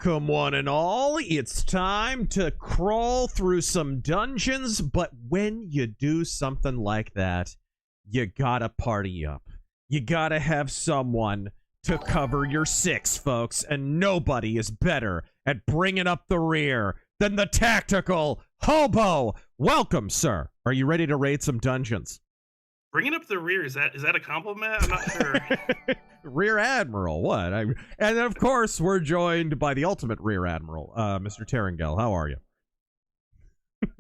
Welcome one and all, it's time to crawl through some dungeons, but when you do something like that, you gotta party up. You gotta have someone to cover your six, folks, and nobody is better at bringing up the rear than the tactical hobo. Welcome, sir. Are you ready to raid some dungeons? Bringing up the rear, is that a compliment? I'm not sure. Rear Admiral, what? And of course, we're joined by the ultimate Rear Admiral, Mr. Terengel. How are you?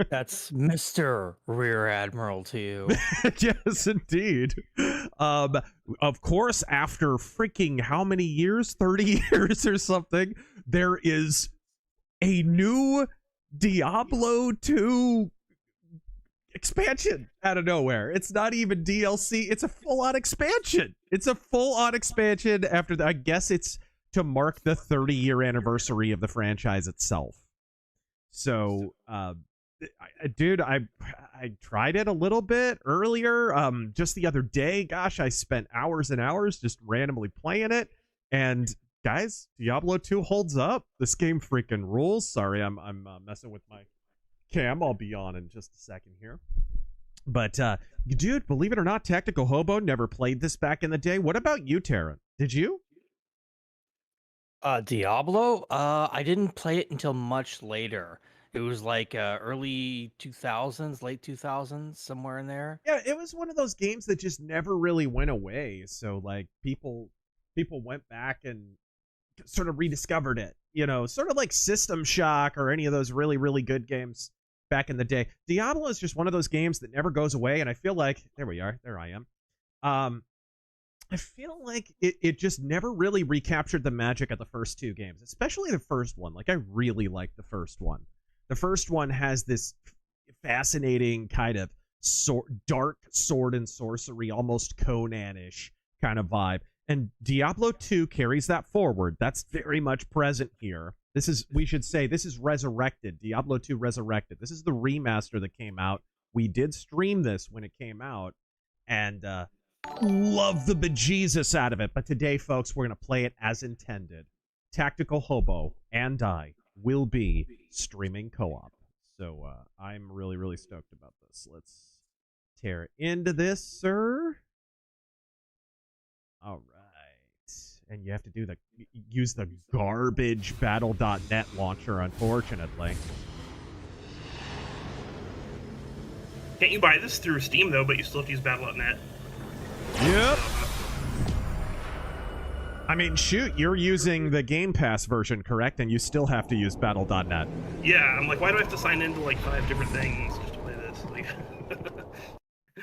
That's Mr. Rear Admiral to you. Yes, indeed. Of course, after freaking how many years? 30 years or something, there is a new Diablo II expansion out of nowhere. It's not even DLC. It's a full-on expansion. It's a full-on expansion after I guess it's to mark the 30-year anniversary of the franchise itself. So, dude, I tried it a little bit earlier, just the other day. Gosh, I spent hours and hours just randomly playing it. And guys, Diablo 2 holds up. This game freaking rules. Sorry, I'm messing with my cam. I'll be on in just a second here. But, dude, believe it or not, Tactical Hobo never played this back in the day. What about you, Taryn? Did you? Diablo? I didn't play it until much later. It was like early 2000s, late 2000s, somewhere in there. Yeah, it was one of those games that just never really went away. So, like, people went back and sort of rediscovered it. You know, sort of like System Shock or any of those really, really good games back in the day. Diablo is just one of those games that never goes away, and I feel like there we are. There I am. I feel like it just never really recaptured the magic of the first two games, especially the first one. Like, I really like the first one. The first one has this fascinating kind of dark sword and sorcery, almost Conan-ish kind of vibe. And Diablo 2 carries that forward. That's very much present here. This is, we should say, this is Resurrected. Diablo 2 Resurrected. This is the remaster that came out. We did stream this when it came out, and love the bejesus out of it. But today, folks, we're going to play it as intended. Tactical Hobo and I will be streaming co-op. So I'm really, really stoked about this. Let's tear into this, sir. All right. And you have to do use the garbage battle.net launcher, unfortunately. Can't you buy this through Steam, though, but you still have to use battle.net? Yep. I mean, shoot, you're using the Game Pass version, correct? And you still have to use battle.net. Yeah, I'm like, why do I have to sign into like 5 different things just to play this? Like,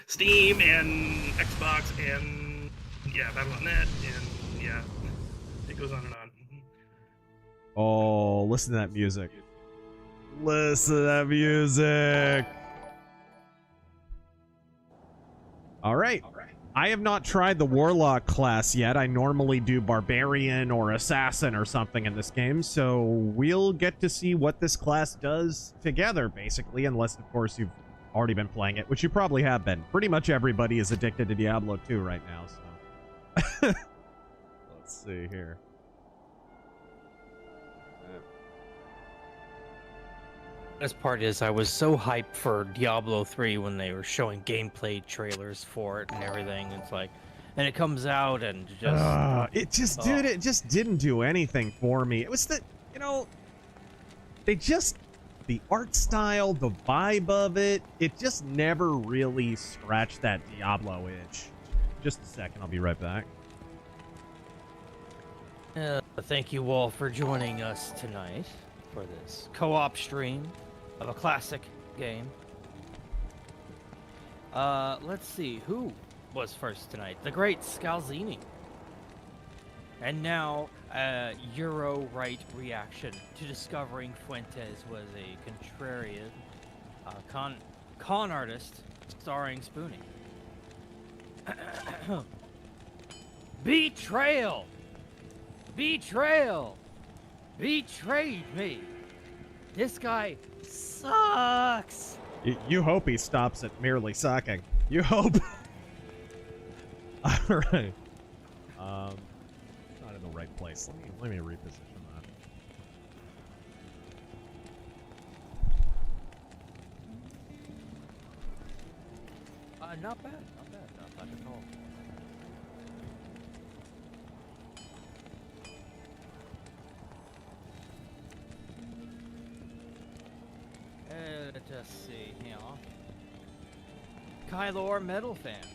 Steam and Xbox and yeah, battle.net and yeah, it goes on and on. Oh, listen to that music. Listen to that music. All right. I have not tried the Warlock class yet. I normally do Barbarian or Assassin or something in this game, so we'll get to see what this class does together, basically, unless, of course, you've already been playing it, which you probably have been. Pretty much everybody is addicted to Diablo 2 right now, so... Let's Let's see here. Best part is I was so hyped for Diablo 3 when they were showing gameplay trailers for it and everything. It's like, and it comes out and just dude, it just didn't do anything for me. It was the, you know, the art style, the vibe of it, it just never really scratched that Diablo itch. Just a second, I'll be right back. Thank you all for joining us tonight for this co-op stream of a classic game. Let's see, who was first tonight? The great Scalzini. And now, Euro right reaction to discovering Fuentes was a contrarian con artist starring Spoonie. Betrayal! Betrayal! Betrayed me! This guy sucks! You hope he stops at merely sucking. You hope. Alright. Not in the right place. Let me reposition that. Not bad, not bad at all. Let us see here. Kylor Metal Fan.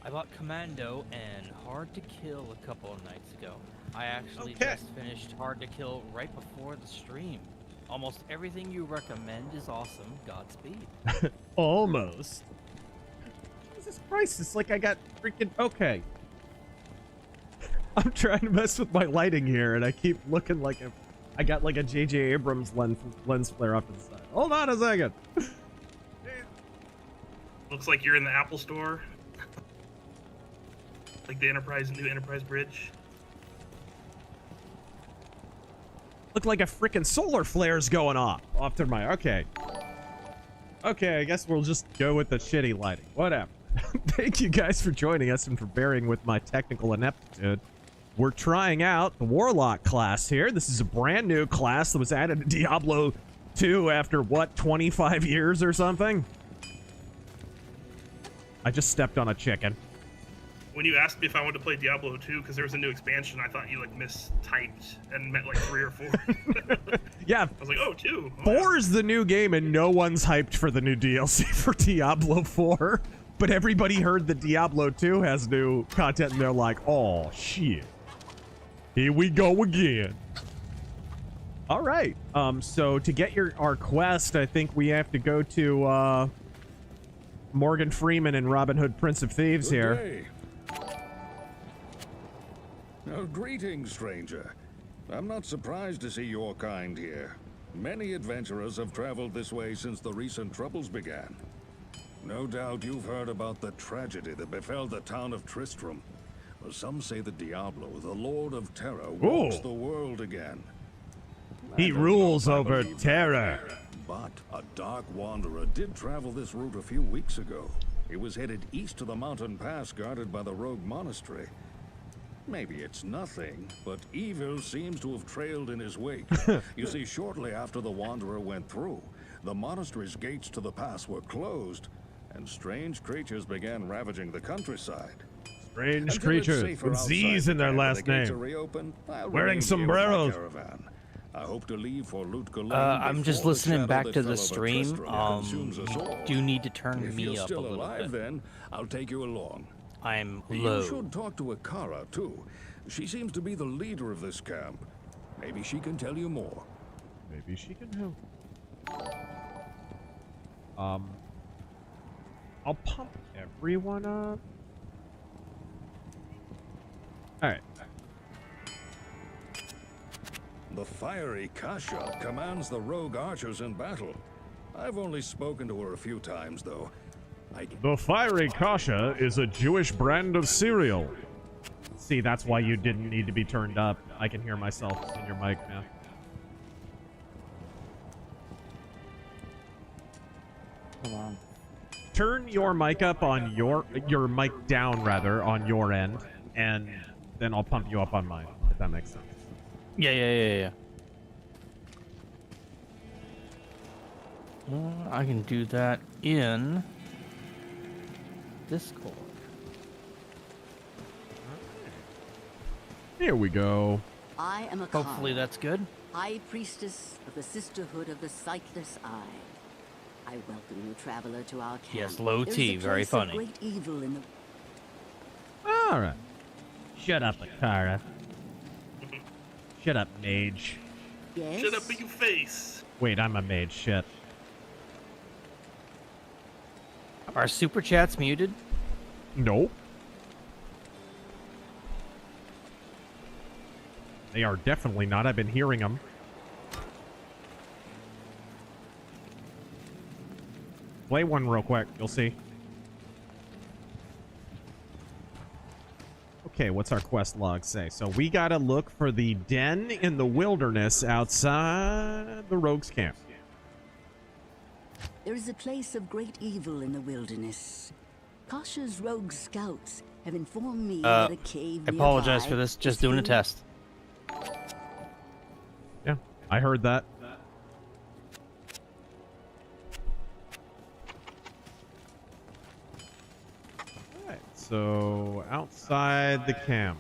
I bought Commando and Hard to Kill a couple of nights ago. I actually just finished Hard to Kill right before the stream. Almost everything you recommend is awesome. Godspeed. Almost. Jesus Christ, it's like I got freaking... Okay. I'm trying to mess with my lighting here, and I keep looking like I got like a J.J. Abrams lens flare up to the side. Hold on a second. Looks like you're in the Apple store. Like the new Enterprise bridge. Look like a freaking solar flare's going off to my... Okay. Okay, I guess we'll just go with the shitty lighting. Whatever. Thank you guys for joining us and for bearing with my technical ineptitude. We're trying out the Warlock class here. This is a brand new class that was added to Diablo 2 after, what, 25 years or something? I just stepped on a chicken. When you asked me if I wanted to play Diablo 2 because there was a new expansion, I thought you like mistyped and meant like 3 or 4. Yeah. I was like, oh, 2. Oh, 4 is the new game and no one's hyped for the new DLC for Diablo 4. But everybody heard that Diablo 2 has new content and they're like, oh, shit. Here we go again. All right. So to get our quest, I think we have to go to Morgan Freeman and Robin Hood, Prince of Thieves here. Day. Oh, greetings, stranger. I'm not surprised to see your kind here. Many adventurers have traveled this way since the recent troubles began. No doubt you've heard about the tragedy that befell the town of Tristram. Well, some say that Diablo, the Lord of Terror, walks the world again. He rules over terror. But a dark wanderer did travel this route a few weeks ago. He was headed east to the mountain pass guarded by the rogue monastery. Maybe it's nothing, but evil seems to have trailed in his wake. You see, shortly after the wanderer went through, the monastery's gates to the pass were closed, and strange creatures began ravaging the countryside. Strange creatures with Z's in their last name. Wearing sombreros. I hope to leave for I'm just listening back to the stream. You do need to turn me up a little bit. Then I'll take you along. I'm low. You should talk to Akara too. She seems to be the leader of this camp. Maybe she can tell you more. Maybe she can help. I'll pump everyone up. Alright. The fiery Kasha commands the rogue archers in battle. I've only spoken to her a few times, though. The fiery Kasha is a Jewish brand of cereal. See, that's why you didn't need to be turned up. I can hear myself in your mic now. Hold on. Turn your mic up on your mic down rather on your end. and then I'll pump you up on mine, if that makes sense. Yeah. I can do that in Discord. Here we go. I am a Hopefully that's good. High Priestess of the Sisterhood of the Sightless Eye. I welcome you, traveler, to our camp. Yes, low There is T, a very place of funny. Great evil in the... All right. Shut up, Akara. Shut up, mage. Yes? Shut up in your face. Wait, I'm a mage. Shit. Are super chats muted? Nope. They are definitely not. I've been hearing them. Play one real quick. You'll see. Okay, what's our quest log say? So we gotta look for the den in the wilderness outside the rogues camp. There is a place of great evil in the wilderness. Kasha's rogue scouts have informed me that a cave I apologize nearby for this. Just is doing a filled- test. Yeah, I heard that. Alright, so outside the camp.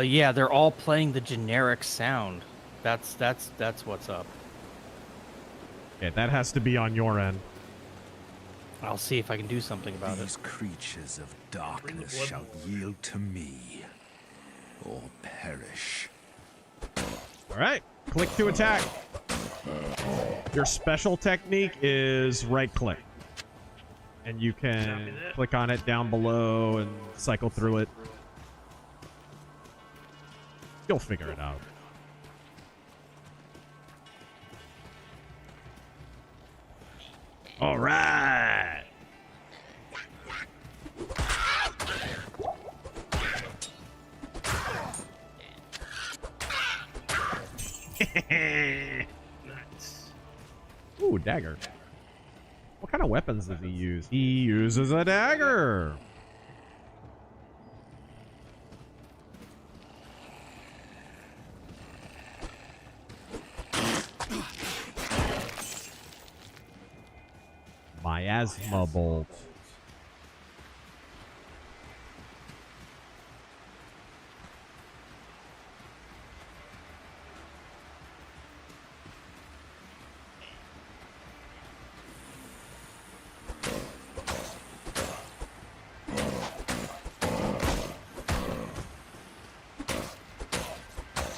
Yeah, they're all playing the generic sound. That's what's up. Okay, that has to be on your end. I'll see if I can do something about These it. creatures of darkness blood. shall yield to me, or perish. Alright, click to attack. Your special technique is right click. And you can Copy that. click on it down below and cycle through it. You'll figure it out. All right. Nice. Ooh, dagger. What kind of weapons does he use? He uses a dagger. Miasma bolt.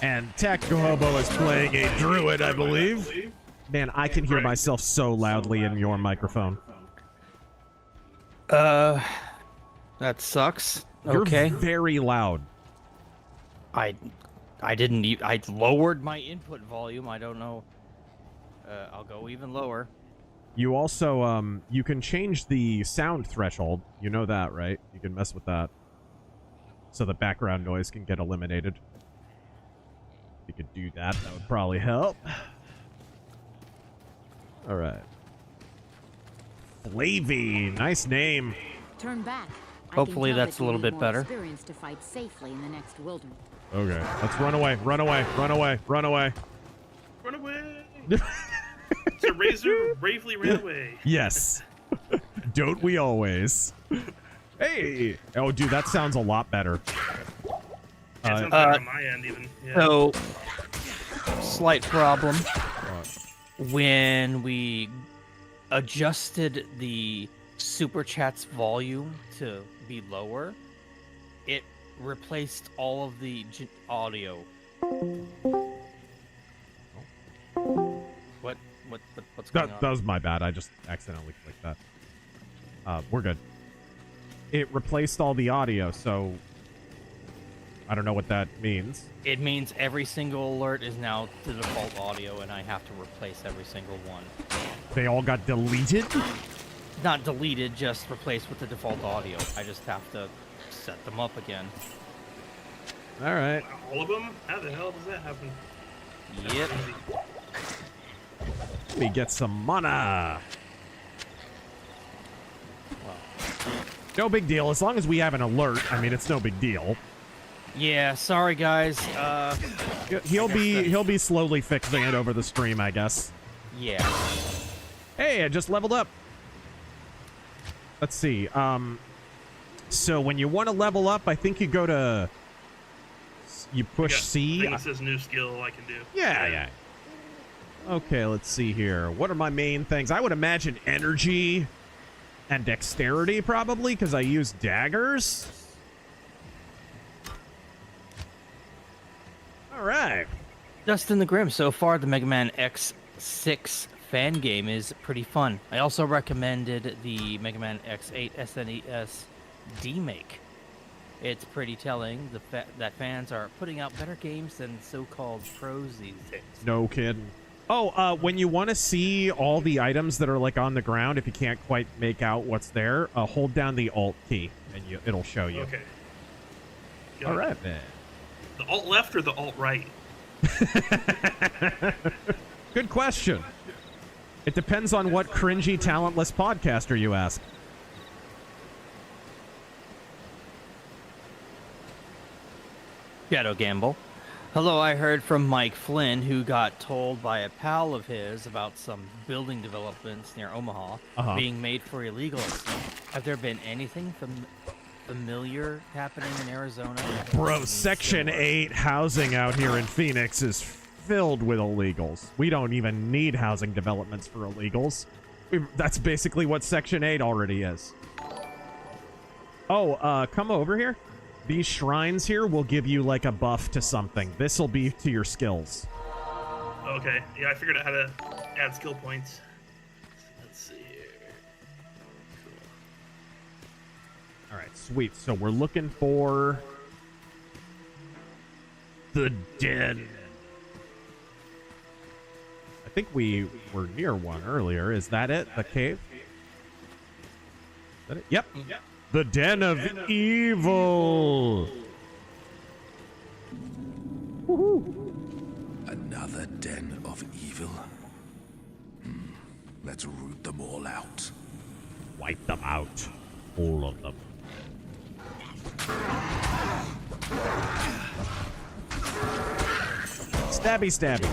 And Tactical Hobo is playing a druid, I believe. Man, I can hear myself so loudly in your microphone. That sucks. You're Okay. very loud. I didn't. I lowered my input volume. I don't know. I'll go even lower. You also, you can change the sound threshold. You know that, right? You can mess with that. So the background noise can get eliminated. If you could do that, that would probably help. Alright. Flavy, nice name. Turn back. Hopefully that's a little bit better. Experience to fight safely in the next wilderness. Okay, let's run away, run away, run away, run away. Run away. So Razor bravely ran away. Yes. Don't we always? Hey! Oh, dude, that sounds a lot better. That sounds better on my end, even. Yeah. So, slight problem. When we adjusted the super chat's volume to be lower, it replaced all of the audio. What's going on? That was my bad. I just accidentally clicked that. We're good. It replaced all the audio, so I don't know what that means. It means every single alert is now the default audio, and I have to replace every single one. They all got deleted? Not deleted, just replaced with the default audio. I just have to set them up again. All right. All of them? How the hell does that happen? Yep. Let me get some mana. No big deal. As long as we have an alert, I mean, it's no big deal. Yeah, sorry guys. He'll be slowly fixing it over the stream, I guess. Yeah. Hey, I just leveled up. Let's see. So when you want to level up, I think you go to... You push C. I think it says new skill I can do. Yeah. Okay, let's see here. What are my main things? I would imagine energy and dexterity, probably, because I use daggers. All right. Justin the Grim, so far the Mega Man X6 fan game is pretty fun. I also recommended the Mega Man X8 SNES demake. It's pretty telling that fans are putting out better games than so-called pros these days. No kidding. Oh, when you want to see all the items that are like on the ground, if you can't quite make out what's there, hold down the Alt key and it'll show you. Okay. All right, man. The alt left or the alt right? Good question. It depends on what cringy, talentless podcaster you ask. Shadow Gamble. Hello, I heard from Mike Flynn, who got told by a pal of his about some building developments near Omaha being made for illegals. Have there been anything familiar happening in Arizona? Bro, Section 8 housing out here in Phoenix is filled with illegals. We don't even need housing developments for illegals. That's basically what Section 8 already is. Oh, come over here. These shrines here will give you like a buff to something. This will be to your skills. Okay. Yeah, I figured out how to add skill points. Let's see here. Cool. All right, sweet. So we're looking for the den. I think we were near one earlier. Is that it? The cave? Is that it? Yep. The Den of Evil. Woohoo. Another den of evil. Let's root them all out. Wipe them out. All of them. Stabby, stabby.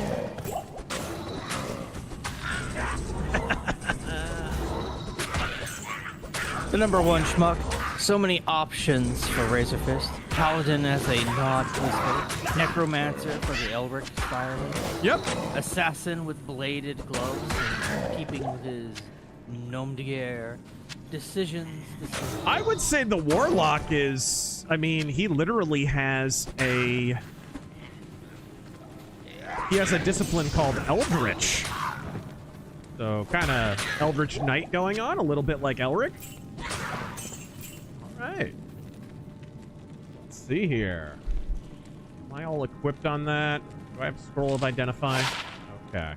The number one schmuck. So many options for RazörFist. Paladin as a nod to his faith. Necromancer for the Elric style. Yep. Assassin with bladed gloves and keeping with his nom de guerre. Decisions. I would say the Warlock is... I mean, he literally has a... He has a discipline called Eldritch. So, kind of Eldritch Knight going on, a little bit like Elric. Alright. Let's see here. Am I all equipped on that? Do I have Scroll of Identify? Okay.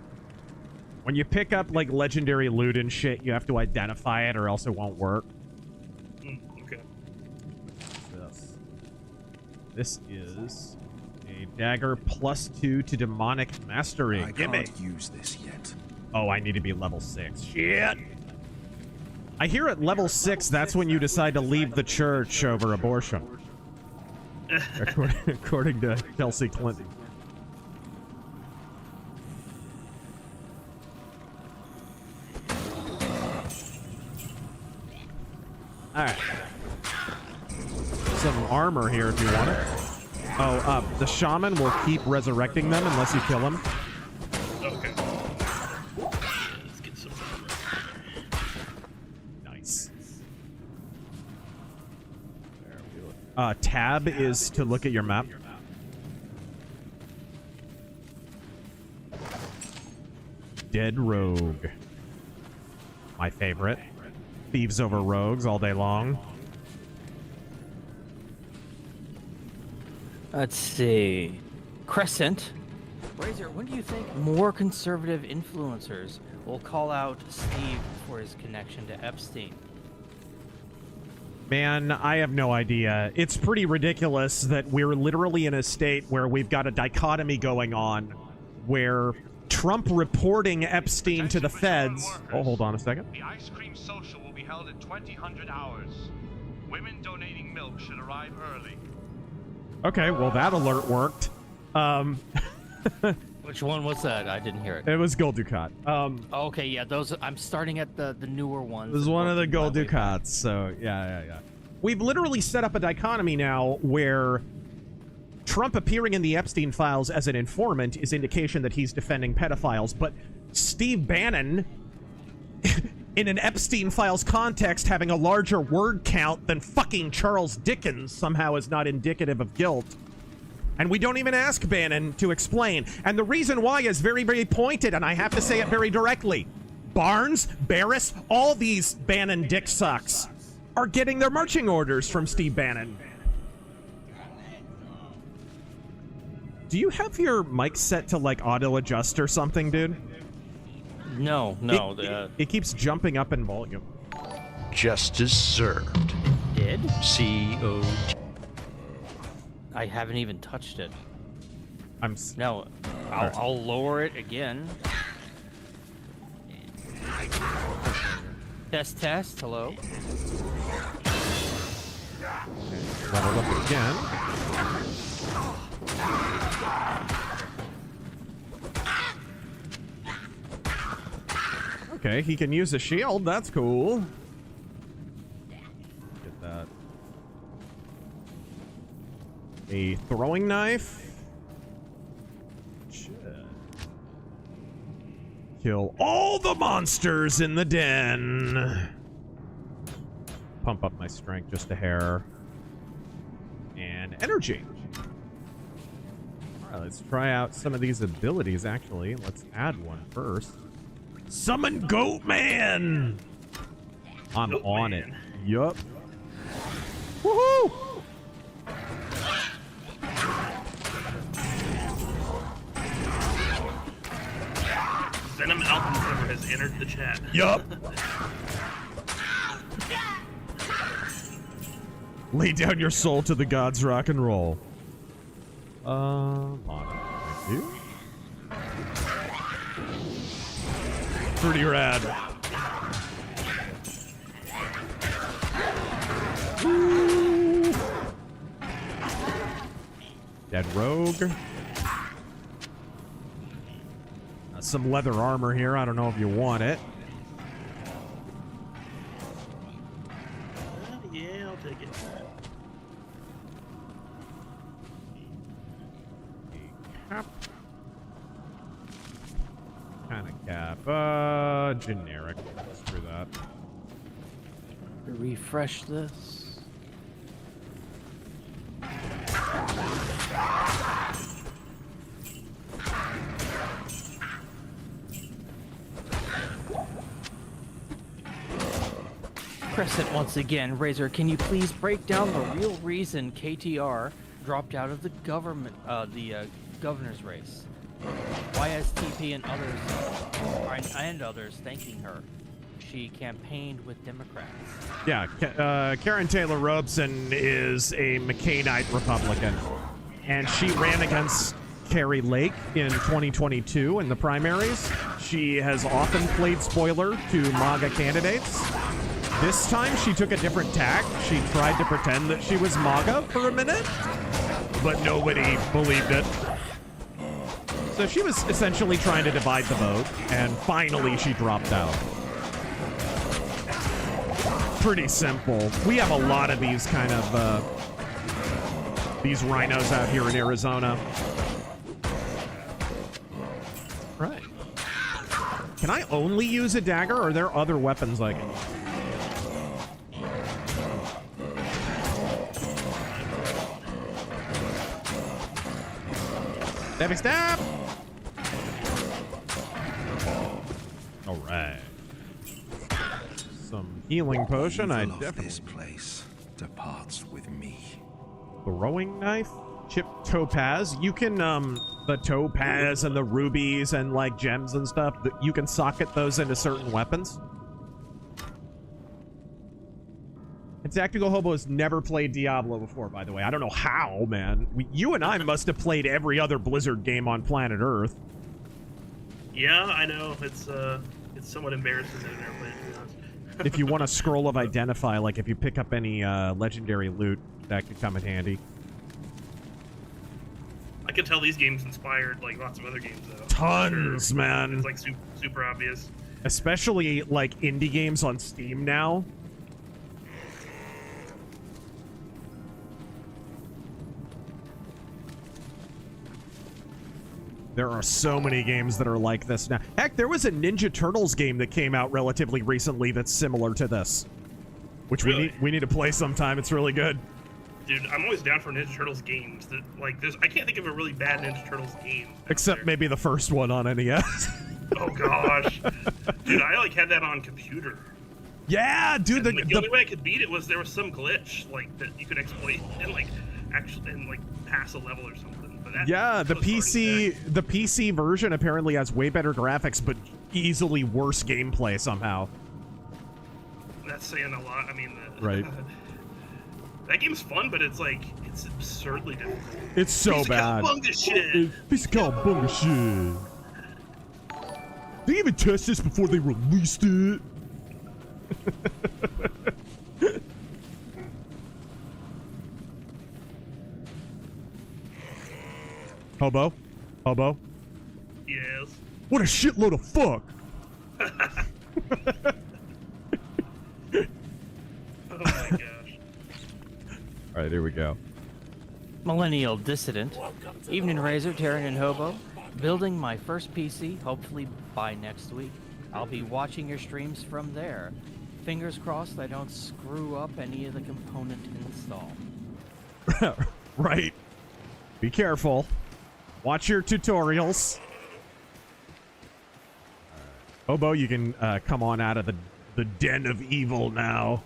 When you pick up, like, legendary loot and shit, you have to identify it or else it won't work. Okay. What's this? This is a dagger +2 to demonic mastery. I can't use this yet. Oh, I need to be level 6. Shit! I hear at level 6, that's when you decide to leave the church over abortion. According to Chelsea Clinton. Alright. Some armor here if you want it. Oh, the shaman will keep resurrecting them unless you kill him. Okay. Let's get some. Nice. Tab is to look at your map. Dead Rogue. My favorite. Thieves over rogues all day long. Let's see. Crescent. Razor, when do you think more conservative influencers will call out Steve for his connection to Epstein? Man, I have no idea. It's pretty ridiculous that we're literally in a state where we've got a dichotomy going on where Trump reporting Epstein to the feds. Oh, hold on a second. The ice cream social will be held at 2000 hours. Women donating milk should arrive early. Okay, well that alert worked. Which one was that? I didn't hear it. It was Gold Ducat. Okay, yeah, those. I'm starting at the newer ones. It was one of the Gold Ducats. So yeah. We've literally set up a dichotomy now where Trump appearing in the Epstein files as an informant is indication that he's defending pedophiles, but Steve Bannon, in an Epstein files context, having a larger word count than fucking Charles Dickens somehow is not indicative of guilt. And we don't even ask Bannon to explain. And the reason why is very, very pointed, and I have to say it very directly. Barnes, Barris, all these Bannon dick sucks are getting their marching orders from Steve Bannon. Do you have your mic set to, like, auto-adjust or something, dude? No. It keeps jumping up in volume. Justice served. Did? C.O. I haven't even touched it. No. I'll lower it again. Test. Hello. Level up again. Okay, he can use a shield. That's cool. Get that. A throwing knife. Should kill all the monsters in the den. Pump up my strength just a hair. And energy. Alright, let's try out some of these abilities, actually. Let's add one first. Summon Goat Man! I'm Goat on Man. it. Yup. Woohoo! Venom Alchemist has entered the chat. Yup. Lay down your soul to the gods, rock and roll. Mono. Thank you. Pretty rad. Woo. Dead rogue. Some leather armor here. I don't know if you want it. Yeah, I'll take it. Cap. Kind of cap. Generic. Screw that. Refresh this. Press it once again. Razor, can you please break down the real reason KTR dropped out of the governor's race? Why has TP and others thanking her? She campaigned with Democrats. Yeah, Karen Taylor Robeson is a McCainite Republican, and she ran against Carrie Lake in 2022 in the primaries. She has often played spoiler to MAGA candidates. This time, she took a different tack. She tried to pretend that she was MAGA for a minute, but nobody believed it. So she was essentially trying to divide the vote, and finally she dropped out. Pretty simple. We have a lot of these kind of, these rhinos out here in Arizona. Right. Can I only use a dagger, or are there other weapons I can use? Stabby stab! Alright. Some healing potion, I definitely... This place departs with me. Throwing knife? Chipped topaz. You can, the topaz and the rubies and, like, gems and stuff, you can socket those into certain weapons. And Tactical Hobo has never played Diablo before, by the way. I don't know how, man. You and I must have played every other Blizzard game on planet Earth. Yeah, I know. It's somewhat embarrassing that I've never played it, to be honest. If you want a scroll of identify, like if you pick up any legendary loot, that could come in handy. I can tell these games inspired like lots of other games, though. Tons, Sure. man. It's like super obvious. Especially like indie games on Steam now. There are so many games that are like this now. Heck, there was a Ninja Turtles game that came out relatively recently that's similar to this. Which Really? we need to play sometime. It's really good. Dude, I'm always down for Ninja Turtles games. That like this, I can't think of a really bad Ninja Turtles game. Except maybe the first one on NES. Oh gosh, dude, I like had that on computer. Yeah, dude. And, like, the only way I could beat it was there was some glitch like that you could exploit and like actually and like pass a level or something. But that, yeah, the that was already there. the PC version apparently has way better graphics, but easily worse gameplay somehow. That's saying a lot. I mean, Right. That game's fun, but it's like it's absurdly difficult. It's so Piece of bad. cowabunga shit. Piece of cowabunga shit. They even test this before they released it. Hobo? Hobo? Yes. What a shitload of fuck! Oh my gosh. Alright, here we go. Millennial Dissident, Evening Razor, Terran, and Hobo. Building my first PC, hopefully by next week. I'll be watching your streams from there. Fingers crossed I don't screw up any of the component install. Right. Be careful. Watch your tutorials. Hobo, you can come on out of the den of evil now.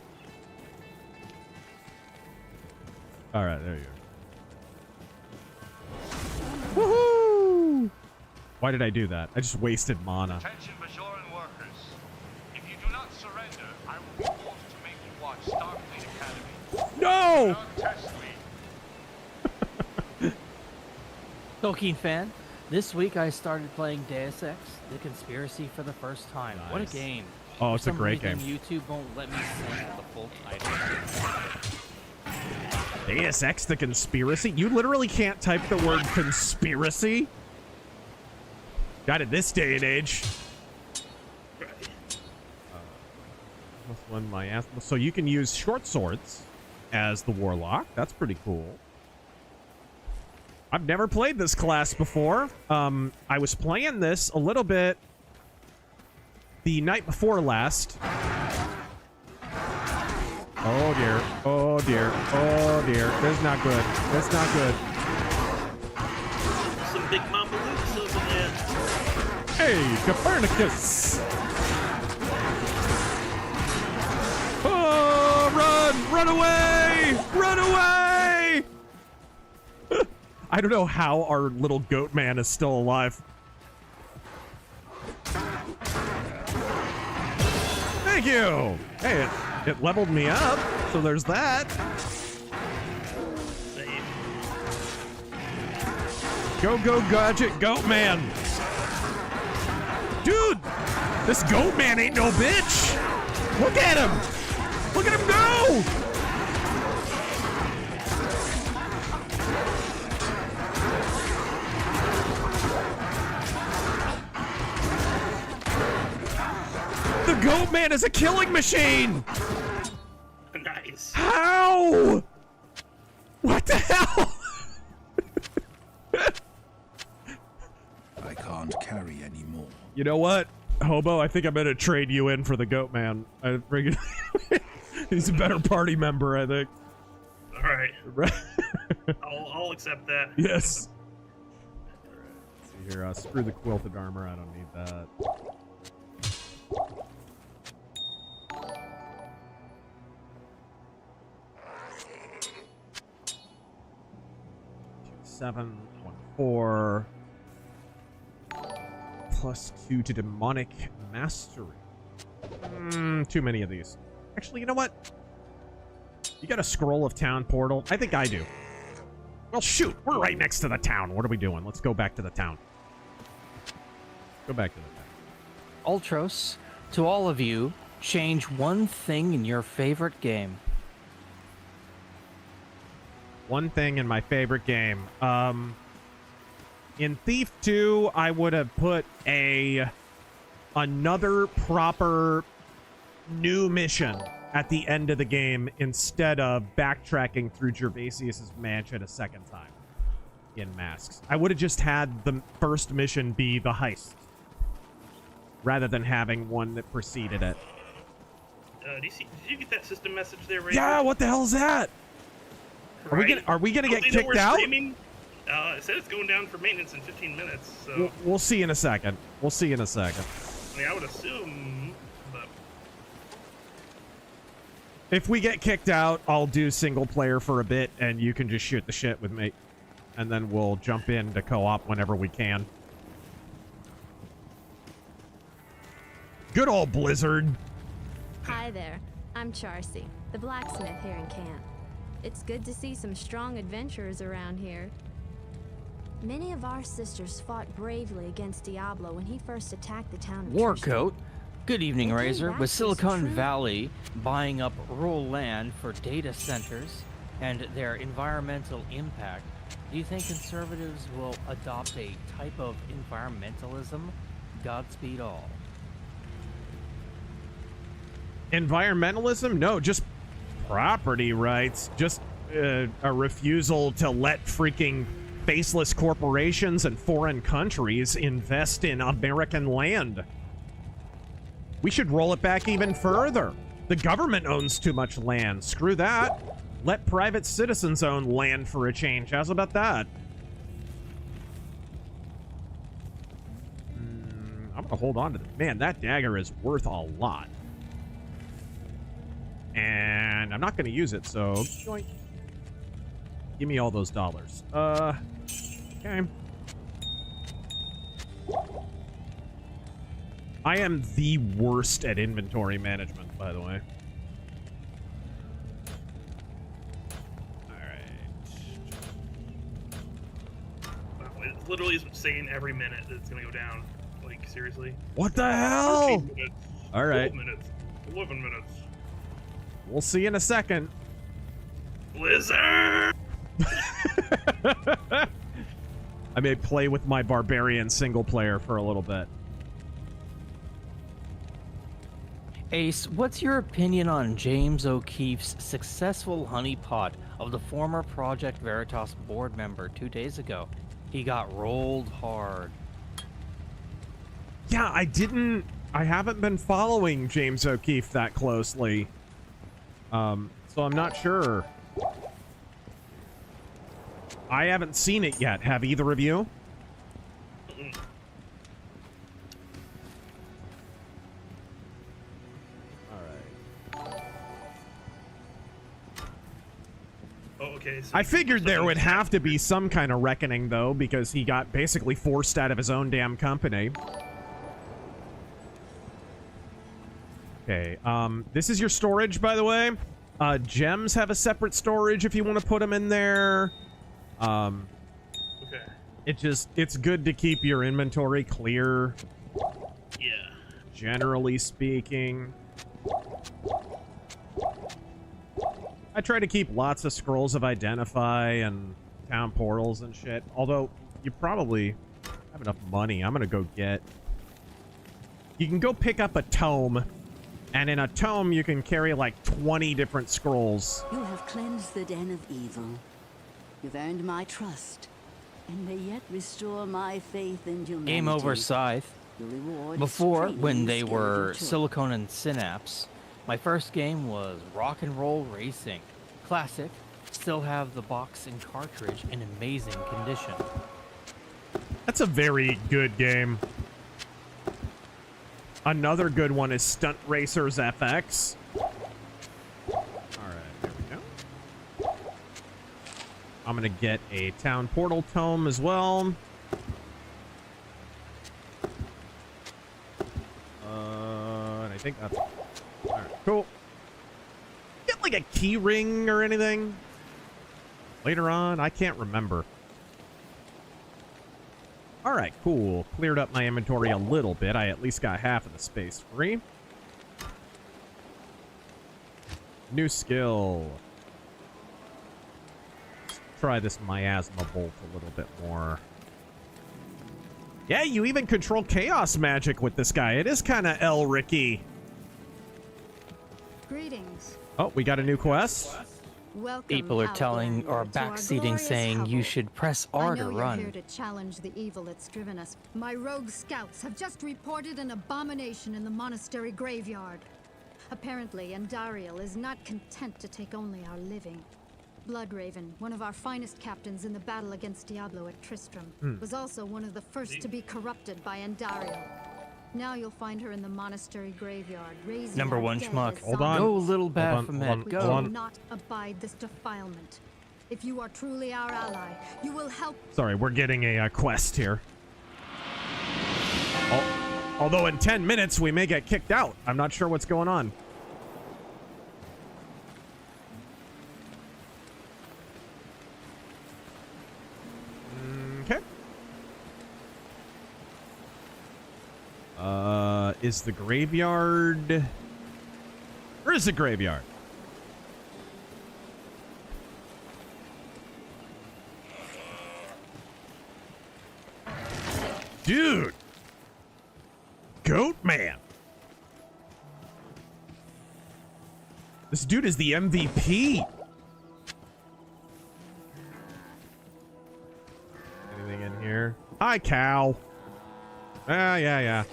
Alright, there you go. Woohoo! Why did I do that? I just wasted mana. Attention Bajoran workers. If you do not surrender, I will be forced to make you watch Starfleet Academy. No! Don't test me. Tolkien fan, this week I started playing Deus Ex, The Conspiracy for the first time. Nice. What a game. Oh, it's a For some great reason, game. YouTube won't let me send the full title. Deus Ex The Conspiracy? You literally can't type the word conspiracy? Got it this day and age. One my ass. So you can use short swords as the Warlock. That's pretty cool. I've never played this class before. I was playing this a little bit the night before last. Oh dear. Oh dear. Oh dear. That's not good. That's not good. Some big mama loops over there. Hey, Copernicus! Oh, run! Run away! Run away! I don't know how our little goat man is still alive. Thank you! Hey, it leveled me up, so there's that. Go, go, gadget, goat man! Dude! This goat man ain't no bitch! Look at him! Look at him go! The goat man is a killing machine! Nice. How? What the hell? I can't carry anymore. You know what, Hobo? I think I'm gonna trade you in for the goat man. He's a better party member, I think. All right. Right? I'll accept that. Yes. Let's see here. Screw the quilted armor. I don't need that. Seven, 1, 4. +2 to demonic mastery. Too many of these. Actually, you know what? You got a scroll of town portal? I think I do. Well, shoot, we're right next to the town. What are we doing? Let's go back to the town. Go back to the thing. Ultros, to all of you, change one thing in your favorite game. One thing in my favorite game. In Thief 2, I would have put another proper new mission at the end of the game instead of backtracking through Gervasius's mansion a second time in Masks. I would have just had the first mission be the heist rather than having one that preceded it. Did you get that system message there, Razor? Yeah, what the hell is that? Right. Are we gonna get They know kicked we're out? streaming? It said it's going down for maintenance in 15 minutes, so... We'll see in a second. We'll see in a second. I mean, I would assume, but... If we get kicked out, I'll do single player for a bit, and you can just shoot the shit with me. And then we'll jump into co-op whenever we can. Good old Blizzard. Hi there, I'm Charcy, the blacksmith here in camp. It's good to see some strong adventurers around here. Many of our sisters fought bravely against Diablo when he first attacked the town of Warcoat, good evening, They came Razor. back With to Silicon truth. Valley buying up rural land for data centers and their environmental impact, do you think conservatives will adopt a type of environmentalism? Godspeed all. Environmentalism? No, just property rights. Just a refusal to let freaking faceless corporations and foreign countries invest in American land. We should roll it back even further. The government owns too much land. Screw that. Let private citizens own land for a change. How's about that? I'm gonna hold on to this. Man, that dagger is worth a lot. And I'm not gonna use it, so joink. Give me all those dollars. Okay. I am the worst at inventory management, by the way. It literally is saying every minute that it's gonna go down. Like, seriously? What the hell? 13 minutes. All right. 12 minutes. 11 minutes. We'll see in a second. Blizzard! I may play with my barbarian single player for a little bit. Ace, what's your opinion on James O'Keefe's successful honeypot of the former Project Veritas board member 2 days ago? He got rolled hard. Yeah, I haven't been following James O'Keefe that closely. So I'm not sure. I haven't seen it yet. Have either of you? Oh, okay. So I figured there would have to be some kind of reckoning, though, because he got basically forced out of his own damn company. Okay, this is your storage, by the way. Gems have a separate storage if you want to put them in there. Okay. It's good to keep your inventory clear. Yeah. Generally speaking. I try to keep lots of scrolls of identify and town portals and shit. Although, you probably have enough money. I'm gonna go get... You can go pick up a tome. And in a tome, you can carry like 20 different scrolls. You have cleansed the den of evil. You've earned my trust, and may yet restore my faith in humanity. Game over, Scythe. Your reward is Before, training when they skill were and choice. Silicon and Synapse, my first game was Rock and Roll Racing. Classic. Still have the box and cartridge in amazing condition. That's a very good game. Another good one is Stunt Racers FX. Alright, there we go. I'm gonna get a Town Portal Tome as well. And I think that's... Alright, cool. Get like a key ring or anything? Later on? I can't remember. All right, cool. Cleared up my inventory a little bit. I at least got half of the space free. New skill. Let's try this miasma bolt a little bit more. Yeah, you even control chaos magic with this guy. It is kind of Elric-y. Greetings. Oh, we got a new quest. Welcome, People are telling or Outlander, to our backseating glorious saying you hovel. should press I R know to you're run. here to challenge the evil that's driven us. My rogue scouts have just reported an abomination in the monastery graveyard. Apparently, andariel is not content to take only our living. Bloodraven, one of our finest captains in the battle against Diablo at Tristram, was also one of the first to be corrupted by andariel. Now you'll find her in the monastery graveyard, raising Number her one dead schmuck. as Hold on. Go, zombies. little Hold on, Baphomet, hold on, We go. hold on. cannot abide this defilement. If you are truly our ally, you will help. Sorry, we're getting a quest here. Although in 10 minutes we may get kicked out. I'm not sure what's going on. Okay. Is the graveyard... Where is the graveyard? Dude! Goat man! This dude is the MVP! Anything in here? Hi, cow! Yeah.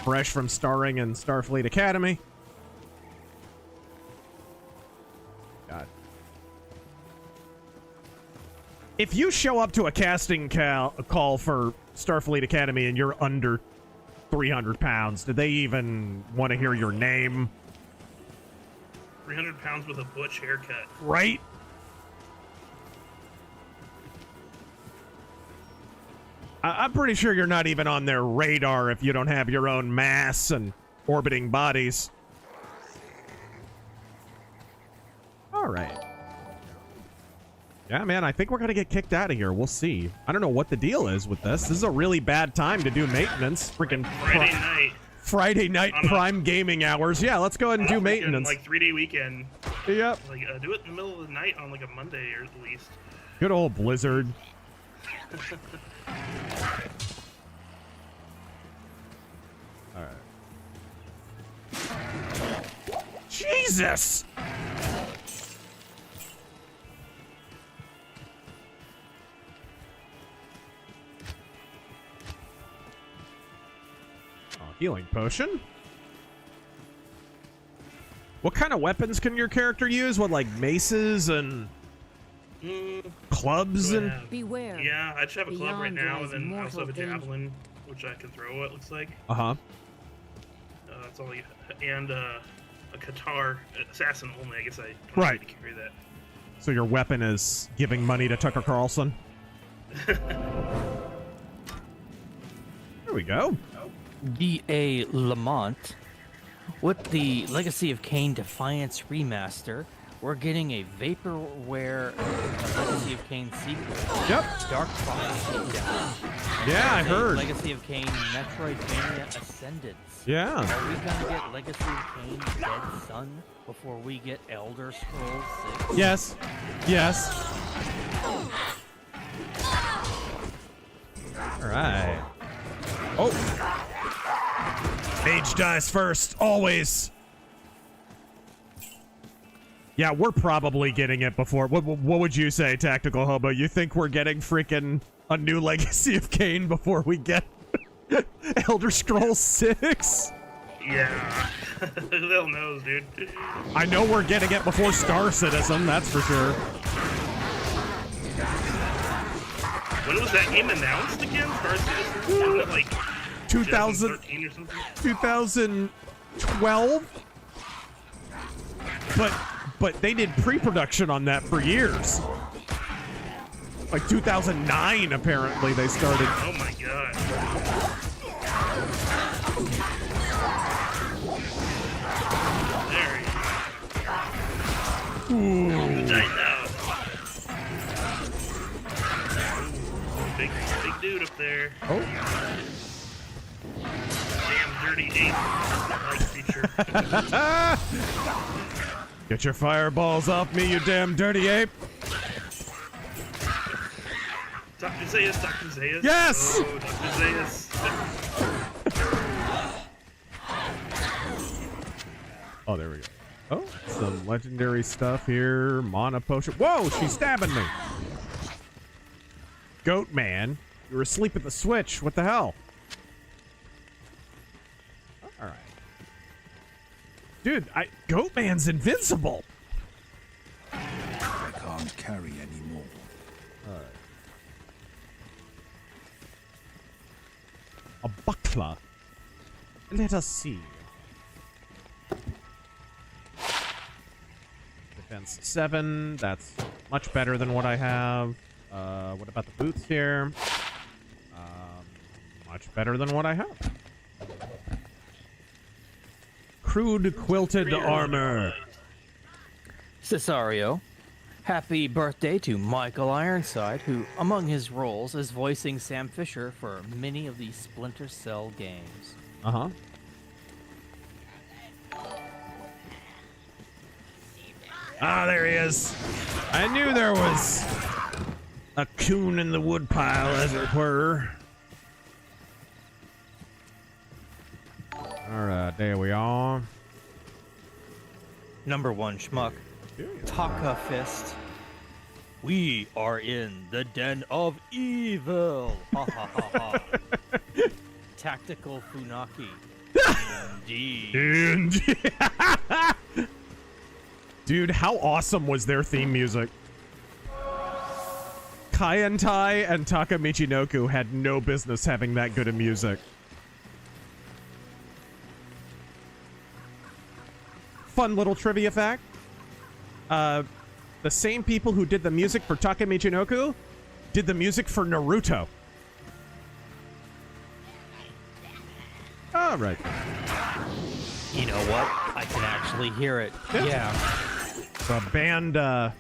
Fresh from starring in Starfleet Academy. God. If you show up to a casting call for Starfleet Academy and you're under 300 pounds, do they even want to hear your name? 300 pounds with a butch haircut. Right? I'm pretty sure you're not even on their radar if you don't have your own mass and orbiting bodies. All right. Yeah, man, I think we're going to get kicked out of here. We'll see. I don't know what the deal is with this. This is a really bad time to do maintenance. Freaking Friday night. Friday night prime gaming hours. Yeah, let's go ahead and do maintenance. Like 3-day weekend. Yep. Like do it in the middle of the night on like a Monday or at least. Good old Blizzard. All right. Jesus! Healing potion. What kind of weapons can your character use? What, like maces and clubs and? Beware. Yeah, I just have a club right Beyond now, and lies then I also have a mortal danger. javelin, which I can throw. It looks like. That's all. And a Qatar assassin only. I guess I don't Right. need to carry that. So your weapon is giving money to Tucker Carlson. There we go. B.A. Lamont. With the Legacy of Kain Defiance remaster, we're getting a vaporware Legacy of Kain sequel. Yep. Dark Prophecy. Yeah, I heard. Legacy of Kain Metroidvania Ascendance. Yeah. Are we gonna get Legacy of Kain Dead Sun before we get Elder Scrolls 6? Yes. Yes. All right. Oh. Mage dies first, always. Yeah, we're probably getting it before. What would you say, Tactical Hobo? You think we're getting freaking a new Legacy of Kain before we get Elder Scrolls 6? Yeah. Who the hell knows, dude? I know we're getting it before Star Citizen, that's for sure. When was that game announced again? Star Citizen? Wasn't it like 2013 or something? 2012? But they did pre-production on that for years. Like 2009, apparently, they started. Oh my god. There you go. Ooh. I know. dirty ape-like creature. Get your fireballs off me, you damn dirty ape! Dr. Zayas, Dr. Zayas. Yes! Oh, Dr. Zayas. Oh, there we go. Oh, some legendary stuff here. Mana potion. Whoa, she's stabbing me. Goat man, you were asleep at the switch. What the hell? All right. Dude, Goat man's invincible. I can't carry anymore. All right. A buckler. Let us see. Defense 7. That's much better than what I have. What about the boots here? Much better than what I have. Crude quilted armor. Cesario, happy birthday to Michael Ironside, who, among his roles, is voicing Sam Fisher for many of the Splinter Cell games. Uh-huh. Ah, there he is. I knew there was a coon in the woodpile, as it were. Alright, there we are. Number 1 schmuck, Taka Fist. We are in the den of evil. Ha ha ha ha. Tactical Funaki. Indeed. Dude, how awesome was their theme music? Kaientai and Taka Michinoku had no business having that good of music. Fun little trivia fact. The same people who did the music for Taka Michinoku did the music for Naruto. All right. You know what? I can actually hear it. Yeah. The band, a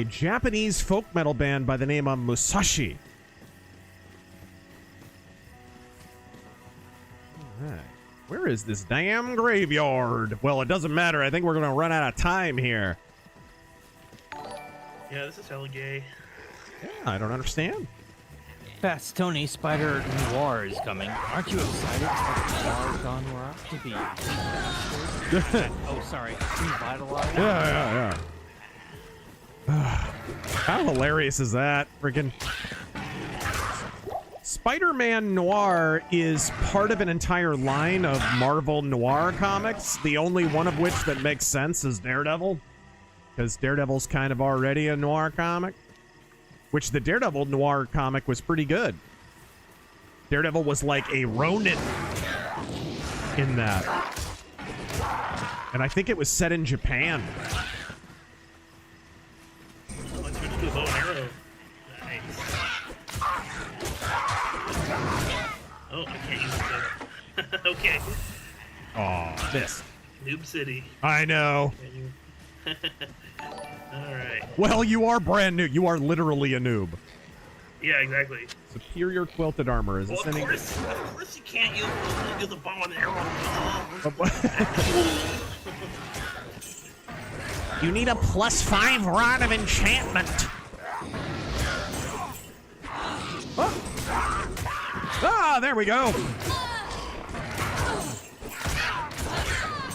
Japanese folk metal band by the name of Musashi. All right. Where is this damn graveyard? Well, it doesn't matter. I think we're going to run out of time here. Yeah, this is hella gay. Yeah, I don't understand. Fast Tony Spider Noir is coming. Aren't you excited for Noir Noir to be oh, sorry, revitalized? Yeah. How hilarious is that? Freaking Spider-Man Noir is part of an entire line of Marvel Noir comics. The only one of which that makes sense is Daredevil, because Daredevil's kind of already a noir comic. Which the Daredevil Noir comic was pretty good. Daredevil was like a Ronin in that. And I think it was set in Japan. Oh, and switch to a bow and arrow. Nice. Oh, I can't use it. Okay. Oh, this. Noob City. I know. Alright. Well, you are brand new. You are literally a noob. Yeah, exactly. Superior quilted armor. Is this any? Of course you can't use the bow and arrow. You need a +5 rod of enchantment. Ah, there we go.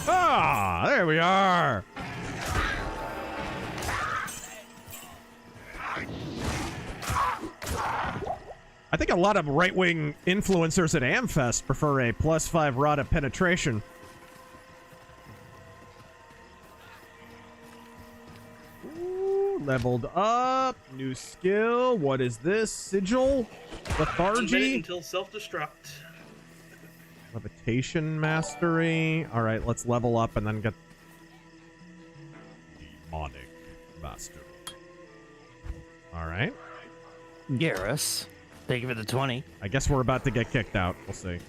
Ah, there we are. I think a lot of right-wing influencers at Amfest prefer a +5 rod of penetration. Ooh, leveled up. New skill. What is this? Sigil? Lethargy? Until self-destruct. Levitation mastery. All right, let's level up and then get demonic mastery. All right. Garrus, thank you for the 20. I guess we're about to get kicked out. We'll see.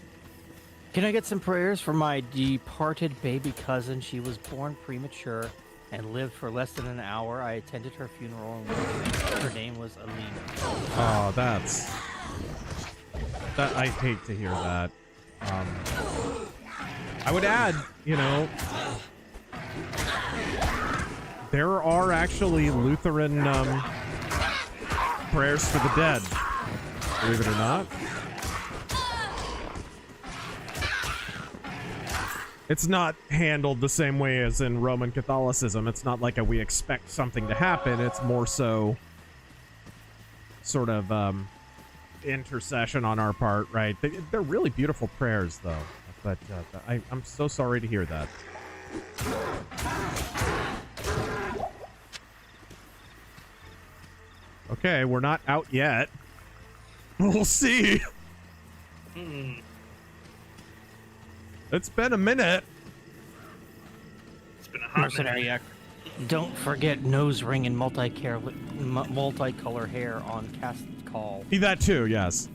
Can I get some prayers for my departed baby cousin? She was born premature and lived for less than an hour. I attended her funeral and her name was Alina. Oh, that I hate to hear that. I would add, you know, there are actually Lutheran prayers for the dead, believe it or not. It's not handled the same way as in Roman Catholicism. It's not like we expect something to happen. It's more so sort of intercession on our part, right? They're really beautiful prayers, though. But I'm so sorry to hear that. Okay, we're not out yet. We'll see. It's been a minute. It's been a hot minute. Don't forget nose ring and multicolor hair on cast call. That too, yes.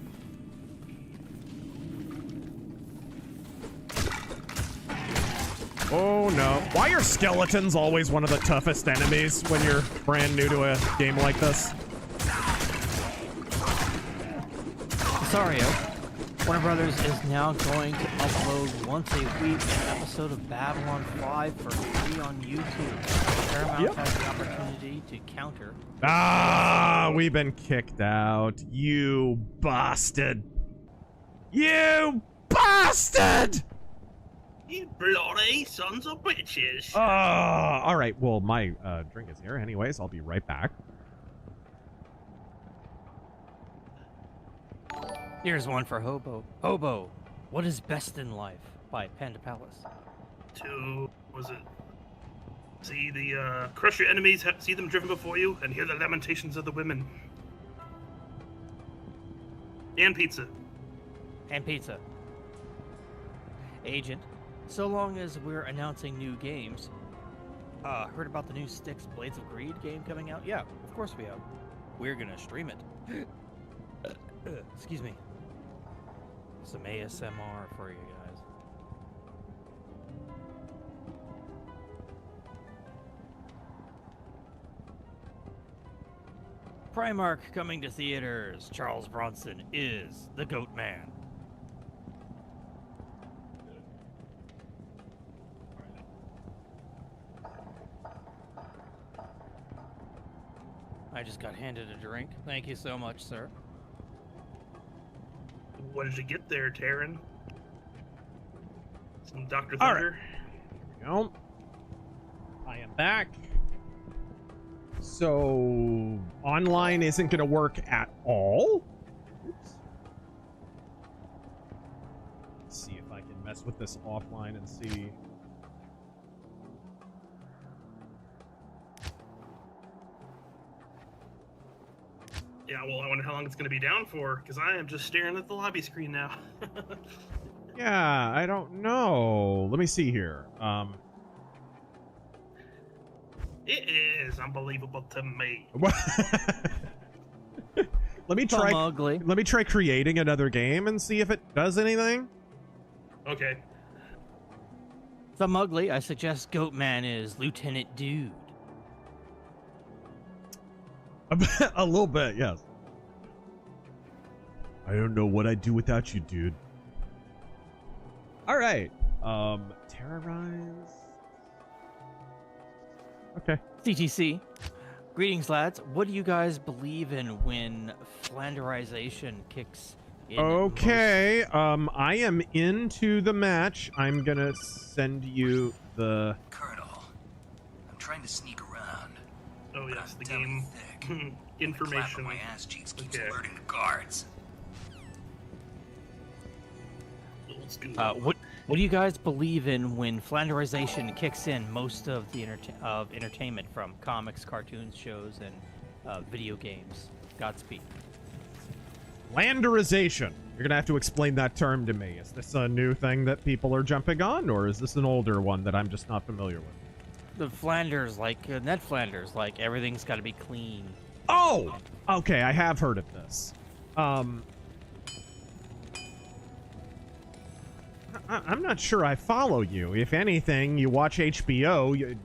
Oh no. Why are skeletons always one of the toughest enemies when you're brand new to a game like this? Sario, Warner Brothers is now going to upload once a week an episode of Babylon 5 for free on YouTube. Paramount has the opportunity to counter. Ah, we've been kicked out. You bastard. You bastard! You bloody sons of bitches. All right. Well, my drink is here anyways. I'll be right back. Here's one for Hobo. Hobo, what is best in life? By Panda Palace. Was it? See the crush your enemies, see them driven before you, and hear the lamentations of the women. And pizza. And pizza. Agent, so long as we're announcing new games, heard about the new Styx Blades of Greed game coming out? Yeah, of course we have. We're gonna stream it. Excuse me. Some ASMR for you guys. Primarch coming to theaters. Charles Bronson is the Goat Man. I just got handed a drink. Thank you so much, sir. What did you get there, Taryn? Some Dr. Thunder? Right. Here we go. I am back. So, online isn't going to work at all? Oops. Let's see if I can mess with this offline and see. Yeah, well, I wonder how long it's going to be down for, because I am just staring at the lobby screen now. Yeah, I don't know. Let me see here. It is unbelievable to me. Let me try. Ugly. Let me try creating another game and see if it does anything. Okay. Some ugly. I suggest Goatman is Lieutenant Dude. A little bit, yes. I don't know what I'd do without you, dude. All right. Terrorize. Okay. CTC. Greetings, lads. What do you guys believe in when Flanderization kicks in? Okay. I am into the match. I'm gonna send you the. Colonel, I'm trying to sneak around. Oh yes, the game information. My ass cheeks keeps Okay. alerting the guards. What do you guys believe in when Flanderization kicks in most of the entertainment from comics, cartoons, shows, and video games? Godspeed. Flanderization. You're gonna have to explain that term to me. Is this a new thing that people are jumping on, or is this an older one that I'm just not familiar with? The Flanders, like Ned Flanders, like everything's got to be clean. Oh, okay. I have heard of this. I'm not sure I follow you. If anything, you watch HBO.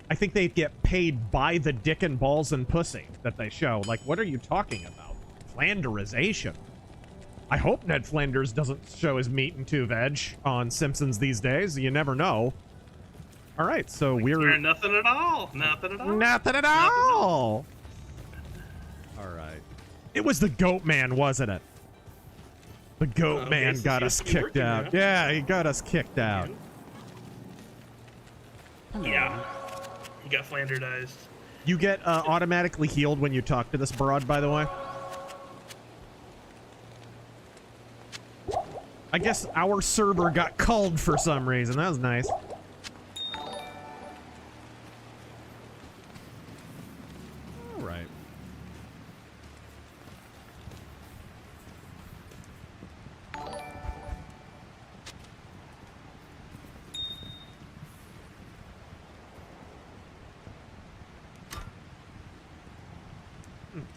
I think they get paid by the dick and balls and pussy that they show. Like, what are you talking about? Flanderization. I hope Ned Flanders doesn't show his meat and two veg on Simpsons these days. You never know. All right, so we're nothing at all. Nothing at all. Nothing at all. All right. It was the Goat Man, wasn't it? The Goat Man got us kicked out. Yeah, he got us kicked out. Yeah. He got Flanderized. You get automatically healed when you talk to this broad, by the way. I guess our server got culled for some reason. That was nice. All right.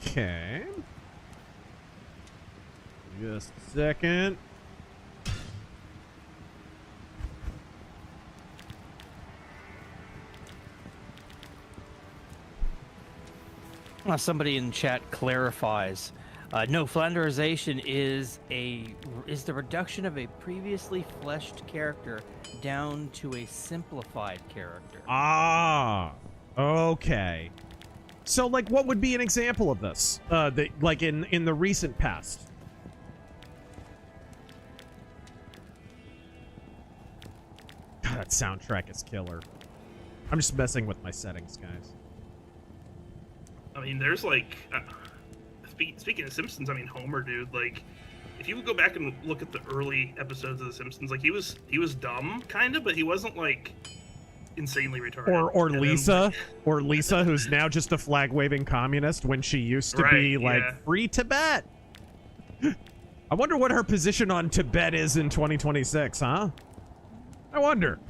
Okay. Just a second. Somebody in chat clarifies. No, Flanderization is the reduction of a previously fleshed character down to a simplified character. Ah, okay. So, like, what would be an example of this? Like in the recent past. God, that soundtrack is killer. I'm just messing with my settings, guys. I mean, there's like, speaking of Simpsons, I mean, Homer, dude, like, if you would go back and look at the early episodes of The Simpsons, like, he was dumb, kind of, but he wasn't, like, insanely retarded. Or Lisa, or Lisa, who's now just a flag-waving communist when she used to be, like, free Tibet. I wonder what her position on Tibet is in 2026, huh? I wonder.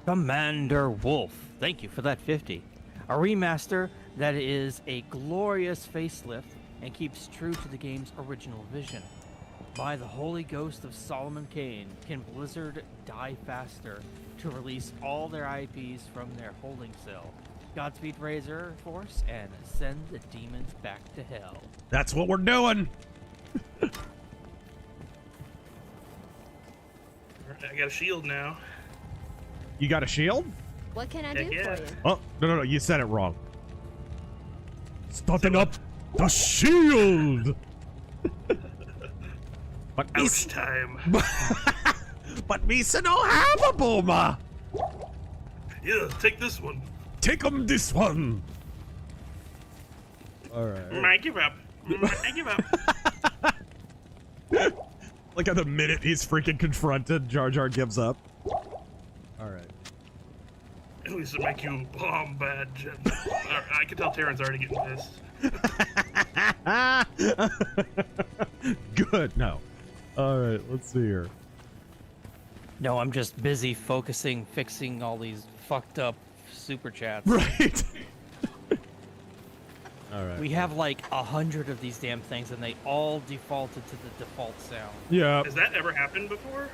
Commander Wolf, thank you for that 50. A remaster that is a glorious facelift and keeps true to the game's original vision. By the holy ghost of Solomon Kane, can Blizzard die faster to release all their IPs from their holding cell? Godspeed Razor Force and send the demons back to hell. That's what we're doing. I got a shield now. You got a shield? What can I do for you? Oh, no, you said it wrong. Starting up the shield! But Ouch time. But Misa no have a boomer! Yeah, take this one. Take 'em this one! Alright. I give up. I give up. Like at the minute he's freaking confronted, Jar Jar gives up. Alright. At least it make you bomb bad, Jen. I can tell Terran's already getting pissed. Good, no. Alright, let's see here. No, I'm just busy fixing all these fucked up super chats. Right. Alright. We have like 100 of these damn things and they all defaulted to the default sound. Yeah. Has that ever happened before?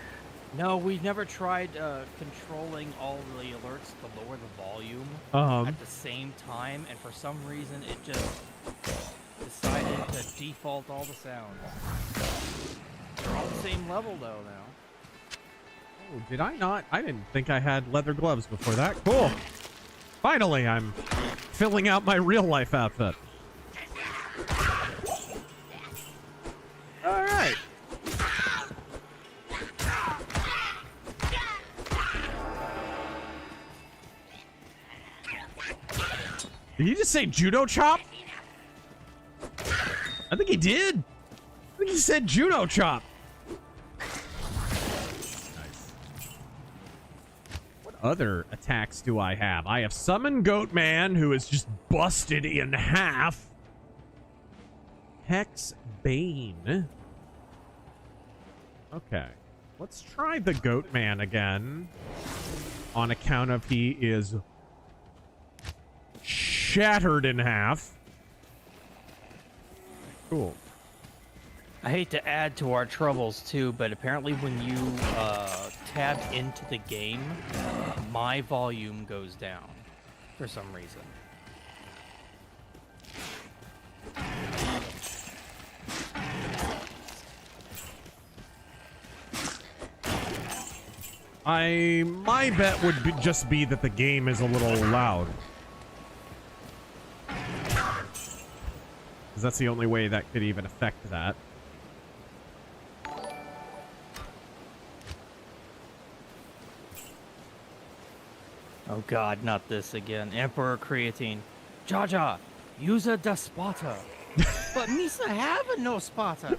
No, we've never tried controlling all the alerts to lower the volume at the same time, and for some reason it just decided to default all the sounds. They're all the same level though now. Oh, did I not? I didn't think I had leather gloves before that. Cool. Finally, I'm filling out my real life outfit. All right. Did he just say judo chop? I think he did. I think he said judo chop. Nice. What other attacks do I have? I have Summon Goatman, who is just busted in half. Hex Bane. Okay. Let's try the Goatman again. On account of he is shattered in half. Cool. I hate to add to our troubles too, but apparently when you tabbed into the game, my volume goes down for some reason. My bet would just be that the game is a little loud. Because that's the only way that could even affect that. Oh god, not this again. Emperor Creatine. Jaja, use a despota. But Misa have a no spotter.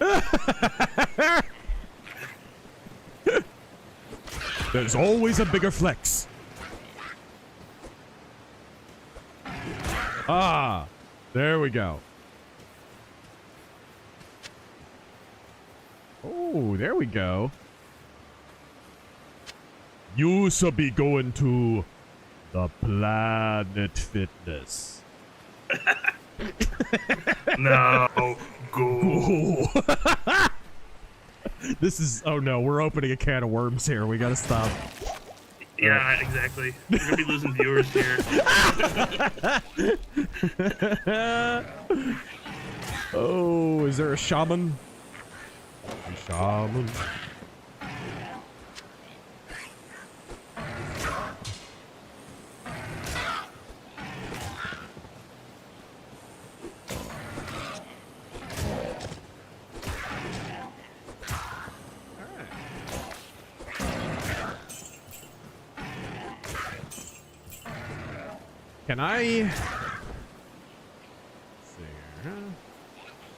There's always a bigger flex. Ah, there we go. Oh, there we go. You should be going to the Planet Fitness. No, go. This is, oh no, we're opening a can of worms here. We gotta stop. Yeah, exactly. We're gonna be losing viewers here. Oh, is there a shaman? A shaman. Can I... Let's see here.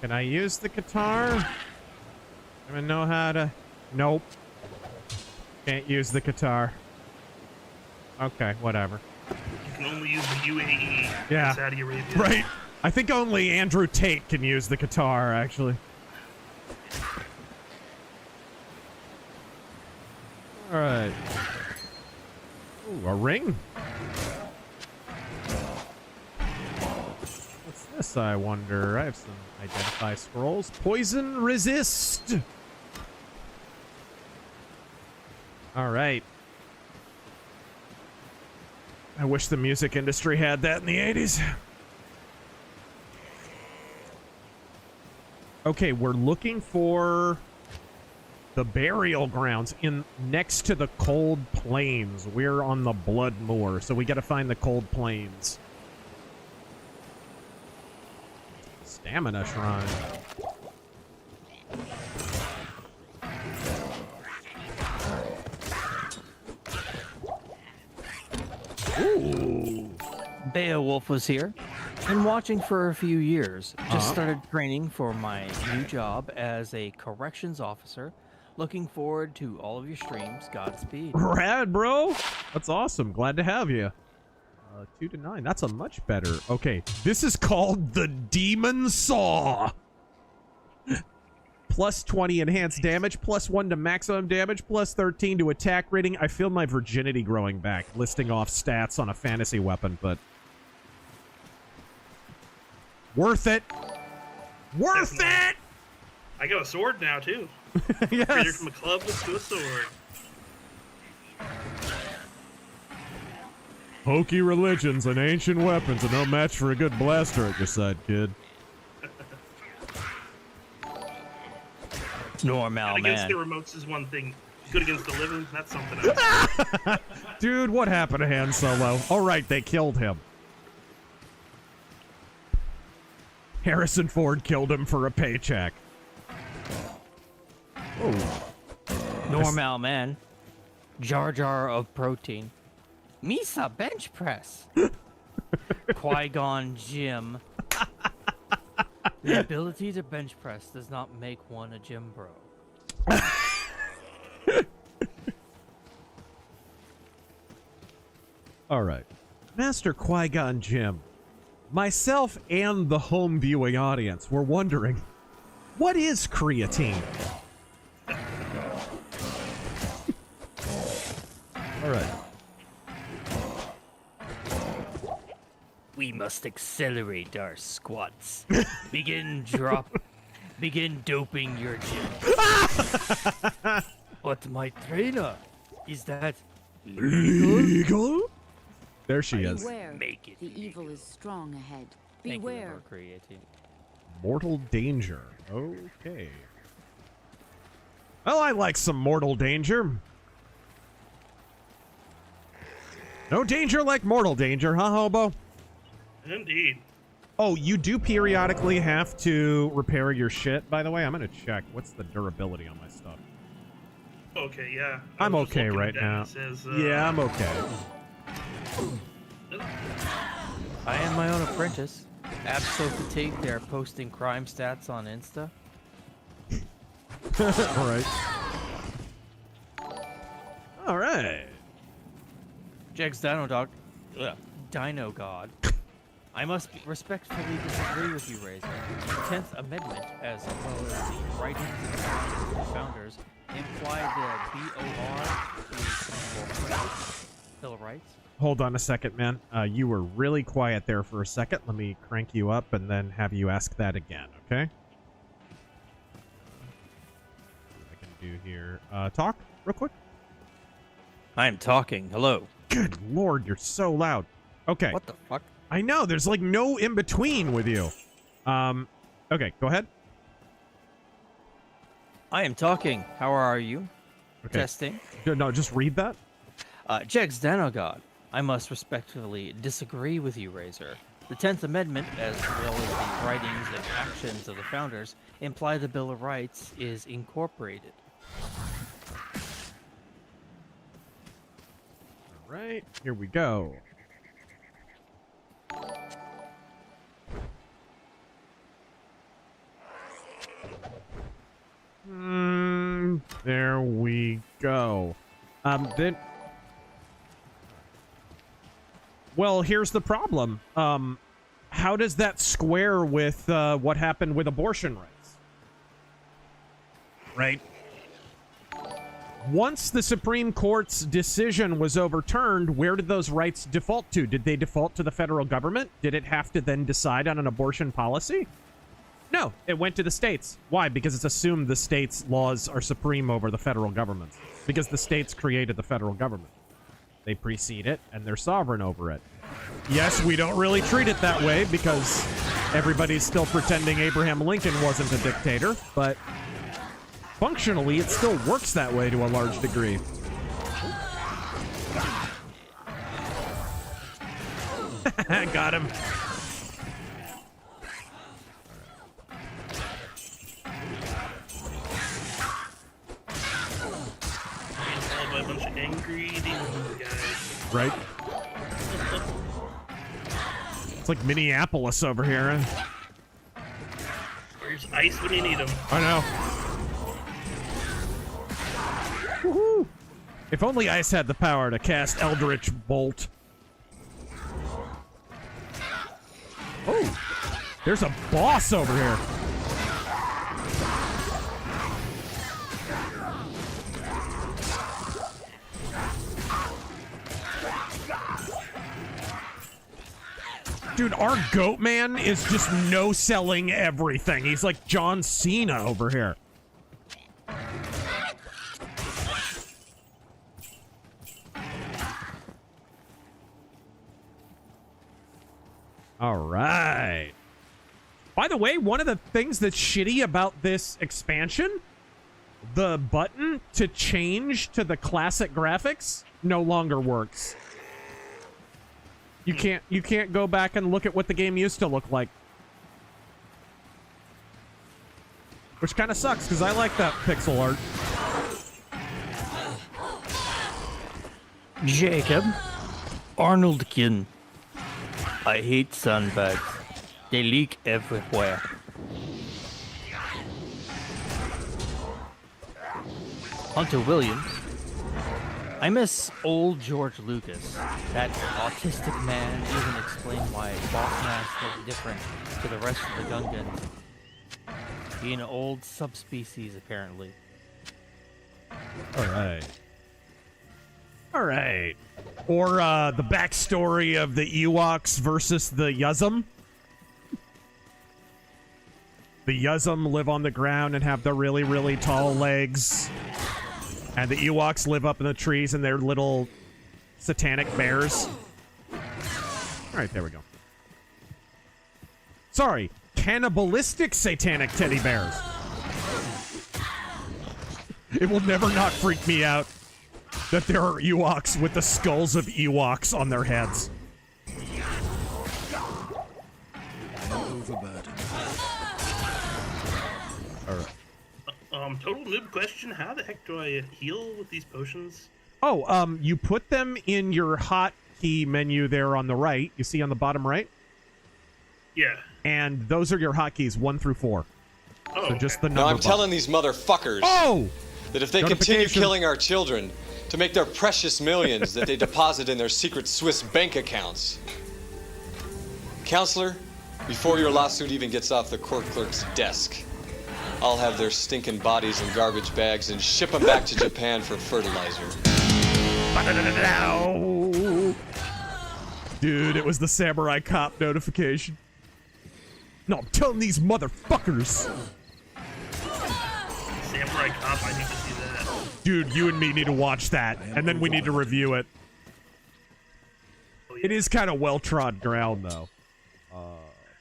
Can I use the guitar? Do I know how to... Nope. Can't use the guitar. Okay, whatever. You can only use the UAE. Yeah. Saudi Arabia. Right. I think only Andrew Tate can use the guitar, actually. Alright. Ooh, a ring? What's this, I wonder? I have some identify scrolls. Poison resist! Alright. I wish the music industry had that in the 80s. Okay, we're looking for the burial grounds in next to the cold plains. We're on the Blood Moor, so we gotta find the cold plains. Stamina shrine. Ooh. Beowulf was here. Been watching for a few years. Just started training for my new job as a corrections officer. Looking forward to all of your streams. Godspeed. Rad, bro. That's awesome. Glad to have you. 2 to 9. That's a much better. Okay, this is called the Demon Saw. Plus 20 enhanced damage, plus 1 to maximum damage, plus 13 to attack rating. I feel my virginity growing back, listing off stats on a fantasy weapon, but... Worth it! Worth it! I got a sword now, too. Yes. Traded from a club to a sword. Hokey religions and ancient weapons are no match for a good blaster at your side, kid. Normal, Good against man. the remotes is one thing. Good against the living, that's something else. Dude, what happened to Han Solo? Alright, they killed him. Harrison Ford killed him for a paycheck. Oh. Normal, man. Jar Jar of protein. Misa bench press. Qui-Gon Jim. The ability to bench press does not make one a gym bro. Alright. Master Qui-Gon Jinn. Myself and the home viewing audience were wondering, what is creatine? Alright. We must accelerate our squats. Begin doping your gym. But my trainer, Is that legal? There she is. Beware. Make it The legal. evil is strong ahead. Thank you, Beware. Lord Creative. Mortal danger. Okay. Well, I like some mortal danger. No danger like mortal danger, huh, Hobo? Indeed. Oh, you do periodically have to repair your shit, by the way. I'm gonna check. What's the durability on my stuff? Okay, yeah. I'm I was just okay looking right at that now. and it says, Yeah, I'm okay. I am my own apprentice. Abso fatigue. They're posting crime stats on Insta. All right. All right. Jegs Dino God. I must respectfully disagree with you, Razor. The 10th Amendment, as well as the writings of the founders, imply that BOR is Bill of Rights. Hold on a second, man. You were really quiet there for a second. Let me crank you up and then have you ask that again, okay? What I can do here. Talk real quick. I am talking. Hello. Good lord, you're so loud. Okay. What the fuck? I know, there's like no in-between with you. Okay, go ahead. I am talking. How are you? Okay. Testing. No, just read that. Jegs Danogod, I must respectfully disagree with you, Razor. The 10th Amendment, as well as the writings and actions of the founders, imply the Bill of Rights is incorporated. All right, here we go. There we go. Then... Well, here's the problem. How does that square with what happened with abortion rights? Right? Once the Supreme Court's decision was overturned, where did those rights default to? Did they default to the federal government? Did it have to then decide on an abortion policy? No, it went to the states. Why? Because it's assumed the states' laws are supreme over the federal government. Because the states created the federal government. They precede it, and they're sovereign over it. Yes, we don't really treat it that way because everybody's still pretending Abraham Lincoln wasn't a dictator, but functionally, it still works that way to a large degree. Got him. By a bunch of angry demon guys. Right? It's like Minneapolis over here. Where's ice when you need them? I know. Woohoo! If only Ice had the power to cast Eldritch Bolt. Oh! There's a boss over here. Dude, our goat man is just no-selling everything. He's like John Cena over here. All right. By the way, one of the things that's shitty about this expansion, the button to change to the classic graphics no longer works. You can't go back and look at what the game used to look like. Which kind of sucks, because I like that pixel art. Jacob Arnoldkin. I hate sandbags. They leak everywhere. Hunter Williams. I miss old George Lucas. That autistic man even explained why boss masks look different to the rest of the Gungans. Being an old subspecies, apparently. Alright. Alright. Or the backstory of the Ewoks versus the Yuzum. The Yuzum live on the ground and have the really, really tall legs. And the Ewoks live up in the trees and they're little satanic bears. All right, there we go. Sorry, cannibalistic satanic teddy bears. It will never not freak me out that there are Ewoks with the skulls of Ewoks on their heads. Total noob question. How the heck do I heal with these potions? Oh, you put them in your hotkey menu there on the right. You see on the bottom right? Yeah. And those are your hotkeys, 1 through 4. Oh, so just the number. Now I'm button. telling these motherfuckers that if they continue killing our children to make their precious millions that they deposit in their secret Swiss bank accounts. Counselor, before your lawsuit even gets off the court clerk's desk, I'll have their stinking bodies in garbage bags and ship them back to Japan for fertilizer. Dude, it was the Samurai Cop notification. No, I'm telling these motherfuckers. Samurai Cop, I need to see that. Dude, you and me need to watch that, and then we need to review it. Oh, yeah. It is kind of well-trod ground, though.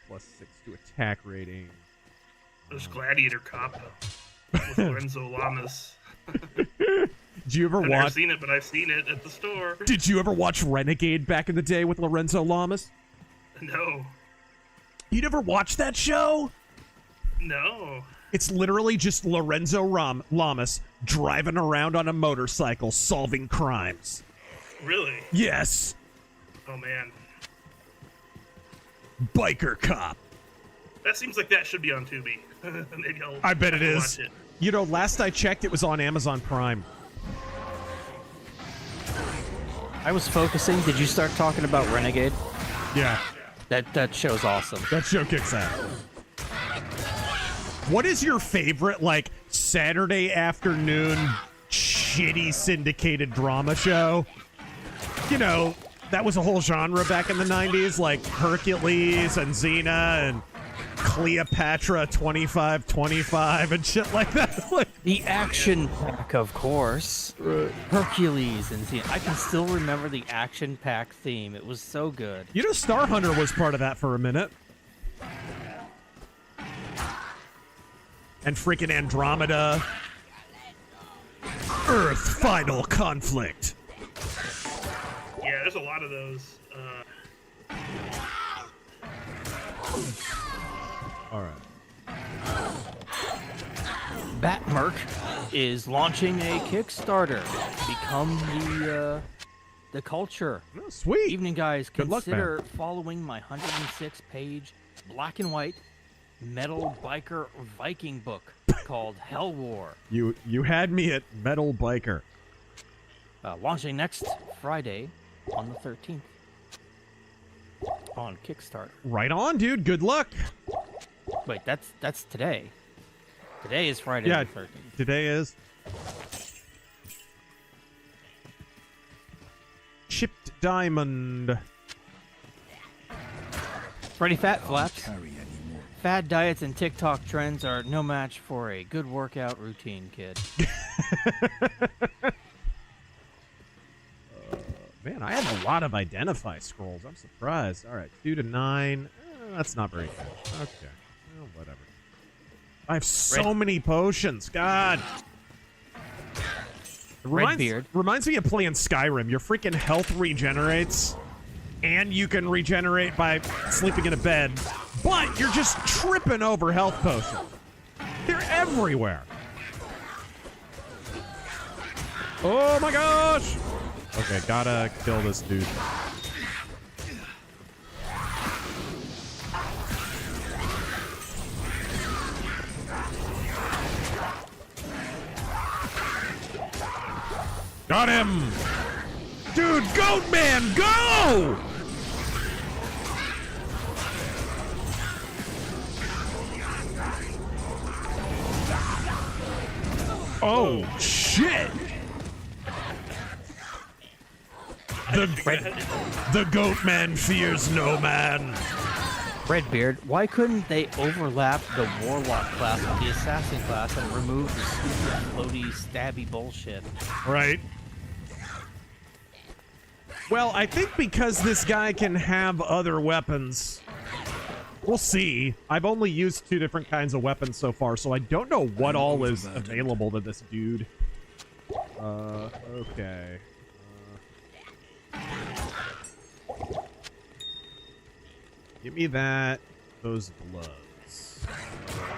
+6 to attack rating. There's Gladiator Cop with Lorenzo Lamas. Did you ever I've never watch? seen it, but I've seen it at the store. Did you ever watch Renegade back in the day with Lorenzo Lamas? No. You never watched that show? No. It's literally just Lorenzo Lamas driving around on a motorcycle solving crimes. Really? Yes. Oh, man. Biker Cop. That seems like that should be on Tubi. Maybe I bet it is. watch it. You know, last I checked, it was on Amazon Prime. I was focusing. Did you start talking about Renegade? Yeah. That show's awesome. That show kicks ass. What is your favorite, like, Saturday afternoon shitty syndicated drama show? You know, that was a whole genre back in the 90s, like Hercules and Xena and Cleopatra 2525 and shit like that. Like, The action pack, of course. Right. Hercules and Xena. I can still remember the action pack theme. It was so good. you know, Star Hunter was part of that for a minute. And freaking Andromeda. Earth Final Conflict. Yeah, there's a lot of those. All right. Batmerk is launching a Kickstarter. Become the culture. Oh, sweet. Evening, guys. Good luck, Consider following my 106-page black and white metal biker Viking book called Hell War. You had me at Metal Biker. Launching next Friday on the 13th on Kickstarter. Right on, dude. Good luck. Wait, that's today. Today is Friday Yeah, the 13th. today is. Chipped Diamond. Freddy Fat Flaps. Fad diets and TikTok trends are no match for a good workout routine, kid. Man, I have a lot of identify scrolls. I'm surprised. All right, 2 to 9. That's not very good. Okay. Well, whatever. I have so many potions. God. Redbeard. Reminds me of playing Skyrim. Your freaking health regenerates, and you can regenerate by sleeping in a bed, but you're just tripping over health potions. They're everywhere. Oh my gosh! Okay, gotta kill this dude. Got him! Dude, Goat Man, go! Oh, shit! The Goat Man fears no man. Redbeard, why couldn't they overlap the Warlock class with the Assassin class and remove the stupid, floaty, stabby bullshit? Right. Well, I think because this guy can have other weapons. We'll see. I've only used 2 different kinds of weapons so far, so I don't know what all is available to this dude. Okay. Give me that. Those gloves.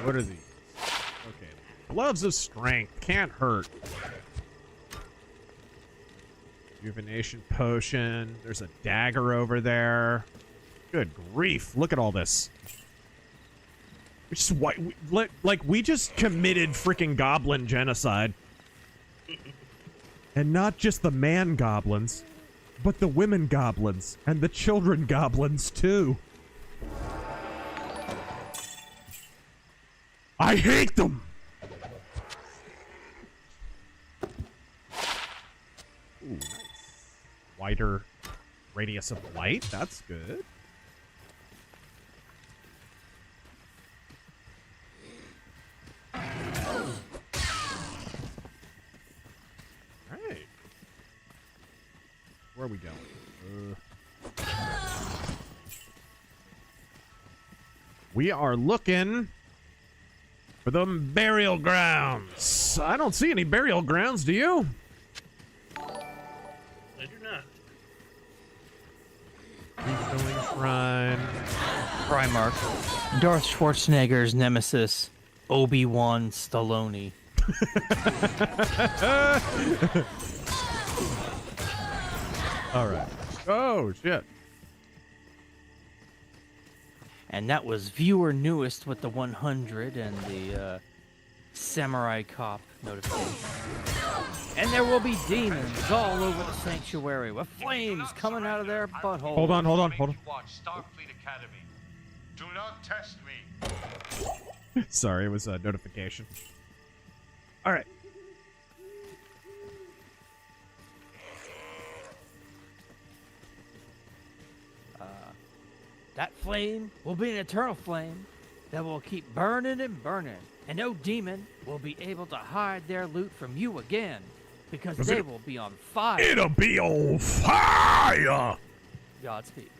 What are these? Okay. Gloves of strength. Can't hurt. Rejuvenation potion. There's a dagger over there. Good grief. Look at all this. We just committed freaking goblin genocide. And not just the man goblins, but the women goblins and the children goblins too. I hate them! Ooh, nice. Wider radius of light. That's good. Alright. Where are we going? We are looking for the burial grounds. I don't see any burial grounds, do you? I do not. Refilling shrine. Primarch. Darth Schwarzenegger's nemesis, Obi-Wan Stallone. All right. Oh, shit. And that was viewer newest with the 100 and the samurai cop notification. And there will be demons all over the sanctuary with flames coming out of their buttholes. Hold on. Watch Starfleet Academy. Do not test me. Sorry, it was a notification. All right. That flame will be an eternal flame that will keep burning and burning. And no demon will be able to hide their loot from you again, because they will be on fire. It'll be on fire! Godspeed.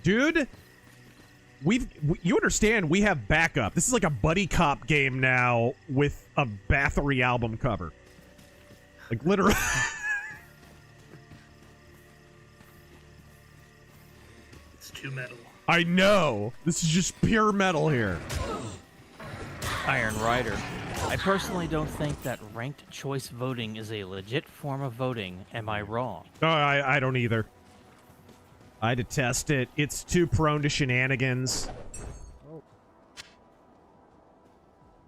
Dude, you understand we have backup. This is like a buddy cop game now with a Bathory album cover. Like, literally. It's too metal. I know. This is just pure metal here. Iron Rider. I personally don't think that ranked choice voting is a legit form of voting. Am I wrong? No, I don't either. I detest it. It's too prone to shenanigans. Oh.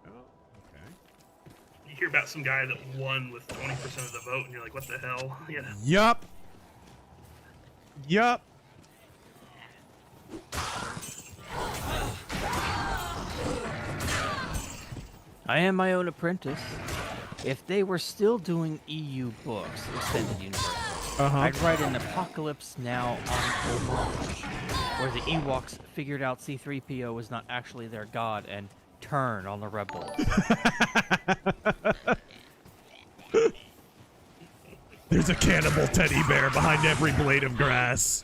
Okay. You hear about some guy that won with 20% of the vote, and you're like, what the hell? Yeah. Yup. Yup. I am my own apprentice. If they were still doing EU books, Extended Universe, I'd write an Apocalypse Now on Overwatch, where the Ewoks figured out C-3PO was not actually their god and turn on the rebels. There's a cannibal teddy bear behind every blade of grass.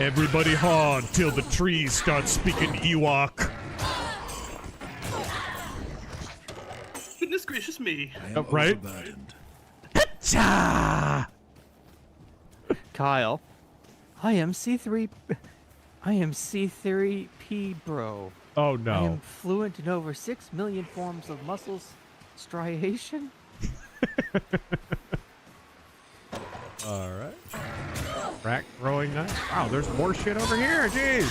Everybody hog till the trees start speaking Ewok. Goodness gracious me. Right? Kyle, I am C3P, bro. Oh I no. am fluent in over 6 million forms of muscles striation. Alright. Crack throwing knife. Wow, there's more shit over here. Jeez.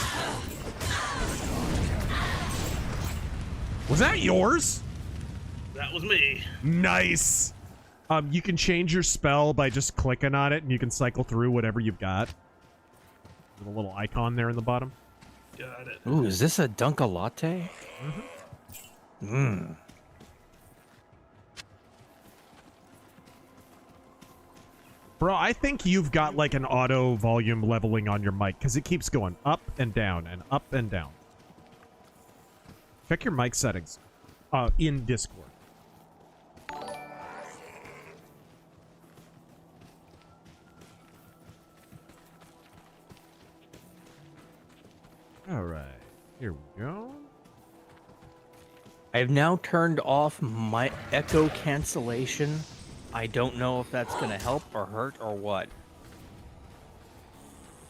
Was that yours? That was me. Nice. You can change your spell by just clicking on it, and you can cycle through whatever you've got. With a little icon there in the bottom. Got it. Ooh, is this a Dunka Latte? Bro, I think you've got like an auto volume leveling on your mic because it keeps going up and down and up and down. Check your mic settings in Discord. All right, here we go. I have now turned off my echo cancellation. I don't know if that's going to help or hurt or what.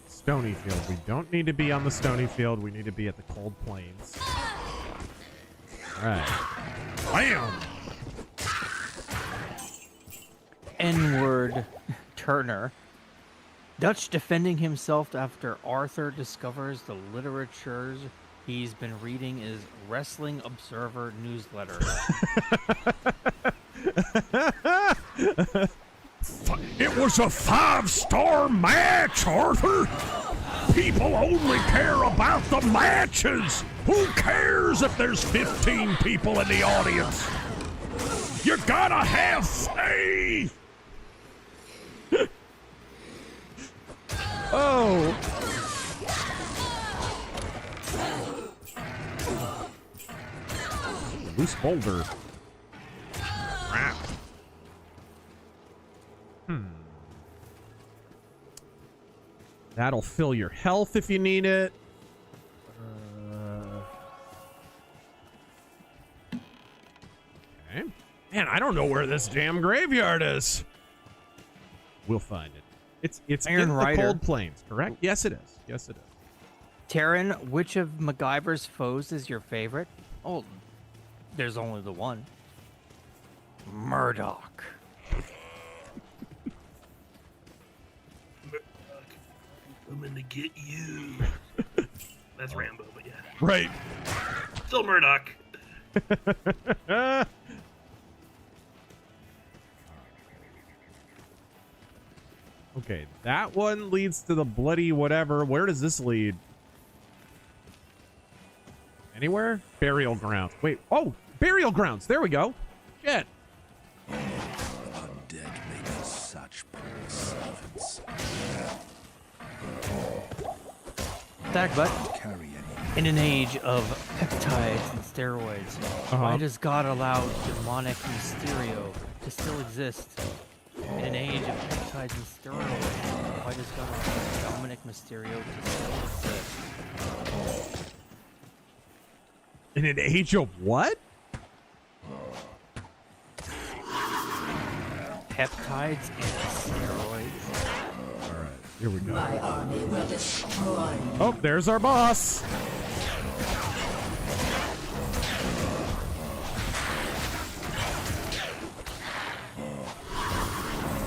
Stony Field. We don't need to be on the Stony Field. We need to be at the Cold Plains. All right. Bam! N-word Turner. Dutch defending himself after Arthur discovers the literatures he's been reading is Wrestling Observer newsletter. It was a 5-star match, Arthur! People only care about the matches! Who cares if there's 15 people in the audience? You gotta have faith! Oh! Loose boulder. Crap. That'll fill your health if you need it. Okay. Man, I don't know where this damn graveyard is. We'll find it. It's Iron in the Rider. Cold Plains, correct? Yes, it is. Yes, it is. Taryn, which of MacGyver's foes is your favorite? Oh, there's only the one. Murdoch. I'm gonna get you. That's Rambo, but yeah. Right. Still Murdoch. Okay, that one leads to the bloody whatever. Where does this lead? Anywhere? Burial grounds. Wait. Oh, burial grounds. There we go. Shit. Undead make us such poor servants. But Carry any. in an age of peptides and steroids, why does God allow demonic Mysterio to still exist? In an age of peptides and steroids, why does God allow Dominic Mysterio to still exist? In an age of what? Peptides and steroids. Here we go. Oh, there's our boss.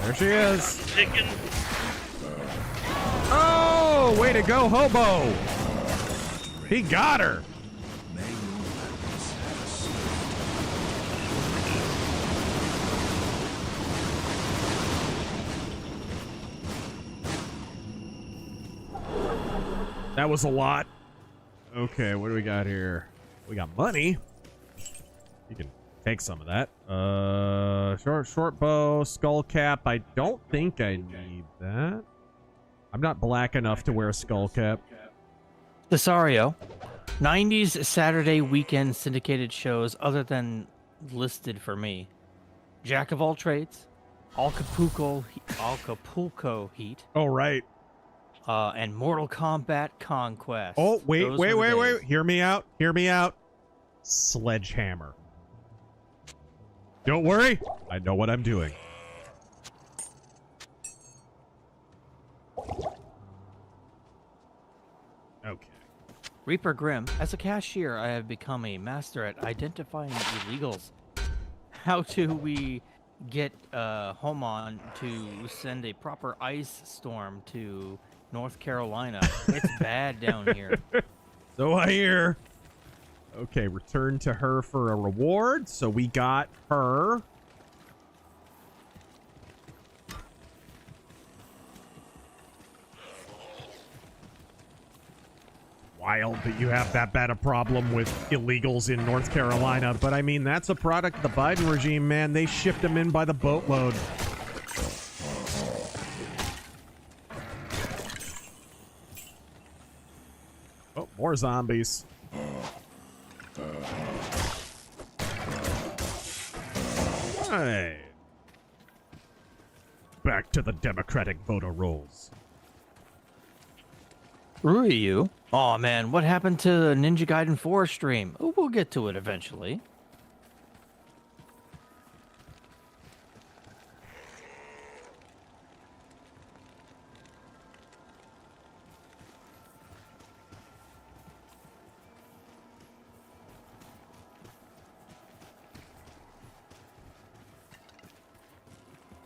There she is. Chicken. Oh, way to go, Hobo. He got her. That was a lot. Okay, what do we got here? We got money. You can take some of that. Short bow, skull cap. I don't think I need that. I'm not black enough to wear a skull cap. Cesario. 90s Saturday weekend syndicated shows other than listed for me. Jack of all trades. Acapulco Heat. Oh, right. And Mortal Kombat Conquest. Oh, wait. Those were the days. Hear me out. Hear me out. Sledgehammer. Don't worry. I know what I'm doing. Okay. Reaper Grimm. As a cashier, I have become a master at identifying illegals. How do we get Homon to send a proper ice storm to North Carolina? It's bad down here. So I hear. Okay, return to her for a reward. So we got her. Wild that you have that bad a problem with illegals in North Carolina, but I mean, that's a product of the Biden regime, man. They shipped them in by the boatload. Oh, more zombies. Hey. Back to the democratic voter rolls. Ryu? Oh man, what happened to the Ninja Gaiden 4 stream? Oh, we'll get to it eventually.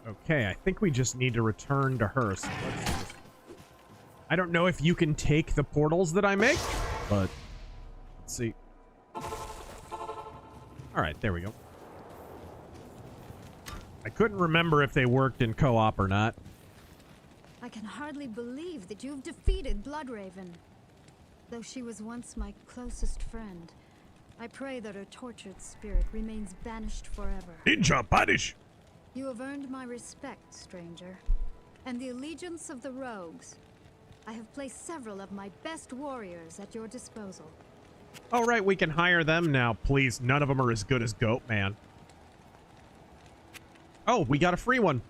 Okay, I think we just need to return to her. So I don't know if you can take the portals that I make, but let's see. Alright, there we go. I couldn't remember if they worked in co-op or not. I can hardly believe that you've defeated Bloodraven. Though she was once my closest friend, I pray that her tortured spirit remains banished forever. Ninja banish! You have earned my respect, stranger, and the allegiance of the rogues. I have placed several of my best warriors at your disposal. All right, we can hire them now. Please, none of them are as good as Goat Man. Oh, we got a free one.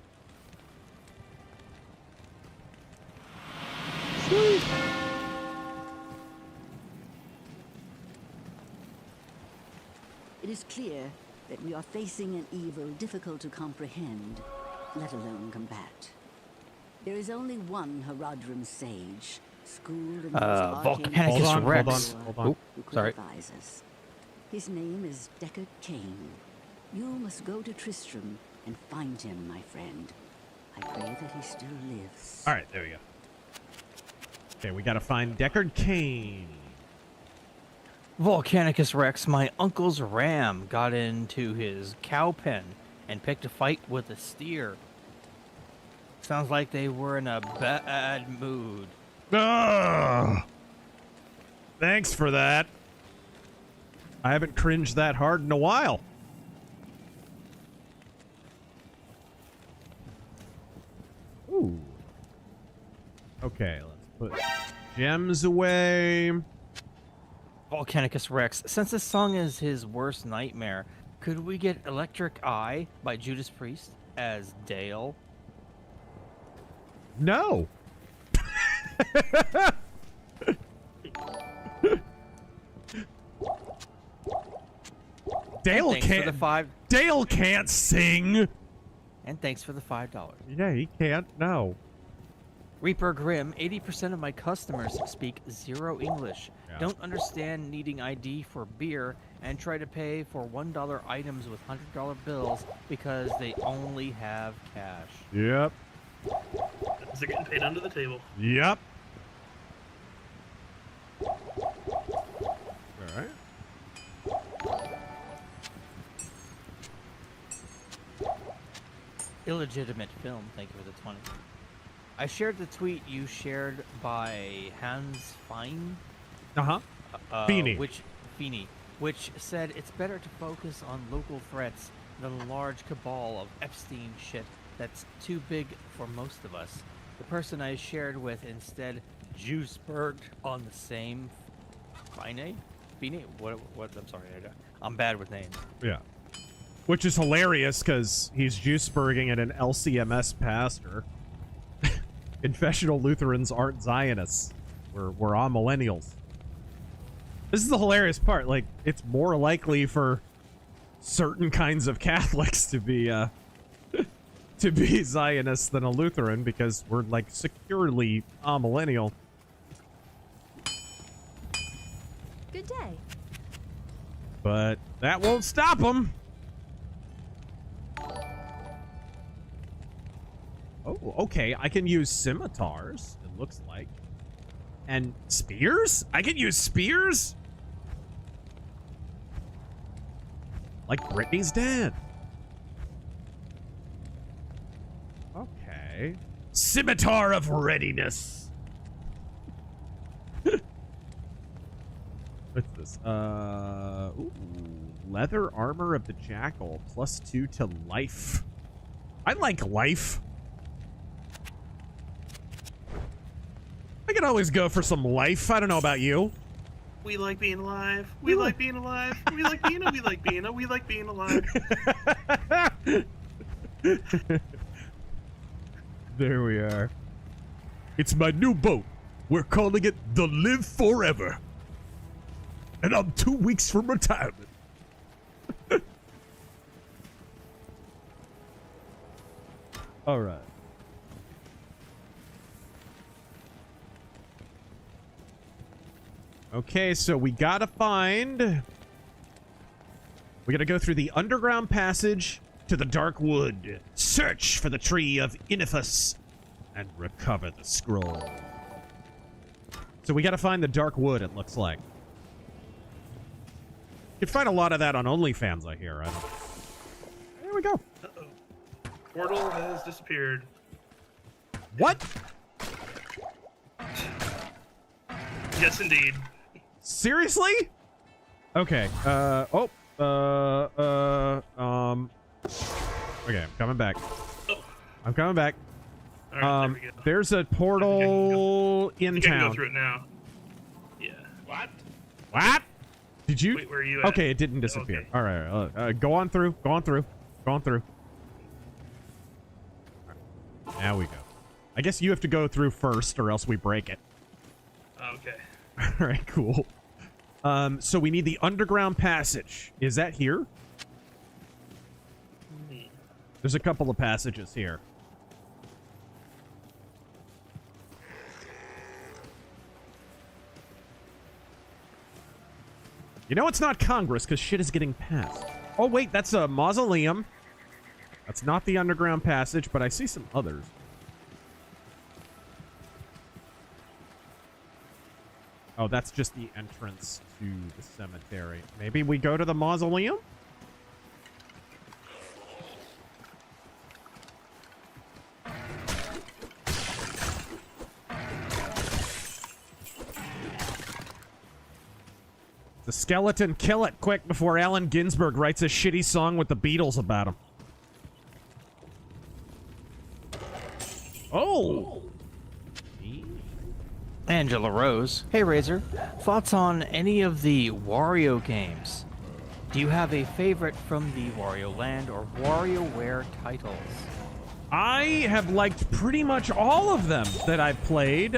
Sweet. It is clear that we are facing an evil difficult to comprehend, let alone combat. There is only one Herodrum sage, schooled in Volcanicus Rex. Hold on. who could advise us. His name is Deckard Cain. You must go to Tristram and find him, my friend. I pray that he still lives. All right, there we go. Okay, we got to find Deckard Cain. Volcanicus Rex, my uncle's ram, got into his cow pen and picked a fight with a steer. Sounds like they were in a bad mood. Ugh. Thanks for that. I haven't cringed that hard in a while. Ooh. Okay, let's put gems away. Volcanicus Rex, since this song is his worst nightmare, could we get Electric Eye by Judas Priest as Dale? No. Dale can't. Dale can't sing. And thanks for the $5. Yeah, he can't. No. Reaper Grimm, 80% of my customers speak zero English, don't understand needing ID for beer, and try to pay for $1 items with $100 bills because they only have cash. Yep. They're getting paid under the table. Yep. All right. Illegitimate film, thank you for the 20. I shared the tweet you shared by Hans Fein. Feeney. Which said it's better to focus on local threats than a large cabal of Epstein shit that's too big for most of us. The person I shared with instead juiceberged on the same Feeney? What? I'm sorry, I'm bad with names. Yeah. Which is hilarious because he's juiceberging at an LCMS pastor. Confessional Lutherans aren't Zionists. We're all millennials. This is the hilarious part. Like, it's more likely for certain kinds of Catholics to be to be Zionists than a Lutheran because we're like securely millennial. Good day. But that won't stop them. Oh, okay. I can use scimitars, it looks like. And spears? I can use spears? Like Brittany's dead. Okay. Scimitar of readiness. What's this? Ooh, leather armor of the jackal. +2 to life. I like life. I can always go for some life. I don't know about you. We like being alive. We like being alive. We like being we like being we like being alive. There we are. It's my new boat. We're calling it the Live Forever. And I'm 2 weeks from retirement. All right. Okay, so we gotta find... We gotta go through the underground passage to the Dark Wood. Search for the tree of Inifus and recover the scroll. So we gotta find the Dark Wood, it looks like. You can find a lot of that on OnlyFans, I hear. I don't... There we go. Uh-oh. Portal has disappeared. What? Yes, indeed. Seriously? Okay. Okay, I'm coming back. Oh. I'm coming back. All right, there we go. There's a portal in I can town. go through it now. Yeah. What? What? Did you? Wait, where are you at? Okay, it didn't disappear. Okay. All right. Go on through. Go on through. Go on through. All right. Now we go. I guess you have to go through first, or else we break it. Okay. All right, cool. So we need the underground passage. Is that here? There's a couple of passages here. You know it's not Congress, because shit is getting passed. Oh, wait, that's a mausoleum. That's not the underground passage, but I see some others. Oh, that's just the entrance to the cemetery. Maybe we go to the mausoleum? The skeleton, kill it quick before Allen Ginsberg writes a shitty song with the Beatles about him. Oh! Angela Rose. Hey, Razor. Thoughts on any of the Wario games? Do you have a favorite from the Wario Land or WarioWare titles? I have liked pretty much all of them that I've played.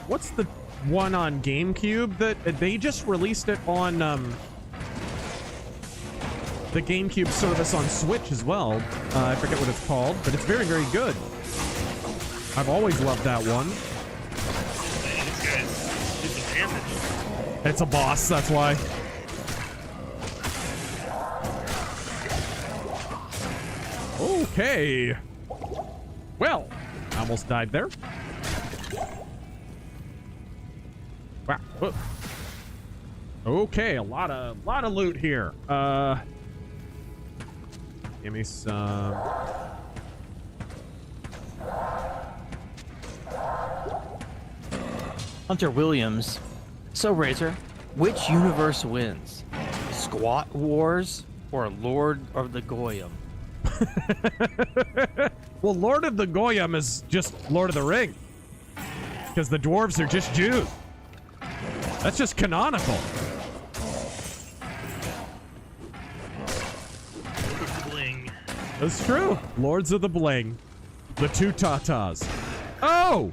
What's the one on GameCube that they just released it on the GameCube service on Switch as well. I forget what it's called, but it's very, very good. I've always loved that one. Man, these guys do some damage. It's a boss, that's why. Okay. Well, I almost died there. Wow. Whoa. Okay, a lot of loot here. Give me some. Hunter Williams. So, Razor, which universe wins? Squat Wars or Lord of the Goyim? Well, Lord of the Goyim is just Lord of the Ring. Because the dwarves are just Jews. That's just canonical. Bling. That's true. Lords of the Bling. The two tatas. Oh!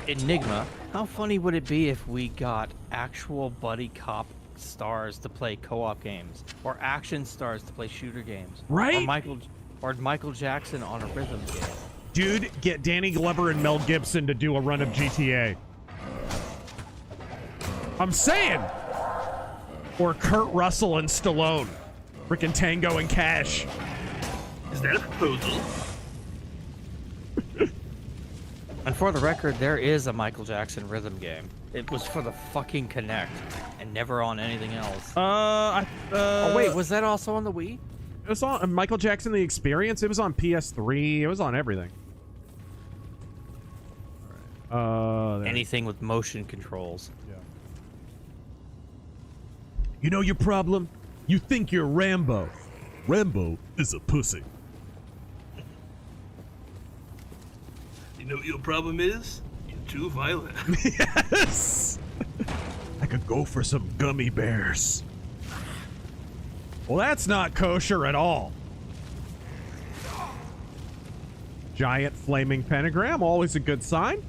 Enigma. How funny would it be if we got actual buddy cop stars to play co-op games, or action stars to play shooter games, right? Or Michael Jackson on a rhythm game. Dude, get Danny Glover and Mel Gibson to do a run of GTA. I'm saying. Or Kurt Russell and Stallone. Frickin' Tango and Cash. Is that a proposal? And for the record, there is a Michael Jackson rhythm game. It was for the fucking Kinect and never on anything else. Oh wait, was that also on the Wii? It was on Michael Jackson The Experience. It was on PS3. It was on everything. All right. Anything with motion controls. Yeah. You know your problem? You think you're Rambo. Rambo is a pussy. know what your problem is? You're too violent. Yes. I could go for some gummy bears. Well, that's not kosher at all. Giant flaming pentagram, always a good sign.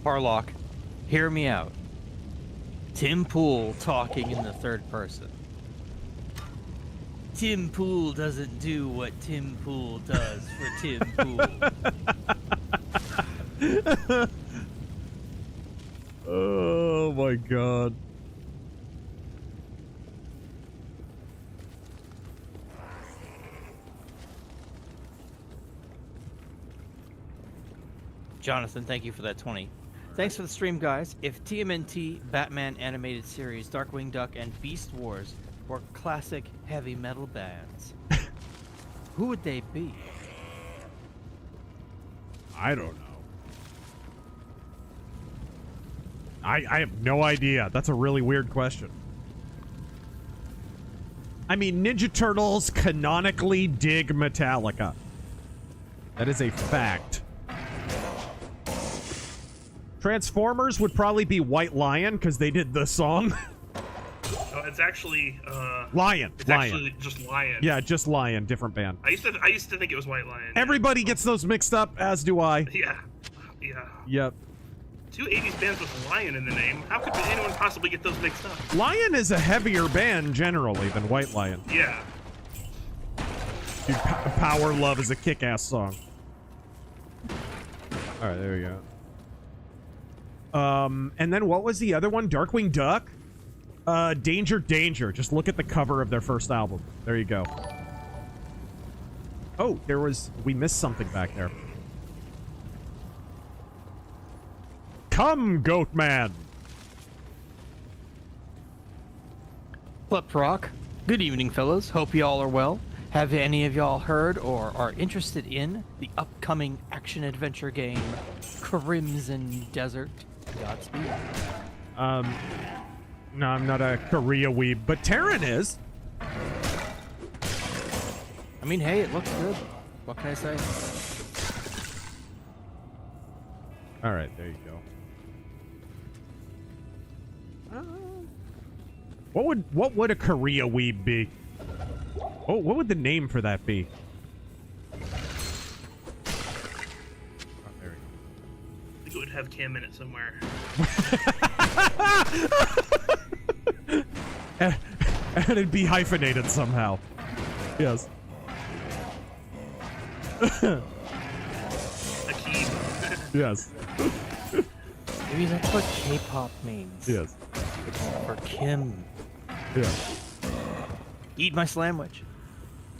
Warlock, hear me out. Tim Pool talking in the third person. Tim Pool doesn't do what Tim Pool does for Tim Pool. Oh my god. Jonathan, thank you for that 20. Thanks for the stream, guys. If TMNT, Batman Animated Series, Darkwing Duck, and Beast Wars were classic heavy metal bands, who would they be? I don't know. I have no idea. That's a really weird question. I mean, Ninja Turtles canonically dig Metallica. That is a fact. Transformers would probably be White Lion because they did the song. Oh, it's actually Lion. It's Lion. actually just Lion. Yeah, just Lion, different band. I used to think it was White Lion. Everybody gets those mixed up, as do I. Yeah. Yeah. Yep. Two 80s bands with Lion in the name. How could anyone possibly get those mixed up? Lion is a heavier band generally than White Lion. Yeah. Dude, Power Love is a kick-ass song. All right, there we go. And then what was the other one? Darkwing Duck? Danger, Danger. Just look at the cover of their first album. There you go. Oh, we missed something back there. Come, Goat Man. Flip Rock. Good evening, fellas. Hope y'all are well. Have any of y'all heard or are interested in the upcoming action-adventure game Crimson Desert? Godspeed. No, I'm not a Korea weeb, but Terran is. I mean, hey, it looks good. What can I say? All right, there you go. What would a Korea weeb be? Oh, what would the name for that be? Oh, there we go. I think it would have Cam in it somewhere. And it'd be hyphenated somehow. Yes. A key. Yes. Maybe that's what K-pop means. Yes. It's for Kim. Yeah. Eat my sandwich.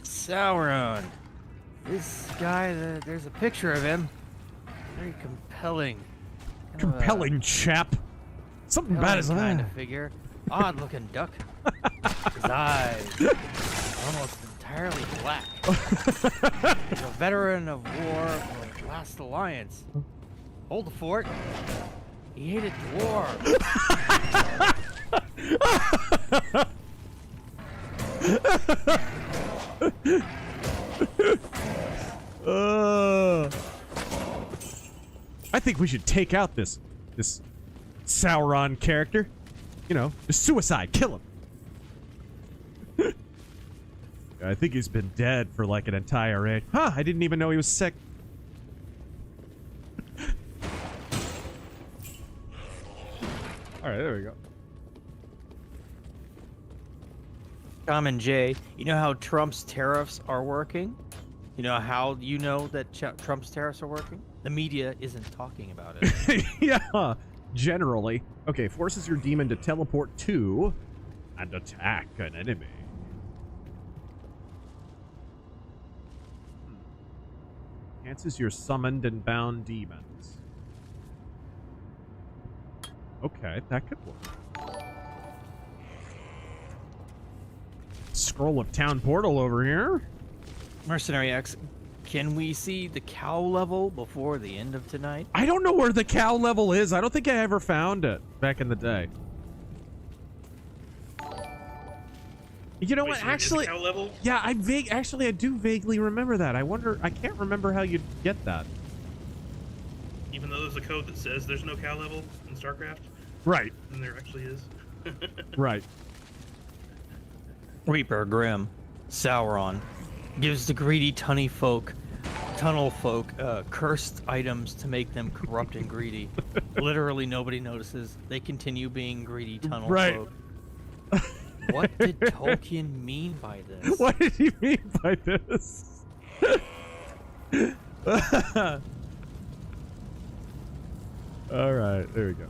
Sauron. This guy, there's a picture of him. Very compelling. Compelling chap. Something bad as kind of figure. Odd looking duck. His eyes almost entirely black. He's a veteran of war of the last alliance. Hold the fort. He hated war. I think we should take out this Sauron character. You know, just suicide, kill him. I think he's been dead for like an entire age. Huh, I didn't even know he was sick. Alright, there we go. Common J, you know how Trump's tariffs are working? You know how you know that Trump's tariffs are working? The media isn't talking about it. Yeah, generally. Okay, forces your demon to teleport to and attack an enemy. Enhances your summoned and bound demons. Okay, that could work. Scroll of Town Portal over here. Mercenary X, can we see the cow level before the end of tonight? I don't know where the cow level is. I don't think I ever found it back in the day. You know Wait, what? so there is a Actually, cow level? yeah, I do vaguely remember that. I can't remember how you'd get that. Even though there's a code that says there's no cow level in StarCraft, Right. and there actually is. Right. Reaper Grim, Sauron, gives the greedy tunnel folk cursed items to make them corrupt and greedy. Literally nobody notices. They continue being greedy tunnel folk. What did Tolkien mean by this? What did he mean by this? All right, there we go.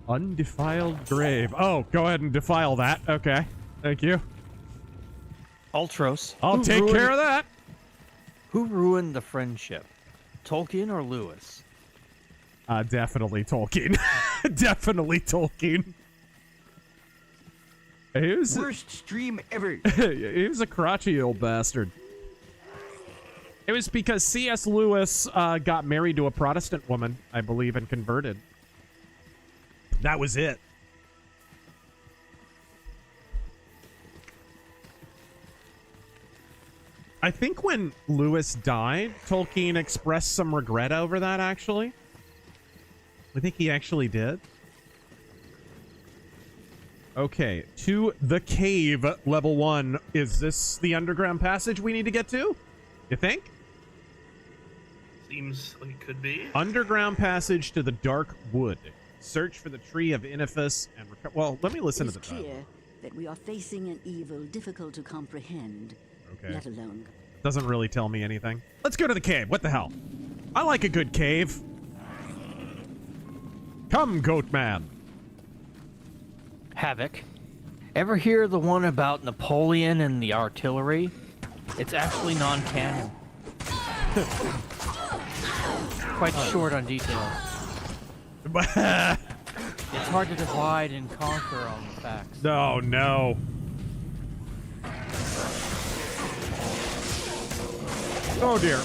Undefiled grave. Oh, go ahead and defile that. Okay, thank you. Ultros. I'll take care of that. Who ruined the friendship? Tolkien or Lewis? Definitely Tolkien. Definitely Tolkien. He was worst stream ever. He was a crotchety old bastard. It was because C.S. Lewis got married to a Protestant woman, I believe, and converted. That was it. I think when Lewis died, Tolkien expressed some regret over that, actually. I think he actually did. Okay, to the cave, level 1. Is this the underground passage we need to get to? You think? Seems like it could be. Underground passage to the dark wood. Search for the tree of inifus and... Well, let me listen to the dialogue. It is clear that we are facing an evil difficult to comprehend, let alone... Doesn't really tell me anything. Let's go to the cave. What the hell? I like a good cave. Come, goat man. Havoc. Ever hear the one about Napoleon and the artillery? It's actually non-canon. Quite short on details. It's hard to divide and conquer on the facts. No, no. Oh dear.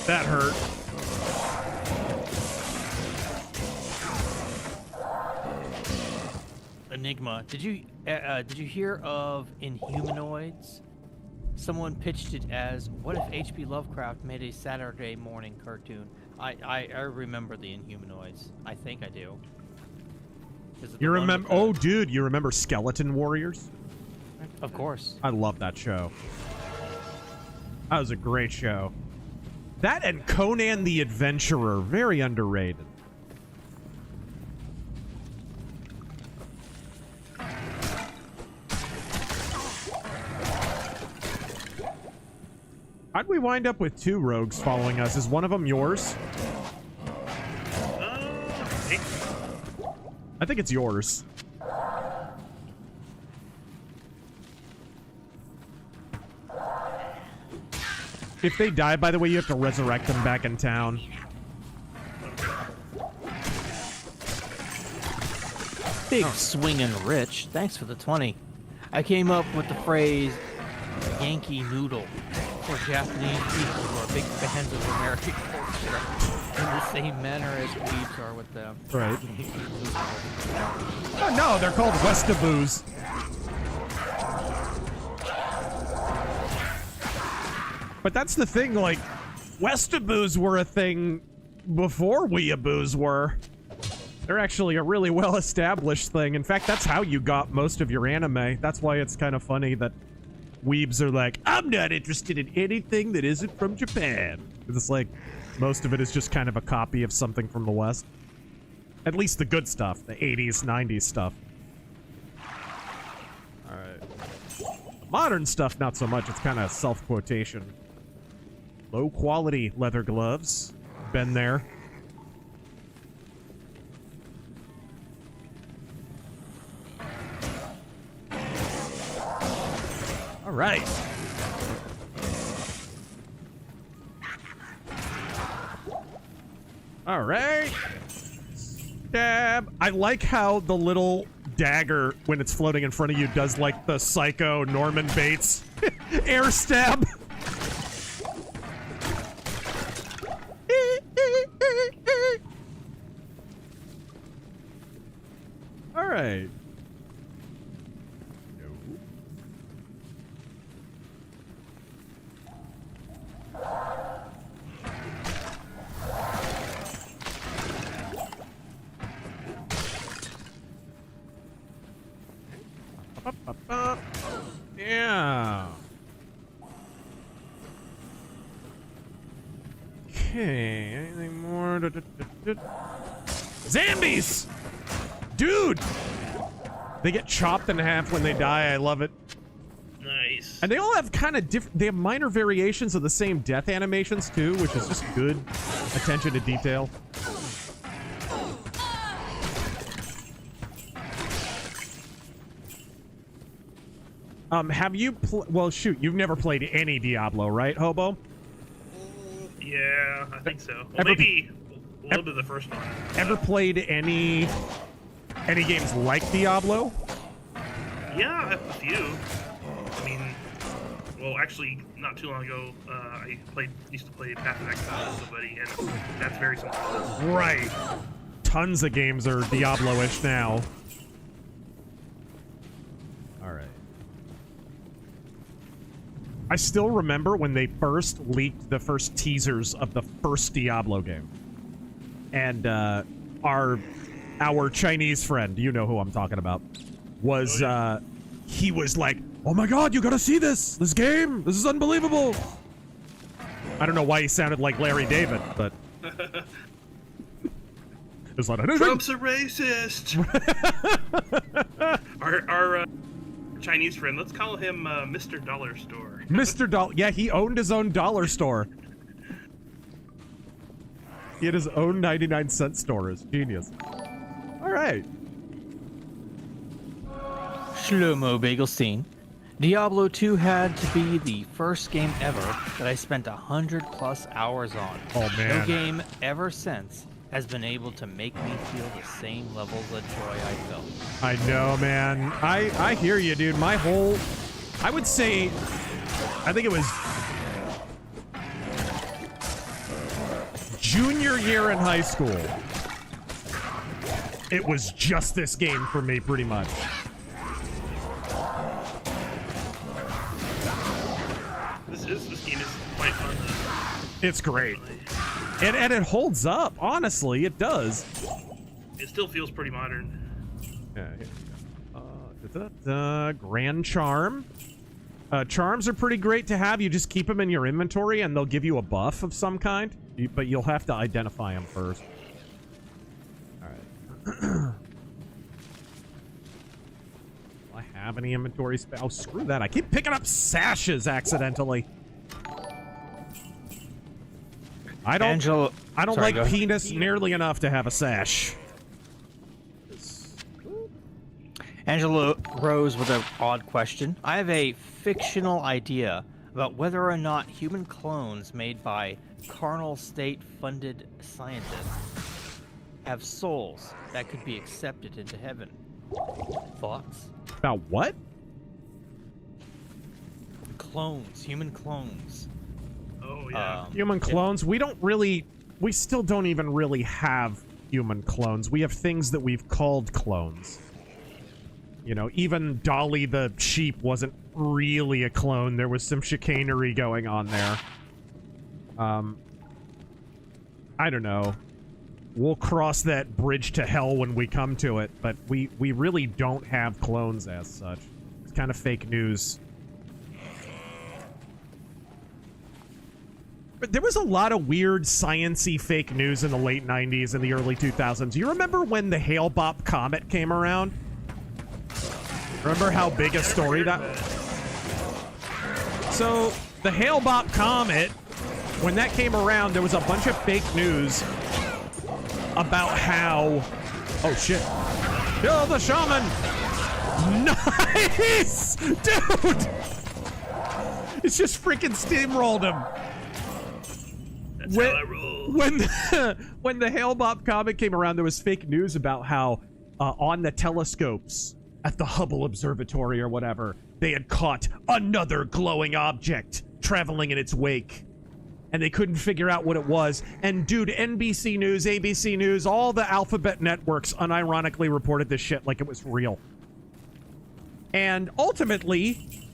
That hurt. Enigma. Did you hear of Inhumanoids? Someone pitched it as, what if H.P. Lovecraft made a Saturday morning cartoon? I remember the Inhumanoids. I think I do. You remember? Oh, dude, you remember Skeleton Warriors? Of course. I love that show. That was a great show. That and Conan the Adventurer, very underrated. How'd we wind up with 2 rogues following us? Is one of them yours? I think it's yours. If they die, by the way, you have to resurrect them back in town. Big swingin' rich. Thanks for the 20. I came up with the phrase Yankee Noodle for Japanese people who are big fans of American culture in the same manner as weebs are with them. Right. Oh, no, they're called Westaboos. But that's the thing, like, Westaboos were a thing before weeaboos were. They're actually a really well-established thing. In fact, that's how you got most of your anime. That's why it's kind of funny that weebs are like, I'm not interested in anything that isn't from Japan. It's like, most of it is just kind of a copy of something from the West. At least the good stuff, the 80s, 90s stuff. Alright. The modern stuff, not so much. It's kind of self-quotation. Low-quality leather gloves. Been there. All right. All right. Stab. I like how the little dagger, when it's floating in front of you, does like the psycho Norman Bates air stab. All right. Yeah. Okay, anything more? Zombies! Dude! They get chopped in half when they die. I love it. Nice. And they all have kind of different... They have minor variations of the same death animations, too, which is just good attention to detail. Have you... Well, shoot, you've never played any Diablo, right, Hobo? Yeah, I think so. Well, maybe a little bit of the first one. Ever played any games like Diablo? Yeah, a few. I mean, well, actually, not too long ago, I used to play Path of Exile with somebody, and that's very similar. Right. Tons of games are Diablo-ish now. All right. I still remember when they first leaked the first teasers of the first Diablo game. And our Chinese friend, you know who I'm talking about, was he was like, "Oh my god, you gotta see this game, this is unbelievable." I don't know why he sounded like Larry David, but it's like, Trump's a racist. our Chinese friend, let's call him Mr. Dollar Store. Mr. Dollar, yeah, he owned his own dollar store. He had his own 99-cent store. It's genius. All right. Shlomo Bagelstein. Diablo 2 had to be the first game ever that I spent 100+ hours on. Oh, man. No game ever since has been able to make me feel the same levels of joy I felt. I know, man. I hear you, dude. My whole... I would say... I think it was... junior year in high school. It was just this game for me, pretty much. This game is quite fun, though. It's great. And it holds up, honestly, it does. It still feels pretty modern. Yeah, here we go. Grand Charm. Charms are pretty great to have. You just keep them in your inventory and they'll give you a buff of some kind. But you'll have to identify them first. Alright. Do I have any inventory space? Oh, screw that. I keep picking up sashes accidentally. I don't like penis nearly enough to have a sash. Angela Rose with an odd question. I have a fictional idea about whether or not human clones made by carnal state-funded scientists have souls that could be accepted into heaven. Thoughts? About what? Clones, human clones. Oh, yeah. Human clones? We still don't even really have human clones. We have things that we've called clones. You know, even Dolly the sheep wasn't really a clone. There was some chicanery going on there. I don't know. We'll cross that bridge to hell when we come to it, but we really don't have clones as such. It's kind of fake news. But there was a lot of weird science-y fake news in the late 90s and the early 2000s. You remember when the Hale-Bopp comet came around? Remember how big a story that was? So, the Hale-Bopp comet, when that came around, there was a bunch of fake news about how... Oh, shit. Kill the shaman! Nice! Dude! It's just freaking steamrolled him. That's how I roll. When the Hale-Bopp comet came around, there was fake news about how on the telescopes at the Hubble Observatory or whatever, they had caught another glowing object traveling in its wake. and they couldn't figure out what it was. And dude, NBC News, ABC News, all the alphabet networks unironically reported this shit like it was real. And ultimately,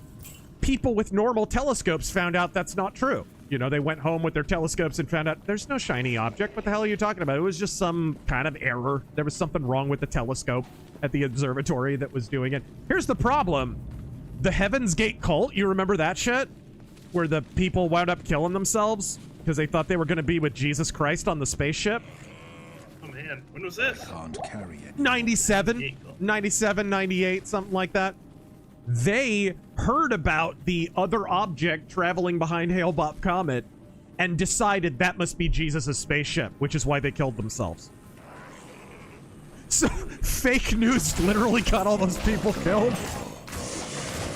people with normal telescopes found out that's not true. You know, they went home with their telescopes and found out there's no shiny object. What the hell are you talking about? It was just some kind of error. There was something wrong with the telescope at the observatory that was doing it. Here's the problem. The Heaven's Gate cult, you remember that shit? Where the people wound up killing themselves because they thought they were going to be with Jesus Christ on the spaceship? Oh man, when was this? Can't carry it. 97, 98, something like that. They heard about the other object traveling behind Hale-Bopp Comet and decided that must be Jesus' spaceship, which is why they killed themselves. So, fake news literally got all those people killed.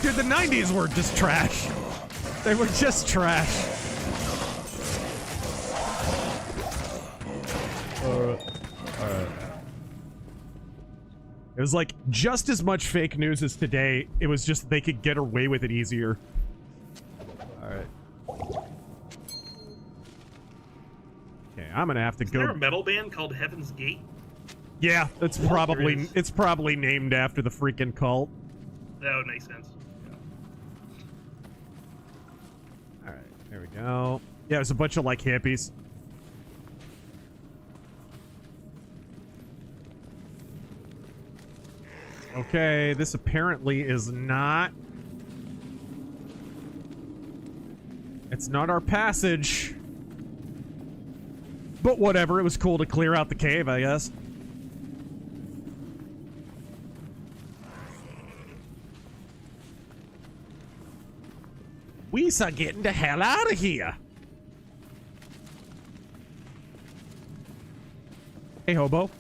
Dude, the 90s were just trash. They were just trash. Alright. It was like just as much fake news as today. It was just they could get away with it easier. Alright. Okay, I'm gonna have to go. Is there a metal band called Heaven's Gate? Yeah, it's probably named after the freaking cult. That would make sense. Alright, there we go. Yeah, it was a bunch of like hippies. Okay, this apparently is not... It's not our passage. But whatever, it was cool to clear out the cave, I guess. We are getting the hell out of here. Hey, hobo.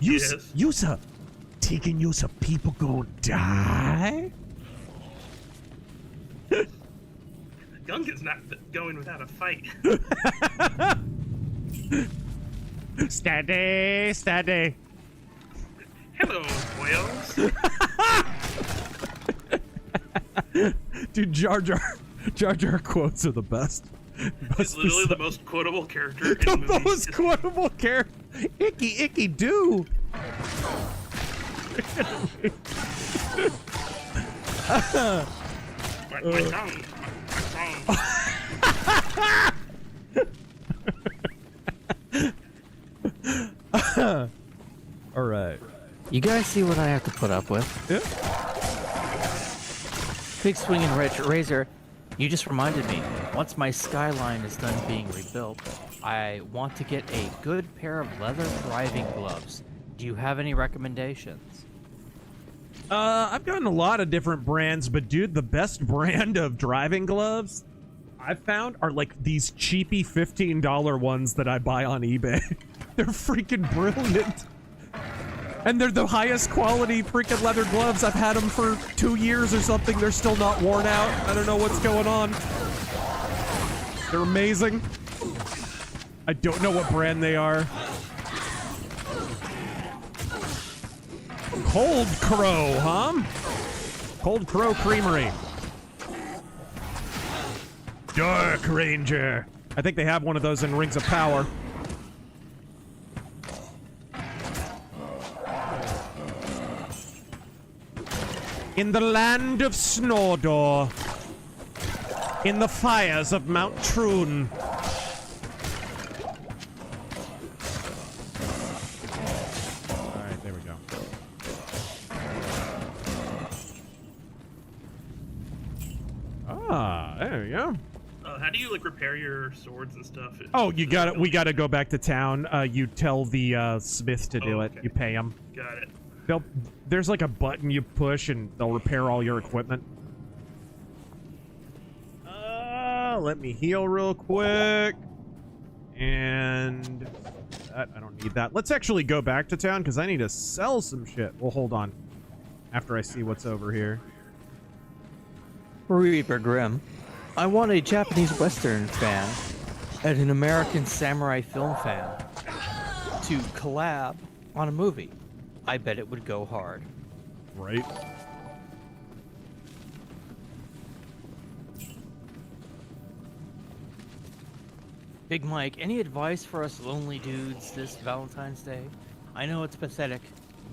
Yes. You sir, taking you some people gonna die? Gungan's not going without a fight. Steady, steady. Hello, boyos. Dude, Jar Jar quotes are the best. He's literally the most quotable character in the movie most history. quotable character. Icky do. My tongue. My tongue. All right. You guys see what I have to put up with? Yeah. Big swinging razor. You just reminded me. Once my skyline is done being rebuilt, I want to get a good pair of leather driving gloves. Do you have any recommendations? I've gotten a lot of different brands, but dude, the best brand of driving gloves I've found are like these cheapy $15 ones that I buy on eBay. They're freaking brilliant. And they're the highest quality freaking leather gloves. I've had them for 2 years or something. They're still not worn out. I don't know what's going on. They're amazing. I don't know what brand they are. Cold Crow, huh? Cold Crow Creamery. Dark Ranger. I think they have one of those in Rings of Power. In the land of Snordor. In the fires of Mount Troon. Alright, there we go. Ah, there we go. How do you like repair your swords and stuff? Oh, you got it. We got to go back to town. You tell the smith to do it. Okay. You pay him. Got it. There's like a button you push and they'll repair all your equipment. Let me heal real quick. And that, I don't need that. Let's actually go back to town because I need to sell some shit. Well, hold on. After I see what's over here. Reaper Grimm. I want a Japanese Western fan and an American samurai film fan to collab on a movie. I bet it would go hard. Right. Big Mike, any advice for us lonely dudes this Valentine's Day? I know it's pathetic,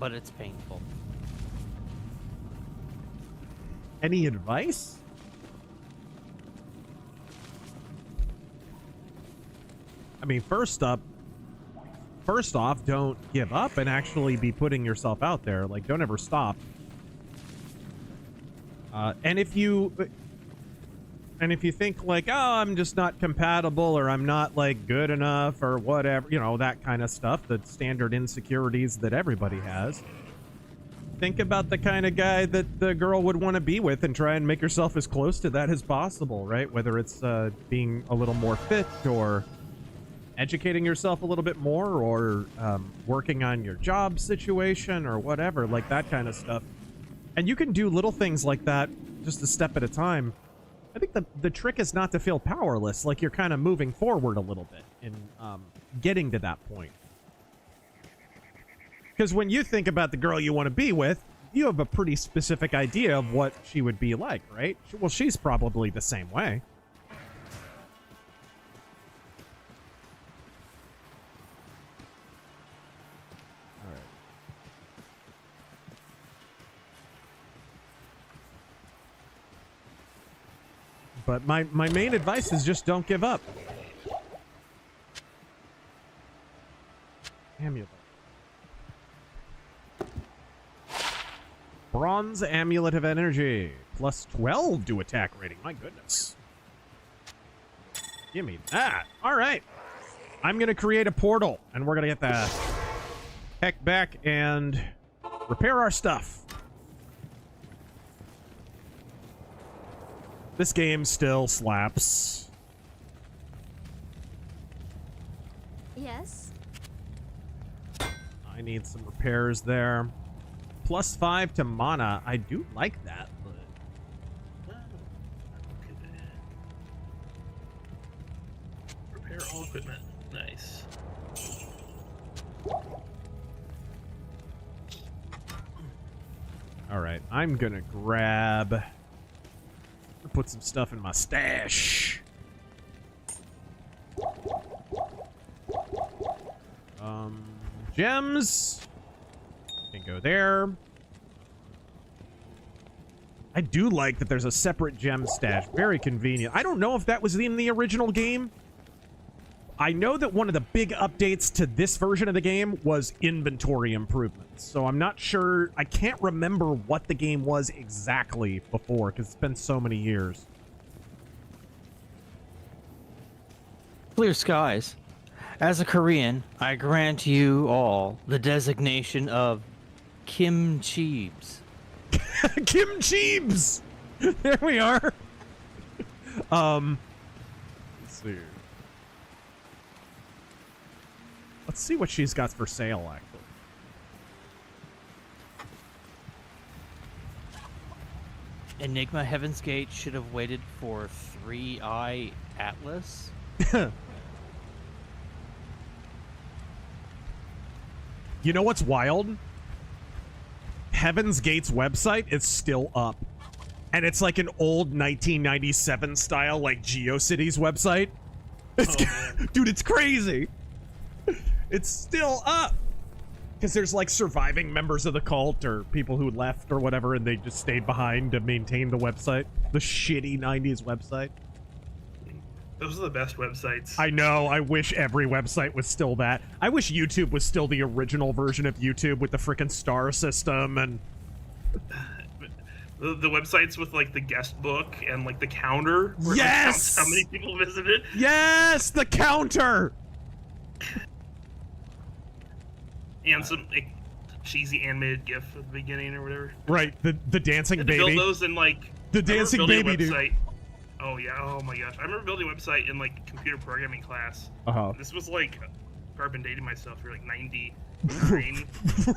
but it's painful. Any advice? I mean, first off, don't give up and actually be putting yourself out there. Like, don't ever stop. And if you think like, oh, I'm just not compatible, or I'm not like good enough, or whatever, you know, that kind of stuff, the standard insecurities that everybody has. Think about the kind of guy that the girl would want to be with and try and make yourself as close to that as possible, right? Whether it's being a little more fit, or educating yourself a little bit more, or working on your job situation, or whatever, like that kind of stuff. And you can do little things like that just a step at a time. I think the trick is not to feel powerless, like you're kind of moving forward a little bit in getting to that point. Because when you think about the girl you want to be with, you have a pretty specific idea of what she would be like, right? Well, she's probably the same way. But my main advice is just don't give up. Amulet. Bronze Amulet of Energy. Plus 12 to attack rating. My goodness. Give me that. All right. I'm going to create a portal, and we're going to get the heck back and repair our stuff. This game still slaps. Yes? I need some repairs there. Plus 5 to mana. I do like that, but... Repair all equipment. Nice. Alright, I'm gonna grab... put some stuff in my stash. Gems. Can go there. I do like that there's a separate gem stash. Very convenient. I don't know if that was in the original game. I know that one of the big updates to this version of the game was inventory improvements. So I'm not sure. I can't remember what the game was exactly before, because it's been so many years. Clear skies. As a Korean, I grant you all the designation of Kim Cheebs. Kim Cheebs! There we are. Let's see. Let's see what she's got for sale, actually. Enigma Heaven's Gate should have waited for 3-Eye Atlas. You know what's wild? Heaven's Gate's website is still up. And it's like an old 1997 style, like GeoCities website. Dude, it's crazy. It's still up. Because there's like surviving members of the cult or people who left or whatever, and they just stayed behind to maintain the website. The shitty 90s website. Those are the best websites. I know. I wish every website was still that. I wish YouTube was still the original version of YouTube with the frickin' star system and... The websites with like the guest book and like the counter. Where yes! It counts how many people visited. Yes! The counter! And some like, cheesy animated GIF at the beginning or whatever. Right, the dancing baby. Build those in like... The dancing baby, dude. Oh yeah, oh my gosh. I remember building a website in like computer programming class. Uh-huh. This was like, carbon dating myself for like 99.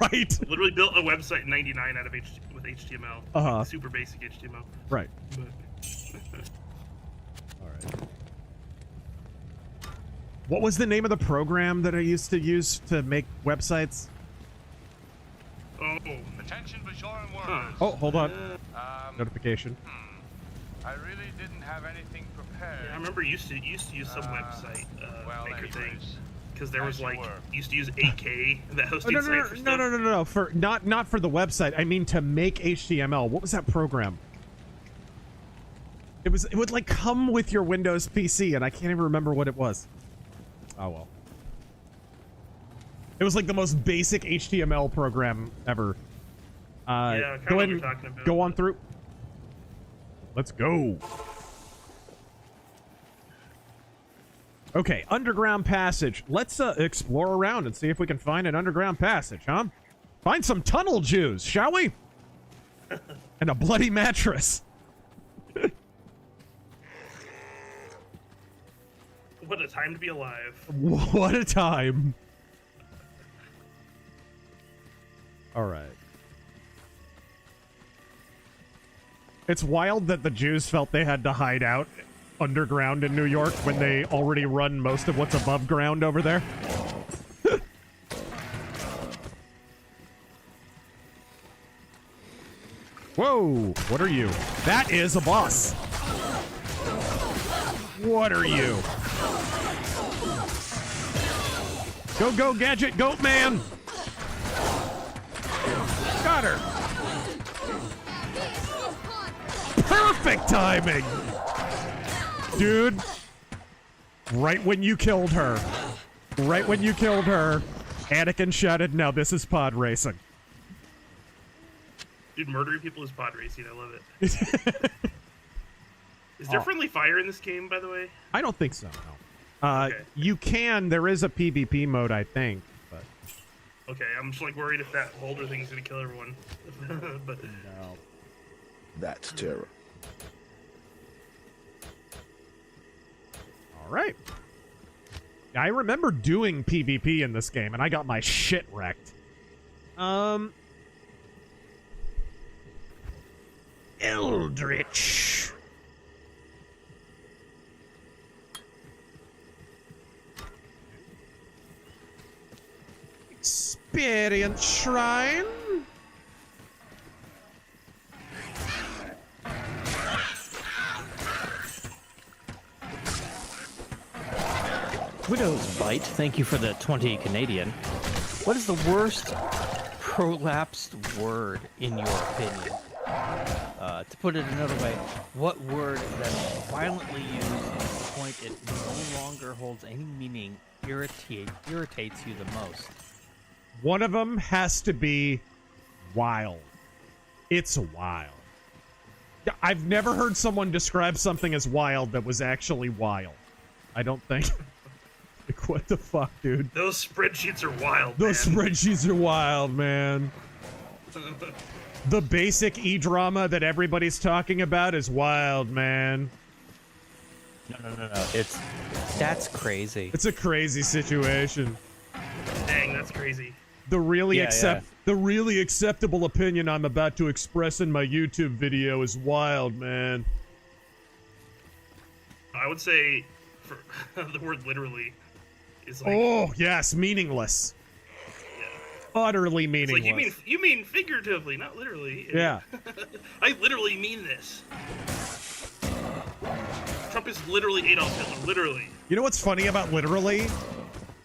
Right. Literally built a website in 99 out of with HTML. Uh-huh. Super basic HTML. Right. But... Alright. What was the name of the program that I used to use to make websites? Attention, Bajoran workers. Oh, hold on. Notification. I really didn't have anything prepared. Yeah, I remember you used to use some website well, maker thing. anyways, Because there was as you like were. used to use 8K that hosting no, site for stuff. no. For not for the website. I mean to make HTML. What was that program? It would like come with your Windows PC, and I can't even remember what it was. Oh well. It was like the most basic HTML program ever. Yeah, kind of what you're talking about. Go on through. Let's go. Okay, underground passage. Let's explore around and see if we can find an underground passage, huh? Find some tunnel Jews, shall we? And a bloody mattress. What a time to be alive. What a time. All right. It's wild that the Jews felt they had to hide out underground in New York when they already run most of what's above ground over there. Whoa, what are you? That is a boss. What are you? Go, go, Gadget, Goat Man. Got her. Perfect timing. Dude, right when you killed her, Anakin shouted, now this is pod racing. Dude, murdering people is pod racing. I love it. Is there friendly fire in this game, by the way? I don't think so, no. Okay. You can. There is a PvP mode, I think. But okay, I'm just like worried if that holder thing's gonna kill everyone. But no. That's terror. All right. I remember doing PvP in this game, and I got my shit wrecked. Eldritch. Experience Shrine. Widow's Bite, thank you for the 20 Canadian. What is the worst prolapsed word in your opinion? To put it another way, what word that violently used to the point it no longer holds any meaning irritates you the most? One of them has to be wild. It's wild. I've never heard someone describe something as wild that was actually wild. I don't think. Like, what the fuck, dude? Those spreadsheets are wild, Those spreadsheets are wild, man. The basic E-drama that everybody's talking about is wild, man. No. That's crazy. It's a crazy situation. Dang, that's crazy. The really acceptable opinion I'm about to express in my YouTube video is wild, man. I would say for the word literally is like, oh, yes, meaningless. Yeah. Utterly meaningless. It's like, you mean figuratively, not literally. Yeah. I literally mean this. Trump is literally Adolf Hitler, literally. You know what's funny about literally?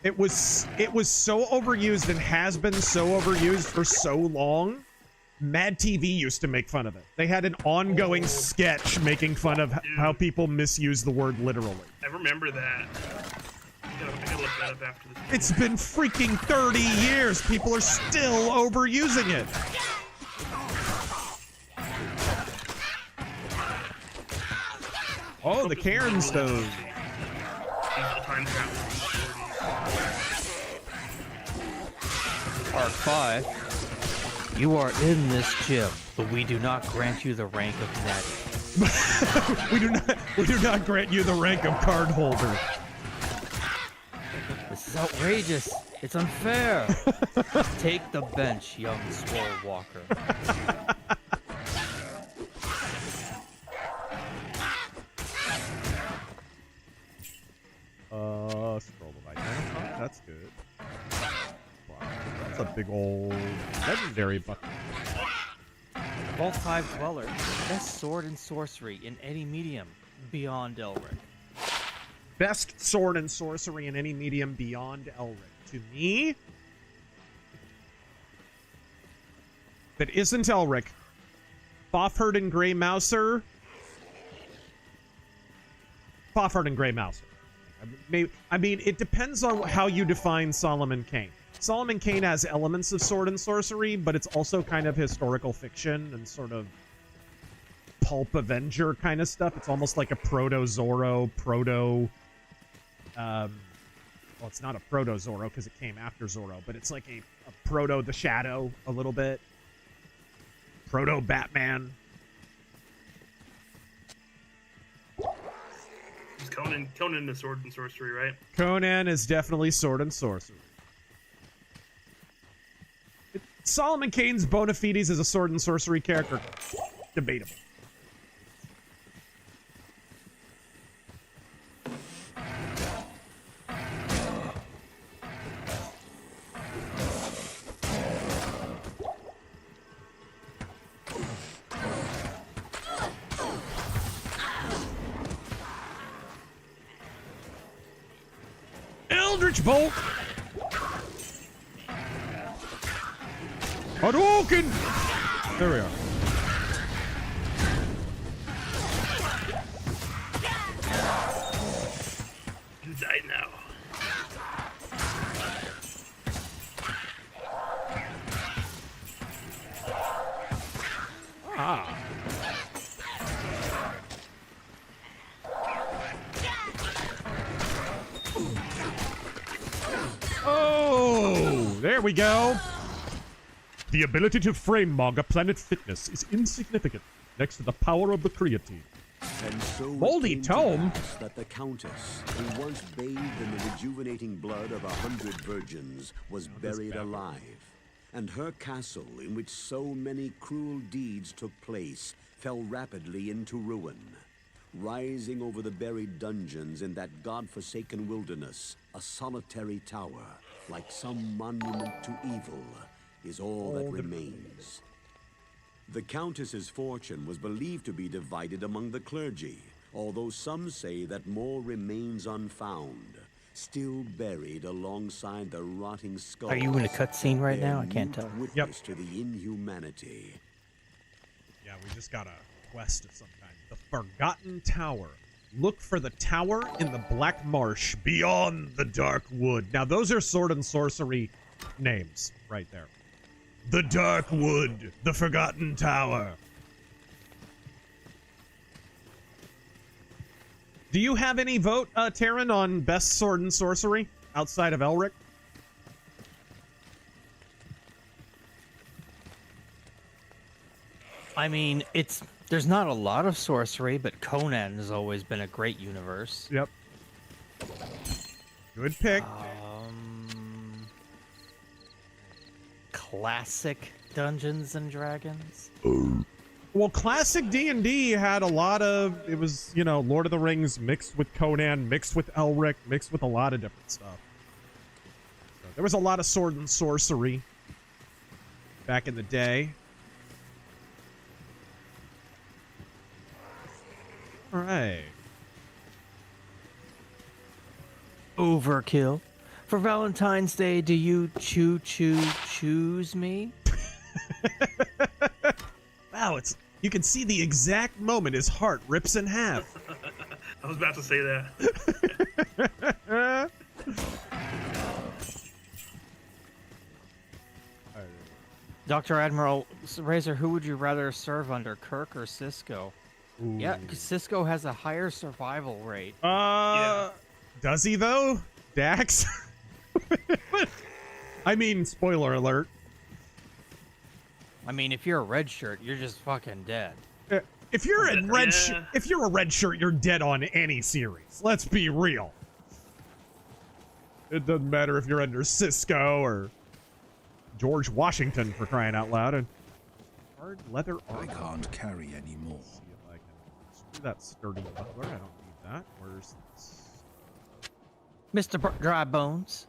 It was so overused and has been so overused for so long. Mad TV used to make fun of it. They had an ongoing sketch making fun of how people misuse the word literally. I remember that. I gotta look that up after this. It's been freaking 30 years. People are still overusing it. Oh, the Cairn stove. Part 5. You are in this gym, but we do not grant you the rank of natty. we do not grant you the rank of card holder. This is outrageous. It's unfair. Take the bench, young swole walker. Scroll of identify. That's good. Wow, that's a big old legendary bucket. Vault 5 Dweller, best sword and sorcery in any medium beyond Elric. Best sword and sorcery in any medium beyond Elric. To me, that isn't Elric. Fafhrd and Grey Mouser. Fafhrd and Grey Mouser. I mean, it depends on how you define Solomon Kane. Solomon Kane has elements of sword and sorcery, but it's also kind of historical fiction and sort of pulp Avenger kind of stuff. It's almost like a proto-Zorro, well, it's not a proto-Zorro because it came after Zorro, but it's like a proto The Shadow a little bit. Proto-Batman. Is Conan is sword and sorcery, right? Conan is definitely sword and sorcery. Solomon Kane's bona fides as a sword and sorcery character, debatable. Eldritch Bolt! Hadouken! There we are. You die now. Ah. Oh, there we go. The ability to frame manga planet fitness is insignificant next to the power of the creatine. And so Moldy Tome? That the Countess, who once bathed in the rejuvenating blood of 100 virgins, was buried alive. And her castle, in which so many cruel deeds took place, fell rapidly into ruin. Rising over the buried dungeons in that god-forsaken wilderness, a solitary tower, like some monument to evil, is all that remains. The Countess's fortune was believed to be divided among the clergy, although some say that more remains unfound, still buried alongside the rotting skulls. Are you in a cutscene right now? I can't tell. Witness to the inhumanity. Yeah, we just got a quest of some kind. The Forgotten Tower. Look for the tower in the Black Marsh beyond the Dark Wood. Now, those are sword and sorcery names right there. The Dark Wood, the Forgotten Tower. Do you have any vote, Taryn, on best sword and sorcery outside of Elric? I mean, there's not a lot of sorcery, but Conan has always been a great universe. Yep. Good pick. Classic Dungeons and Dragons. Well, classic D&D had a lot of, it was, you know, Lord of the Rings mixed with Conan, mixed with Elric, mixed with a lot of different stuff. So there was a lot of sword and sorcery back in the day. All right. Overkill. For Valentine's Day, do you choose me? Wow, you can see the exact moment his heart rips in half. I was about to say that. Dr. Admiral Razor, who would you rather serve under, Kirk or Cisco? Ooh. Yeah, because Cisco has a higher survival rate. Yeah. Does he though? Dax? I mean, spoiler alert. I mean, if you're a red shirt, you're just fucking dead. If you're a red shirt, you're dead on any series. Let's be real. It doesn't matter if you're under Cisco or George Washington, for crying out loud. And hard leather armor. I can't carry anymore. Let's see if I can screw that sturdy buckler. I don't need that. Where's this? Mr. Dry Bones.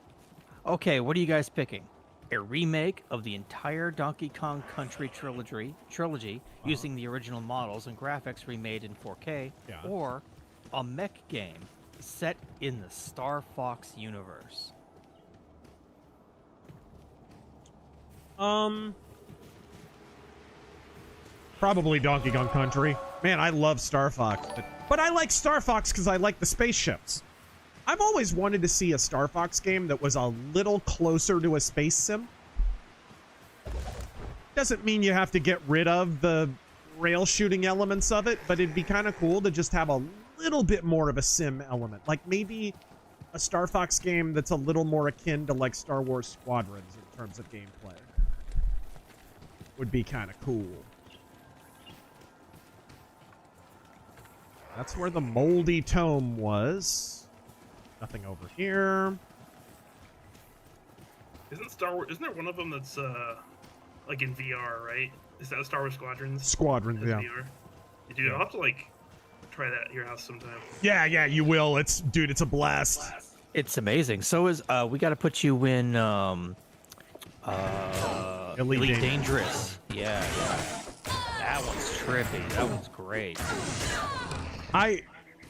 Okay, what are you guys picking? a remake of the entire Donkey Kong Country trilogy using the original models and graphics remade in 4K, or a mech game set in the Star Fox universe. Probably Donkey Kong Country. Man, I love Star Fox, but I like Star Fox because I like the spaceships. I've always wanted to see a Star Fox game that was a little closer to a space sim. Doesn't mean you have to get rid of the rail shooting elements of it, but it'd be kind of cool to just have a little bit more of a sim element. Like maybe a Star Fox game that's a little more akin to like Star Wars Squadrons in terms of gameplay. Would be kind of cool. That's where the moldy tome was. Nothing over here. Isn't there one of them that's like in VR, right? Is that Star Wars Squadrons? Squadrons, yeah. VR? Dude, I'll have to like try that at your house sometime. Yeah, you will. It's a blast. It's amazing. So is we got to put you in Elite Dangerous. Yeah. That one's trippy. That one's great.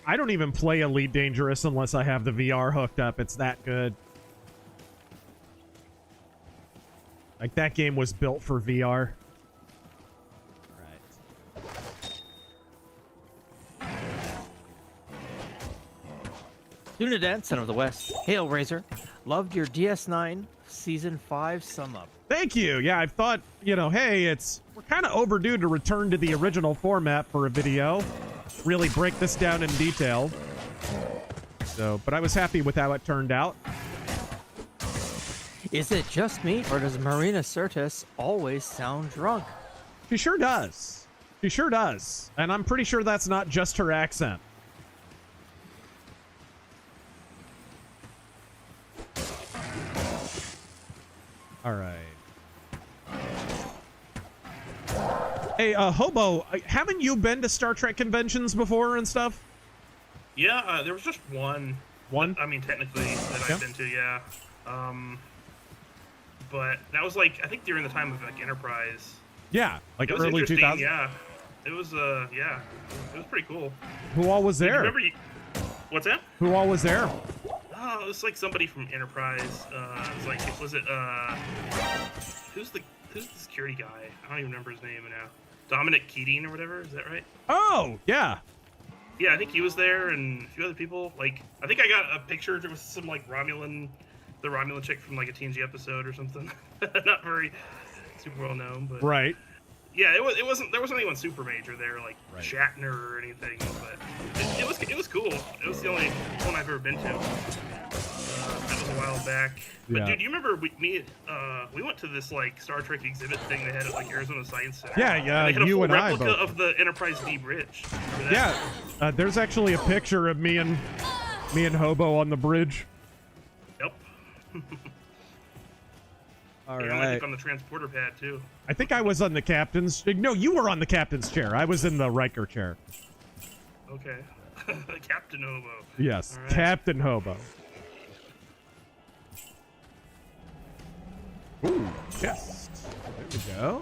I don't even play Elite Dangerous unless I have the VR hooked up. It's that good. Like, that game was built for VR. Right. Dunadan, Son of the West. Hail, Razor. Loved your DS9 Season 5 sum-up. Thank you. Yeah, I thought, hey, we're kind of overdue to return to the original format for a video. Really break this down in detail. So, but I was happy with how it turned out. Is it just me, or does Marina Sirtis always sound drunk? She sure does. She sure does. And I'm pretty sure that's not just her accent. All right. Hey, Hobo, haven't you been to Star Trek conventions before and stuff? Yeah, there was just one. One? I mean, technically, that I've been to, yeah. But that was like, I think during the time of like Enterprise. Yeah, like it was early 2000s. Yeah, it was yeah, it was pretty cool. Who all was there? What's that? Who all was there? Oh, it was like somebody from Enterprise. Who's the security guy? I don't even remember his name now. Dominic Keating or whatever, is that right? Oh, yeah. Yeah, I think he was there and a few other people. Like, I think I got a picture. There was some like the Romulan chick from like a TNG episode or something. Not very super well known, but right. Yeah, there wasn't anyone super major there, like Shatner or anything, but it was cool. It was the only one I've ever been to. That was a while back. But dude, do you remember we went to this like Star Trek exhibit thing they had at like Arizona Science Center? Yeah, and they had a full replica both. of the Enterprise D bridge. Yeah, there's actually a picture of me and Hobo on the bridge. Yep. All right. right. I think on the transporter pad too. I think I was on the captain's. No, you were on the captain's chair. I was in the Riker chair. Okay. Captain Hobo. Yes, right. Captain Hobo. Ooh, yes. There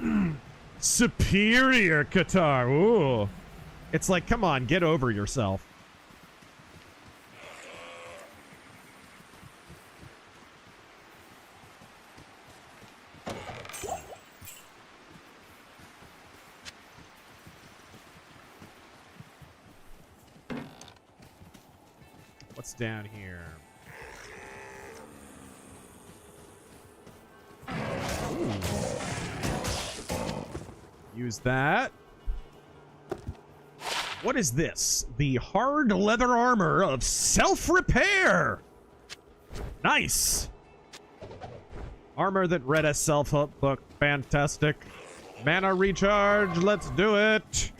we go. Superior Qatar. Ooh. It's like, come on, get over yourself. What's down here? Ooh. Use that. What is this? The hard leather armor of self-repair. Nice. Armor that read a self-help book. Fantastic. Mana recharge. Let's do it.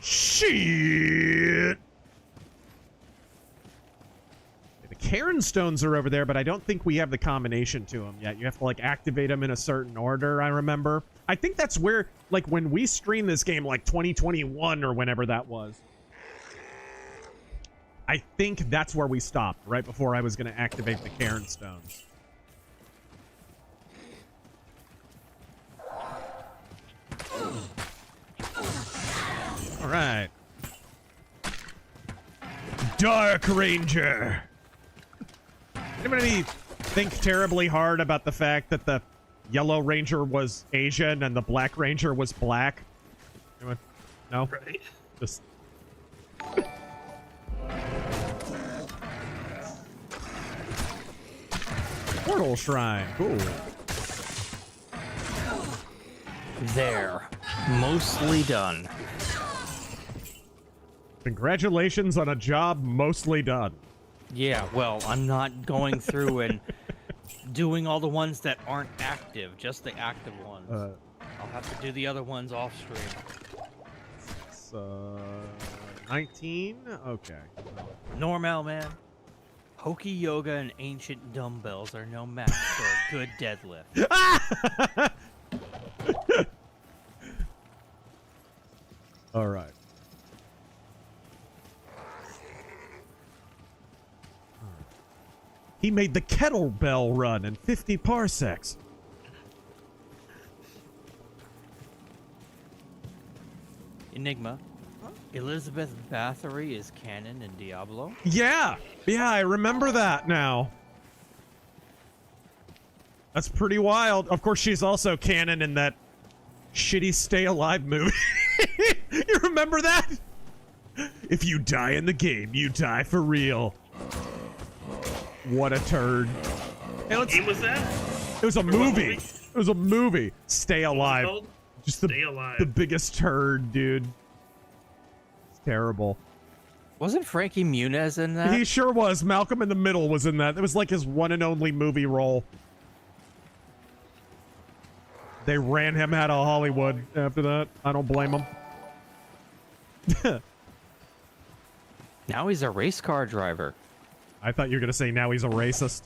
Shit. The Cairn Cairn stones are over there, but I don't think we have the combination to them yet. You have to, like, activate them in a certain order, I remember. I think that's where, like, when we streamed this game, like, 2021 or whenever that was, I think that's where we stopped, right before I was going to activate the Cairn stones. All right. Dark Ranger. Anybody think terribly hard about the fact that the Yellow Ranger was Asian and the Black Ranger was black? Anyone? No? Right. Just... Portal Shrine. Cool. There. Mostly done. Congratulations on a job mostly done. Yeah, well, I'm not going through and doing all the ones that aren't active, just the active ones. I'll have to do the other ones off stream. It's, 19? Okay. Normal, man. Hokey yoga and ancient dumbbells are no match for a good deadlift. All right. He made the kettlebell run in 50 parsecs. Enigma. Elizabeth Bathory is canon in Diablo? Yeah, I remember that now. That's pretty wild. Of course, she's also canon in that shitty Stay Alive movie. You remember that? If you die in the game, you die for real. What a turd. Hey, What game was that? It was a Or what movie. It was a movie. Stay Alive. called? Just Stay Alive. the biggest turd, dude. It's terrible. Wasn't Frankie Muniz in that? He sure was. Malcolm in the Middle was in that. It was like his one and only movie role. They ran him out of Hollywood after that. I don't blame him. Now he's a race car driver. I thought you were going to say now he's a racist.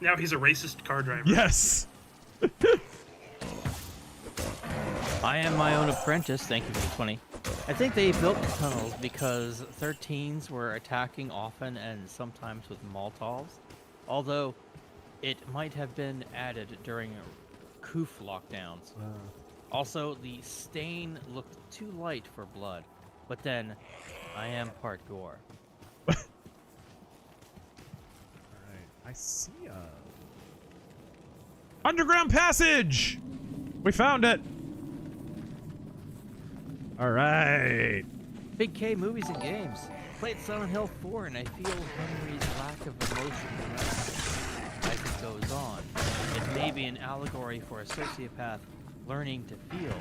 Now he's a racist car driver. Yes. I am my own apprentice. Thank you for the 20. I think they built the tunnels because 13s were attacking often and sometimes with Molotovs. Although it might have been added during Koof lockdowns. Also, the stain looked too light for blood. But then, I am part gore. Alright, I see a... Underground passage! We found it! Alright. Big K movies and games. Played Silent Hill 4 and I feel Henry's lack of emotion as it goes on. It may be an allegory for a sociopath learning to feel.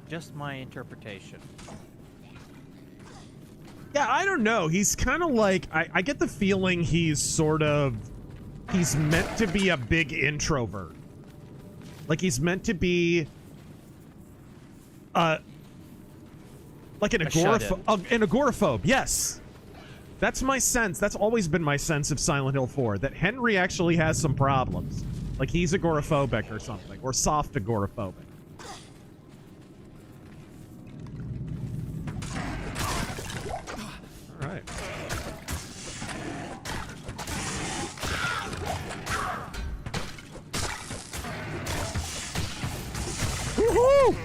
Just my interpretation. Yeah, I don't know. He's kind of like... I get the feeling he's sort of... He's meant to be a big introvert. Like, he's meant to be... like an agoraphobe, yes. That's my sense. That's always been my sense of Silent Hill 4. That Henry actually has some problems. Like, he's agoraphobic or something. Or soft agoraphobic. Alright. Woohoo!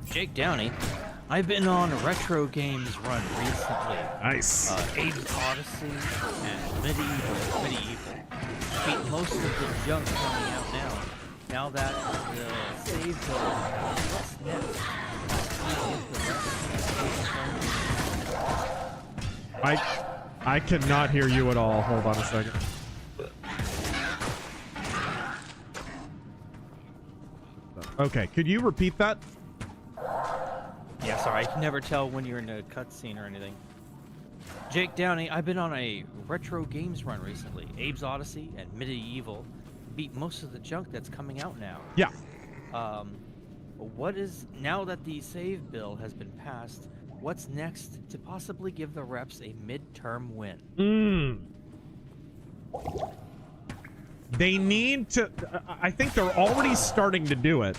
Jake Downey. I've been on a retro games run recently. Nice. Abe's Odyssey and Medieval. Beat most of the junk coming out now. Now that the save what's next? I cannot hear you at all. Hold on a second. Okay, could you repeat that? Yeah, sorry, I can never tell when you're in a cutscene or anything. Jake Downey, I've been on a retro games run recently. Abe's Odyssey and Medieval beat most of the junk that's coming out now. Yeah. What is now that the save bill has been passed? what's next to possibly give the reps a midterm win? They need to... I think they're already starting to do it.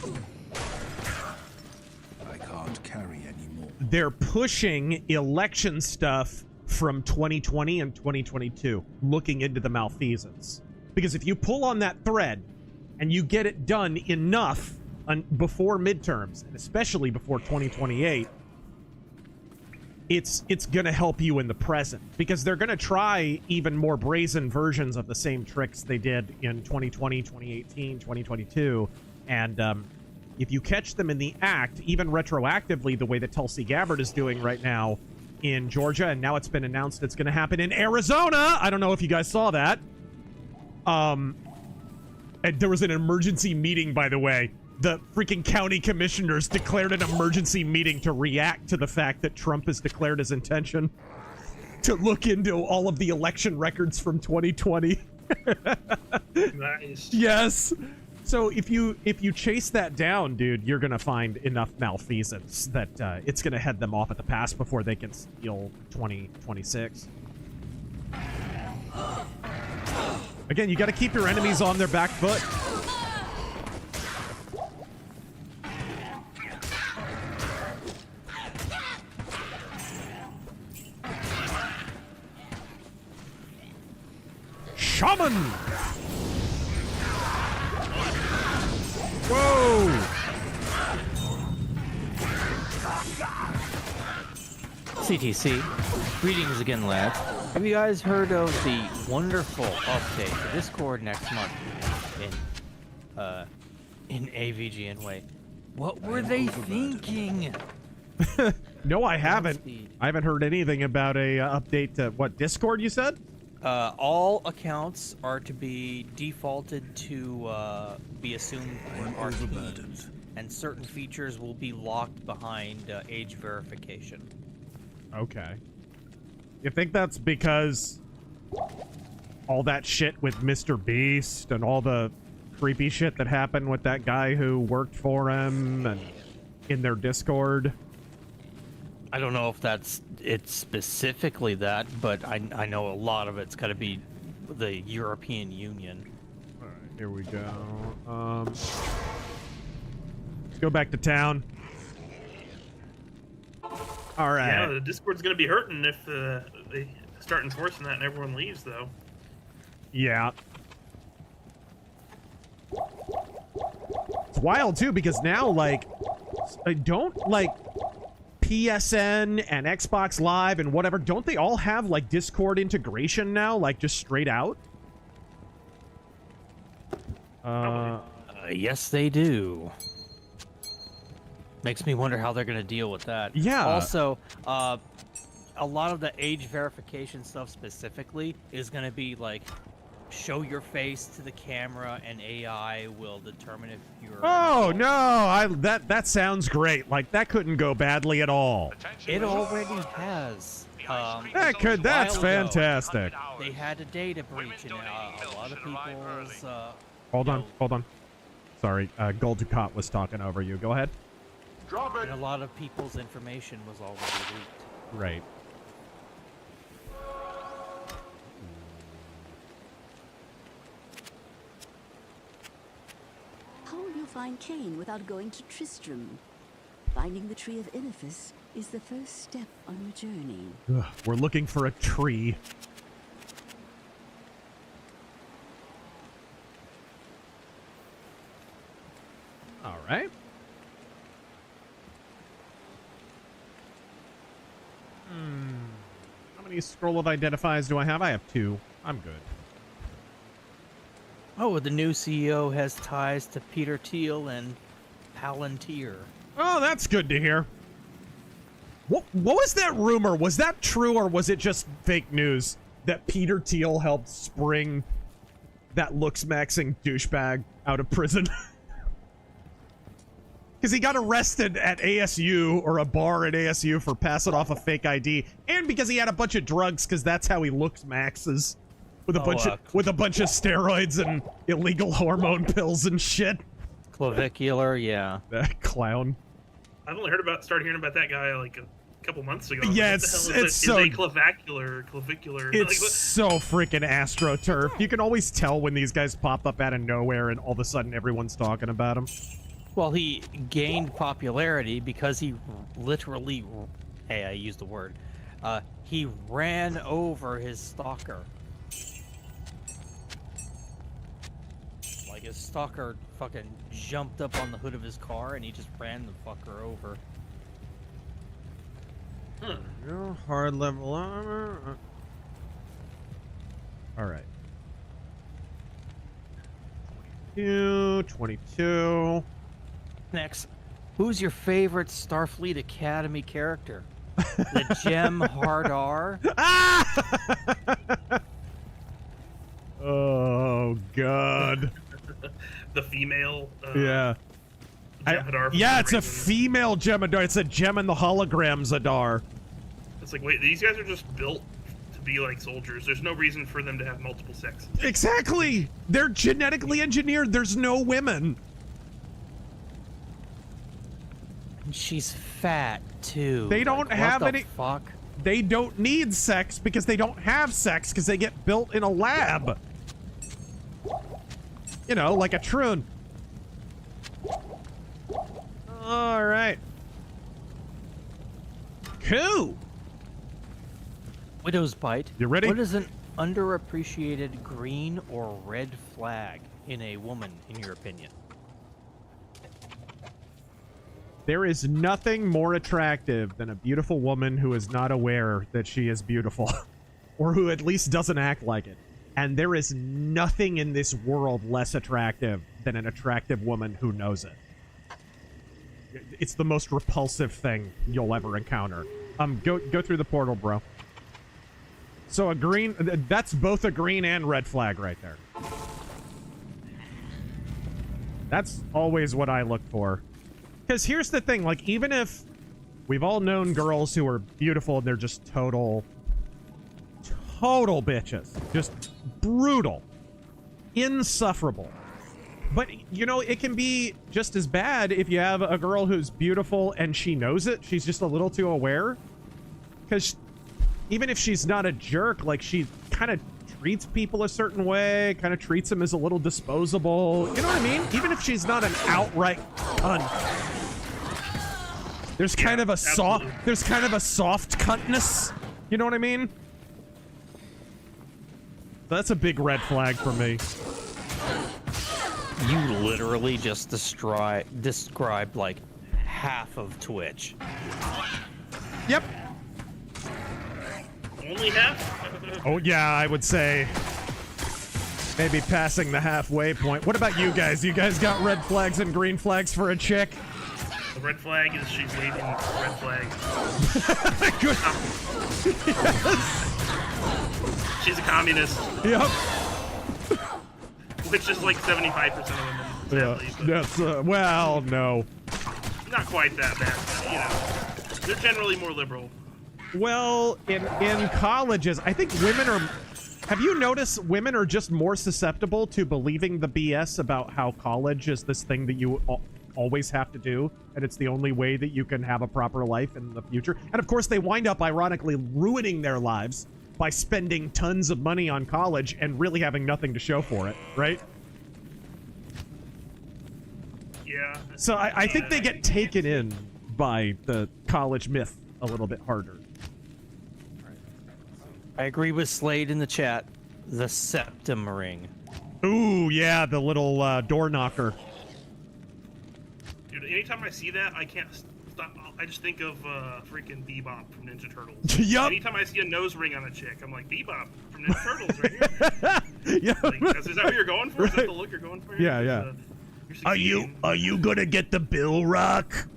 I can't carry anymore. They're pushing election stuff from 2020 and 2022, looking into the malfeasance. Because if you pull on that thread and you get it done enough before midterms, and especially before 2028, it's going to help you in the present, because they're going to try even more brazen versions of the same tricks they did in 2020, 2018, 2022, and if you catch them in the act, even retroactively, the way that Tulsi Gabbard is doing right now in Georgia, and now it's been announced it's going to happen in Arizona. I don't know if you guys saw that. And there was an emergency meeting, by the way. The freaking county commissioners declared an emergency meeting to react to the fact that Trump has declared his intention to look into all of the election records from 2020. Nice. Yes. So if you chase that down, dude, you're gonna find enough malfeasance that it's gonna head them off at the pass before they can steal 2026. Again, you got to keep your enemies on their back foot. Shaman! Whoa! CTC, greetings again, lads. Have you guys heard of the wonderful update to Discord next month in AVG and way? What were they thinking? No, I haven't. I haven't heard anything about a update to what, Discord you said? All accounts are to be defaulted to be assumed are teens, and certain features will be locked behind age verification. Okay. You think that's because all that shit with Mr. Beast and all the creepy shit that happened with that guy who worked for him and in their Discord? I don't know if it's specifically that, but I know a lot of it's got to be the European Union. All right, here we go. Let's go back to town. All right. Yeah, the Discord's going to be hurting if they start enforcing that and everyone leaves, though. Yeah. It's wild, too, because now, like, don't, like, PSN and Xbox Live and whatever, don't they all have, like, Discord integration now? Like, just straight out? Yes, they do. Makes me wonder how they're going to deal with that. Yeah. Also, a lot of the age verification stuff specifically is going to be like, show your face to the camera and AI will determine if you're... Oh, no! That sounds great. Like, that couldn't go badly at all. It already has. That's fantastic. They had a data breach and a lot of people's... Hold on. Sorry, Gold Ducat was talking over you. Go ahead. And a lot of people's information was already leaked. Right. How will you find Cain without going to Tristram? Finding the tree of inifus is the first step on your journey. Ugh, we're looking for a tree. All right. How many scroll of identifies do I have? I have 2. I'm good. Oh, the new CEO has ties to Peter Thiel and Palantir. Oh, that's good to hear. What was that rumor? Was that true, or was it just fake news that Peter Thiel helped spring that looks-maxing douchebag out of prison? Because he got arrested at ASU, or a bar at ASU, for passing off a fake ID, and because he had a bunch of drugs, because that's how he looks maxes, with a bunch of steroids and illegal hormone pills and shit. Clavicular, yeah. That clown. I've only started hearing about that guy like couple months ago. Yeah, What the it's hell is so a clavicular. It's Like, so freaking astroturf. You can always tell when these guys pop up out of nowhere and all of a sudden everyone's talking about them. Well, he gained popularity because he literally, hey, I used the word, he ran over his stalker. Like his stalker fucking jumped up on the hood of his car and he just ran the fucker over. Hard level armor. All right. 22. Next, who's your favorite Starfleet Academy character? The Gem Hard R? Oh, God. the female. Yeah. Jemadar for yeah, some it's reason. a female Jemadar. It's a Gem in the hologram Zadar. It's like, wait, these guys are just built to be like soldiers. There's no reason for them to have multiple sexes. Exactly. They're genetically engineered. There's no women. And she's fat, too. They don't like, have what the any... fuck? They don't need sex because they don't have sex because they get built in a lab. You know, like a Troon. All right. Cool. Widow's Bite. You ready? What is an underappreciated green or red flag in a woman, in your opinion? There is nothing more attractive than a beautiful woman who is not aware that she is beautiful. Or who at least doesn't act like it. And there is nothing in this world less attractive than an attractive woman who knows it. It's the most repulsive thing you'll ever encounter. Go through the portal, bro. So a green... That's both a green and red flag right there. That's always what I look for. Because here's the thing, like, even if we've all known girls who are beautiful and they're just total bitches. Just brutal. Insufferable. But, you know, it can be just as bad if you have a girl who's beautiful and she knows it. She's just a little too aware. Because even if she's not a jerk, like, she kind of treats people a certain way, kind of treats them as a little disposable. You know what I mean? Even if she's not an outright cunt. There's kind of a soft, cuntness. You know what I mean? That's a big red flag for me. You literally just described like half of Twitch. Yep. Only half? Oh, yeah, I would say maybe passing the halfway point. What about you guys? You guys got red flags and green flags for a chick? The red flag is she's waving red flag. Good. Yes. She's a communist. Yep. Which is like 75% of women, sadly. Yeah, that's, well, no. Not quite that bad, but, you know. They're generally more liberal. Well, in colleges, I think women are... Have you noticed women are just more susceptible to believing the BS about how college is this thing that you always have to do, and it's the only way that you can have a proper life in the future? And of course, they wind up, ironically, ruining their lives by spending tons of money on college and really having nothing to show for it, right? Yeah. So I think they get taken in by the college myth a little bit harder. I agree with Slade in the chat. The septum ring. Ooh, yeah, the little door knocker. Dude, anytime I see that, I can't stop. I just think of freaking Bebop from Ninja Turtles. Yup. Anytime I see a nose ring on a chick, I'm like, Bebop from Ninja Turtles right here. Yep. Like, is that what you're going for? Is that the look you're going for? Yeah, yeah. Are you gonna get the Bill Rock?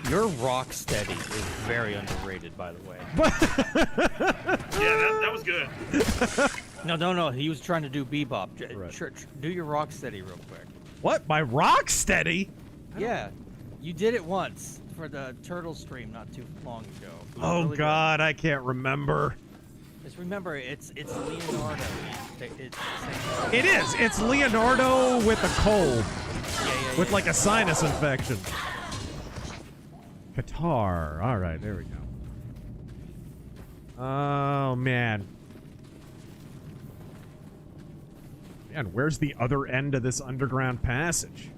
Your rock steady is very underrated, by the way. Yeah, that was good. No. He was trying to do bebop. Right. Do your rock steady real quick. What? My rock steady? Yeah, you did it once for the turtle stream not too long ago. Oh really God, I can't remember. Just remember, it's Leonardo. It is. It's Leonardo with a cold. Yeah, with like a sinus infection. Qatar. All right, there we go. Oh, man. Man, where's the other end of this underground passage?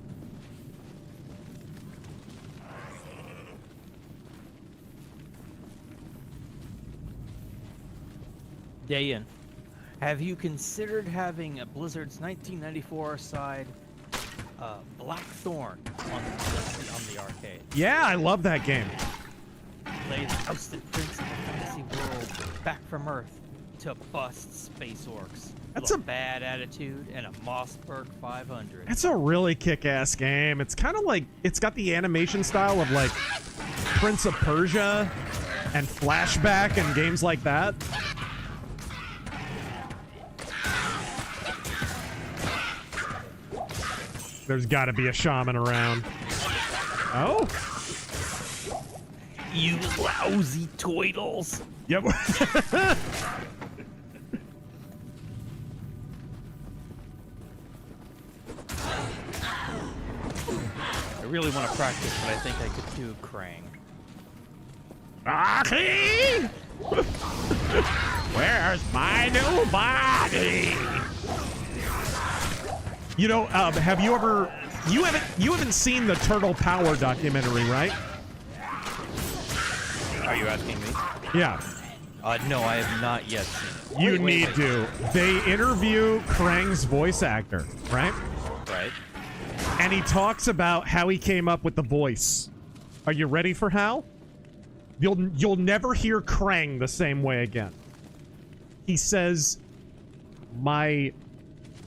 Dayan, have you considered having a Blizzard's 1994 side Blackthorn on the arcade? Yeah, I love that game. Play the ousted prince of a fantasy world back from Earth to bust space orcs. That's with a bad attitude and a Mossberg 500. It's a really kick-ass game. It's kind of like, it's got the animation style of like Prince of Persia and Flashback and games like that. There's got to be a shaman around. Oh? You lousy toidles. Yep. I really want to practice, but I think I could do Krang. Aki! Where's my new body? You know, have you ever... You haven't seen the Turtle Power documentary, right? Are you asking me? Yeah. No, I have not yet seen it. You need to. They interview Krang's voice actor, right? Right. And he talks about how he came up with the voice. Are you ready for how? You'll never hear Krang the same way again. He says, my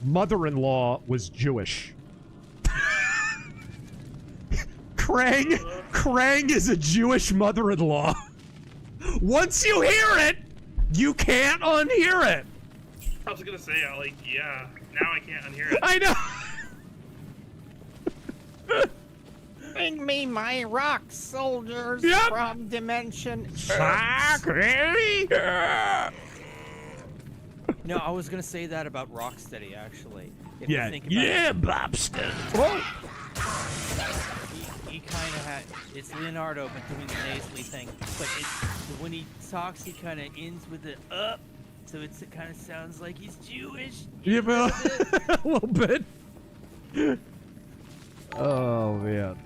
mother-in-law was Jewish. Krang is a Jewish mother-in-law. Once you hear it, you can't unhear it. I was gonna say, yeah, now I can't unhear it. I know. Bring me my rock soldiers from dimension No, I was gonna say that about Rocksteady, actually. If you think about it, Bobster. he kind of had, it's Leonardo, but doing the nasally thing. But when he talks, he kind of ends with the up, so it kind of sounds like he's Jewish. Yeah, a little bit. Oh man.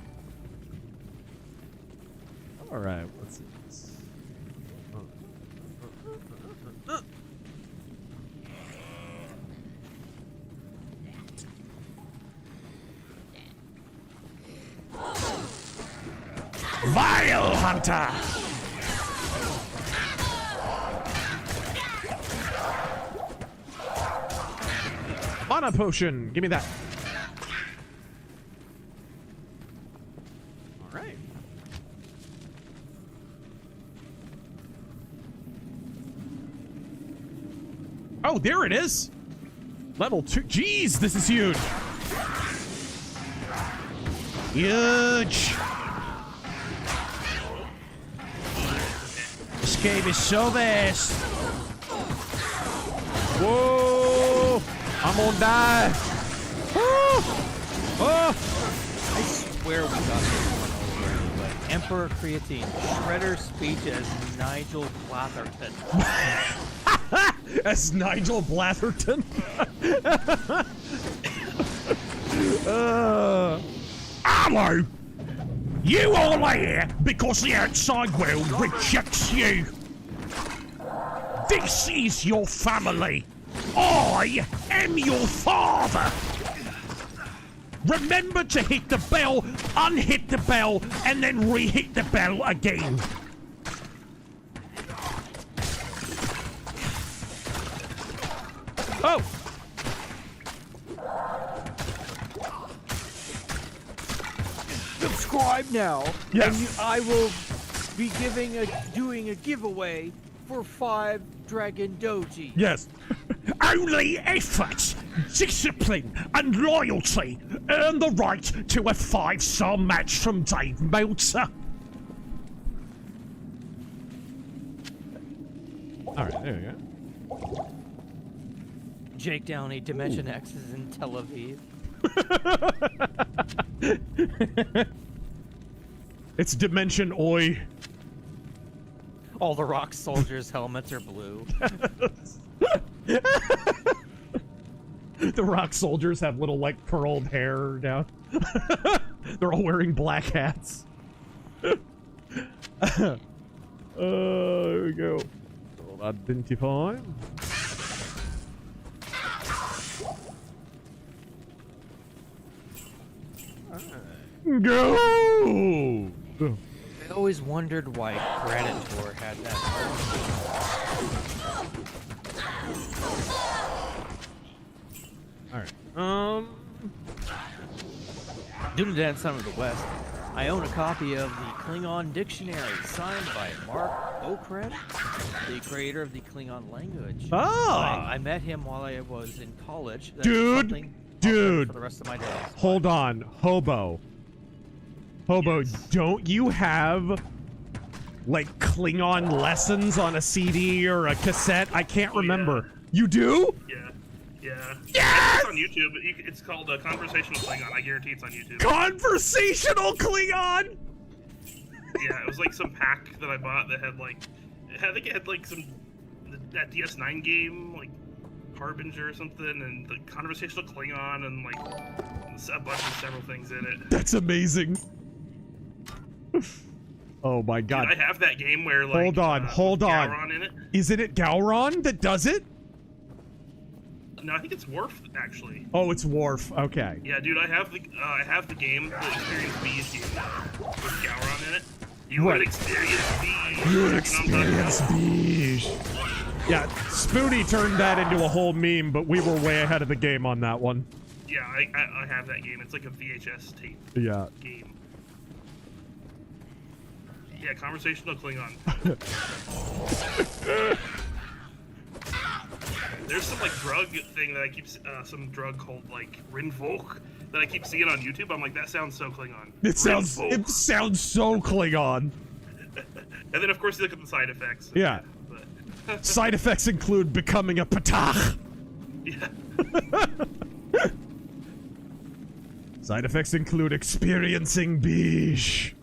All right, let's see this. Vile Hunter! Mana potion! Give me that. Alright. Oh, there it is! Level 2. Jeez, this is huge! Huge! This game is so vast. Whoa! I'm gonna die. Oh! I swear we got this one already, but Emperor Creatine, Shredder's speech as Nigel Blatherton. As Nigel Blatherton? Hello! You all are here because the outside world rejects you. This is your family. I am your father. Remember to hit the bell, unhit the bell, and then re-hit the bell again. Oh! Subscribe now, Yes. and I will be doing a giveaway for 5 Dragon Doji. Yes. Only effort, discipline, and loyalty earn the right to a 5-star match from Dave Meltzer. Alright, there we go. Jake Downey, Dimension X is in Tel Aviv. It's Dimension Oi. All the Rock soldiers' helmets are blue. The Rock soldiers have little, like, curled hair down. They're all wearing black hats. There we go. So identify. Go! I always wondered why Predator had that. Alright, Dunadan, Son of the West. I own a copy of the Klingon Dictionary, signed by Mark Okred, the creator of the Klingon language. Ah! I met him while I was in college. That's Dude! something Dude! for the rest of my days. Hold on, Hobo. Hobo, Yes. don't you have, like, Klingon lessons on a CD or a cassette? I can't remember. Yeah. You do? Yeah. Yeah. Yes! It's on YouTube. It's called Conversational Klingon. I guarantee it's on YouTube. Conversational Klingon! Yeah, it was like some pack that I bought that had like, I think it had like that DS9 game, like Harbinger or something, and the Conversational Klingon, and like a bunch of several things in it. That's amazing. Oh my god. Dude, I have that game where like Hold on, hold on. Gowron in it. Isn't it Gowron that does it? No, I think it's Worf actually. Oh, it's Worf. Okay. Yeah, dude, I have the game, the Experience Bees game with Gowron in it. You would experience bees. You would experience bees. Yeah, Spoony turned that into a whole meme, but we were way ahead of the game on that one. Yeah, I have that game. It's like a VHS tape Yeah. game. Yeah, Conversational Klingon. There's some like drug thing that I keep, some drug called like Rinvolk that I keep seeing on YouTube. I'm like, that sounds so Klingon. It sounds so Klingon. And then of course you look at the side effects. Yeah. But Side effects include becoming a patach. yeah. Side effects include experiencing beige.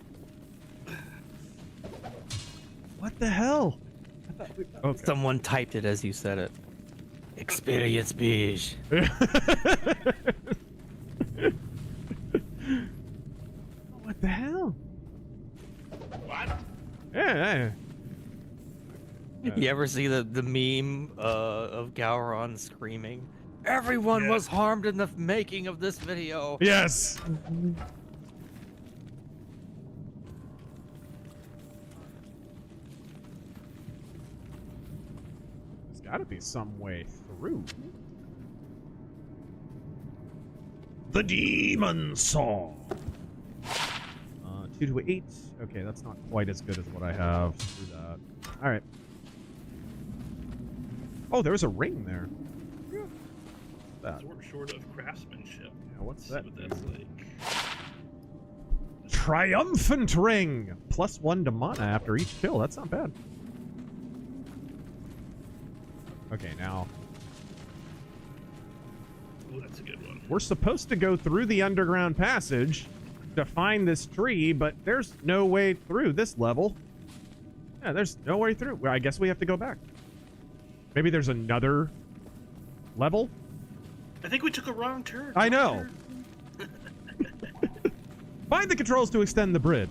What the hell? Okay. Someone typed it as you said it. Experience beige. What the hell? What? Yeah. You ever see the meme of Gowron screaming? Everyone was harmed in the making of this video. Yes. There's got to be some way through. The Demon Saw. 2 to 8. Okay, that's not quite as good as what I have. Let's do that. All right. Oh, there's a ring there. That. Sword short of craftsmanship. Yeah, what's that? What that's like. Triumphant ring. +1 to mana after each kill. That's not bad. Okay, now. Ooh, that's a good one. We're supposed to go through the underground passage to find this tree, but there's no way through this level. Yeah, there's no way through. Well, I guess we have to go back. Maybe there's another level? I think we took a wrong turn. I know. Find the controls to extend the bridge.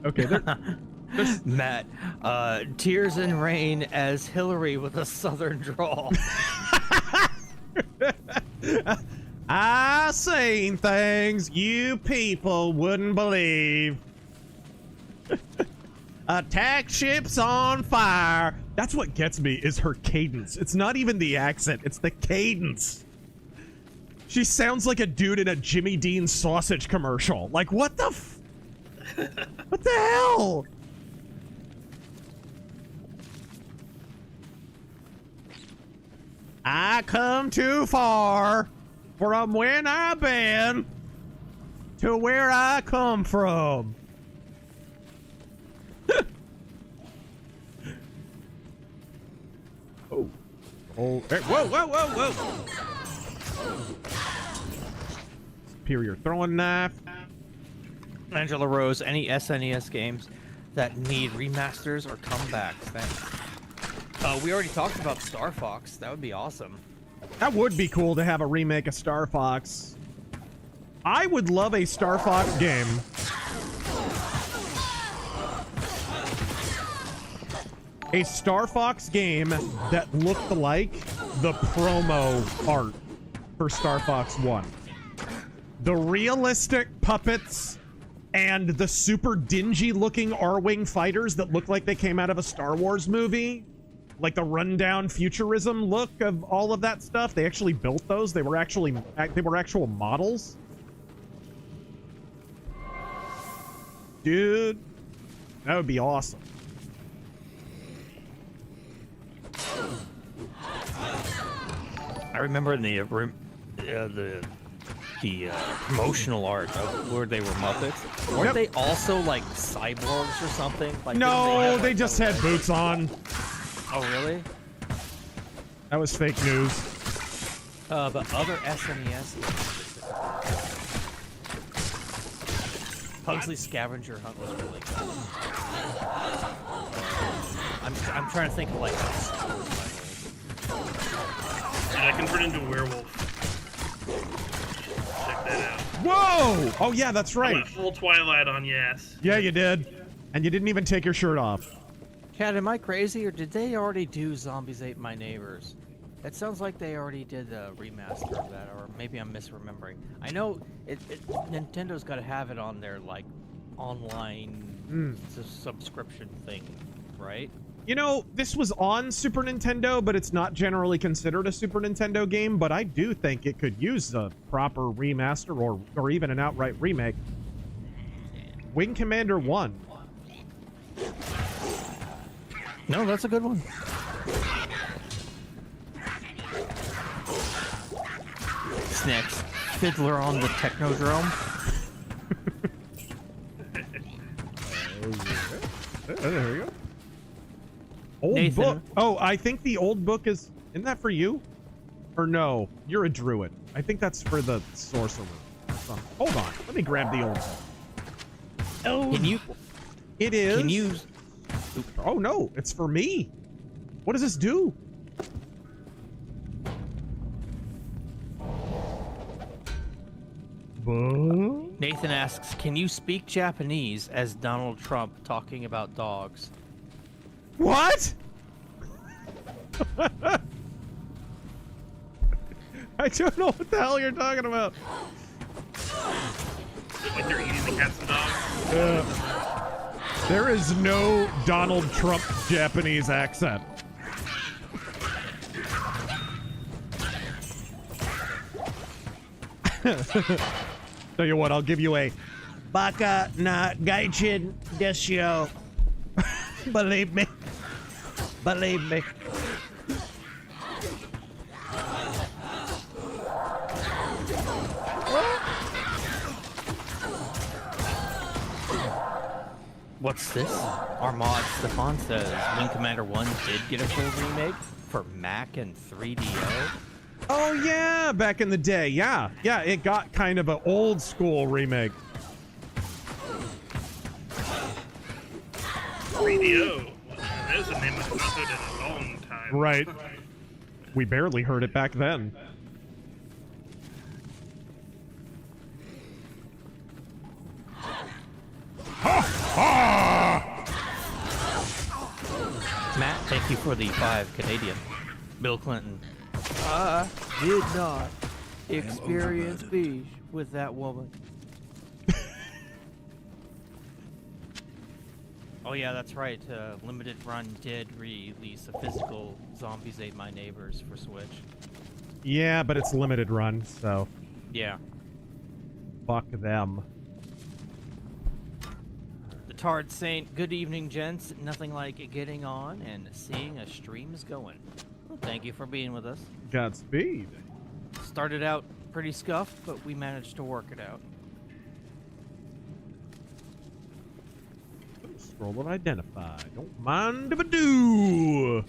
Okay, there's... Matt, Tears and Rain as Hillary with a southern drawl. I seen things you people wouldn't believe. Attack ships on fire. That's what gets me, is her cadence. It's not even the accent, it's the cadence. She sounds like a dude in a Jimmy Dean sausage commercial. Like, what the what the hell? I come too far from when I've been to where I come from. Oh, hey, whoa, whoa, whoa, whoa! Superior throwing knife. Angela Rose, any SNES games that need remasters or comebacks? Thanks. We already talked about Star Fox. That would be awesome. That would be cool to have a remake of Star Fox. I would love a Star Fox game. A Star Fox game that looked like the promo art for Star Fox 1. The realistic puppets and the super dingy looking R-Wing fighters that look like they came out of a Star Wars movie. Like the rundown futurism look of all of that stuff. They actually built those. They were actual models. Dude, that would be awesome. I remember in the promotional art of where they were Muppets. Weren't they also like cyborgs or something? Like, no, they just had boots on. Oh, really? That was fake news. But other SNES. Pugsley's Scavenger Hunt was really good. I'm trying to think of like. And I can turn into a werewolf. Check that out. Whoa! Oh yeah, that's right. I went full Twilight on yes. Yeah, you did. And you didn't even take your shirt off. Cat, am I crazy, or did they already do Zombies Ate My Neighbors? It sounds like they already did a remaster of that, or maybe I'm misremembering. I know Nintendo's got to have it on their like online subscription thing, right? You know, this was on Super Nintendo, but it's not generally considered a Super Nintendo game, but I do think it could use a proper remaster or even an outright remake. Wing Commander 1. No, that's a good one. Next, Fiddler on the Technodrome. There we go. Old Nathan. book. Oh, I think the old book is... Isn't that for you? Or no, you're a druid. I think that's for the sorcerer. Hold on. Let me grab the old book. Oh, Can you... it is. Can you... Oh, no. It's for me. What does this do? Nathan asks, can you speak Japanese as Donald Trump talking about dogs? What? I don't know what the hell you're talking about. Like they're eating the cats and dogs. There is no Donald Trump Japanese accent. Tell you what, I'll give you a Baka na gaichin desyo. Believe me. Believe me. What's this? Armand Stefan says Wing Commander 1 did get a full remake for Mac and 3DO. Oh yeah, back in the day, yeah. Yeah, it got kind of an old school remake. 3DO. That is a name I've not heard in a long time. Right. We barely heard it back then. Matt, thank you for the 5 Canadian. Bill Clinton. I did not experience beach with that woman. Oh yeah, that's right. Limited Run did release a physical Zombies Ate My Neighbors for Switch. Yeah, but it's limited run, so Yeah. fuck them. The Tard Saint, good evening, gents. Nothing like getting on and seeing a stream's going. Well, thank you for being with us. Godspeed. Started out pretty scuffed, but we managed to work it out. Scroll and identify. Don't mind if I do.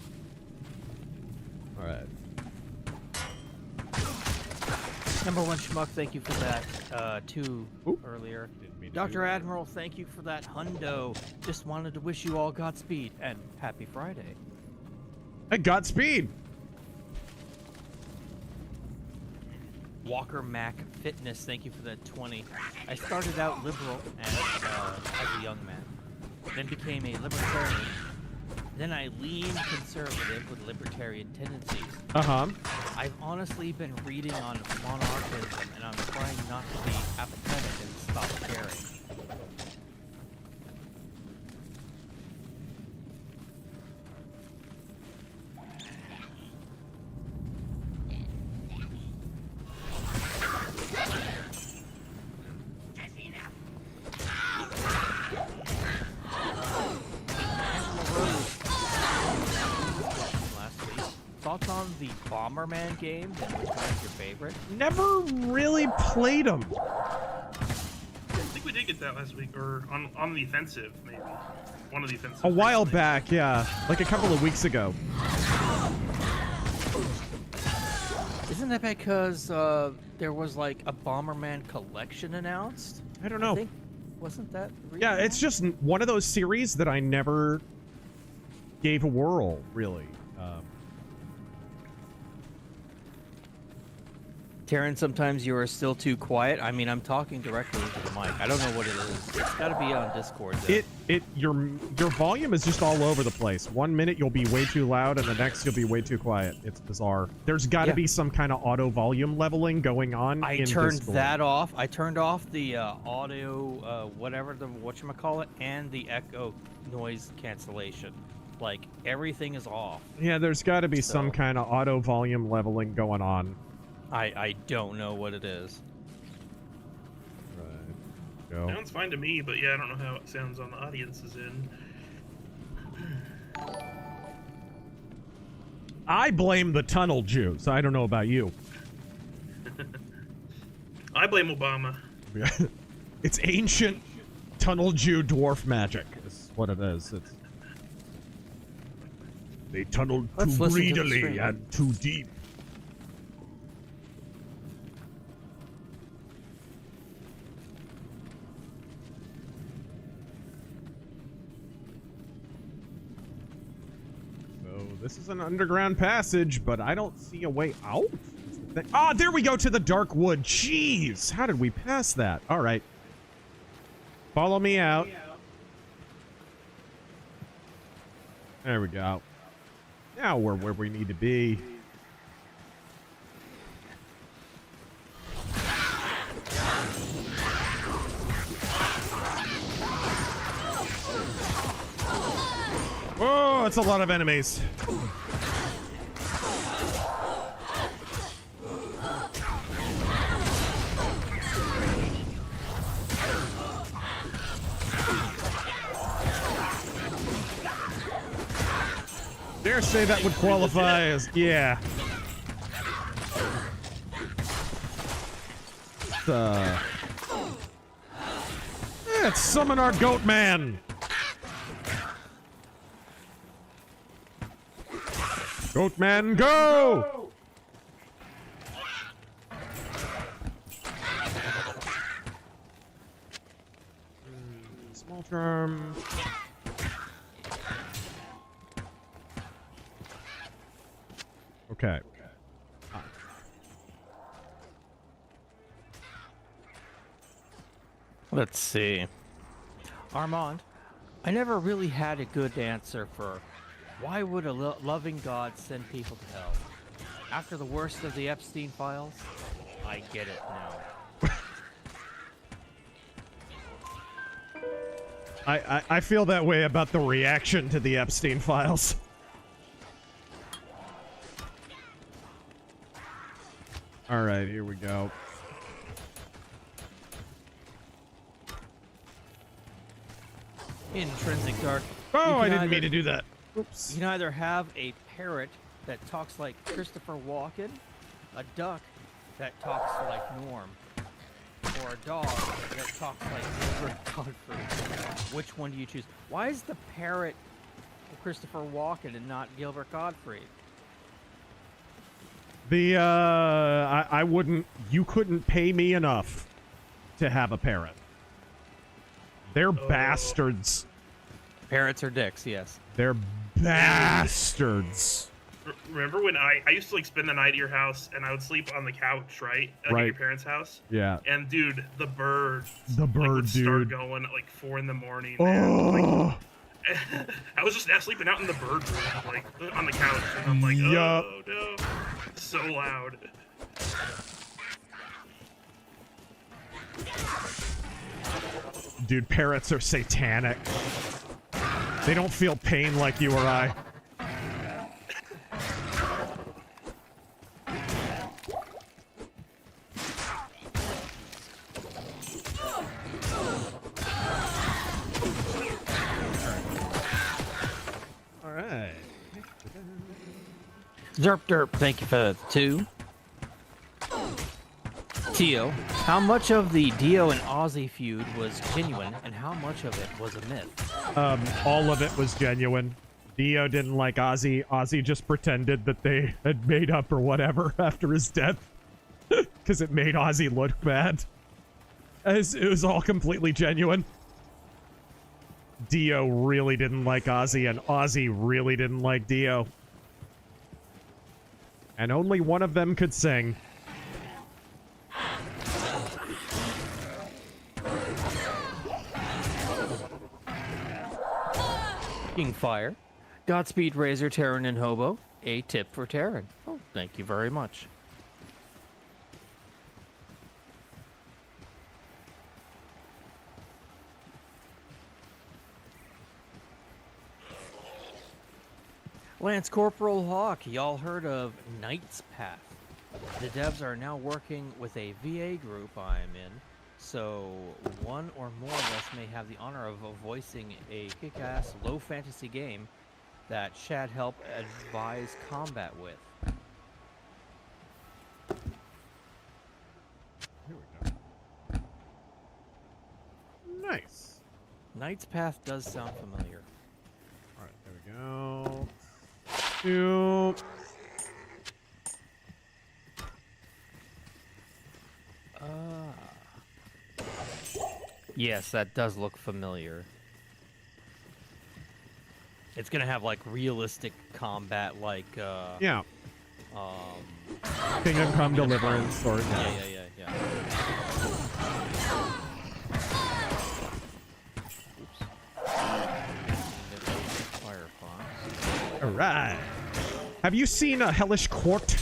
Number one schmuck, thank you for that. Two earlier. Dr. Admiral, thank you for that hundo. Just wanted to wish you all Godspeed and happy Friday. Hey, Godspeed. Walker Mac Fitness, thank you for that 20. I started out liberal as a young man, then became a libertarian. Then I leaned conservative with libertarian tendencies. I've honestly been reading on monarchism, and I'm trying not to be apathetic and stop caring. Thoughts on the Bomberman game? Which one's your favorite? Never really played them. I think we did get that last week, or on the offensive, maybe. One of the offensive. A while back, yeah. Like a couple of weeks ago. Isn't that because there was like a Bomberman collection announced? I don't know. Wasn't that the reason? Yeah, it's just one of those series that I never gave a whirl, really. Taryn, sometimes you are still too quiet. I mean, I'm talking directly into the mic. I don't know what it is. It's got to be on Discord. Though. Your volume is just all over the place. 1 minute you'll be way too loud, and the next you'll be way too quiet. It's bizarre. There's got to be some kind of auto volume leveling going on. I turned that off. I turned off the audio, whatever the whatchamacallit, and the echo noise cancellation. Like everything is off. Yeah, there's got to be some kind of auto volume leveling going on. I don't know what it is. Right. Go. Sounds fine to me, but yeah, I don't know how it sounds on the audience's end. I blame the tunnel Jews. I don't know about you. I blame Obama. It's ancient tunnel Jew dwarf magic. Is what it is. They tunneled too greedily and too deep. This is an underground passage, but I don't see a way out. Ah, there we go to the dark wood. Jeez, how did we pass that? All right. Follow me out. There we go. Now we're where we need to be. Oh, it's a lot of enemies. Dare say that would qualify as, yeah. Let's summon our goat man. Goat man, go! Small term. Okay. Let's see. Armand, I never really had a good answer for why would a loving God send people to hell? After the worst of the Epstein files, I get it now. I feel that way about the reaction to the Epstein files. All right, here we go. Intrinsic dark. Oh, I didn't mean to do that. Oops. You can either have a parrot that talks like Christopher Walken, a duck that talks like Norm, or a dog that talks like Gilbert Godfrey. Which one do you choose? Why is the parrot Christopher Walken and not Gilbert Gottfried? I wouldn't. You couldn't pay me enough to have a parrot. They're bastards. Parrots are dicks, yes. They're bastards. Remember when I used to like spend the night at your house and I would sleep on the couch, right? Like at your parents' house. Yeah. And dude, the bird. The bird, would start dude. going at like 4 in the morning. Oh. And, like, I was just sleeping out in the bird room, like on the couch, and I'm like, oh no, so loud. Dude, parrots are satanic. They don't feel pain like you or I. Alright. Derp derp, thank you for the 2. Tio, how much of the Dio and Ozzy feud was genuine, and how much of it was a myth? All of it was genuine. Dio didn't like Ozzy. Ozzy just pretended that they had made up or whatever after his death. Because it made Ozzy look bad. It was all completely genuine. Dio really didn't like Ozzy, and Ozzy really didn't like Dio. And only one of them could sing. Fire. Godspeed, Razor, Terran, and Hobo. A tip for Terran. Oh, thank you very much. Lance Corporal Hawk, y'all heard of Knight's Path? The devs are now working with a VA group I'm in, so one or more of us may have the honor of voicing a kick-ass low fantasy game that Shad help advise combat with. Here we go. Nice. Knight's Path does sound familiar. Alright, there we go. Two. Yes, that does look familiar. It's gonna have like realistic combat, like yeah. Kingdom Come Deliverance, or yeah. All right. Have you seen a Hellish Court?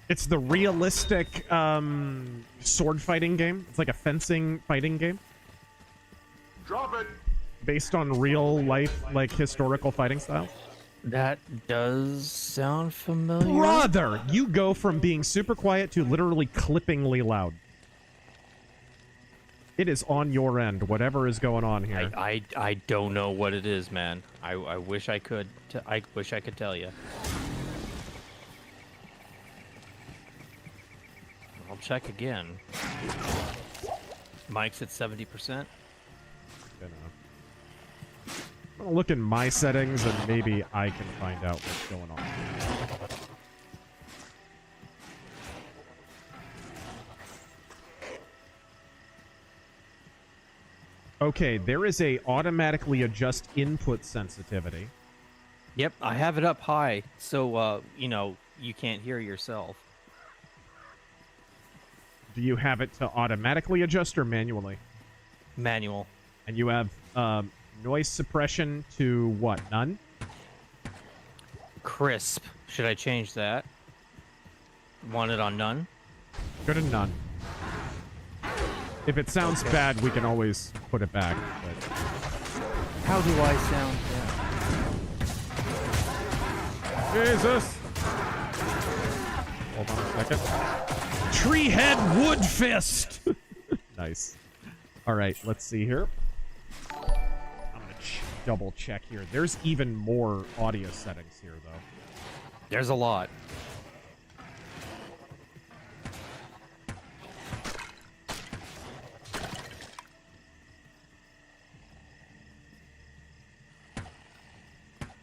It's the realistic sword fighting game. It's like a fencing fighting game. Drop it. Based on real life, like historical fighting styles. That does sound familiar. Brother, you go from being super quiet to literally clippingly loud. It is on your end, whatever is going on here. I don't know what it is, man. I wish I could. I wish I could tell you. I'll check again. Mike's at 70%. I'm gonna look in my settings and maybe I can find out what's going on. Okay, there is a automatically adjust input sensitivity. Yep, I have it up high, so you know, you can't hear yourself. Do you have it to automatically adjust or manually? Manual. And you have noise suppression to what? None? Crisp. Should I change that? Want it on none? Go to none. If it sounds bad, we can always put it back. But... How do I sound now? Jesus! Hold on a second. Treehead Wood Fist! Nice. Alright, let's see here. I'm gonna double check here. There's even more audio settings here, though. There's a lot.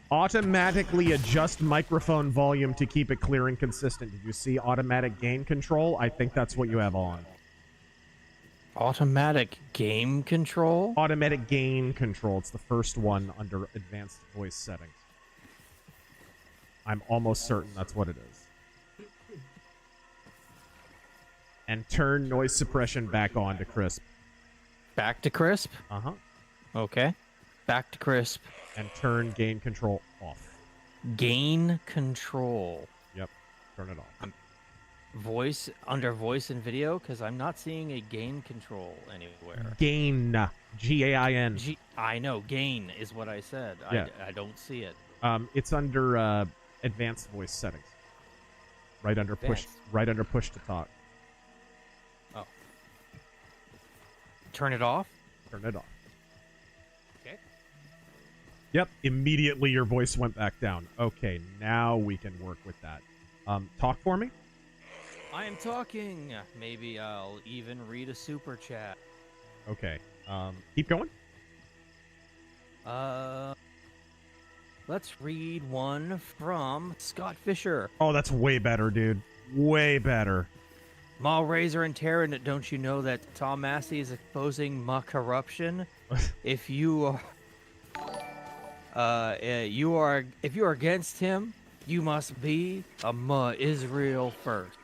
Automatically adjust microphone volume to keep it clear and consistent. Did you see automatic gain control? I think that's what you have on. Automatic game control? Automatic gain control. It's the first one under advanced voice settings. I'm almost certain that's what it is. And turn noise suppression back on to crisp. Back to crisp? Uh-huh. Okay. Back to crisp. And turn gain control off. Gain control. Yep. Turn it off. Voice, under voice and video? Because I'm not seeing a gain control anywhere. Gain. G-A-I-N. I know. Gain is what I said. Yeah. I don't see it. It's under advanced voice settings. Right under push. Right under push to talk. Oh. Turn it off? Turn it off. Okay. Yep. Immediately your voice went back down. Okay, now we can work with that. Talk for me? I am talking. Maybe I'll even read a super chat. Okay. Keep going. Let's read one from Scott Fisher. Oh, that's way better, dude. Way better. Maul, Razor, and Terran, don't you know that Tom Massey is exposing ma corruption? If you are against him, you must be a ma Israel first.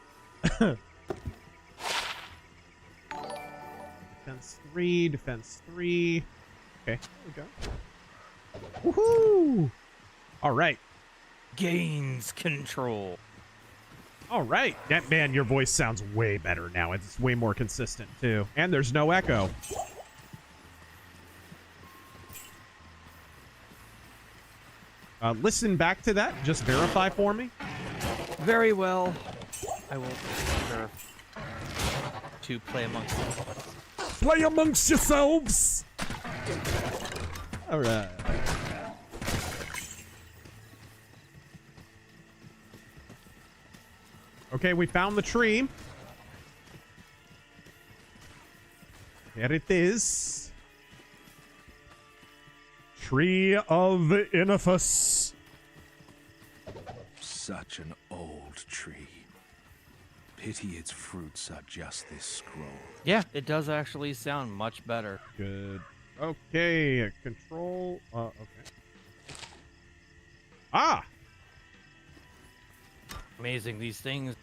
Defense 3, defense 3. Okay, there we go. Woohoo! All right. Gains control. All right. That, man, your voice sounds way better now. It's way more consistent, too. And there's no echo. Listen back to that. Just verify for me. Very well. I will prefer to play amongst yourselves. Play amongst yourselves! All right. Okay, we found the tree. There it is. Tree of Inifus. Such an old tree. Pity its fruits are just this scroll. Yeah, it does actually sound much better. Good. Okay, control. Okay. Ah! Amazing. These things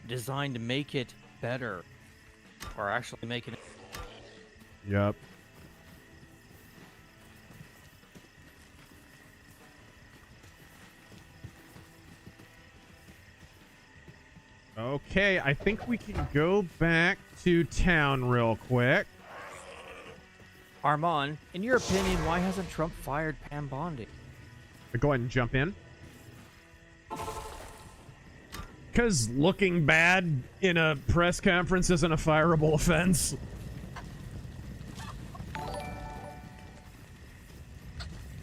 designed to make it better. Or actually making it... Yep. Okay, I think we can go back to town real quick. Armand, in your opinion, why hasn't Trump fired Pam Bondi? Go ahead and jump in. Because looking bad in a press conference isn't a fireable offense.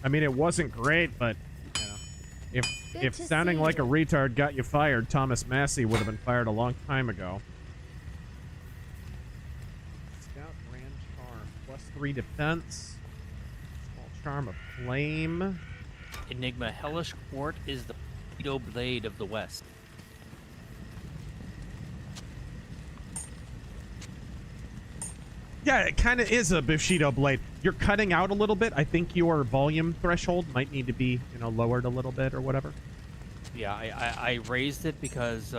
I mean, it wasn't great, but you know, if sounding like a retard got you fired, Thomas Massey would have been fired a long time ago. Scout Grand Charm, +3 defense. Small Charm of Flame. Enigma Hellish Quart is the Bushido Blade of the West. Yeah, it kind of is a Bushido blade. You're cutting out a little bit. I think your volume threshold might need to be, you know, lowered a little bit or whatever. Yeah, I raised it because,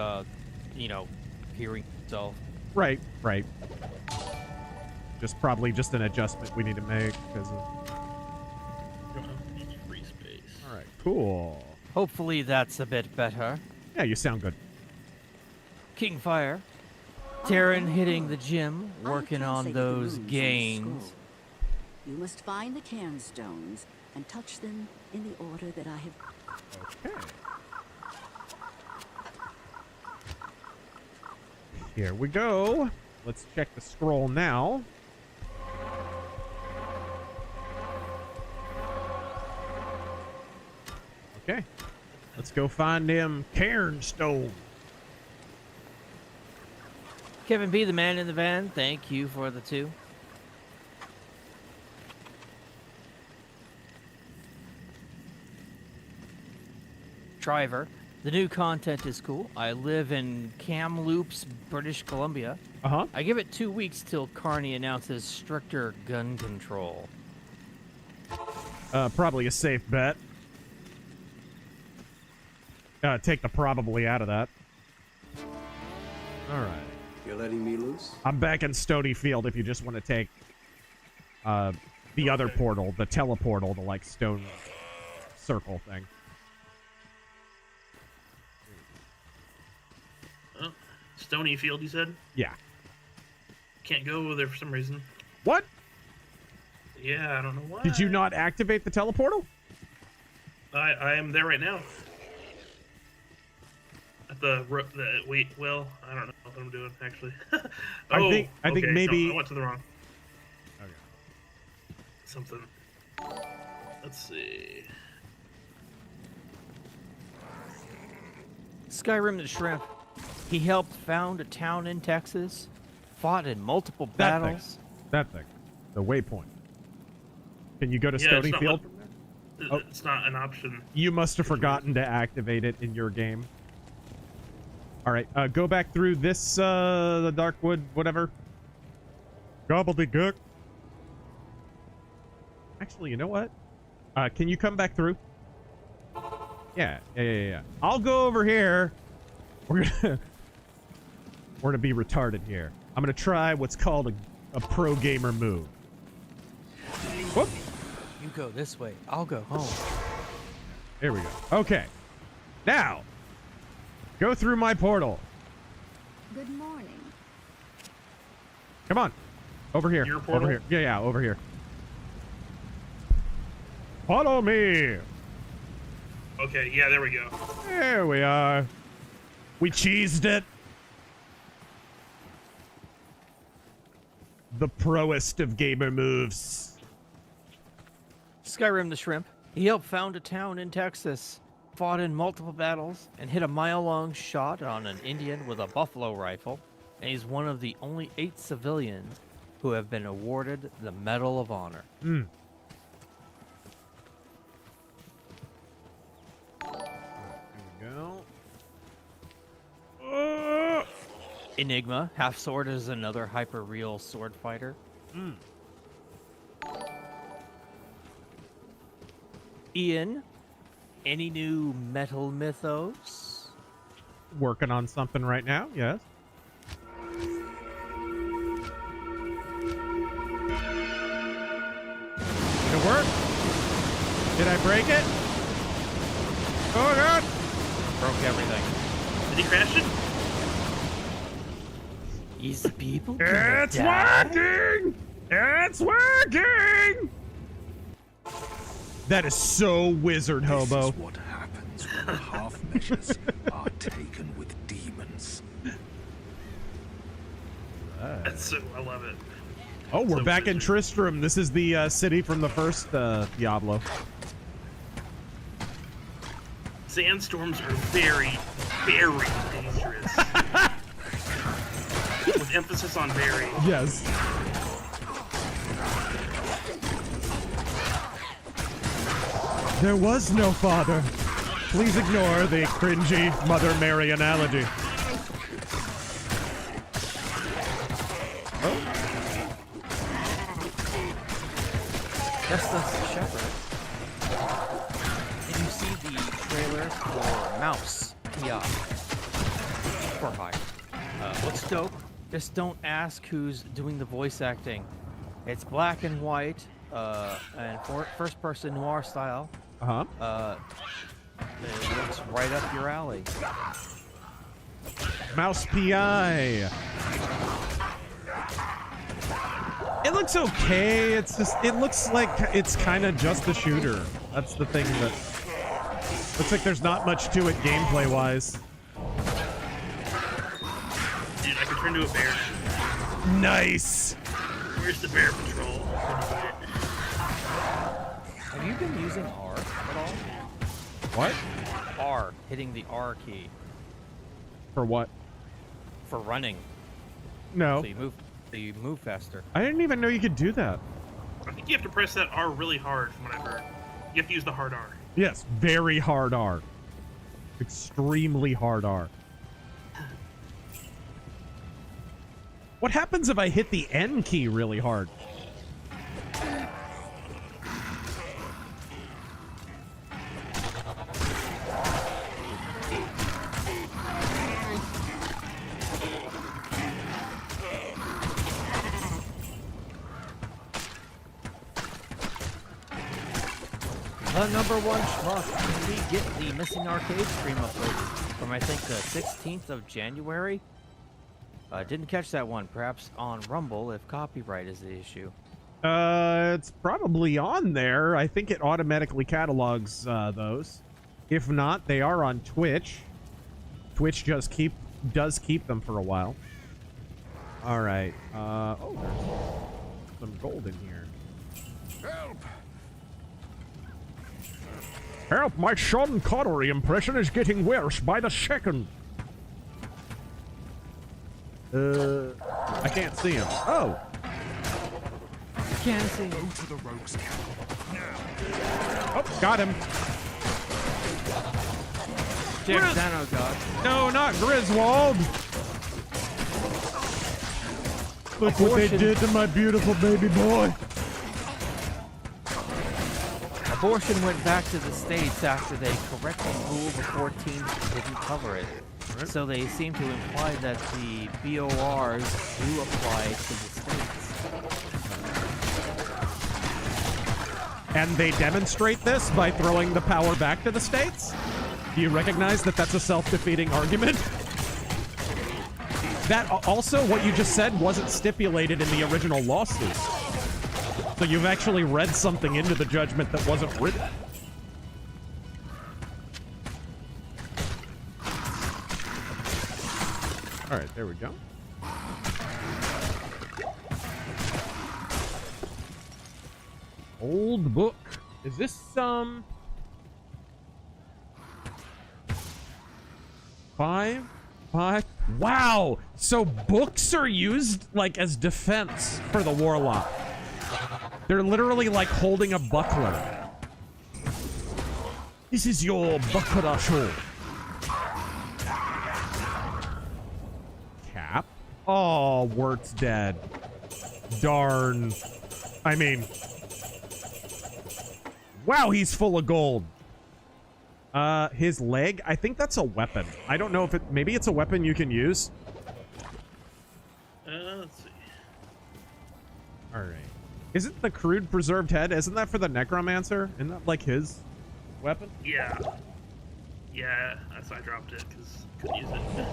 you know, hearing yourself. Right, right. Probably just an adjustment we need to make because of... Free space. All right, cool. Hopefully that's a bit better. Yeah, you sound good. Kingfire. Terran hitting the gym, working on those gains. You must find the cairnstones and touch them in the order that I have. Okay. Here we go. Let's check the scroll now. Okay. Let's go find them cairnstones. Kevin B, the man in the van, thank you for the 2. Driver. The new content is cool. I live in Kamloops, British Columbia. Uh-huh. I give it 2 weeks till Carney announces stricter gun control. Probably a safe bet. Take the probably out of that. All right. You're letting me loose? I'm back in Stony Field if you just want to take the other portal, the teleportal, the like stone circle thing. Oh, Stony Field, you said? Yeah. Can't go over there for some reason. What? Yeah, I don't know why. Did you not activate the teleportal? I am there right now. At the wait, well, I don't know what I'm doing actually. I think okay, maybe no, I went to the wrong. Okay. Something. Let's see. Skyrim the Shrimp. He helped found a town in Texas, fought in multiple That battles. That thing. The waypoint. Can you go to Yeah, Stony it's not Field what- from there? Oh. It's not an option. You must have forgotten to activate it in your game. All right, go back through this, the Darkwood, whatever. Gobbledygook. Actually, you know what? Can you come back through? Yeah. I'll go over here. We're gonna be retarded here. I'm gonna try what's called a pro gamer move. Whoop. You go this way. I'll go home. There we go. Okay. Now, go through my portal. Good morning. Come on. Over here. Your portal? Over here. Yeah, over here. Follow me. Okay, yeah, there we go. There we are. We cheesed it. The proest of gamer moves. Skyrim the Shrimp. He helped found a town in Texas, fought in multiple battles, and hit a mile-long shot on an Indian with a buffalo rifle. And he's one of the only 8 civilians who have been awarded the Medal of Honor. There we go. Enigma, Half-Sword, is another hyper-real sword fighter. Ian, any new metal mythos? Working on something right now, yes. Did it work? Did I break it? Oh god! Broke everything. Did he crash it? Is people It's working! It's working! That is so wizard hobo. This is what happens when the half measures are taken with demons. That's so, I love it. Oh, we're So back in wizard. Tristram. This is the city from the first Diablo. Sandstorms are very, very dangerous. With emphasis on very. Yes. There was no father. Please ignore the cringy Mother Mary analogy. Just the Shepherd. Did you see the trailer for Mouse Kiosk for hire? Looks dope. Just don't ask who's doing the voice acting. It's black and white, and first-person noir style. It looks right up your alley. Mouse PI. It looks okay. It's just, it looks like it's kind of just a shooter. That's the thing that looks like there's not much to it gameplay wise. Dude, I could turn into a bear. Nice. Where's the bear patrol? Have you been using R at all? What? R, hitting the R key For what? for running. No. So you move faster. I didn't even know you could do that. I think you have to press that R really hard from what I've heard. You have to use the hard R. Yes, very hard R. Extremely hard R. What happens if I hit the N key really hard? The number one schmuck. Can we get the missing arcade stream uploaded from, I think, the 16th of January? Didn't catch that one. Perhaps on Rumble if copyright is the issue. It's probably on there. I think it automatically catalogs those. If not, they are on Twitch. Twitch does keep them for a while. All right. Oh, there's some gold in here. Help! Help! My Sean Connery impression is getting worse by the second. I can't see him. Oh. Can't see him. Go to the rogue's camp. Oh, got him. Jack God. No, not Griswold. Look what they did to my beautiful baby boy. Abortion went back to the States after they correctly ruled the 14th didn't cover it. Right. So they seem to imply that the BORs do apply to the States. And they demonstrate this by throwing the power back to the States? Do you recognize that that's a self-defeating argument? That also, what you just said wasn't stipulated in the original lawsuit. So you've actually read something into the judgment that wasn't written. All right, there we go. Old book. Is this five? Wow! So books are used like as defense for the warlock. They're literally like holding a buckler. This is your buckler show. Cap? Oh, Wirt's dead. Darn. I mean... Wow, he's full of gold. His leg? I think that's a weapon. I don't know if it... Maybe it's a weapon you can use. Let's see. Alright. Isn't the crude preserved head? Isn't that for the necromancer? Isn't that like his weapon? Yeah. Yeah, that's why I dropped it, because couldn't use it.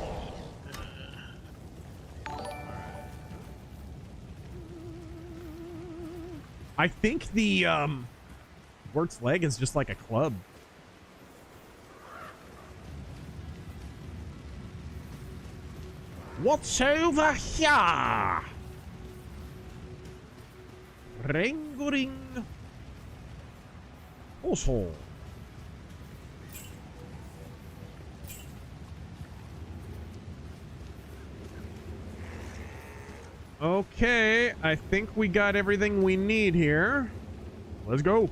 I think the, Wirt's leg is just like a club. What's over here? Ring. Also. Okay, I think we got everything we need here. Let's go.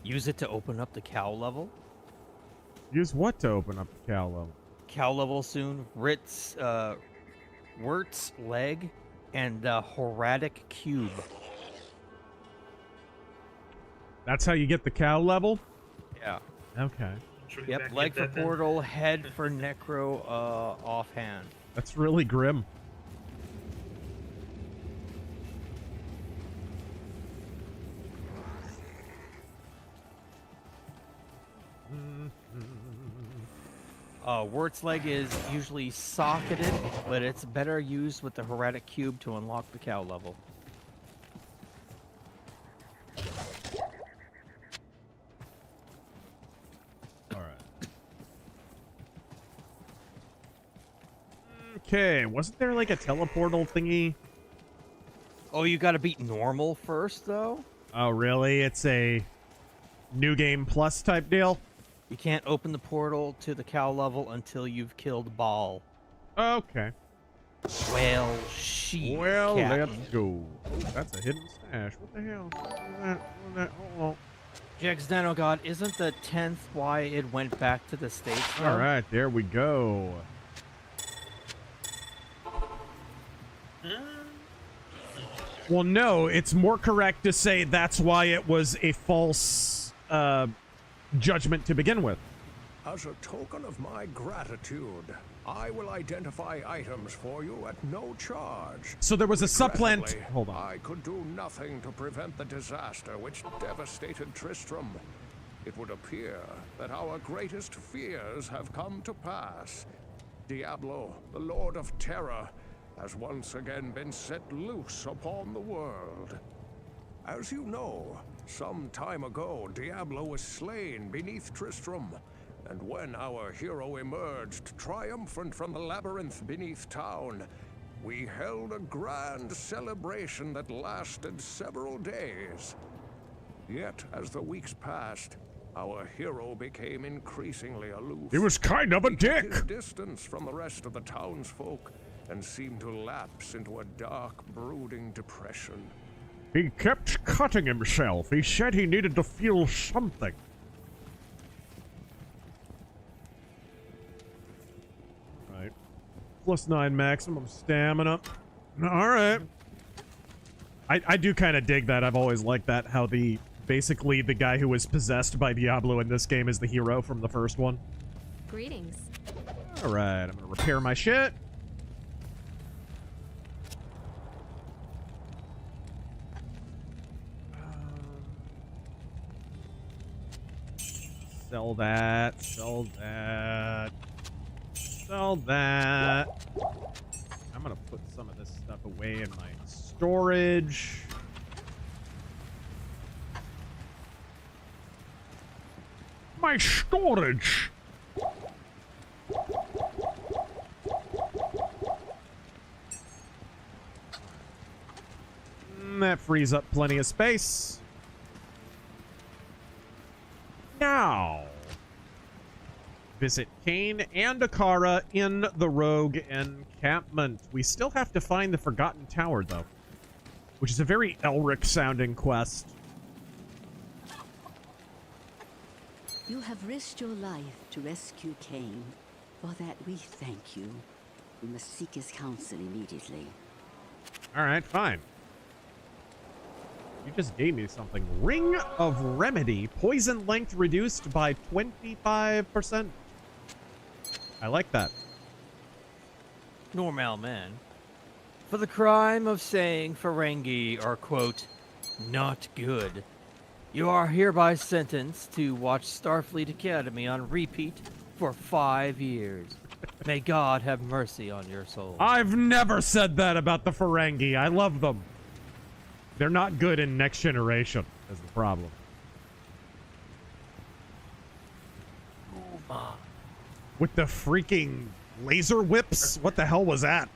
Use it to open up the cow level. Use what to open up the cow level? Cow level soon. Wirt's leg and the herodic cube. That's how you get the cow level? Yeah. Okay. Yep, leg for portal, head for necro, offhand. That's really grim. Wirt's leg is usually socketed, but it's better used with the herodic cube to unlock the cow level. Okay, wasn't there like a teleportal thingy? Oh, you gotta beat normal first, though? Oh, really? It's a new game plus type deal? You can't open the portal to the cow level until you've killed Baal. Okay. Well, she. Well, Captain. let's go. Ooh, that's a hidden stash. What the hell? What is that? What is that? Oh, Jax God, isn't the 10th why it went back to the States? oh. All right, there we go. Well, no, it's more correct to say that's why it was a false judgment to begin with. As a token of my gratitude, I will identify items for you at no charge. So there was a supplant. Regrettably, Hold on. I could do nothing to prevent the disaster which devastated Tristram. It would appear that our greatest fears have come to pass. Diablo, the Lord of Terror, has once again been set loose upon the world. As you know, some time ago, Diablo was slain beneath Tristram, and when our hero emerged triumphant from the labyrinth beneath town, we held a grand celebration that lasted several days. Yet, as the weeks passed, our hero became increasingly aloof. He was kind of a dick. He took his distance from the rest of the townsfolk and seemed to lapse into a dark, brooding depression. He kept cutting himself. He said he needed to feel something. Right. +9 maximum stamina. All right. I do kind of dig that. I've always liked that, how basically the guy who was possessed by Diablo in this game is the hero from the first one. Greetings. All right, I'm gonna repair my shit. Sell that, sell that, sell that. I'm gonna put some of this stuff away in my storage. My storage! That frees up plenty of space. Now, visit Kane and Akara in the Rogue encampment. We still have to find the Forgotten Tower, though, which is a very Elric-sounding quest. You have risked your life to rescue Cain. For that, we thank you. We must seek his counsel immediately. All right, fine. You just gave me something. Ring of Remedy. Poison length reduced by 25%. I like that. Normal man. For the crime of saying Ferengi are, quote, not good, you are hereby sentenced to watch Starfleet Academy on repeat for 5 years. May God have mercy on your soul. I've never said that about the Ferengi. I love them. They're not good in Next Generation, is the problem. With the freaking laser whips? What the hell was that?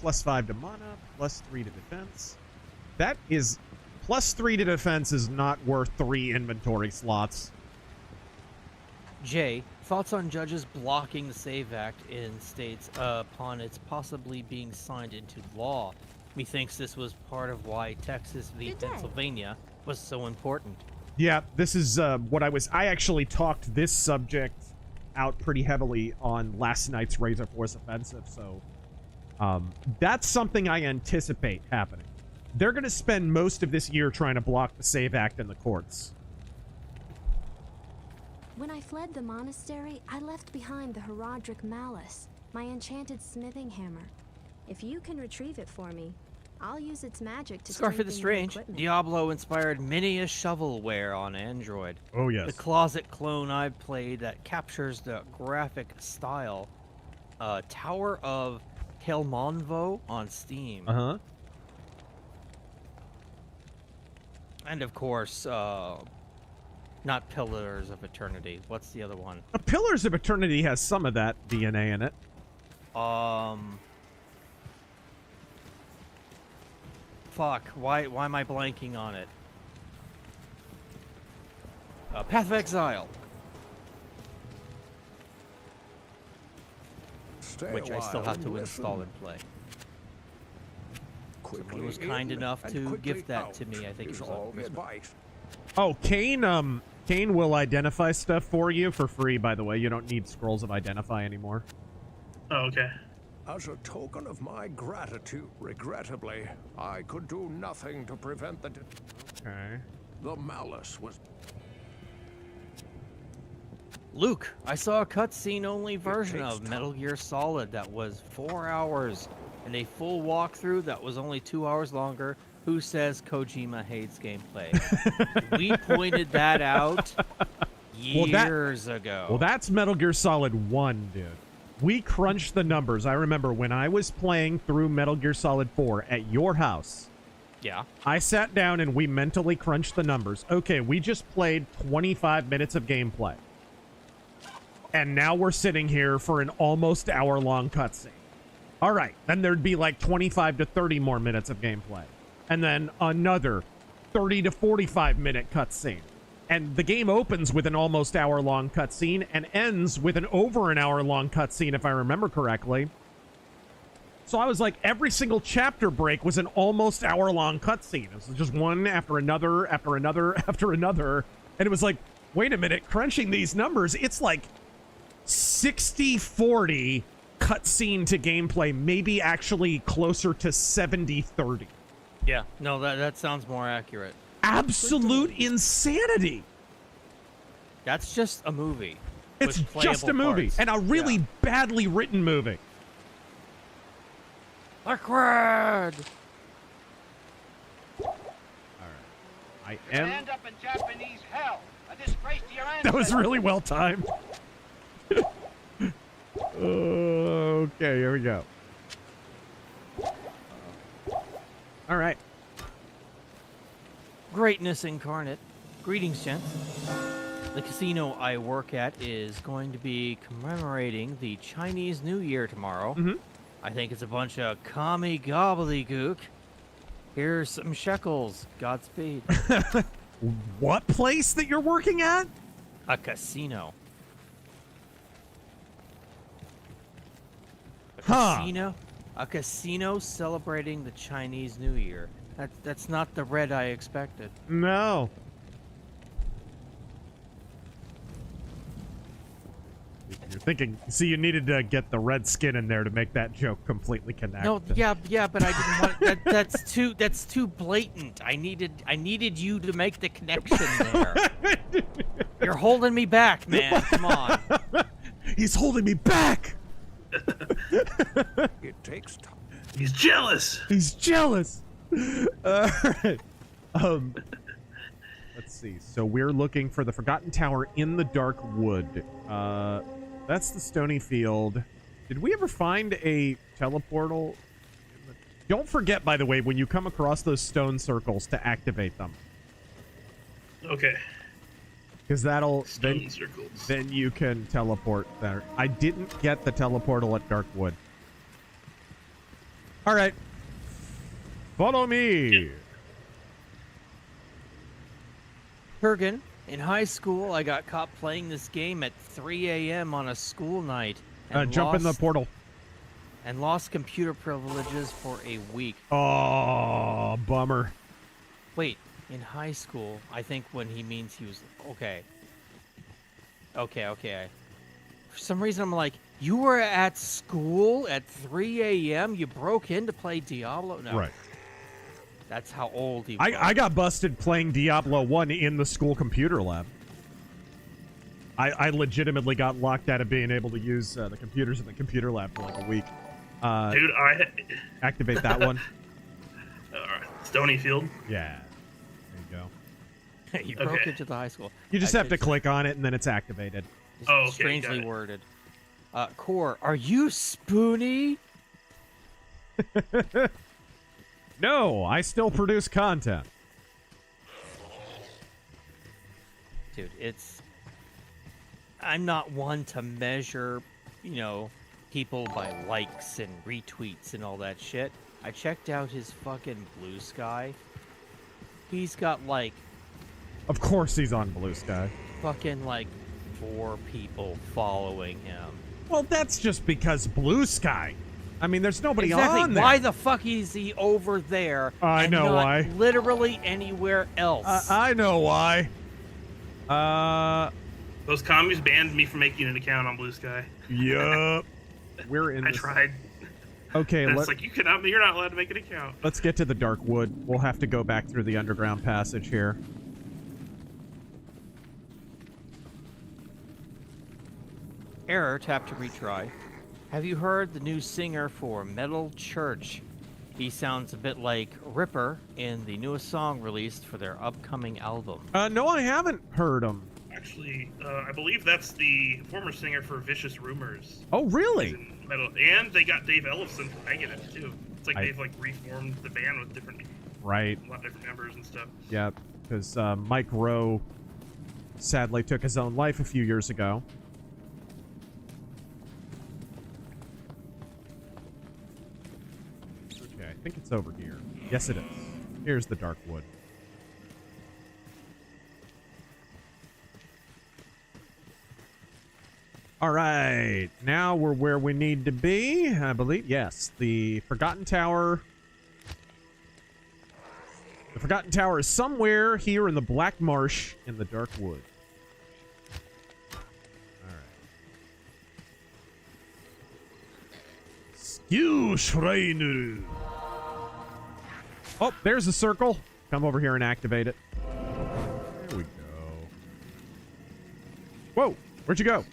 +5 to mana, +3 to defense. That is... +3 to defense is not worth 3 inventory slots. Jay, thoughts on judges blocking the Save Act in states upon its possibly being signed into law? Methinks this was part of why Texas v. Pennsylvania was so important. Yeah, this is what I actually talked this subject out pretty heavily on last night's Razor Force Offensive, so that's something I anticipate happening. They're going to spend most of this year trying to block the Save Act in the courts. When I fled the monastery, I left behind the herodic malice, my enchanted smithing hammer. If you can retrieve it for me, I'll use its magic to Scarf of the strengthen your Strange, equipment. Diablo inspired many a shovelware on Android. Oh, yes. The closet clone I've played that captures the graphic style. Tower of Helmonvo on Steam. Uh-huh. And of course, not Pillars of Eternity. What's the other one? Pillars of Eternity has some of that DNA in it. Fuck, why am I blanking on it? Path of Exile. Stay which a I still while have and to listen. install and play. Quickly Someone was kind in enough and to quickly gift that out to me. I think it is was all on the Christmas. advice. Oh, Kane will identify stuff for you for free, by the way. You don't need scrolls of identify anymore. Oh, okay. As a token of my gratitude, regrettably, I could do nothing to prevent the... Okay. The malice was... Luke, I saw a cutscene-only version takes of Metal Gear Solid that was 4 hours, and a full walkthrough that was only 2 hours longer. Who says Kojima hates gameplay? We pointed that out years ago. Well, that's Metal Gear Solid 1, dude. We crunched the numbers. I remember when I was playing through Metal Gear Solid 4 at your house. Yeah. I sat down and we mentally crunched the numbers. Okay, we just played 25 minutes of gameplay. And now we're sitting here for an almost hour-long cutscene. All right, then there'd be like 25 to 30 more minutes of gameplay. And then another 30 to 45-minute cutscene. And the game opens with an almost hour-long cutscene and ends with an over an hour-long cutscene, if I remember correctly. So I was like, every single chapter break was an almost hour-long cutscene. It was just one after another, after another, after another. And it was like, wait a minute, crunching these numbers, it's like 60-40 cutscene to gameplay, maybe actually closer to 70-30. Yeah, no, that sounds more accurate. Absolute insanity. That's just a movie. It's with just a playable movie, parts. and a really badly written movie. Liquid! I You'll am... end up in Japanese hell. A disgrace to your ancestors. That was really well timed. Okay, here we go. All right. Greatness incarnate. Greetings, gents. The casino I work at is going to be commemorating the Chinese New Year tomorrow. Mm-hmm. I think it's a bunch of commie gobbledygook. Here's some shekels. Godspeed. What place that you're working at? A casino. A casino celebrating the Chinese New Year. That's not the red I expected. No. You're thinking, see, you needed to get the red skin in there to make that joke completely connect. No, yeah, but I didn't want that's too blatant. I needed you to make the connection there. You're holding me back, man. Come on. He's holding me back. It takes time. He's jealous. He's jealous. All right. Let's see. So we're looking for the Forgotten Tower in the Dark Wood. That's the Stony Field. Did we ever find a teleportal? Don't forget, by the way, when you come across those stone circles to activate them. Okay. Because that'll Stone circles. Then you can teleport there. I didn't get the teleportal at Darkwood. All right. Follow me. Kurgan, in high school, I got caught playing this game at 3 a.m. on a school night. And Jump in the portal. And lost computer privileges for a week. Oh, bummer. Wait, in high school, I think when he means he was... Okay. For some reason, I'm like, you were at school at 3 a.m.? You broke in to play Diablo? No. Right. That's how old he was. I got busted playing Diablo 1 in the school computer lab. I legitimately got locked out of being able to use the computers in the computer lab for like a week. Dude, activate that one. Alright. Stony Field. Yeah. There you go. You broke into the high school. You just have to click on it and then it's activated. Oh, okay, Strangely got it. worded. Core, are you spoony? No, I still produce content. Dude, I'm not one to measure, people by likes and retweets and all that shit. I checked out his fucking Blue Sky. He's got Of course he's on Blue Sky. fucking 4 people following him. Well, that's just because Blue Sky. I mean, there's nobody Exactly. on there. Why the fuck is he over there? I and know not why. Literally anywhere else. I know why. Those commies banned me from making an account on Blue Sky. Yup. We're in. I tried. Okay, It's like you're not allowed to make an account. Let's get to the Dark Wood. We'll have to go back through the underground passage here. Error, tap to retry. Have you heard the new singer for Metal Church? He sounds a bit like Ripper in the newest song released for their upcoming album. No, I haven't heard him. Actually, I believe that's the former singer for Vicious Rumors. Oh, really? Metal. And they got Dave Ellefson from Negative, too. It's like they've like reformed the band with different, a lot of different members and stuff. Yeah, because Mike Rowe sadly took his own life a few years ago. Okay, I think it's over here. Yes, it is. Here's the Dark Wood. All right, now we're where we need to be, I believe. Yes, the Forgotten Tower. The Forgotten Tower is somewhere here in the Black Marsh in the Dark Wood. All right. Skew Schreiner. Oh, there's a circle. Come over here and activate it. There we go. Whoa, where'd you go?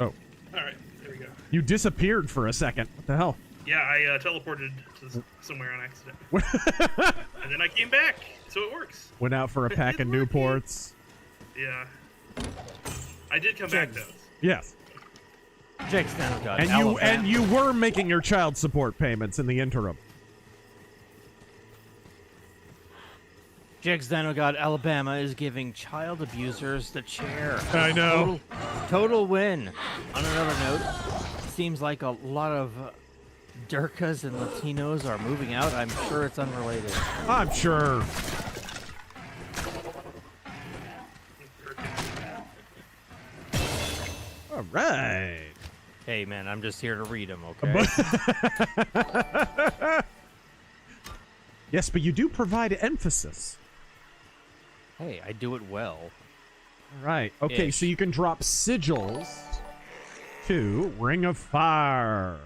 Oh. Alright, there we go. You disappeared for a second. What the hell? Yeah, I teleported to somewhere on accident. And then I came back, so it works. Went out for a pack of Newports. Yeah. I did come back, though. Yes. Jake's now got And you were making your child support payments in the interim. Jake's God, Alabama is giving child abusers the chair. I know. Total win. On another note, seems like a lot of Durkas and Latinos are moving out. I'm sure it's unrelated. I'm sure. All right. Hey, man, I'm just here to read them, okay? Yes, but you do provide emphasis. Hey, I do it well. All right. Okay, so you can drop sigils to Ring of Fire.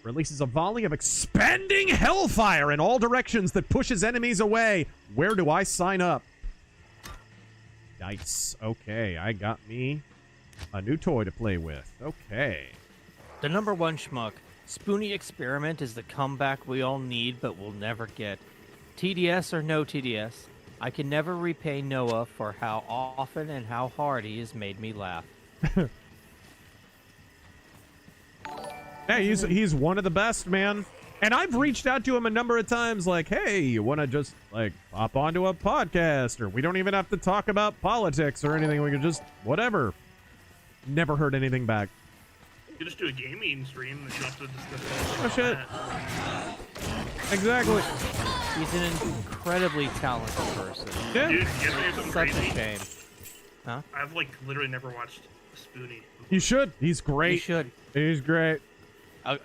Releases a volley of expanding hellfire in all directions that pushes enemies away. Where do I sign up? Nice. Okay, I got me a new toy to play with. Okay. The number one schmuck. Spoony Experiment is the comeback we all need but will never get. TDS or no TDS, I can never repay Noah for how often and how hard he has made me laugh. Yeah, he's one of the best, man. And I've reached out to him a number of times like, hey, you want to just, like, pop onto a podcast? Or we don't even have to talk about politics or anything. We can just, whatever. Never heard anything back. You just do a gaming stream and you have to discuss Oh, shit. Exactly. He's an incredibly talented person. Yeah. Dude, you guys wanna hear something Such crazy? a shame. Huh? I've, like, literally never watched Spoonie. You should. He's great. You should. He's great.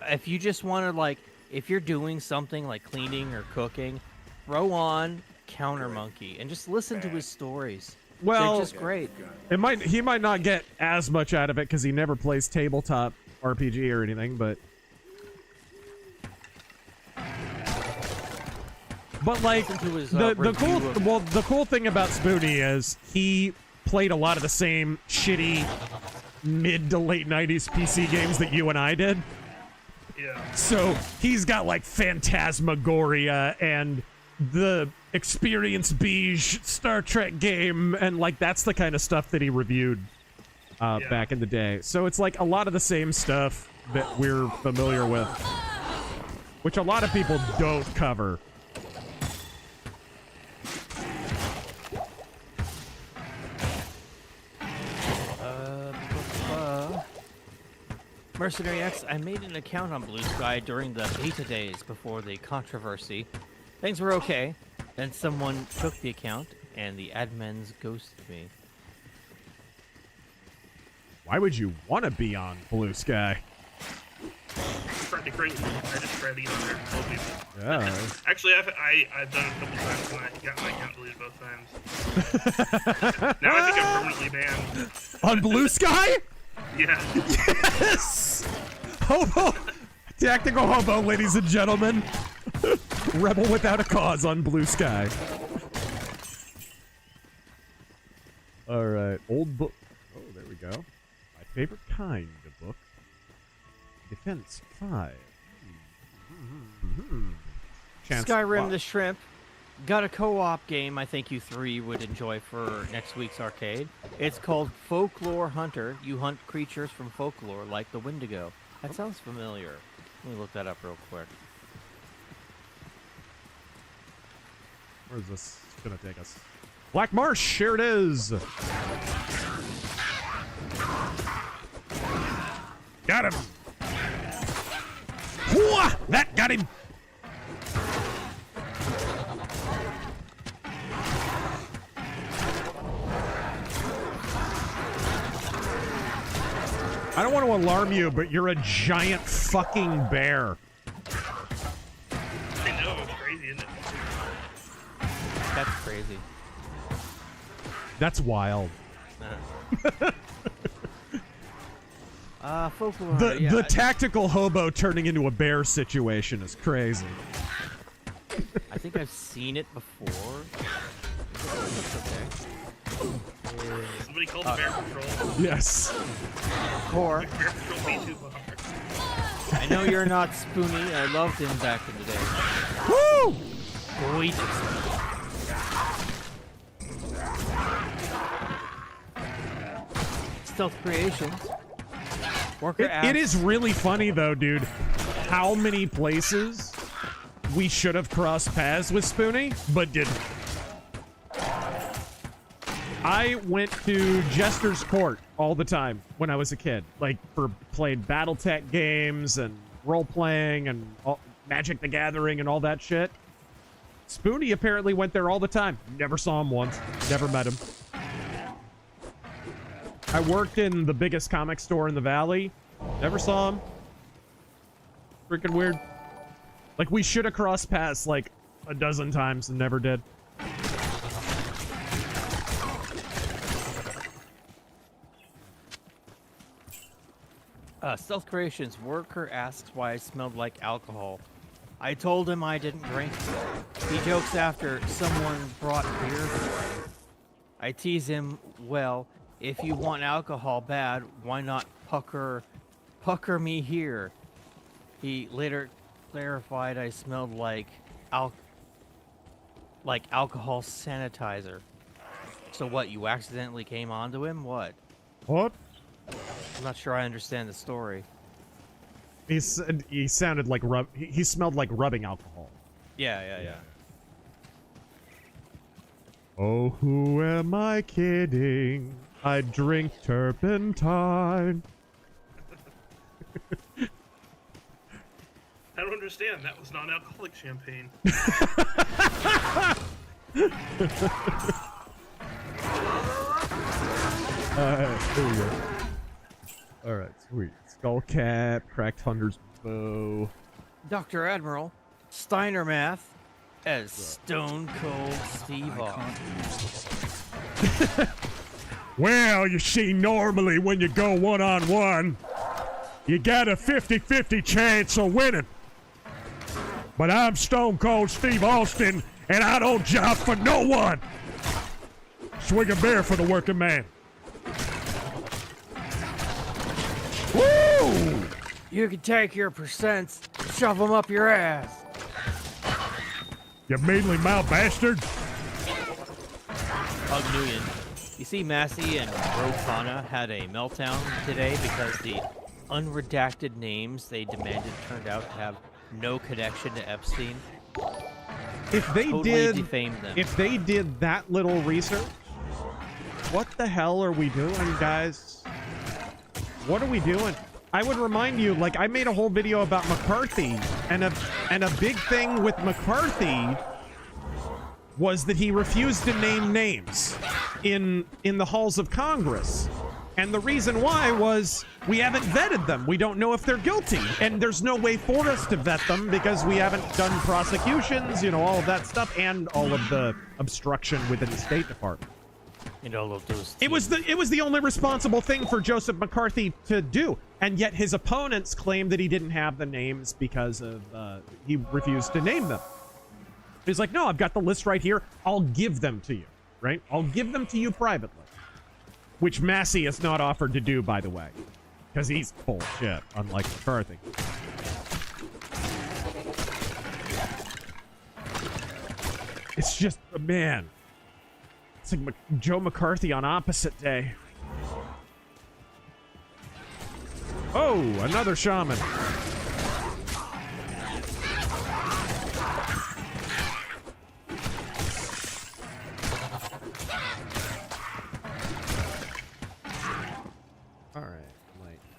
If you just want to, like, if you're doing something like cleaning or cooking, throw on Counter Monkey and just listen to his stories. Well, they're just great. He might not get as much out of it because he never plays tabletop RPG or anything, but like the cool thing about Spoony is he played a lot of the same shitty mid to late 90s PC games that you and I did. Yeah. So he's got like Phantasmagoria and the Experience Beige Star Trek game, and like that's the kind of stuff that he reviewed back in the day. So it's like a lot of the same stuff that we're familiar with, which a lot of people don't cover. Mercenary X, I made an account on Blue Sky during the beta days before the controversy. Things were okay. Then someone took the account, and the admins ghosted me. Why would you want to be on Blue Sky? Pretty crazy. I just tried to get on there and tell people. Yeah. Actually, I've done it a couple times and I got my account deleted both times. Now I think I'm permanently banned. On Blue Sky? Yeah. Yes! Hobo! Tactical hobo, ladies and gentlemen. Rebel without a cause on Blue Sky. Alright, old book. Oh, there we go. My favorite kind of book. Defense 5. Skyrim the Shrimp. Got a co-op game I think you three would enjoy for next week's arcade. It's called Folklore Hunter. You hunt creatures from folklore like the Wendigo. That sounds familiar. Let me look that up real quick. Where's this gonna take us? Black Marsh, here it is. Got him. Whoa, that got him. I don't want to alarm you, but you're a giant fucking bear. I know, it's crazy, isn't it? That's crazy. That's wild. Folklore. The tactical hobo turning into a bear situation is crazy. I think I've seen it before. That's okay. Somebody called the bear control. Yes. Or Bear control B2 bar. I know you're not Spoony. I loved him back in the day. Woo! Gorgeous. Stealth Creations. Worker It is really funny though, dude, how many places we should have crossed paths with Spoonie, but didn't. I went to Jester's Court all the time when I was a kid, like for playing BattleTech games and role-playing and Magic the Gathering and all that shit. Spoonie apparently went there all the time. Never saw him once. Never met him. I worked in the biggest comic store in the valley. Never saw him. Freaking weird. Like, we should have crossed paths like a dozen times and never did. Stealth Creations. Worker asks why I smelled like alcohol. I told him I didn't drink. He jokes after someone brought beer for him. I tease him, well, if you want alcohol bad, why not pucker me here? He later clarified I smelled like alcohol sanitizer. So what, you accidentally came onto him? What? What? I'm not sure I understand the story. He sounded like he smelled like rubbing alcohol. Yeah. Oh, who am I kidding? I drink turpentine. I don't understand. That was non-alcoholic champagne. Here we go. Alright, sweet. Skull cap, cracked hunter's bow. Dr. Admiral, Steiner Math as Stone Cold Steve Well, you see, normally when you go one-on-one, you got a 50-50 chance of winning. But I'm Stone Cold Steve Austin, and I don't job for no one. Swig a beer for the working man. Woo! You can take your percents, shove them up your ass. You measly mouth bastard. Hug Nguyen. You see, Massey and Rokana had a meltdown today because the unredacted names they demanded turned out to have no connection to Epstein. If they Totally defamed them. if they did that little research, what the hell are we doing, guys? What are we doing? I would remind you, like, I made a whole video about McCarthy, and a big thing with McCarthy was that he refused to name names in the halls of Congress. And the reason why was we haven't vetted them. We don't know if they're guilty. And there's no way for us to vet them because we haven't done prosecutions, you know, all of that stuff, and all of the obstruction within the State Department. And all of those it was the only responsible thing for Joseph McCarthy to do. And yet his opponents claim that he didn't have the names because of he refused to name them. He's like, no, I've got the list right here. I'll give them to you, right? I'll give them to you privately. Which Massey has not offered to do, by the way. Because he's full of shit, unlike McCarthy. It's just, man. It's like Joe McCarthy on opposite day. Oh, another shaman.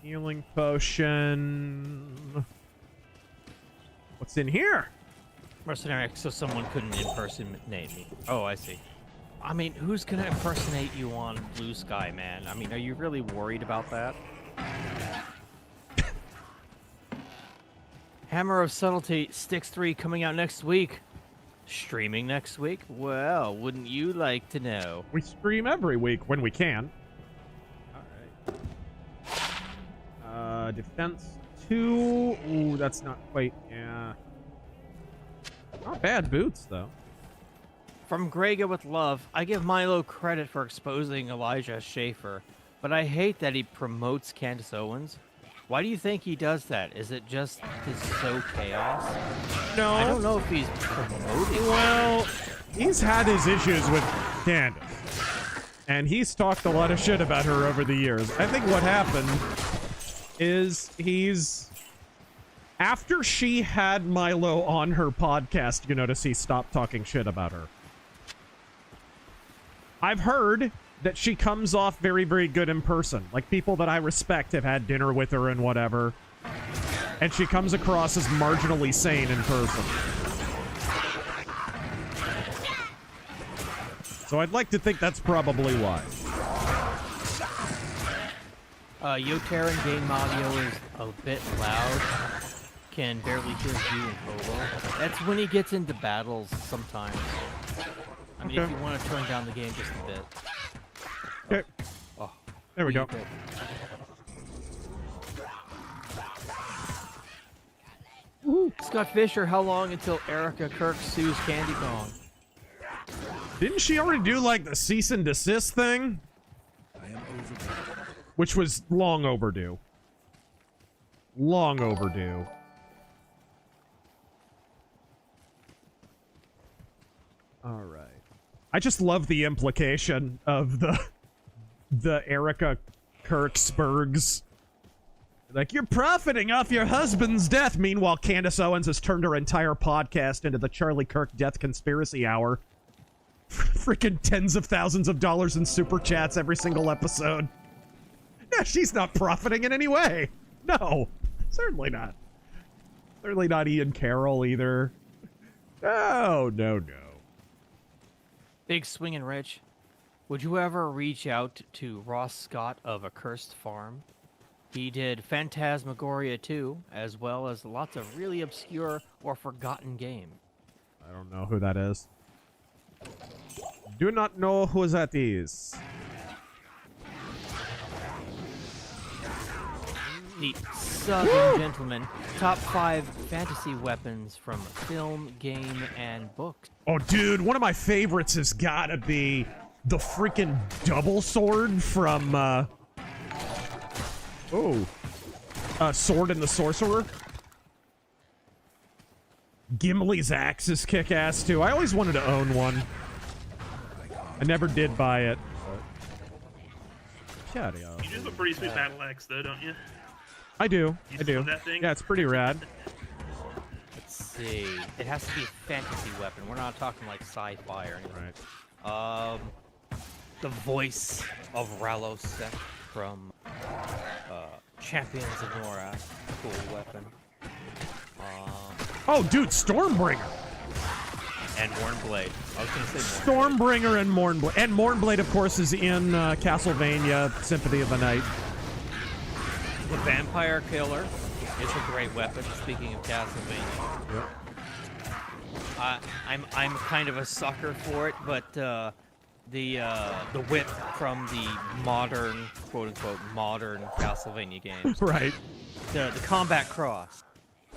Healing potion. What's in here? Mercenary, so someone couldn't impersonate me. Oh, I see. I mean, who's gonna impersonate you on Blue Sky, man? I mean, are you really worried about that? Hammer of Subtlety, Styx 3 coming out next week. Streaming next week? Well, wouldn't you like to know? We stream every week when we can. Defense 2. Ooh, that's not quite, yeah. Not bad boots, though. From Grega with love, I give Milo credit for exposing Elijah Schaefer, but I hate that he promotes Candace Owens. Why do you think he does that? Is it just to sow chaos? No. I don't know if he's promoting. Well, he's had his issues with Candace. And he's talked a lot of shit about her over the years. I think what happened is after she had Milo on her podcast, you notice he stopped talking shit about her. I've heard that she comes off very, very good in person. Like, people that I respect have had dinner with her and whatever. And she comes across as marginally sane in person. So I'd like to think that's probably why. Yotaran game audio is a bit loud. Can barely hear you and Holo. That's when he gets into battles sometimes. I mean, if you want to turn down the game just a bit. Okay. Oh, there we go. Scott Fisher, how long until Erica Kirk sues Candy Kong? Didn't she already do, like, the cease and desist thing? I am overdue. Which was long overdue. Long overdue. All right. I just love the implication of the Erica Kirksbergs. Like, you're profiting off your husband's death. Meanwhile, Candace Owens has turned her entire podcast into the Charlie Kirk Death Conspiracy Hour. Freaking tens of thousands of dollars in super chats every single episode. No, she's not profiting in any way. No, certainly not. Certainly not Ian Carroll either. No, no, no. Big Swingin' Rich, would you ever reach out to Ross Scott of Accursed Farm? He did Phantasmagoria 2, as well as lots of really obscure or forgotten games. I don't know who that is. Do not know who that is. The Southern Gentleman, top 5 fantasy weapons from film, game, and books. Oh, dude, one of my favorites has gotta be the freaking double sword from, Sword and the Sorcerer. Gimli's axe is kick-ass, too. I always wanted to own one. I never did buy it. You do have a pretty sweet battle axe, though, don't you? I do. You I do. that thing? Yeah, it's pretty rad. Let's see. It has to be a fantasy weapon. We're not talking like sci-fi or anything. Right. The voice of Ralosek from Champions of Nora. Cool weapon. Oh, dude, Stormbringer. And Mournblade. I was going to say Stormbringer and Mournblade. And Mournblade, of course, is in Castlevania Symphony of the Night. The Vampire Killer is a great weapon, speaking of Castlevania. Yep. I'm kind of a sucker for it, but the whip from the modern, quote-unquote, modern Castlevania games. Right. The combat cross.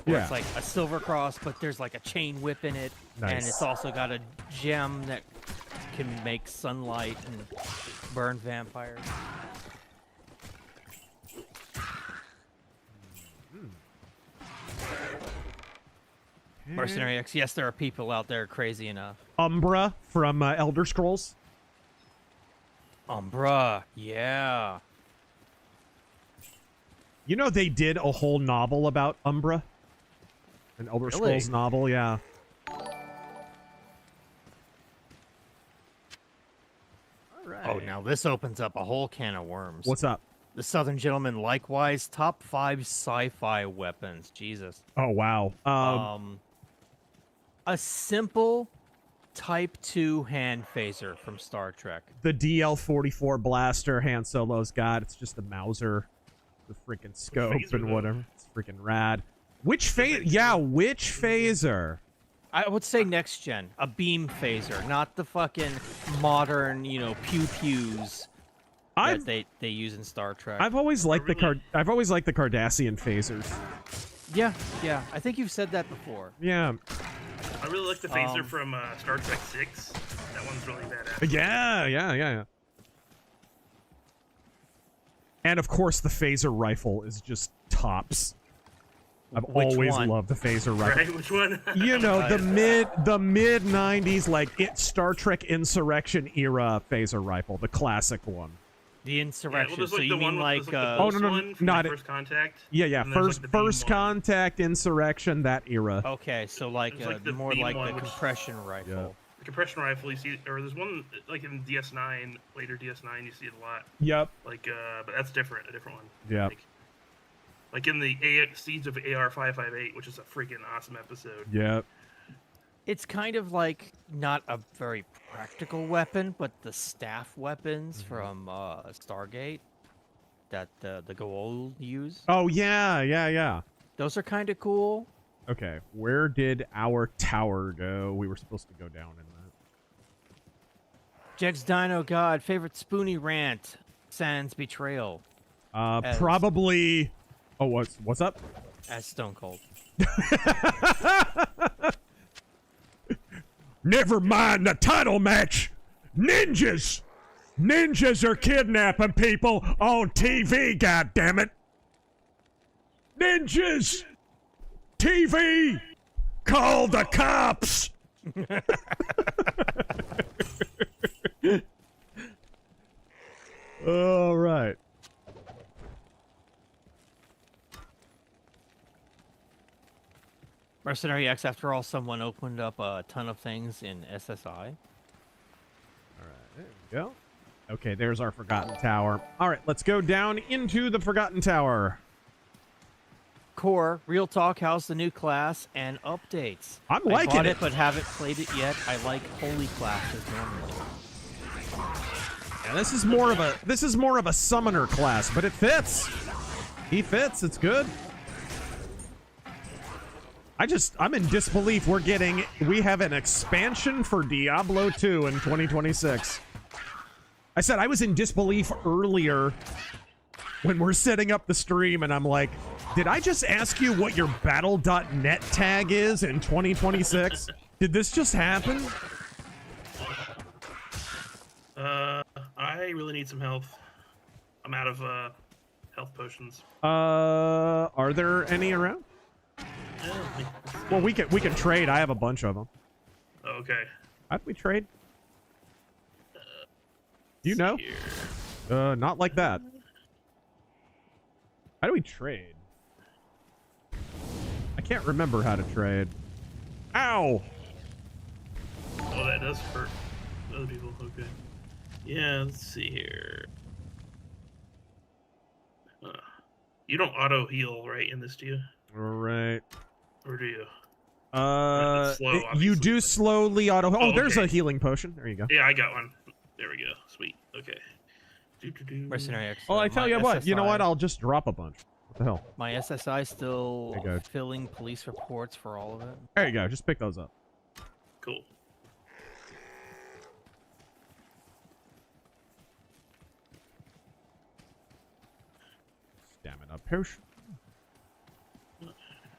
Where Yeah. It's like a silver cross, but there's like a chain whip in it. Nice. And it's also got a gem that can make sunlight and burn vampires. Mercenary X, yes, there are people out there crazy enough. Umbra from Elder Scrolls. Umbra, yeah. You know they did a whole novel about Umbra? An Elder Scrolls novel, yeah. Oh, now this opens up a whole can of worms. What's up? The Southern Gentleman, likewise, top 5 sci-fi weapons. Jesus. Oh, wow. A simple Type 2 hand phaser from Star Trek. The DL-44 blaster Han Solo's got. It's just the Mauser, the freaking scope and whatever. It's freaking rad. Which phaser? Yeah, which phaser? I would say next gen, a beam phaser, not the fucking modern, pew-pews that they use in Star Trek. I've always liked the Cardassian phasers. Yeah. I think you've said that before. Yeah. I really like the phaser from Star Trek 6. That one's really badass. Yeah. And of course, the phaser rifle is just tops. I've always loved the phaser rifle. Right, which one? You know, the mid 90s, like Star Trek Insurrection era phaser rifle, the classic one. The Insurrection. Well, so you mean like not First Contact. Yeah. First Contact, Insurrection, that era. Okay, so like more like the compression rifle. Yeah. The compression rifle, you see, or there's one like in DS9, later DS9, you see it a lot. Yep. Like, but that's different, a different one. Yeah. Like in the Siege of AR-558, which is a freaking awesome episode. Yep. It's kind of like not a very practical weapon, but the staff weapons from Stargate that the Goa'uld use. Oh, yeah. Those are kind of cool. Okay, where did our tower go? We were supposed to go down in that. Jegs Dino God, favorite Spoonie rant, sans betrayal. Probably... Oh, what's up? As Stone Cold. Never mind the title match. Ninjas are kidnapping people on TV, goddammit. Ninjas! TV! Call the cops! All right. Mercenary X, after all, someone opened up a ton of things in SSI. All right, there we go. Okay, there's our Forgotten Tower. All right, let's go down into the Forgotten Tower. Core, Real Talk, how's the new class and updates? I'm liking I bought it. it, but haven't played it yet. I like Holy classes normally. Yeah, this is more of a summoner class, but it fits. He fits. It's good. I'm in disbelief. We have an expansion for Diablo 2 in 2026. I said I was in disbelief earlier when we're setting up the stream, and I'm like, did I just ask you what your battle.net tag is in 2026? Did this just happen? I really need some health. I'm out of health potions. Are there any around? Well, we can trade. I have a bunch of them. Okay. How'd we trade? Do you know? Not like that. How do we trade? I can't remember how to trade. Ow! Oh, that does hurt other people. Okay. Yeah, let's see here. You don't auto heal, right, in this, do you? Right. Or do you? I slow, you obviously, do slowly auto. Oh, there's okay. a healing potion. There you go. Yeah, I got one. There we go. Sweet. Okay. Mercenary X. Well, I tell you what. You know what? I'll just drop a bunch. What the hell? My SSI still There you go. filling police reports for all of it. There you go. Just pick those up. Cool. Stamina potion.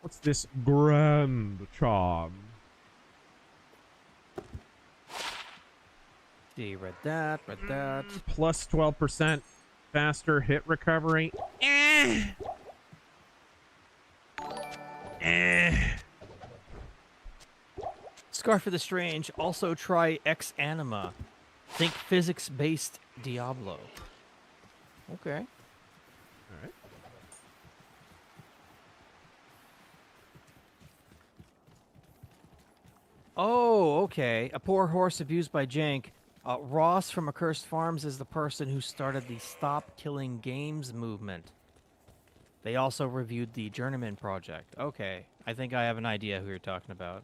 What's this grand charm? See, read that, read that. Plus 12% faster hit recovery. Scar for the Strange. Also try Ex Anima. Think physics-based Diablo. Okay. All right. Oh, okay. A poor horse abused by Jank. Ross from Accursed Farms is the person who started the Stop Killing Games movement. They also reviewed the Journeyman project. Okay. I think I have an idea who you're talking about.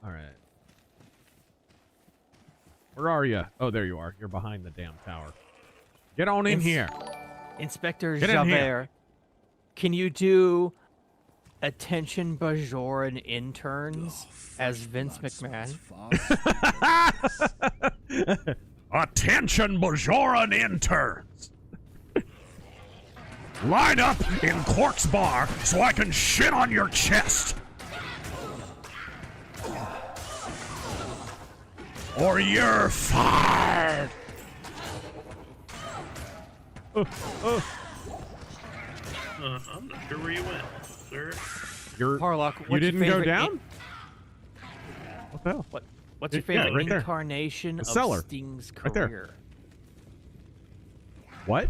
All right. Where are you? Oh, there you are. You're behind the damn tower. Get on in here. Inspector Get in here. Javert, can you do Attention Bajoran interns as Vince McMahon? Attention, Bajoran interns! Line up in Quark's bar so I can shit on your chest! Or you're fired! I'm not sure where you went, sir. Warlock, You what's your didn't go favorite down? What the hell? What's your Yeah, favorite right there. incarnation The of cellar. Sting's Right there. career? What?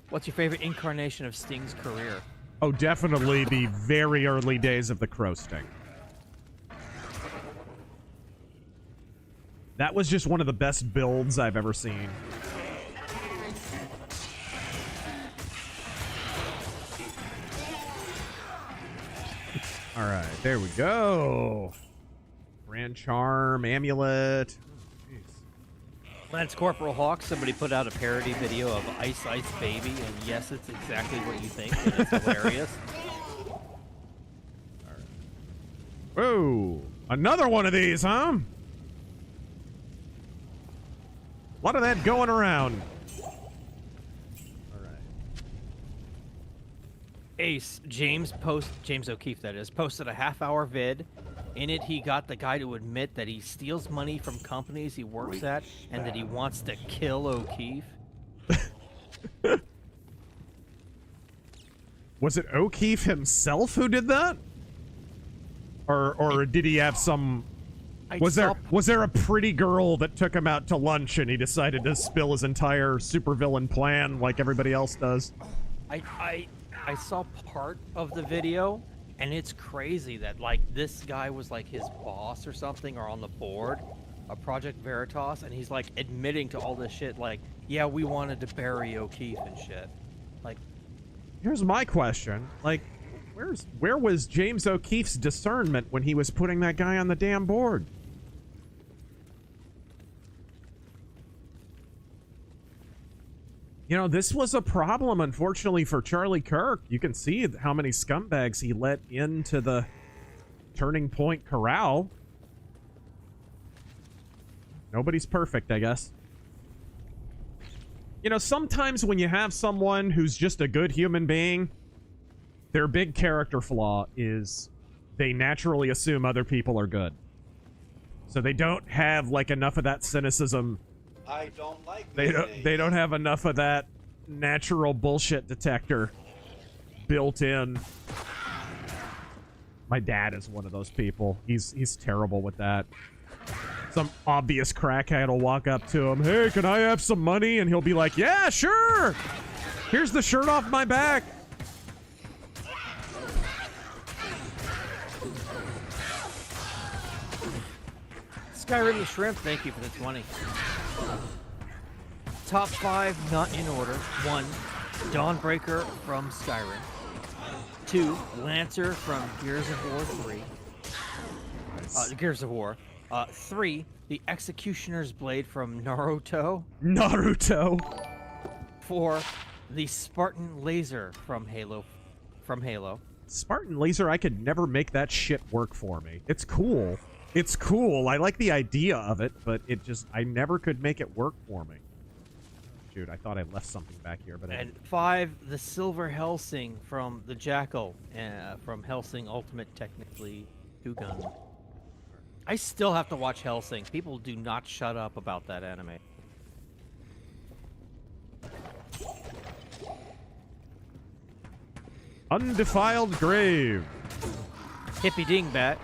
What's your favorite incarnation of Sting's career? Oh, definitely the very early days of the Crow Sting. That was just one of the best builds I've ever seen. All right, there we go. Grand Charm, Amulet. Oh, jeez. Lance Corporal Hawk, somebody put out a parody video of Ice Ice Baby, and yes, it's exactly what you think, and it's hilarious. Whoa, another one of these, huh? A lot of that going around. All right. Ace, James O'Keefe that is, posted a half-hour vid. In it, he got the guy to admit that he steals money from companies he works at and that he wants to kill O'Keefe. Was it O'Keefe himself who did that? Or did he have some... Was there a pretty girl that took him out to lunch and he decided to spill his entire supervillain plan like everybody else does? I saw part of the video, and it's crazy that, like, this guy was, like, his boss or something, or on the board of Project Veritas, and he's, like, admitting to all this shit, like, yeah, we wanted to bury O'Keefe and shit. Like... Here's my question. Like, where was James O'Keefe's discernment when he was putting that guy on the damn board? You know, this was a problem, unfortunately, for Charlie Kirk. You can see how many scumbags he let into the Turning Point Corral. Nobody's perfect, I guess. You know, sometimes when you have someone who's just a good human being, their big character flaw is they naturally assume other people are good. So they don't have, like, enough of that cynicism. I don't like They don't have enough of that natural bullshit detector built in. My dad is one of those people. He's terrible with that. Some obvious crackhead will walk up to him, "Hey, can I have some money?" And he'll be like, "Yeah, sure. Here's the shirt off my back." Skyrim the Shrimp, thank you for the 20. Top 5, not in order. 1, Dawnbreaker from Skyrim. 2, Lancer from Gears of War 3. Gears of War. 3, the Executioner's Blade from Naruto. 4, the Spartan Laser from Halo. Spartan Laser, I could never make that shit work for me. It's cool. It's cool. I like the idea of it, but it just, I never could make it work for me. Shoot, I thought I left something back here, but And 5, the Silver Helsing from the Jackal, from Helsing Ultimate, technically 2-gun. I still have to watch Helsing. People do not shut up about that anime. Undefiled Grave. Hippy Dingbat.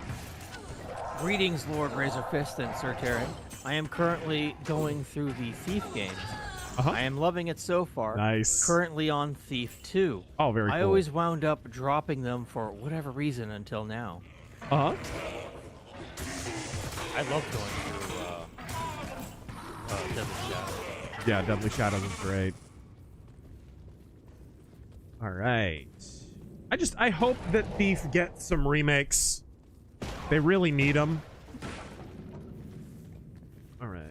Greetings, Lord RazörFist and Sir Terran. I am currently going through the Thief games. I am loving it so far. Nice. Currently on Thief 2. Oh, very cool. I always wound up dropping them for whatever reason until now. Uh-huh. I love going through Deadly Shadows. Yeah, Deadly Shadows is great. All right. I hope that Thief gets some remakes. They really need them. All right.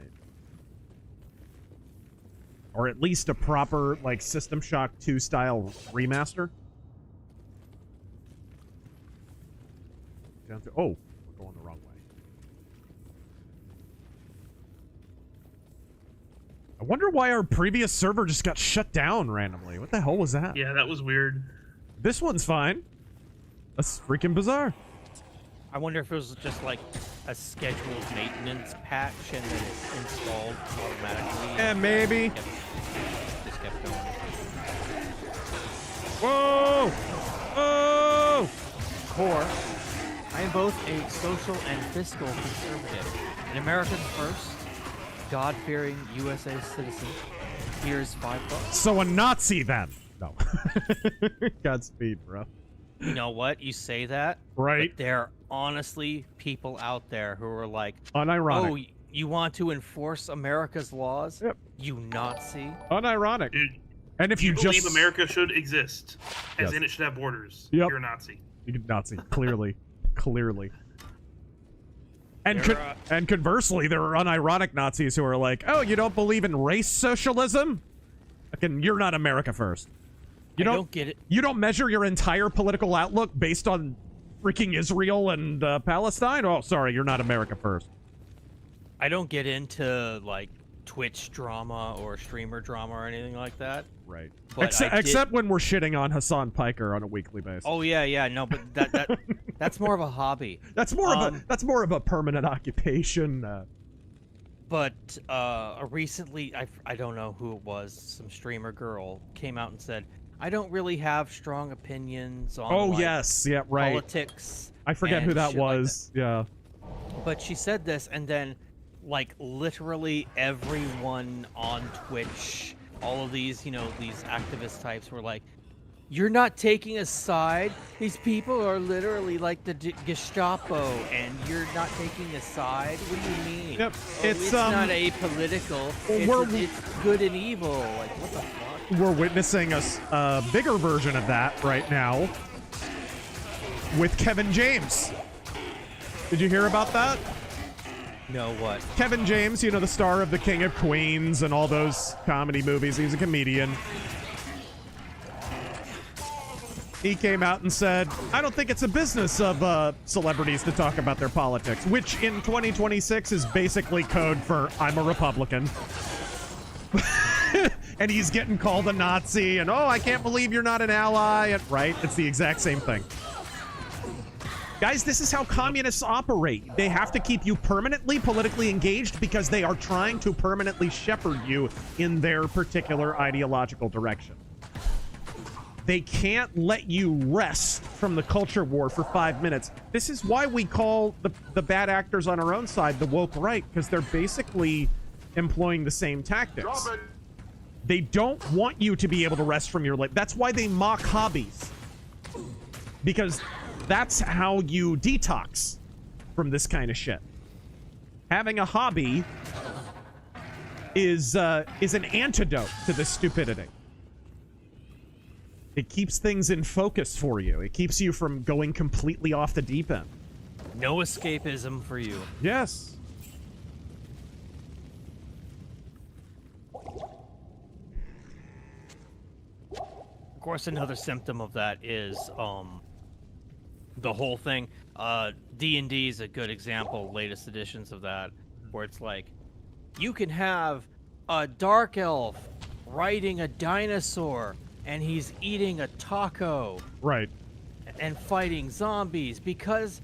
Or at least a proper, like, System Shock 2 style remaster. Oh, we're going the wrong way. I wonder why our previous server just got shut down randomly. What the hell was that? Yeah, that was weird. This one's fine. That's freaking bizarre. I wonder if it was just like a scheduled maintenance patch and then it installed automatically. Yeah, maybe. Just kept going. Whoa! Oh! 4. I am both a social and fiscal conservative. An American first, God-fearing USA citizen. Here's $5. So a Nazi then? No. Godspeed, bro. You know what? You say that, right? But there are honestly people out there who are like, unironic. Oh, you want to enforce America's laws? Yep. You Nazi. Unironic. Dude, and if you believe just America should exist, as Yes. in it should have borders, Yep. you're a Nazi. You're a Nazi, clearly. Clearly. And and conversely, there are unironic Nazis who are like, oh, you don't believe in race socialism? Again, you're not America first. You don't get it. You don't measure your entire political outlook based on freaking Israel and Palestine? Oh, sorry, you're not America first. I don't get into like Twitch drama or streamer drama or anything like that. Right. But Except when we're shitting on Hassan Piker on a weekly basis. Oh yeah, no, but that's more of a hobby. That's more of a permanent occupation. But recently, I don't know who it was, some streamer girl came out and said, I don't really have strong opinions on politics. I forget who that was. Yeah. But she said this, and then like literally everyone on Twitch, all of these, these activist types were like, you're not taking a side. These people are literally like the Gestapo, and you're not taking a side. What do you mean? Yep. It's not apolitical. It's good and evil. Like, what the fuck? We're witnessing a bigger version of that right now with Kevin James. Did you hear about that? No, what? Kevin James, the star of The King of Queens and all those comedy movies. He's a comedian. He came out and said, I don't think it's a business of celebrities to talk about their politics, which in 2026 is basically code for I'm a Republican. And he's getting called a Nazi, and I can't believe you're not an ally. And, right? It's the exact same thing. Guys, this is how communists operate. They have to keep you permanently politically engaged because they are trying to permanently shepherd you in their particular ideological direction. They can't let you rest from the culture war for 5 minutes. This is why we call the bad actors on our own side the woke right, because they're basically employing the same tactics. They don't want you to be able to rest from your life. That's why they mock hobbies. Because that's how you detox from this kind of shit. Having a hobby is an antidote to this stupidity. It keeps things in focus for you. It keeps you from going completely off the deep end. No escapism for you. Yes. Of course, another symptom of that is the whole thing. D&D is a good example, latest editions of that, where it's like, you can have a dark elf riding a dinosaur, and he's eating a taco. Right. And fighting zombies, because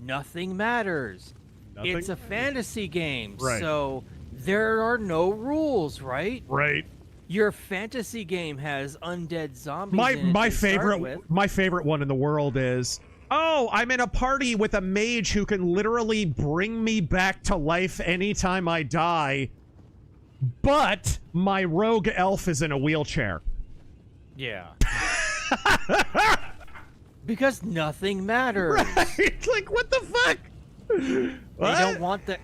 nothing matters. Nothing? It's a fantasy game, Right. so there are no rules, right? Right. Your fantasy game has undead zombies My in it my to start favorite with. my favorite one in the world is, oh, I'm in a party with a mage who can literally bring me back to life anytime I die, but my rogue elf is in a wheelchair. Yeah. Because nothing matters. Right? Like, what the fuck? They don't want that.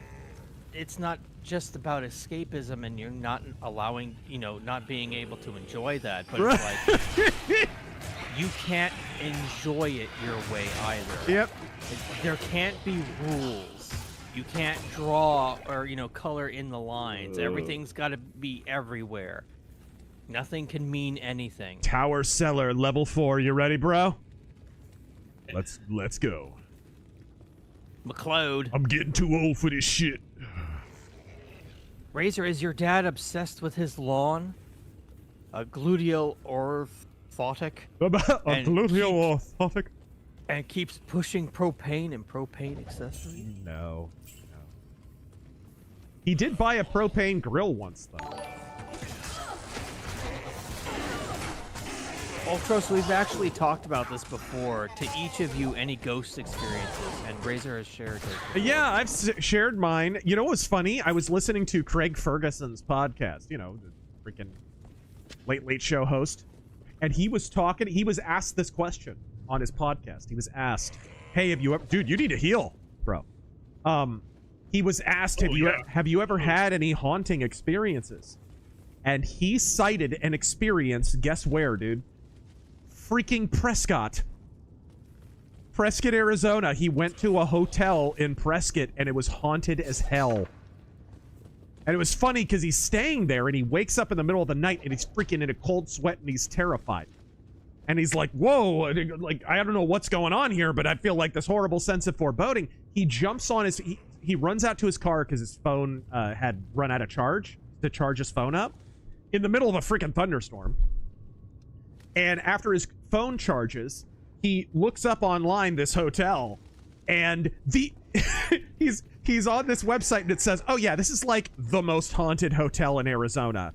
It's not just about escapism, and you're not allowing, not being able to enjoy that, but it's like, you can't enjoy it your way either. Yep. There can't be rules. You can't draw or, color in the lines. Everything's got to be everywhere. Nothing can mean anything. Tower Cellar, level 4. You ready, bro? Let's go. McLeod. I'm getting too old for this shit. Razor, is your dad obsessed with his lawn? A gluteal orthotic? A gluteal orthotic? And keeps pushing propane and propane accessories? No. He did buy a propane grill once, though. Ultros, we've actually talked about this before. To each of you, any ghost experiences, and Razor has shared his. Yeah, I've shared mine. You know what was funny? I was listening to Craig Ferguson's podcast, the freaking late show host, and he was talking. He was asked this question on his podcast. He was asked, "Hey, have you ever, dude? You need to heal, bro." He was asked, "Have you ever had any haunting experiences?" And he cited an experience. Guess where, dude? Freaking Prescott, Arizona. He went to a hotel in Prescott and it was haunted as hell. And it was funny because he's staying there and he wakes up in the middle of the night and he's freaking in a cold sweat and he's terrified. And he's like, whoa, like, I don't know what's going on here, but I feel like this horrible sense of foreboding. He jumps on his, he runs out to his car because his phone had run out of charge to charge his phone up in the middle of a freaking thunderstorm. And after his phone charges, he looks up online this hotel, and he's on this website, and it says, oh yeah, this is like the most haunted hotel in Arizona.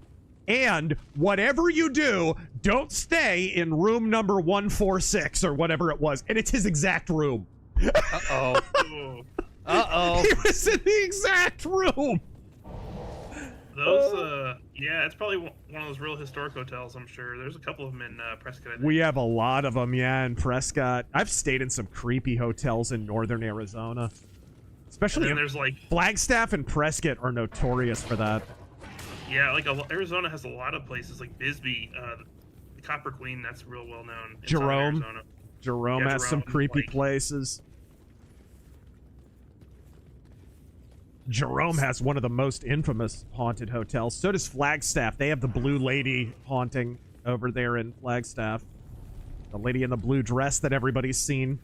And whatever you do, don't stay in room number 146 or whatever it was. And it's his exact room. Uh-oh. Uh-oh. He was in the exact room. Those, yeah, it's probably one of those real historic hotels, I'm sure. There's a couple of them in Prescott, I think. We have a lot of them, yeah, in Prescott. I've stayed in some creepy hotels in northern Arizona. Especially there's like Flagstaff and Prescott are notorious for that. Yeah, like Arizona has a lot of places, like Bisbee, the Copper Queen, that's real well known. Jerome has some creepy places. Jerome has one of the most infamous haunted hotels. So does Flagstaff. They have the Blue Lady haunting over there in Flagstaff. The lady in the blue dress that everybody's seen.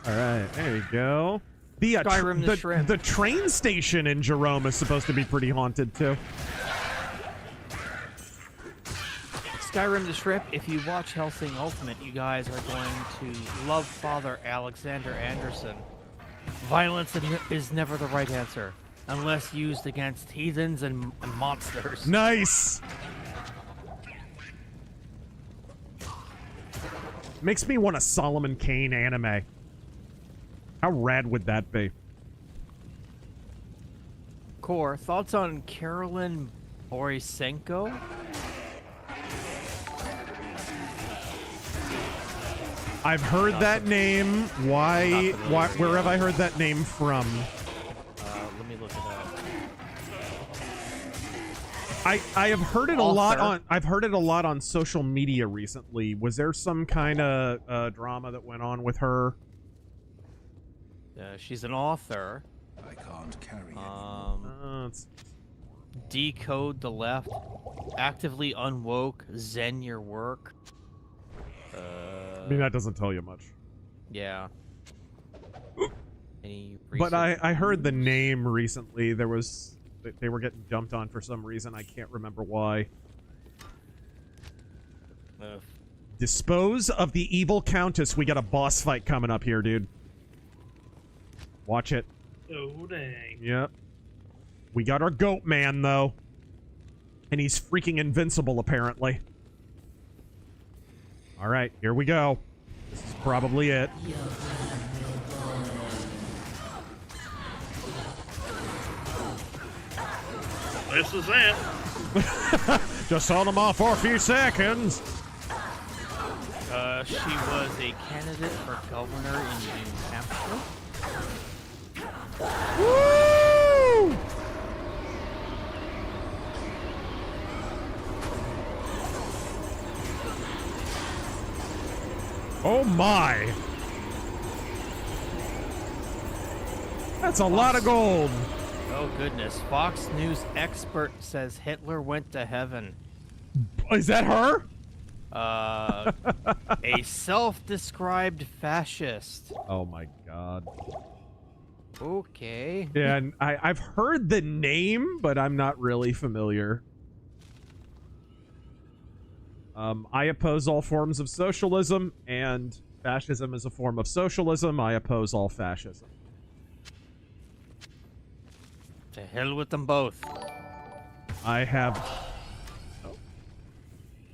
All right, there you go. The train station in Jerome is supposed to be pretty haunted, too. Skyrim the Strip, if you watch Helsing Ultimate, you guys are going to love Father Alexander Anderson. Violence is never the right answer, unless used against heathens and monsters. Nice! Makes me want a Solomon Kane anime. How rad would that be? Core, thoughts on Carolyn Borisenko? I've heard that name. Why? Where have I heard that name from? Let me look it up. I have heard it a lot on social media recently. Was there some kind of drama that went on with her? She's an author. I can't carry Decode the left. Actively unwoke. Zen your work. I mean, that doesn't tell you much. Yeah. But I heard the name recently. There was... They were getting dumped on for some reason. I can't remember why. Dispose of the evil countess. We got a boss fight coming up here, dude. Watch it. Oh, dang. Yep. We got our goat man, though. And he's freaking invincible, apparently. Alright, here we go. This is probably it. This is it. Just held him off for a few seconds. She was a candidate for governor in New Hampshire. Woo! Oh my! That's a lot of gold. Oh goodness. Fox News expert says Hitler went to heaven. Is that her? A self-described fascist. Oh my god. Okay. Yeah, and I've heard the name, but I'm not really familiar. I oppose all forms of socialism, and fascism is a form of socialism. I oppose all fascism. To hell with them both. I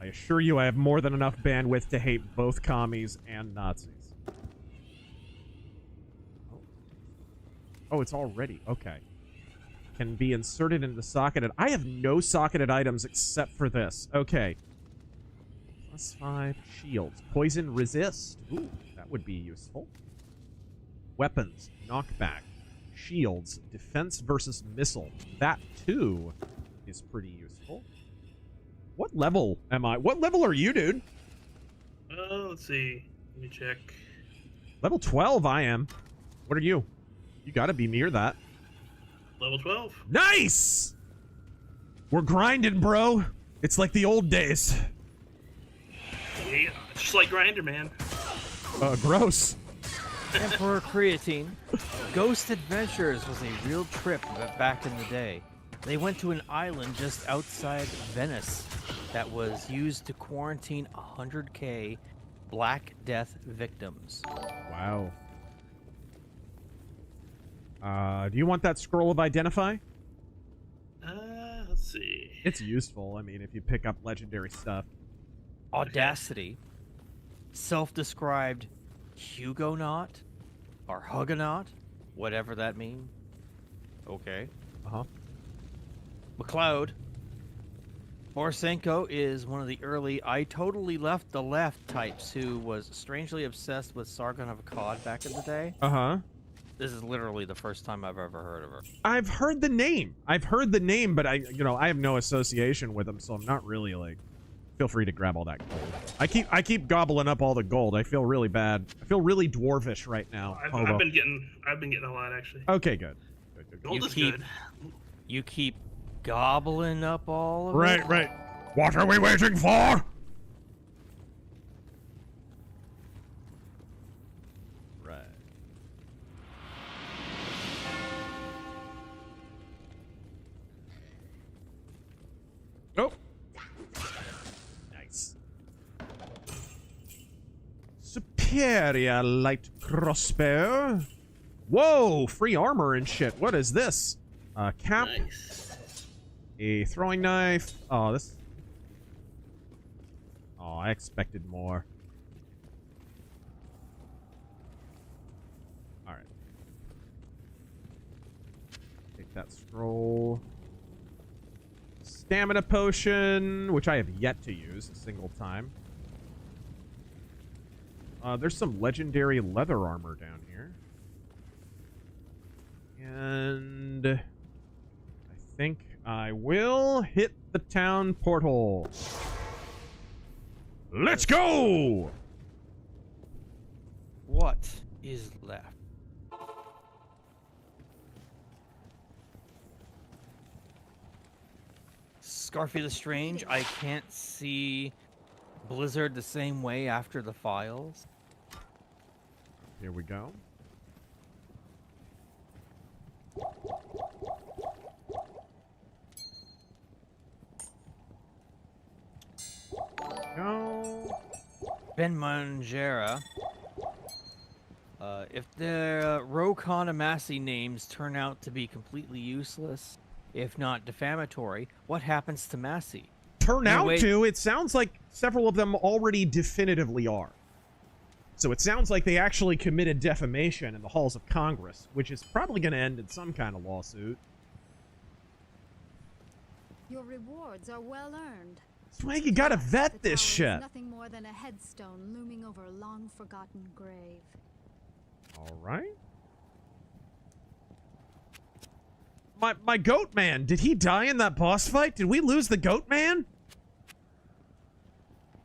assure you I have more than enough bandwidth to hate both commies and Nazis. Oh, it's already. Okay. Can be inserted into socketed. I have no socketed items except for this. Okay. +5 shields. Poison resist. Ooh, that would be useful. Weapons. Knockback. Shields. Defense versus missile. That, too, is pretty useful. What level am I? What level are you, dude? Let's see. Let me check. Level 12 I am. What are you? You gotta be near that. Level 12. Nice! We're grinding, bro. It's like the old days. Yeah, just like Grinder, man. Gross. Emperor Creatine. Ghost Adventures was a real trip back in the day. They went to an island just outside Venice that was used to quarantine 100K Black Death victims. Wow. Do you want that scroll of identify? Let's see. It's useful. I mean, if you pick up legendary stuff. Audacity. Self-described Hugonaut or Hugonaut, whatever that means. Okay. Uh-huh. McLeod. Borisenko is one of the early I totally left the left types who was strangely obsessed with Sargon of Akkad back in the day. Uh-huh. This is literally the first time I've ever heard of her. I've heard the name. But I have no association with them, so I'm not really like. Feel free to grab all that gold. I keep gobbling up all the gold. I feel really bad. I feel really dwarvish right now. I've been getting a lot actually. Okay, good. Gold is good. You keep gobbling up all of it? Right. What are we waiting for? Right. Oh. Nice. Superior light crossbow. Whoa, free armor and shit. What is this? Cap. Nice. A throwing knife. Oh, this. Oh, I expected more. Alright. Take that scroll. Stamina potion, which I have yet to use a single time. There's some legendary leather armor down here. And I think I will hit the town portal. Let's go! What is left? Scarfy the Strange, I can't see Blizzard the same way after the files. Here we go. Go. Ben Manjera. If the Rokon Amasi names turn out to be completely useless, if not defamatory, what happens to Massey? Turn out to? It sounds like several of them already definitively are. So it sounds like they actually committed defamation in the halls of Congress, which is probably going to end in some kind of lawsuit. Your rewards are well earned. That's why you gotta vet this The tower shit. is nothing more than a headstone looming over a long-forgotten grave. All right. My goat man, did he die in that boss fight? Did we lose the goat man?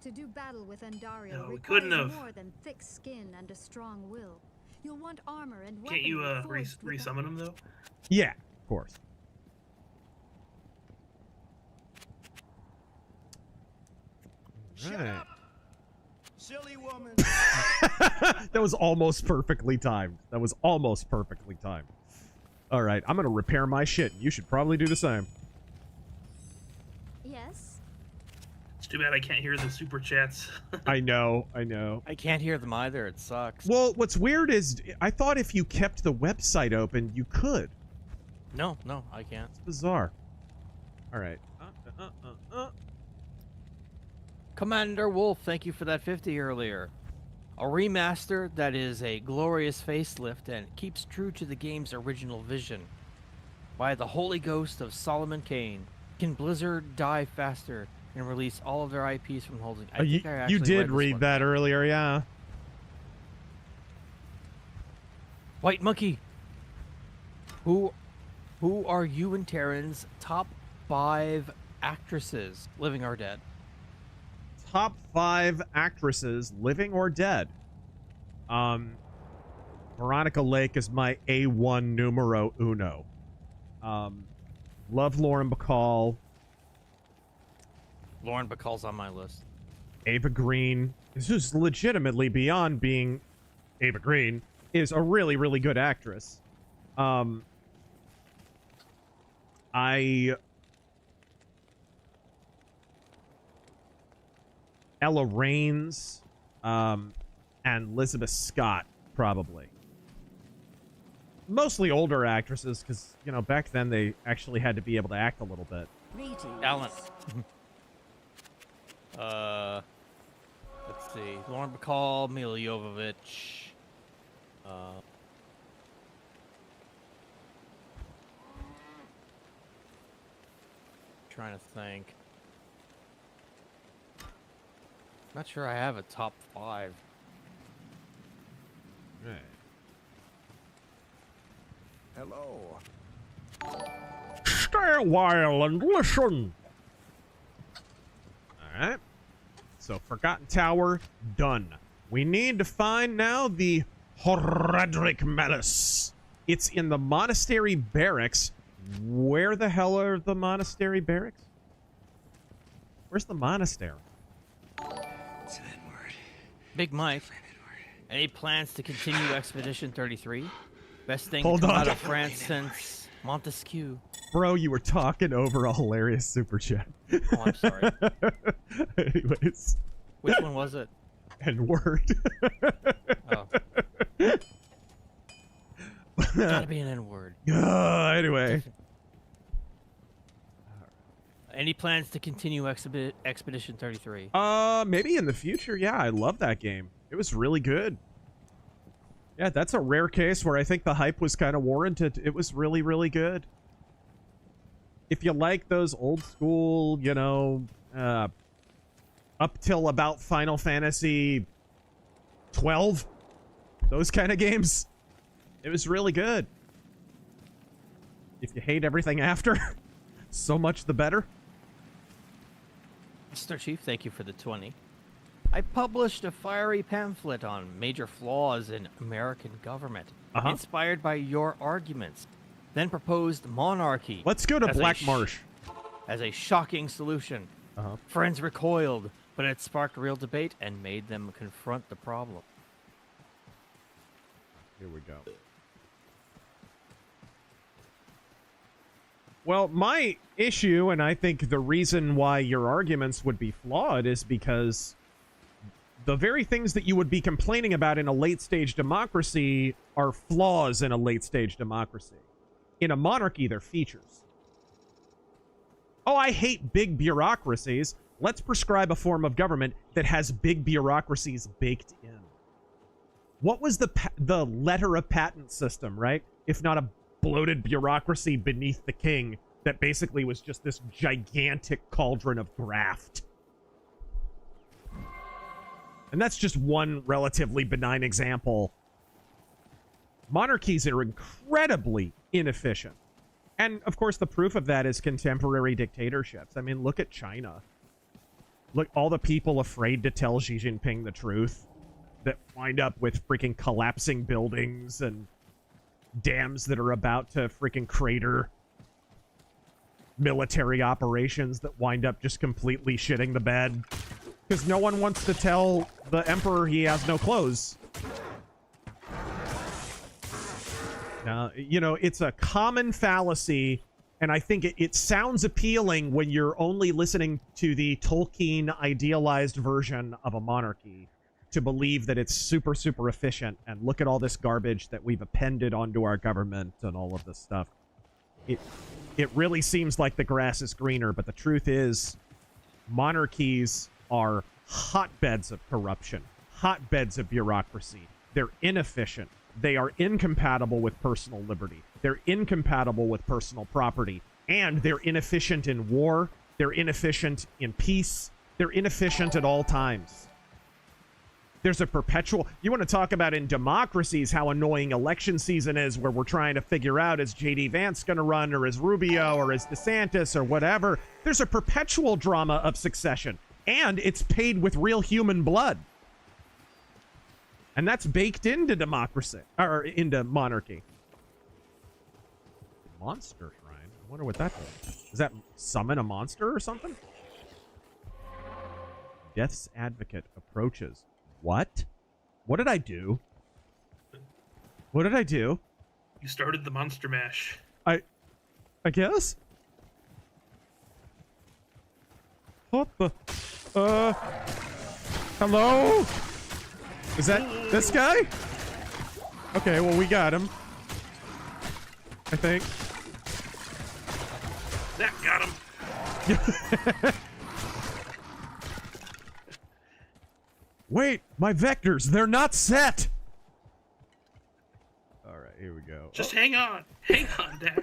To do battle with andariel No, we couldn't requires have. more than thick skin and a strong will. You'll want armor and Can't you weaponry forged with resummon him though? Yeah, of course. Shut Right. up, silly woman. That was almost perfectly timed. That was almost perfectly timed. All right, I'm gonna repair my shit. You should probably do the same. Yes? It's too bad I can't hear the super chats. I know, I know. I can't hear them either. It sucks. Well, what's weird is I thought if you kept the website open, you could. No, I can't. It's bizarre. All right. Commander Wolf, thank you for that 50 earlier. A remaster that is a glorious facelift and keeps true to the game's original vision. By the holy ghost of Solomon Kane, can Blizzard die faster and release all of their IPs from holding? I think I actually You did this read one. that earlier, yeah. White Monkey. Who are you and Terran's top 5 actresses, living or dead? Top 5 actresses, living or dead. Veronica Lake is my A1 numero uno. Love Lauren Bacall. Lauren Bacall's on my list. Ava Green. This is legitimately beyond being Ava Green. Is a really, really good actress. Ella Raines, and Elizabeth Scott, probably. Mostly older actresses, because, you know, back then they actually had to be able to act a little bit. Talent. Let's see. Lauren Bacall, Mila Jovovich. Trying to think. Not sure I have a top 5. Right. Hello. Stay a while and listen. Alright. So, Forgotten Tower, done. We need to find now the herodic malice. It's in the monastery barracks. Where the hell are the monastery barracks? Where's the monastery? It's an N-word. Big Mike. Any plans to continue Expedition 33? Best thing Hold to come on. out of France since Montesquieu. Bro, you were talking over a hilarious super chat. Oh, I'm sorry. Anyways. Which one was it? N-word. Oh. Gotta be an N-word. Anyway. Any plans to continue Expedition 33? Maybe in the future. Yeah, I love that game. It was really good. Yeah, that's a rare case where I think the hype was kind of warranted. It was really, really good. If you like those old school, you know, up till about Final Fantasy 12, those kind of games, it was really good. If you hate everything after, so much the better. Mr. Chief, thank you for the 20. I published a fiery pamphlet on major flaws in American government, inspired by your arguments, then proposed monarchy. Let's go to Black Marsh. As a shocking solution. Friends recoiled, but it sparked real debate and made them confront the problem. Here we go. Well, my issue, and I think the reason why your arguments would be flawed, is because the very things that you would be complaining about in a late-stage democracy are flaws in a late-stage democracy. In a monarchy, they're features. Oh, I hate big bureaucracies. Let's prescribe a form of government that has big bureaucracies baked in. What was the letter of patent system, right? If not a bloated bureaucracy beneath the king that basically was just this gigantic cauldron of graft. And that's just one relatively benign example. Monarchies are incredibly inefficient. And, of course, the proof of that is contemporary dictatorships. I mean, look at China. Look, all the people afraid to tell Xi Jinping the truth that wind up with freaking collapsing buildings and dams that are about to freaking crater. Military operations that wind up just completely shitting the bed. Because no one wants to tell the emperor he has no clothes. Now, you know, it's a common fallacy, and I think it sounds appealing when you're only listening to the Tolkien idealized version of a monarchy to believe that it's super, super efficient, and look at all this garbage that we've appended onto our government and all of this stuff. It really seems like the grass is greener, but the truth is monarchies are hotbeds of corruption, hotbeds of bureaucracy. They're inefficient. They are incompatible with personal liberty. They're incompatible with personal property. And they're inefficient in war. They're inefficient in peace. They're inefficient at all times. There's a perpetual... You want to talk about in democracies how annoying election season is, where we're trying to figure out, is J.D. Vance going to run, or is Rubio, or is DeSantis, or whatever. There's a perpetual drama of succession. And it's paid with real human blood. And that's baked into democracy, or into monarchy. Monster shrine? I wonder what that does. Does that summon a monster or something? Death's advocate approaches. What? What did I do? What did I do? You started the monster mash. I guess? What the? Hello? Is that this guy? Okay, well, we got him. I think. That got him. Wait, my vectors, they're not set. All right, here we go. Just hang on. Hang on, Dad.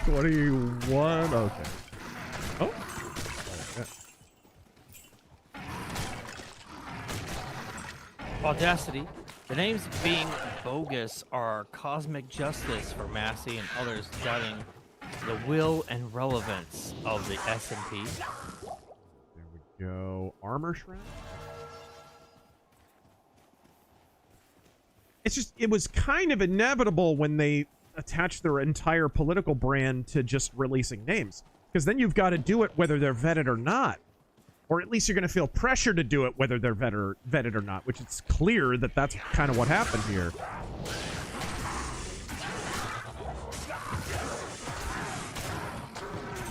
21. Okay. Oh. Audacity. The names being bogus are Cosmic Justice for Massey and others doubting the will and relevance of the S&P. There we go. Armor Shroud? It's just, it was kind of inevitable when they attached their entire political brand to just releasing names. Because then you've got to do it whether they're vetted or not. Or at least you're going to feel pressure to do it whether they're vetted or not, which it's clear that that's kind of what happened here.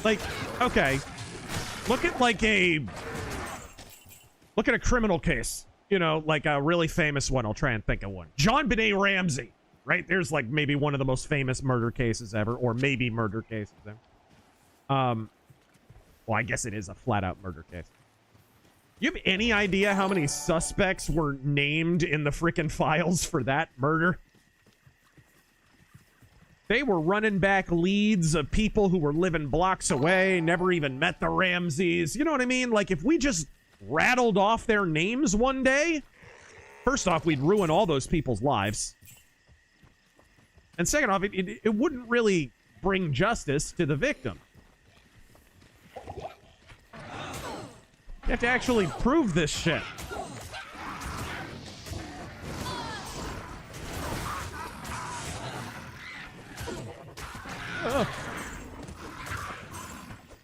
Like, okay, look at a criminal case, you know, like a really famous one. I'll try and think of one. John Benet Ramsey, right? There's like maybe one of the most famous murder cases ever, or maybe murder cases ever. Well, I guess it is a flat-out murder case. You have any idea how many suspects were named in the frickin' files for that murder? They were running back leads of people who were living blocks away, never even met the Ramseys. You know what I mean? Like, if we just rattled off their names one day, first off, we'd ruin all those people's lives. And second off, it wouldn't really bring justice to the victim. You have to actually prove this shit. Oh.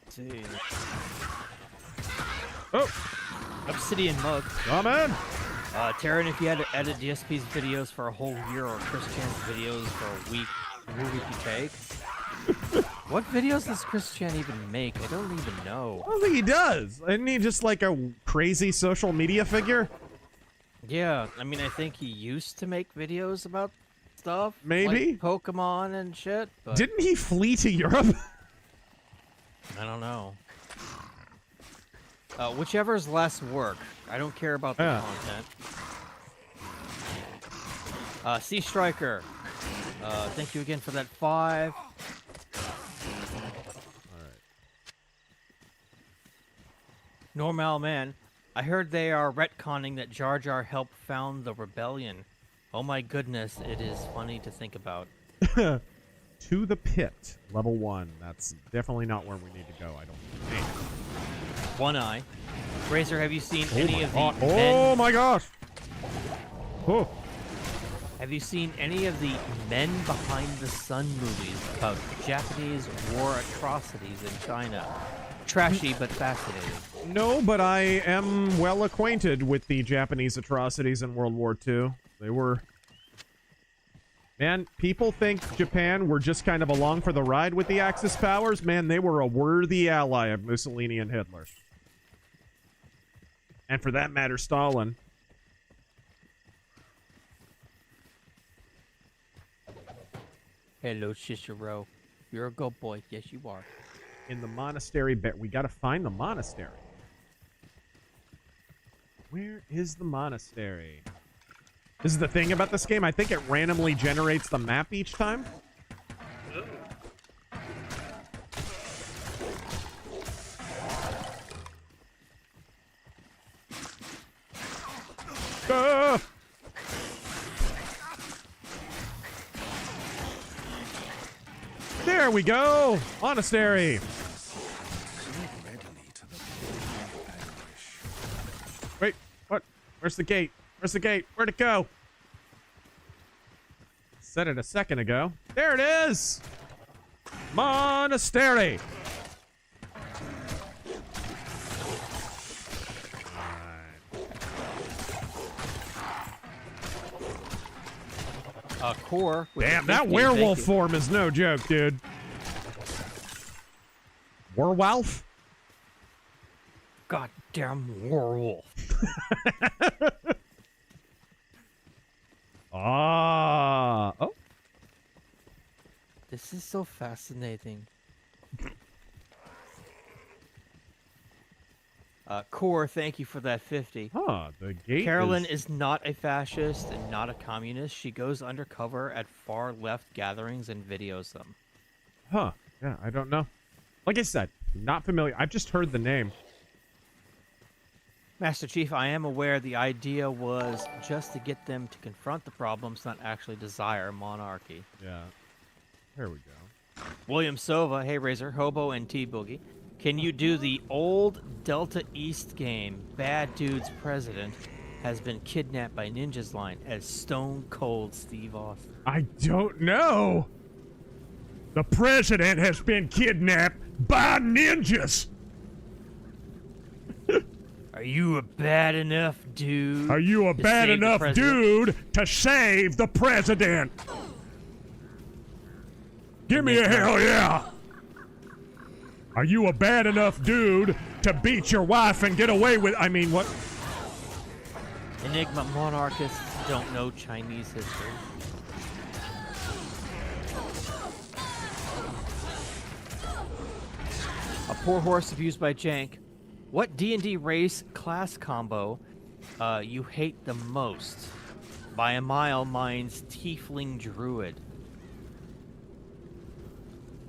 See. Oh. Obsidian mug. Come in. Taryn, if you had to edit DSP's videos for a whole year or Chris Chan's videos for a week, who would you take? What videos does Chris Chan even make? I don't even know. I don't think he does. Isn't he just like a crazy social media figure? Yeah, I mean, I think he used to make videos about stuff. Maybe. Like Pokemon and shit. But Didn't he flee to Europe? I don't know. Whichever's less work. I don't care about the content. Sea Striker. Thank you again for that 5. Normal Man, I heard they are retconning that Jar Jar helped found the rebellion. Oh my goodness, it is funny to think about. To the pit, level 1. That's definitely not where we need to go, I don't think. One Eye. Razor, have you seen any of the Oh my gosh! Oh. Have you seen any of the Men Behind the Sun movies about Japanese war atrocities in China? Trashy, but fascinating. No, but I am well acquainted with the Japanese atrocities in World War II. They were... Man, people think Japan were just kind of along for the ride with the Axis powers. Man, they were a worthy ally of Mussolini and Hitler. And for that matter, Stalin. Hello, Shishiro. You're a good boy. Yes, you are. In the monastery, we gotta find the monastery. Where is the monastery? This is the thing about this game. I think it randomly generates the map each time. Ah! There we go! Monastery! Wait, what? Where's the gate? Where's the gate? Where'd it go? Said it a second ago. There it is! Monastery! Core. Damn, that werewolf form is no joke, dude. Werewolf? Goddamn werewolf. Oh. This is so fascinating. Core, thank you for that 50. Huh, the gate Carolyn is not a fascist and not a communist. She goes undercover at far left gatherings and videos them. Huh. Yeah, I don't know. Like I said, not familiar. I've just heard the name. Master Chief, I am aware the idea was just to get them to confront the problems, not actually desire monarchy. Yeah. There we go. William Sova, hey Razor, Hobo, and T-Boogie. Can you do the old Delta East game, Bad Dude's president has been kidnapped by ninjas line as Stone Cold Steve Austin? I don't know. The president has been kidnapped by ninjas. Are you a bad enough dude? Are you a bad enough dude to save the president? Give me a hell yeah. Are you a bad enough dude to beat your wife and get away with... I mean, what? Enigma monarchists don't know Chinese history. A poor horse abused by Jank. What D&D race class combo you hate the most? By a mile, mine's Tiefling Druid.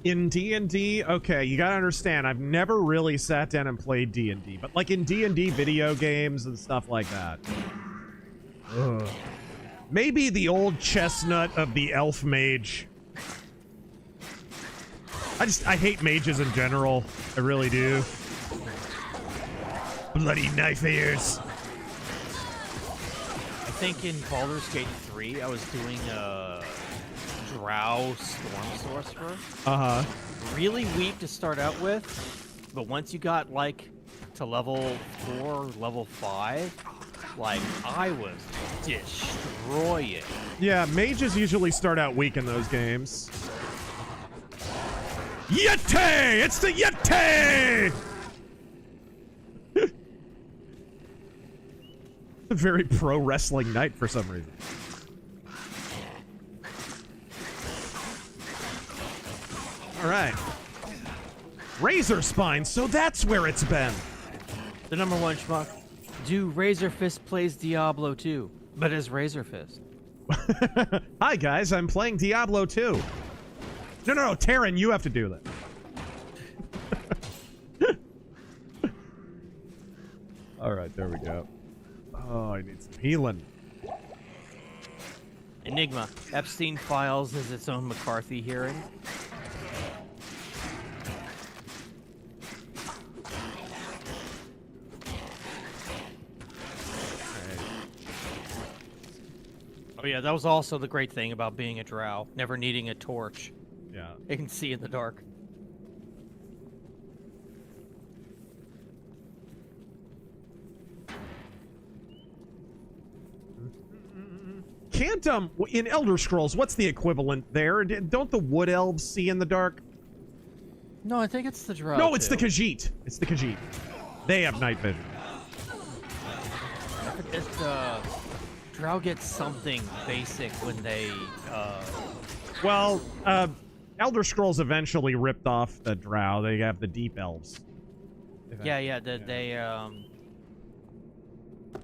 In D&D, okay, you gotta understand, I've never really sat down and played D&D, but like in D&D video games and stuff like that. Ugh. Maybe the old chestnut of the elf mage. I hate mages in general. I really do. Bloody knife ears. I think in Baldur's Gate 3, I was doing a Drow Storm Sorcerer. Uh-huh. Really weak to start out with, but once you got, like, to level 4, level 5, like, I was destroying. Yeah, mages usually start out weak in those games. Yeti! It's the Yeti! A very pro wrestling night for some reason. All right. Razor spine, so that's where it's been. The number one schmuck. Do RazörFist plays Diablo 2, but as RazörFist. Hi guys, I'm playing Diablo 2. No, Taryn, you have to do that. All right, there we go. Oh, I need some healing. Enigma. Epstein Files is its own McCarthy hearing. Oh yeah, that was also the great thing about being a drow, never needing a torch. Yeah. They can see in the dark. Can't, in Elder Scrolls, what's the equivalent there? Don't the wood elves see in the dark? No, I think it's the drow. No, it's too. the Khajiit. It's the Khajiit. They have night vision. Drow gets something basic when they, Well, Elder Scrolls eventually ripped off the drow. They have the deep elves. Yeah,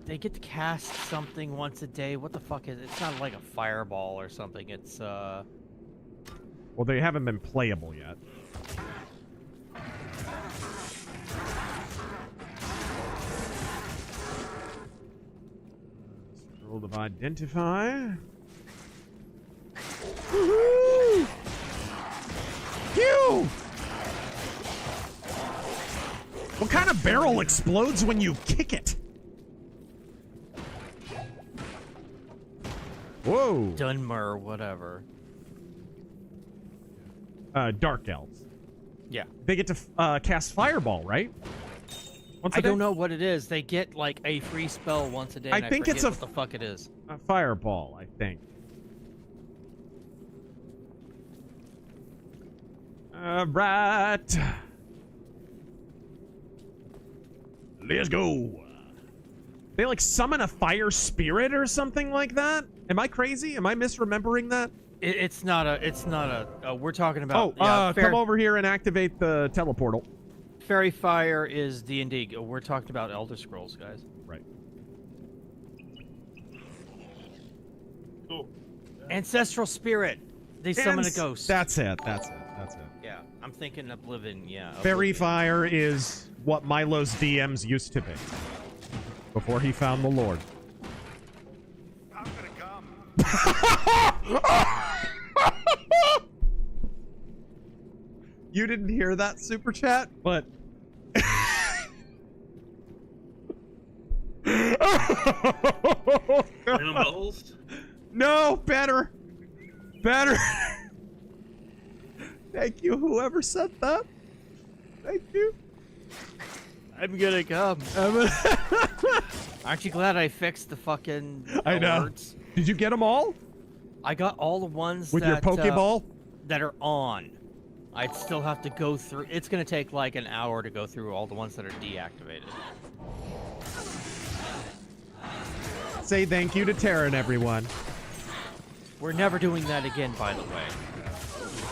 they get to cast something once a day. What the fuck is it? It's not like a fireball or something. It's, Well, they haven't been playable yet. Scroll of identify. Woohoo! Phew! What kind of barrel explodes when you kick it? Whoa. Dunmer, whatever. Dark elves. Yeah. They get to cast fireball, right? Once a I day? don't know what it is. They get like a free spell once a day. And I think it's forget what the fuck it is. A fireball, I think. Right. Let's go. They like summon a fire spirit or something like that? Am I crazy? Am I misremembering that? It's not a, we're talking about... Come over here and activate the teleportal. Fairy Fire is D&D. We're talking about Elder Scrolls, guys. Right. Cool. Ancestral Spirit. They summon a ghost. That's it. Yeah, I'm thinking Oblivion, yeah. Fairy Fire is what Milo's DMs used to be. Before he found the Lord. I'm gonna come. You didn't hear that super chat, but no, better. Thank you, whoever said that. Thank you. I'm gonna come. Aren't you glad I fixed the fucking I know. alerts? Did you get them all? I got all the ones with your Pokeball that are on. I'd still have to go through. It's gonna take like an hour to go through all the ones that are deactivated. Say thank you to Taryn, everyone. We're never doing that again, by the way.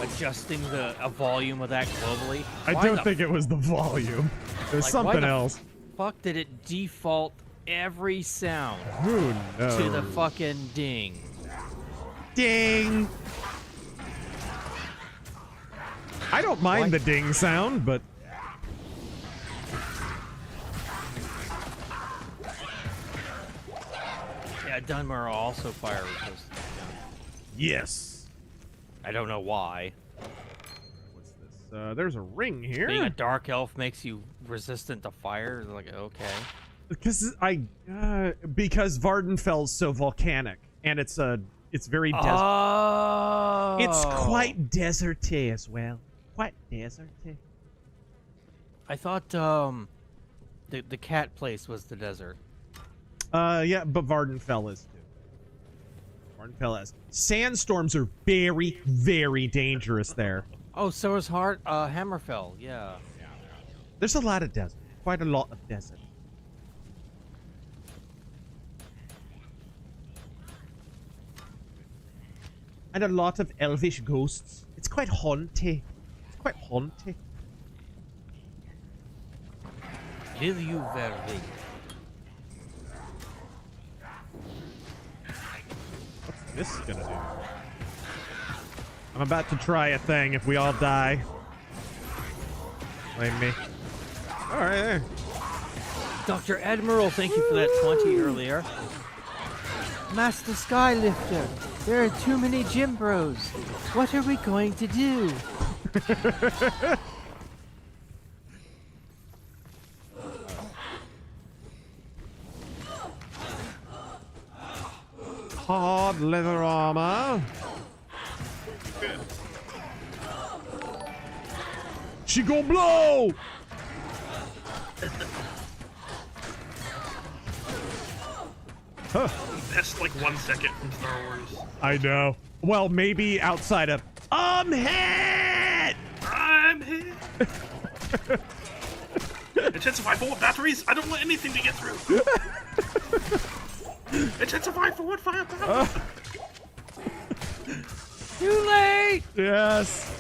Adjusting the volume of that globally. I don't think it was the volume. It was something else. Fuck did it default every sound Who knows? to the fucking ding? Ding. I don't mind the ding sound, but yeah, Dunmer also fire resistant. Yes. I don't know why. What's this? there's a ring here. Being a dark elf makes you resistant to fire. Like, okay. Because because Vardenfell's so volcanic, and it's very desert. Oh. It's quite deserty as well. Quite deserty. I thought the cat place was the desert. Yeah, but Vardenfell is too. Vardenfell is. Sandstorms are very, very dangerous there. Oh, so is Hammerfell. Yeah. There's a lot of desert. Quite a lot of desert. And a lot of elvish ghosts. It's quite haunty. It's quite haunty. Will you verbi? What's this gonna do? I'm about to try a thing if we all die. Blame me. Alright there. Dr. Admiral, thank you for that 20 earlier. Master Skylifter, there are too many gym bros. What are we going to do? Hard leather armor. She gon' blow! Huh. Best like 1 second from Star Wars. I know. Well, maybe outside of I'm hit! I'm hit! Intensify forward batteries! I don't want anything to get through! Intensify forward firepower! Too late! Yes.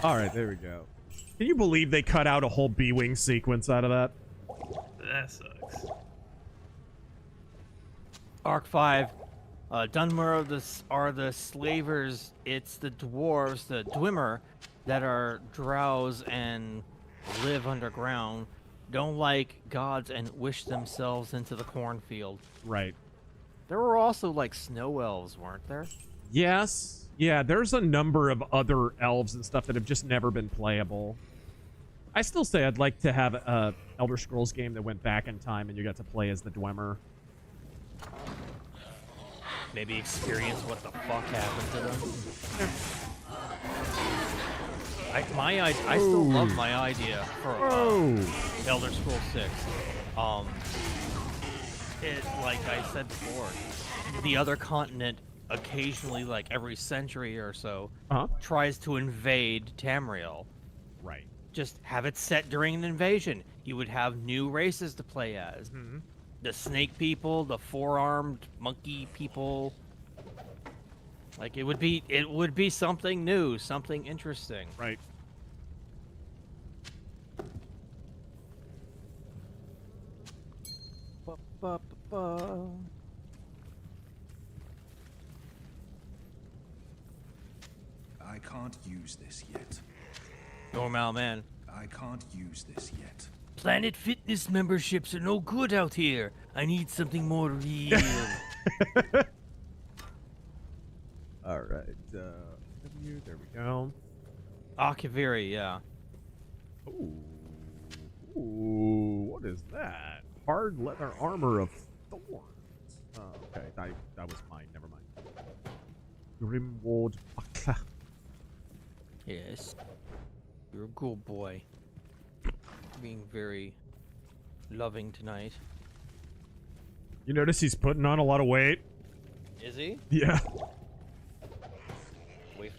Alright, there we go. Can you believe they cut out a whole B-Wing sequence out of that? That sucks. Arc 5. Dunmer are the slavers. It's the dwarves, the Dwemer, that are drows and live underground, don't like gods and wish themselves into the cornfield. Right. There were also like snow elves, weren't there? Yes. Yeah, there's a number of other elves and stuff that have just never been playable. I still say I'd like to have a Elder Scrolls game that went back in time and you got to play as the Dwemer. Maybe experience what the fuck happened to them. I still love my idea for Elder Scrolls 6. Like I said before, the other continent occasionally, like every century or so, tries to invade Tamriel. Right. Just have it set during an invasion. You would have new races to play as. Mm-hmm. The snake people, the four-armed monkey people. Like it would be something new, something interesting. Right. I can't use this yet. Normal man. I can't use this yet. Planet Fitness memberships are no good out here. I need something more real. All right. W, there we go. Akaviri, yeah. Ooh, what is that? Hard leather armor of thorns. Oh, okay, that was mine. Never mind. Grimward buckler. Yes. You're a good boy. Being very loving tonight. You notice he's putting on a lot of weight? Is he? Yeah. Wait.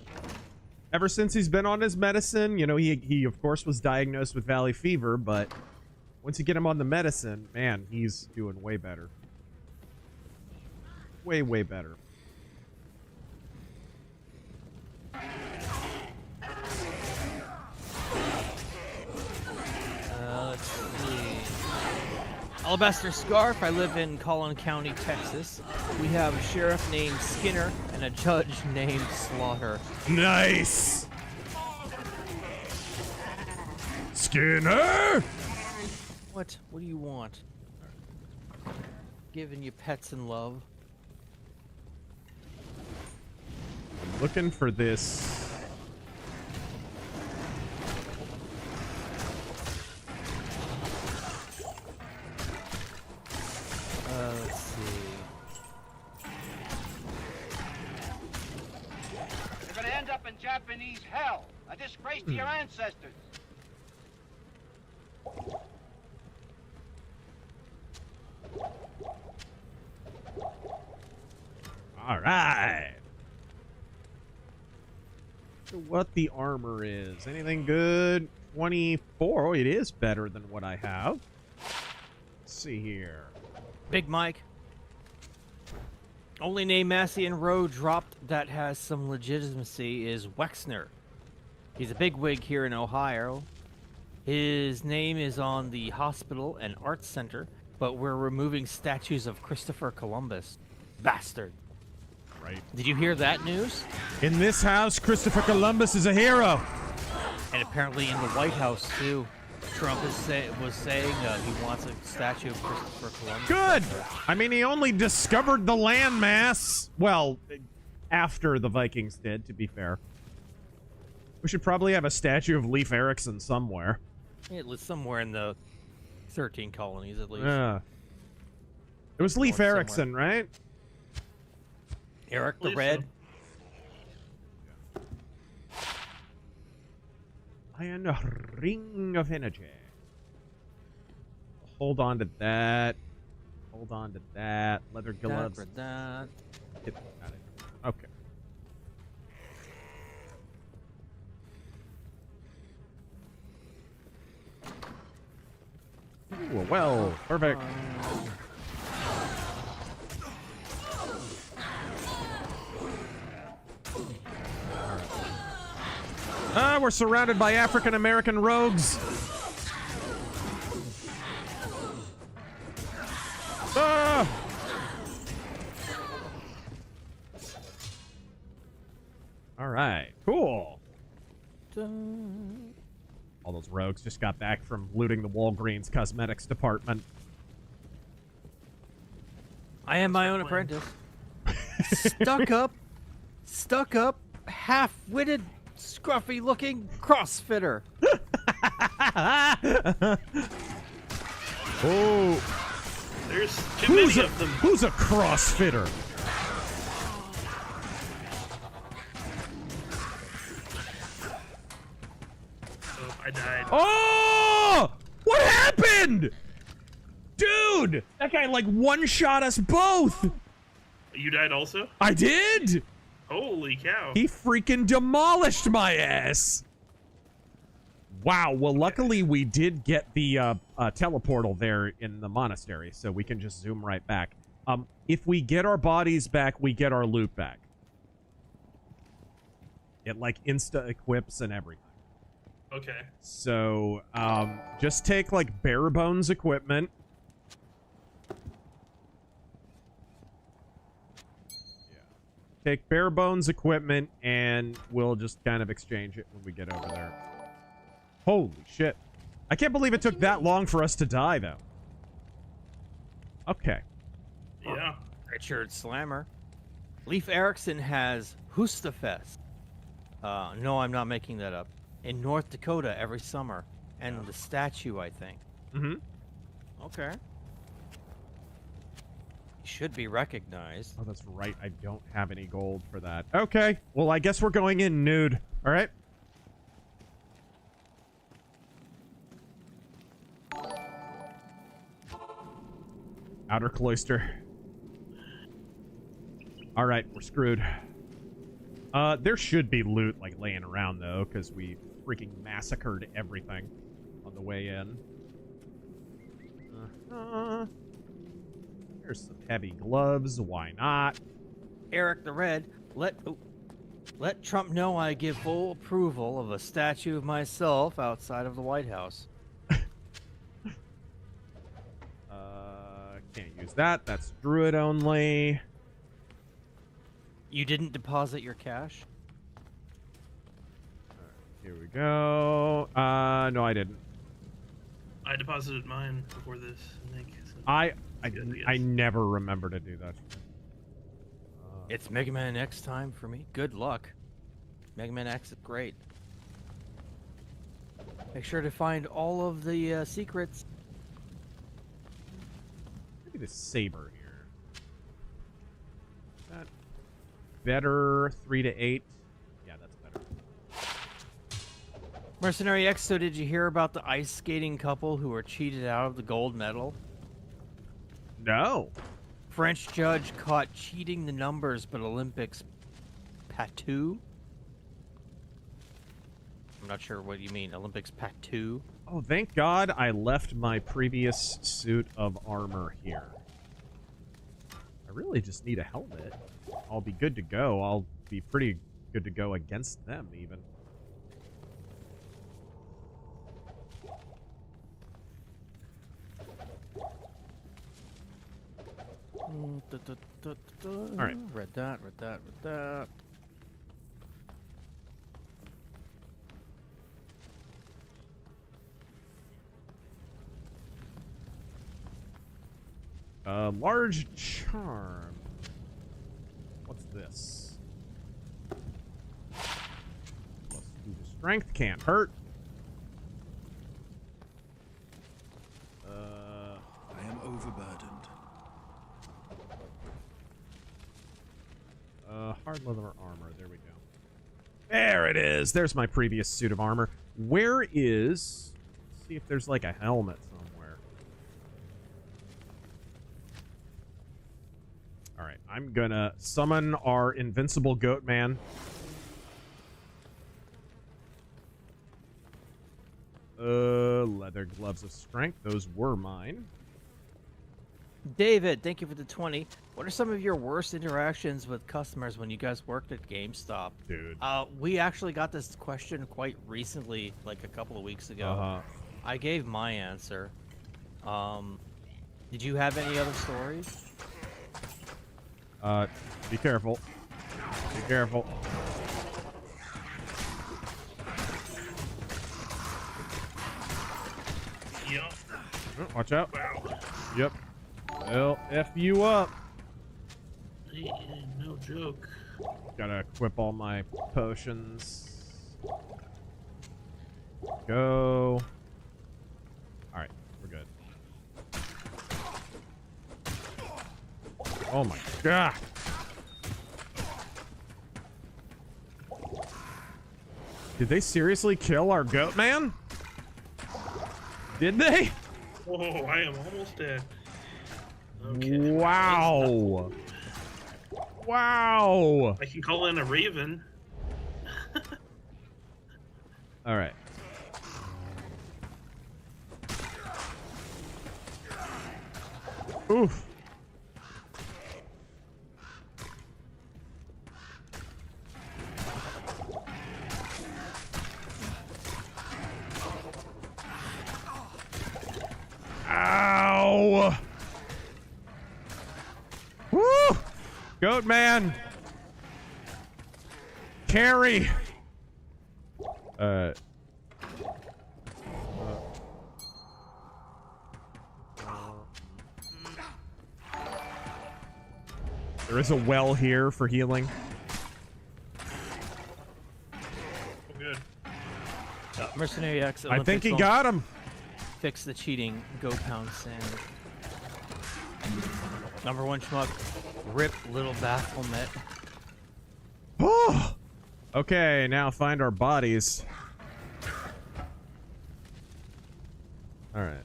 Ever since he's been on his medicine, you know, he of course was diagnosed with valley fever, but once you get him on the medicine, man, he's doing way better. Way, way better. Let's see. Alabaster Scarf. I live in Collin County, Texas. We have a sheriff named Skinner and a judge named Slaughter. Nice! Skinner! What? What do you want? Giving you pets and love. I'm looking for this Japanese hell, a disgrace to your ancestors. All right. So what the armor is? Anything good? 24. Oh, it is better than what I have. Let's see here. Big Mike. Only name Massey and Rowe dropped that has some legitimacy is Wexner. He's a bigwig here in Ohio. His name is on the hospital and arts center, but we're removing statues of Christopher Columbus. Bastard. Right. Did you hear that news? In this house, Christopher Columbus is a hero. And apparently in the White House, too. Trump was saying he wants a statue of Christopher Columbus. Good! I mean, he only discovered the landmass. Well, after the Vikings did, to be fair. We should probably have a statue of Leif Erikson somewhere. It was somewhere in the 13 colonies, at least. Yeah. It was Leif Erikson, right? Eric the Red. Iron ring of energy. Hold on to that. Hold on to that. Leather gloves. Get that. Get out of here. Okay. Ooh, well, perfect. We're surrounded by African-American rogues. Ah! All right, cool. All those rogues just got back from looting the Walgreens cosmetics department. I am my own apprentice. Stuck up, half-witted, scruffy-looking CrossFitter. Oh. There's too many of them. Who's a CrossFitter? Oh, I died. Oh! What happened? Dude! That guy, like, one-shot us both! You died also? I did! Holy cow. He freaking demolished my ass! Wow, well, luckily we did get the teleportal there in the monastery, so we can just zoom right back. If we get our bodies back, we get our loot back. It, like, insta-equips and everything. Okay. So, just take, like, bare bones equipment. Yeah. Take bare bones equipment, and we'll just kind of exchange it when we get over there. Holy shit. I can't believe it took that long for us to die, though. Okay. Yeah. Richard Slammer. Leif Erikson has Hustafest. No, I'm not making that up. In North Dakota every summer. And the statue, I think. Mm-hmm. Okay. Should be recognized. Oh, that's right. I don't have any gold for that. Okay. Well, I guess we're going in nude. All right. Outer cloister. All right, we're screwed. There should be loot, like, laying around, though, because we freaking massacred everything on the way in. There's some heavy gloves. Why not? Eric the Red, let Trump know I give full approval of a statue of myself outside of the White House. Can't use that. That's druid only. You didn't deposit your cash? Here we go. No, I didn't. I deposited mine before this, I think. So I never remember to do that. It's Mega Man X time for me. Good luck. Mega Man X is great. Make sure to find all of the secrets. Maybe the saber here. That better 3 to 8. Yeah, that's better. Mercenary X, so did you hear about the ice skating couple who were cheated out of the gold medal? No. French judge caught cheating the numbers, but Olympics Patou? I'm not sure what you mean, Olympics Patou? Oh, thank God I left my previous suit of armor here. I really just need a helmet. I'll be good to go. I'll be pretty good to go against them, even. Alright. Read that. Large charm. What's this? Plus 2 to strength. Can't hurt. I am overburdened. Hard leather armor. There we go. There it is. There's my previous suit of armor. Where is... Let's see if there's like a helmet somewhere. Alright, I'm gonna summon our invincible goat man. Leather gloves of strength. Those were mine. David, thank you for the 20. What are some of your worst interactions with customers when you guys worked at GameStop? Dude. We actually got this question quite recently, like a couple of weeks ago. I gave my answer. Did you have any other stories? Be careful. Be careful. Yep. Oh, watch out. Wow. Yep. They'll F you up. Yeah, no joke. Gotta equip all my potions. Go. Alright, we're good. Oh my god. Did they seriously kill our goat man? Did they? Oh, I am almost dead. Okay. Wow. Wow. I can call in a raven. All right. Oof. Ow. Woo! Goat man. Carry. There is a well here for healing. Good. Mercenary X. I think he got him. Fix the cheating. Go pound sand. Number 1 schmuck. Rip little Baphomet. Oh! Okay, now find our bodies. Alright.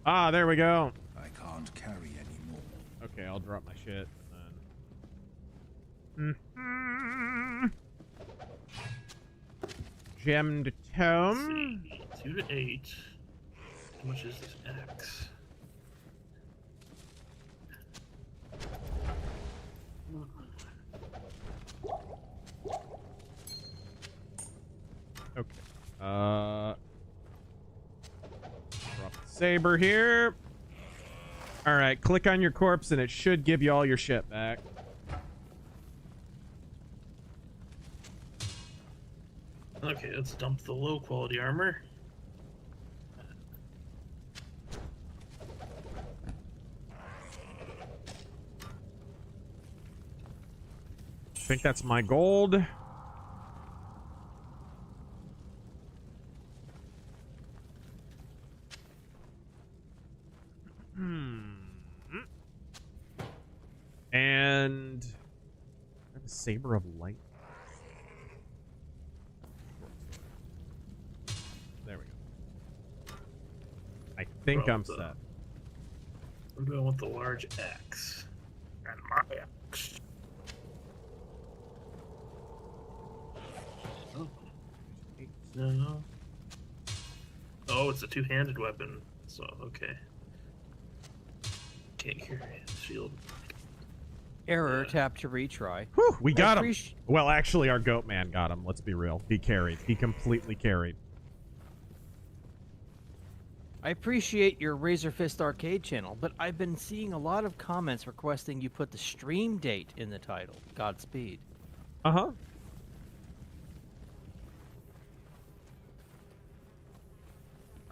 Ah, there we go. I can't carry anymore. Okay, I'll drop my shit. Then. Gemmed tome. 2 to 8. How much is this axe? Okay. Drop the saber here. All right, click on your corpse and it should give you all your shit back. Okay, let's dump the low quality armor. I think that's my gold. And I have a saber of light. think I'm set. I'm going with the large axe. And my axe. Oh. No. Oh, it's a two-handed weapon. So, okay. Can't carry a shield. Error, tap to retry. Whew, we got him. Well, actually, our goat man got him. Let's be real. He carried. He completely carried. I appreciate your RazörFist Arcade channel, but I've been seeing a lot of comments requesting you put the stream date in the title. Godspeed. Uh-huh.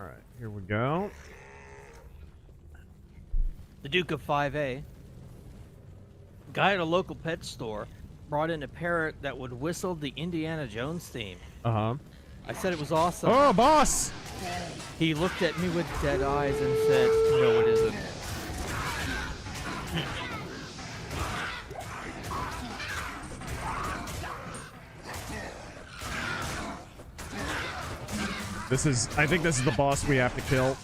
Alright, here we go. The Duke of 5A. Guy at a local pet store brought in a parrot that would whistle the Indiana Jones theme. Uh-huh. I said it was awesome. Oh, boss! He looked at me with dead eyes and said, no, it isn't. I think this is the boss we have to kill.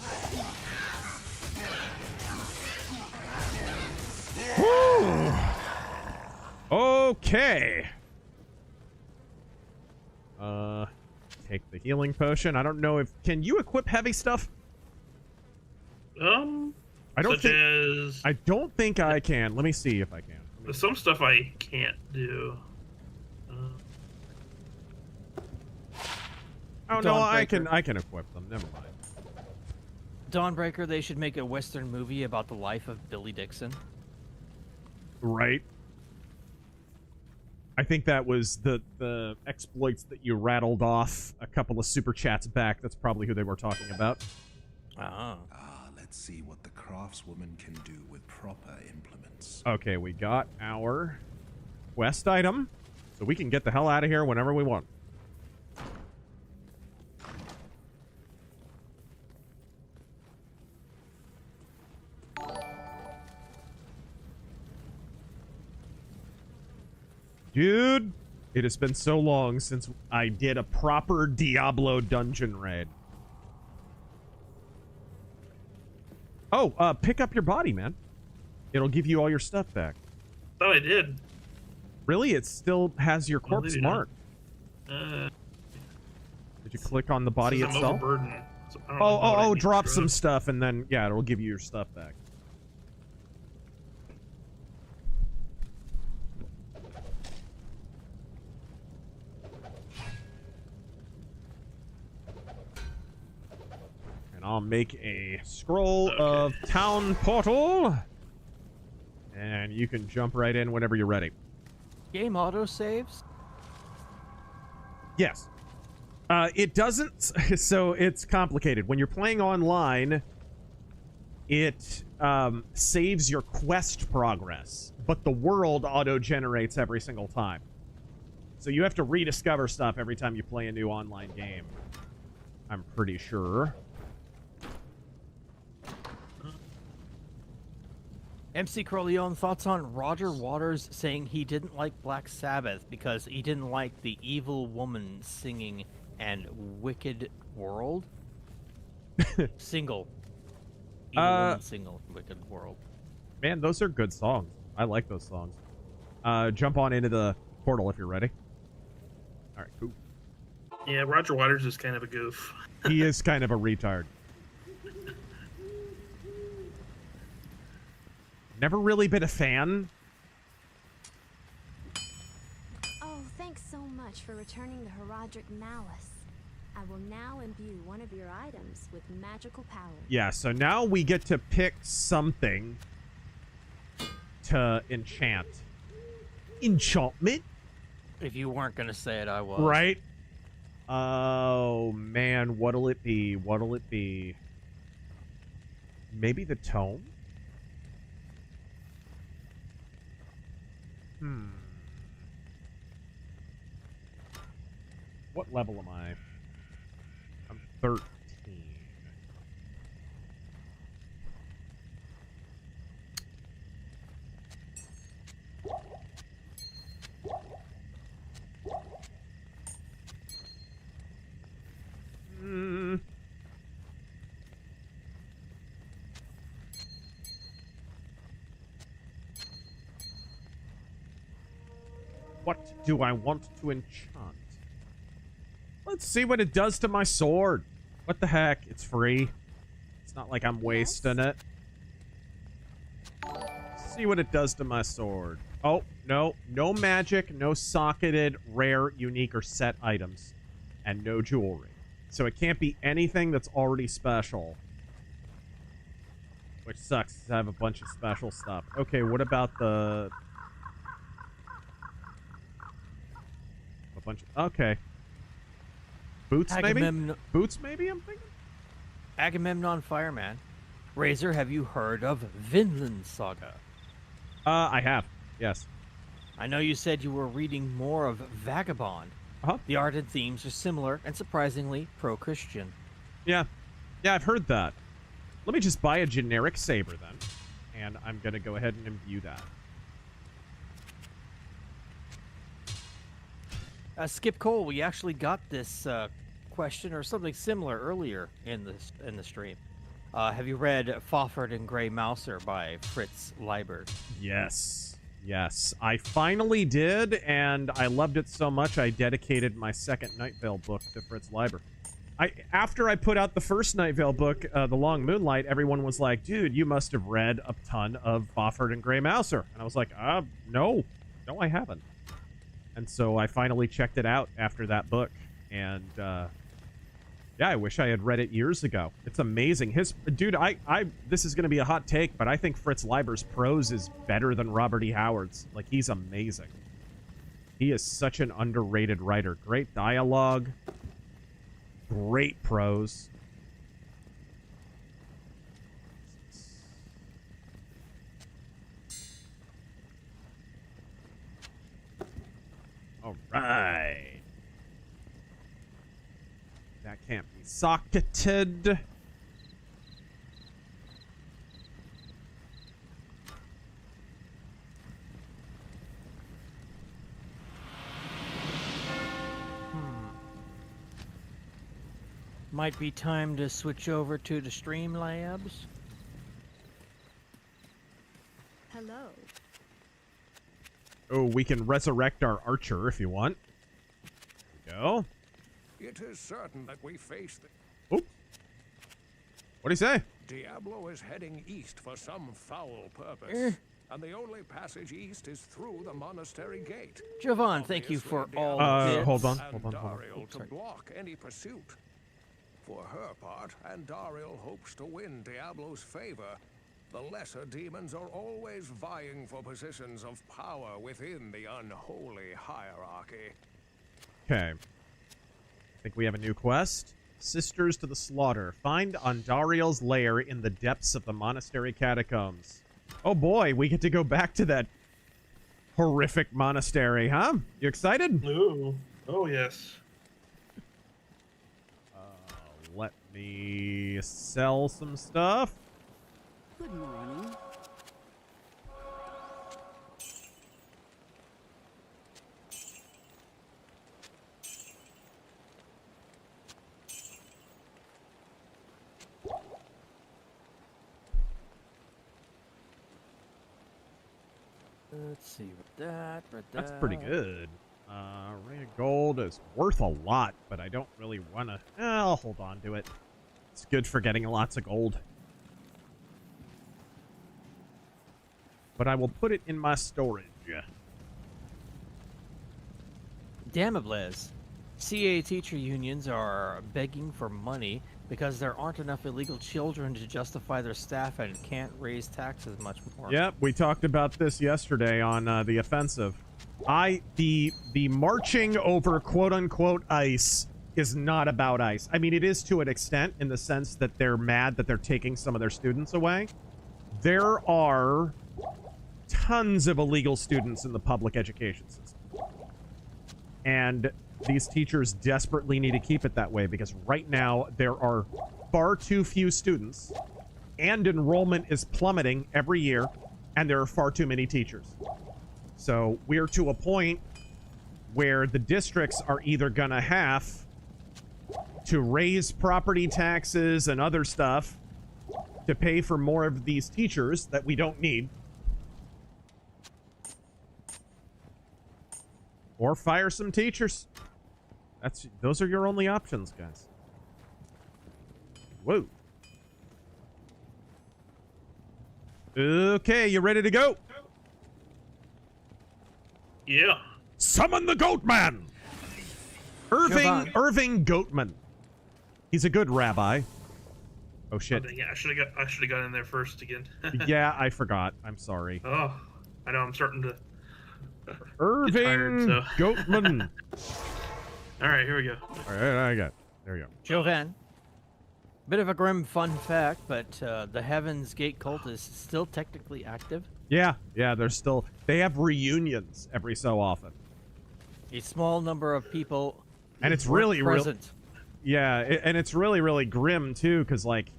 Woo! Okay. Take the healing potion. I don't know if... Can you equip heavy stuff? I don't think I can. Let me see if I can. There's some stuff I can't do. Oh no, I can equip them. Never mind. Dawnbreaker, they should make a Western movie about the life of Billy Dixon. Right. I think that was the exploits that you rattled off a couple of super chats back. That's probably who they were talking about. Let's see what the craftswoman can do with proper implements. Okay, we got our quest item, so we can get the hell out of here whenever we want. Dude, it has been so long since I did a proper Diablo dungeon raid. Oh, pick up your body, man. It'll give you all your stuff back. Thought I did. Really? It still has your corpse marked. Did you click on the body I'm itself? overburdened, so I don't know what I need to drop some stuff and then, yeah, it'll give you your stuff back. And I'll make a scroll of town portal. And you can jump right in whenever you're ready. Game auto saves? Yes. It doesn't, so it's complicated. When you're playing online, it saves your quest progress, but the world auto-generates every single time. So you have to rediscover stuff every time you play a new online game. I'm pretty sure. MC Corleone, thoughts on Roger Waters saying he didn't like Black Sabbath because he didn't like the evil woman singing and Wicked World? Single. Evil woman single, Wicked World. Man, those are good songs. I like those songs. Jump on into the portal if you're ready. Alright, cool. Yeah, Roger Waters is kind of a goof. He is kind of a retard. Never really been a fan. Oh, thanks so much for returning the herodic malice. I will now imbue one of your items with magical power. Yeah, so now we get to pick something to enchant. Enchantment? If you weren't gonna say it, I was. Right? Oh, man, what'll it be? What'll it be? Maybe the tome? What level am I? I'm 13. do I want to enchant? Let's see what it does to my sword. What the heck? It's free. It's not like I'm wasting it. Let's see what it does to my sword. Oh, no. No magic, no socketed, rare, unique, or set items. And no jewelry. So it can't be anything that's already special. Which sucks, 'cause I have a bunch of special stuff. Okay, what about the... A bunch of... Okay. Boots, maybe? Boots, maybe, I'm thinking? Agamemnon Fireman. Razor, have you heard of Vinland Saga? I have, yes. I know you said you were reading more of Vagabond. The art and themes are similar and surprisingly pro-Christian. Yeah. Yeah, I've heard that. Let me just buy a generic saber then. And I'm going to go ahead and imbue that. Skip Cole, we actually got this question or something similar earlier in the stream. Have you read Fafhrd and Grey Mouser by Fritz Leiber? Yes. Yes. I finally did, and I loved it so much I dedicated my second Night Vale book to Fritz Leiber. After I put out the first Night Vale book, The Long Moonlight, everyone was like, dude, you must have read a ton of Fafhrd and Grey Mouser. And I was like, no. No, I haven't. And so I finally checked it out after that book. And, yeah, I wish I had read it years ago. It's amazing. Dude, this is going to be a hot take, but I think Fritz Leiber's prose is better than Robert E. Howard's. Like, he's amazing. He is such an underrated writer. Great dialogue. Great prose. All right. That can't be socketed. Might be time to switch over to the Streamlabs. Hello. Oh, we can resurrect our archer if you want. There we go. It is certain that we face the... Oop. What'd he say? Diablo is heading east for some foul purpose. And the only passage east is through the monastery gate. Jovan, thank you for all bits. Hold on. Andariel to block any pursuit. For her part, Andariel hopes to win Diablo's favor. The lesser demons are always vying for positions of power within the unholy hierarchy. Okay. I think we have a new quest. Sisters to the Slaughter. Find Andariel's lair in the depths of the monastery catacombs. Oh boy, we get to go back to that horrific monastery, huh? You excited? Ooh. Oh, yes. Let me sell some stuff. Good morning. Let's see what that. That's pretty good. Ring of gold is worth a lot, but I don't really want to... I'll hold on to it. It's good for getting lots of gold. But I will put it in my storage. Damables. CA teacher unions are begging for money because there aren't enough illegal children to justify their staff and can't raise taxes much more. Yep, we talked about this yesterday on The Offensive. The marching over quote-unquote ice is not about ice. I mean, it is to an extent in the sense that they're mad that they're taking some of their students away. There are tons of illegal students in the public education system. And these teachers desperately need to keep it that way because right now there are far too few students and enrollment is plummeting every year and there are far too many teachers. So we're to a point where the districts are either going to have to raise property taxes and other stuff to pay for more of these teachers that we don't need. Or fire some teachers. Those are your only options, guys. Whoa. Okay, you ready to go? Yeah. Summon the Goat Man! Irving Goatman. He's a good rabbi. Oh shit. Yeah, I should have got in there first again. Yeah, I forgot. I'm sorry. Oh, I know. I'm starting to. Irving tired, so. Goatman. All right, here we go. All right, I got. There we go. Jovan. Bit of a grim fun fact, but the Heaven's Gate cult is still technically active. Yeah, they have reunions every so often. A small number of people. And it's really present. And it's really, really grim too, because like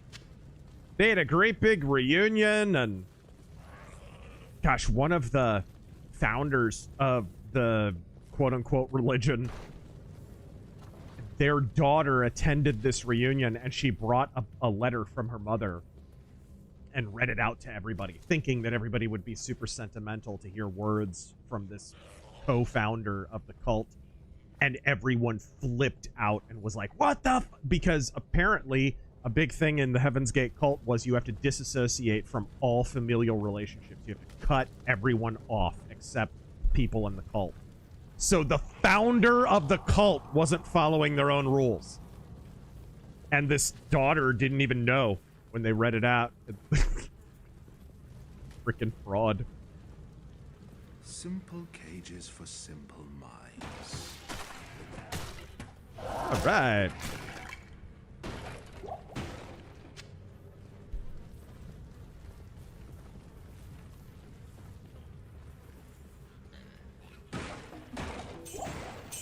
they had a great big reunion, and gosh, one of the founders of the quote-unquote religion, their daughter attended this reunion, and she brought a letter from her mother and read it out to everybody, thinking that everybody would be super sentimental to hear words from this co-founder of the cult. And everyone flipped out and was like, what the f-? Because apparently a big thing in the Heaven's Gate cult was you have to disassociate from all familial relationships. You have to cut everyone off except people in the cult. So the founder of the cult wasn't following their own rules. And this daughter didn't even know when they read it out. Freaking fraud. Simple cages for simple minds. All right.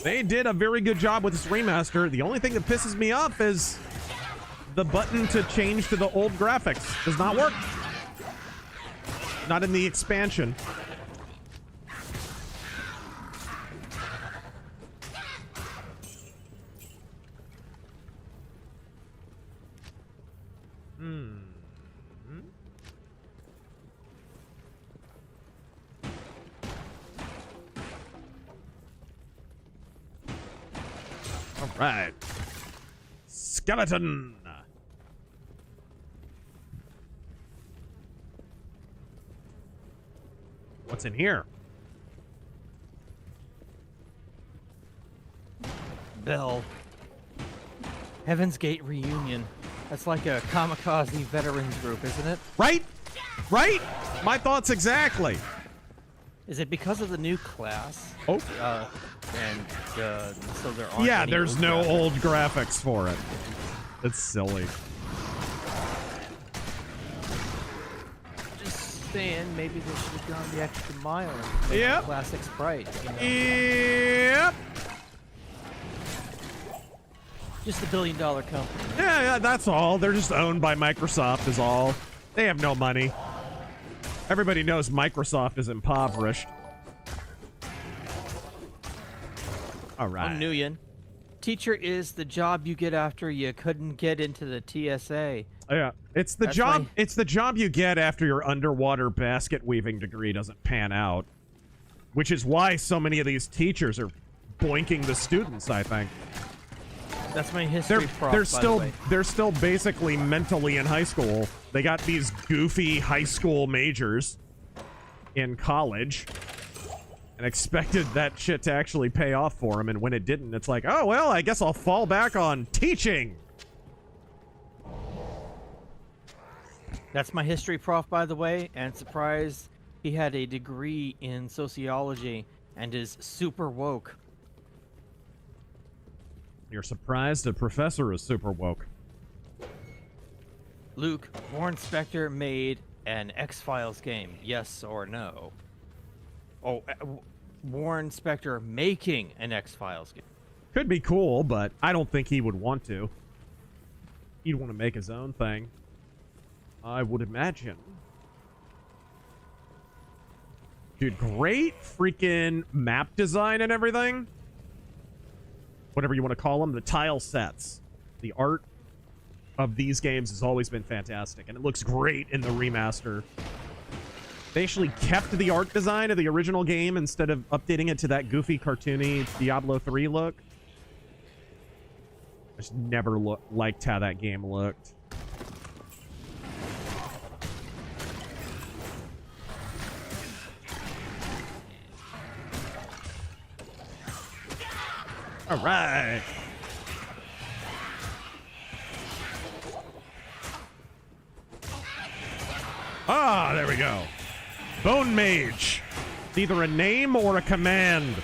They did a very good job with this remaster. The only thing that pisses me off is the button to change to the old graphics does not work. Not in the expansion. Right. Skeleton. What's in here? Bell. Heaven's Gate reunion. That's like a kamikaze veterans group, isn't it? Right? Right? My thoughts exactly. Is it because of the new class? Oh. So there aren't any there's old no graphics. old graphics for it. It's silly. Just saying, maybe they should have gone the extra mile and made Yep. a classic sprite. You know? Yep. Just a billion-dollar company. Yeah, that's all. They're just owned by Microsoft is all. They have no money. Everybody knows Microsoft is impoverished. All right. Nguyen. Teacher is the job you get after you couldn't get into the TSA. Yeah, it's the job. It's the job you get after your underwater basket weaving degree doesn't pan out, which is why so many of these teachers are boinking the students. I think that's my history prof, They're by still the way. they're still basically mentally in high school. They got these goofy high school majors in college. And expected that shit to actually pay off for him, and when it didn't, it's like, oh, well, I guess I'll fall back on teaching. That's my history prof, by the way, and surprised he had a degree in sociology and is super woke. You're surprised a professor is super woke. Luke, Warren Spector made an X-Files game, yes or no? Oh, Warren Spector making an X-Files game. Could be cool, but I don't think he would want to. He'd want to make his own thing, I would imagine. Dude, great freaking map design and everything. Whatever you want to call them, the tile sets. The art of these games has always been fantastic, and it looks great in the remaster. They actually kept the art design of the original game instead of updating it to that goofy, cartoony Diablo 3 look. I just never liked how that game looked. All right. Ah, there we go. Bone Mage. It's either a name or a command.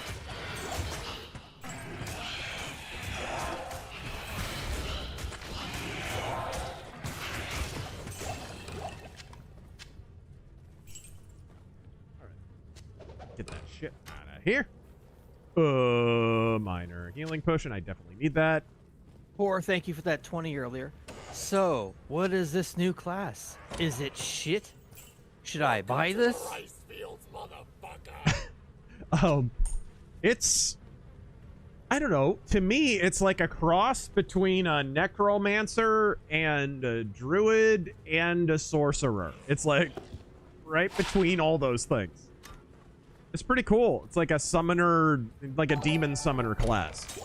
Alright. Get that shit out of here. Minor healing potion. I definitely need that. Poor, thank you for that 20 earlier. So, what is this new class? Is it shit? Should I buy this? It's... I don't know. To me, it's like a cross between a necromancer and a druid and a sorcerer. It's like right between all those things. It's pretty cool. It's like a summoner, like a demon summoner class.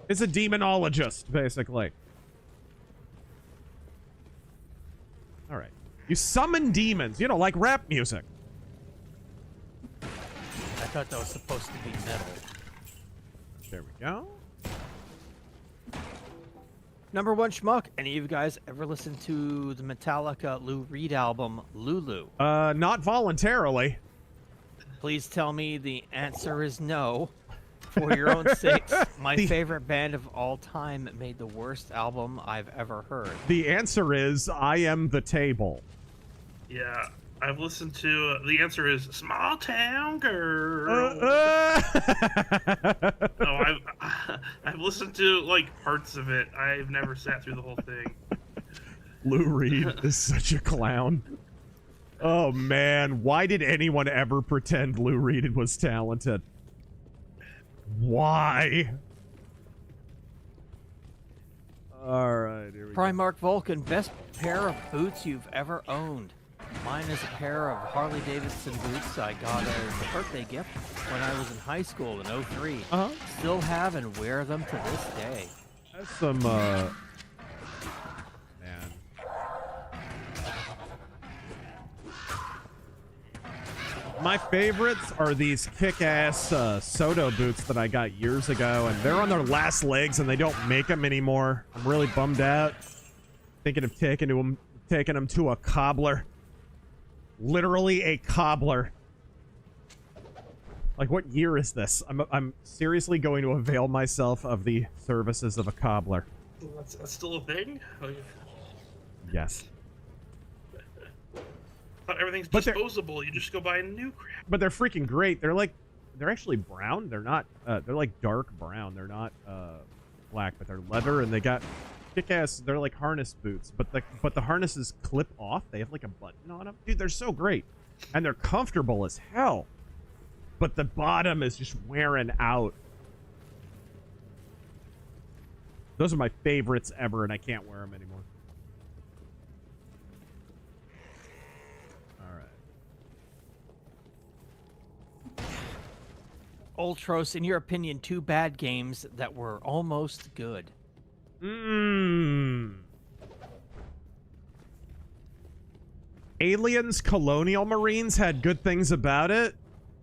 It's a demonologist, basically. All right. You summon demons, you know, like rap music. I thought that was supposed to be metal. There we go. Number one schmuck. Any of you guys ever listen to the Metallica Lou Reed album, Lulu? Not voluntarily. Please tell me the answer is no. For your own sakes, my favorite band of all time made the worst album I've ever heard. The answer is I Am the Table. Yeah, I've listened to. The answer is Small Town Girl. No, I've listened to like parts of it. I've never sat through the whole thing. Lou Reed is such a clown. Oh man, why did anyone ever pretend Lou Reed was talented? Why? All right, here we go. Primarch Vulcan, best pair of boots you've ever owned. Mine is a pair of Harley Davidson boots I got as a birthday gift when I was in high school in 03. Still have and wear them to this day. That's some, man. My favorites are these kick-ass Soto boots that I got years ago, and they're on their last legs, and they don't make them anymore. I'm really bummed out. Thinking of taking them to a cobbler. Literally a cobbler. Like, what year is this? I'm seriously going to avail myself of the services of a cobbler. That's still a thing? Yes. Everything's disposable. You just go buy a new crap. But they're freaking great. They're actually brown. They're not, they're like dark brown. They're not, black, but they're leather, and they got kick-ass, they're like harness boots, but the harnesses clip off. They have like a button on them. Dude, they're so great. And they're comfortable as hell. But the bottom is just wearing out. Those are my favorites ever, and I can't wear them anymore. Ultros, in your opinion, two bad games that were almost good. Aliens Colonial Marines had good things about it.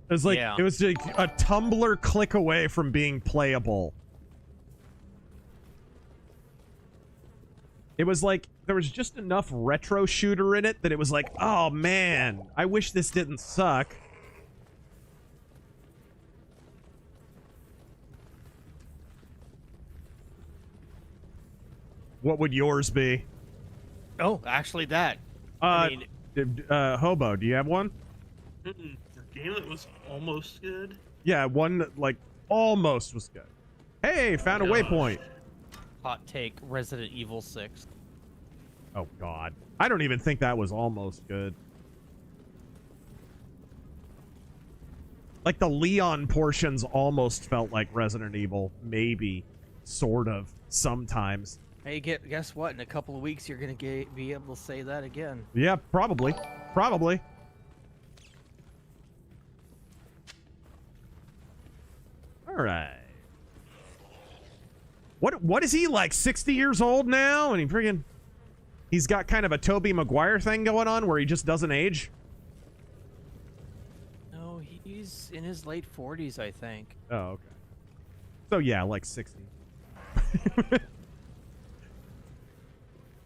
It was like, it was like a Tumblr click away from being playable. It was like, there was just enough retro shooter in it that it was like, oh man, I wish this didn't suck. What would yours be? Oh, actually that. I mean, Hobo, do you have one? A game that was almost good? Yeah, one that, like, almost was good. Hey, found a waypoint. Hot take, Resident Evil 6. Oh, God. I don't even think that was almost good. Like, the Leon portions almost felt like Resident Evil. Maybe. Sort of. Sometimes. Hey, guess what? In a couple of weeks, you're gonna be able to say that again. Yeah, probably. Probably. All right. What is he, like 60 years old now? And he's got kind of a Tobey Maguire thing going on where he just doesn't age. No, he's in his late 40s, I think. Oh, okay. So yeah, like 60.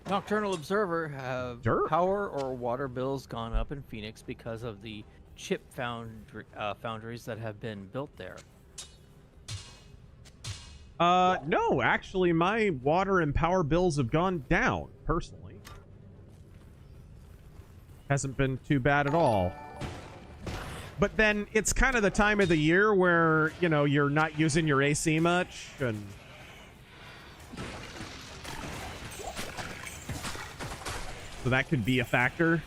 Nocturnal Observer, have power or water bills gone up in Phoenix because of the chip foundries that have been built there? No, actually, my water and power bills have gone down, personally. Hasn't been too bad at all. But then it's kind of the time of the year where, you know, you're not using your AC much, and... so that could be a factor.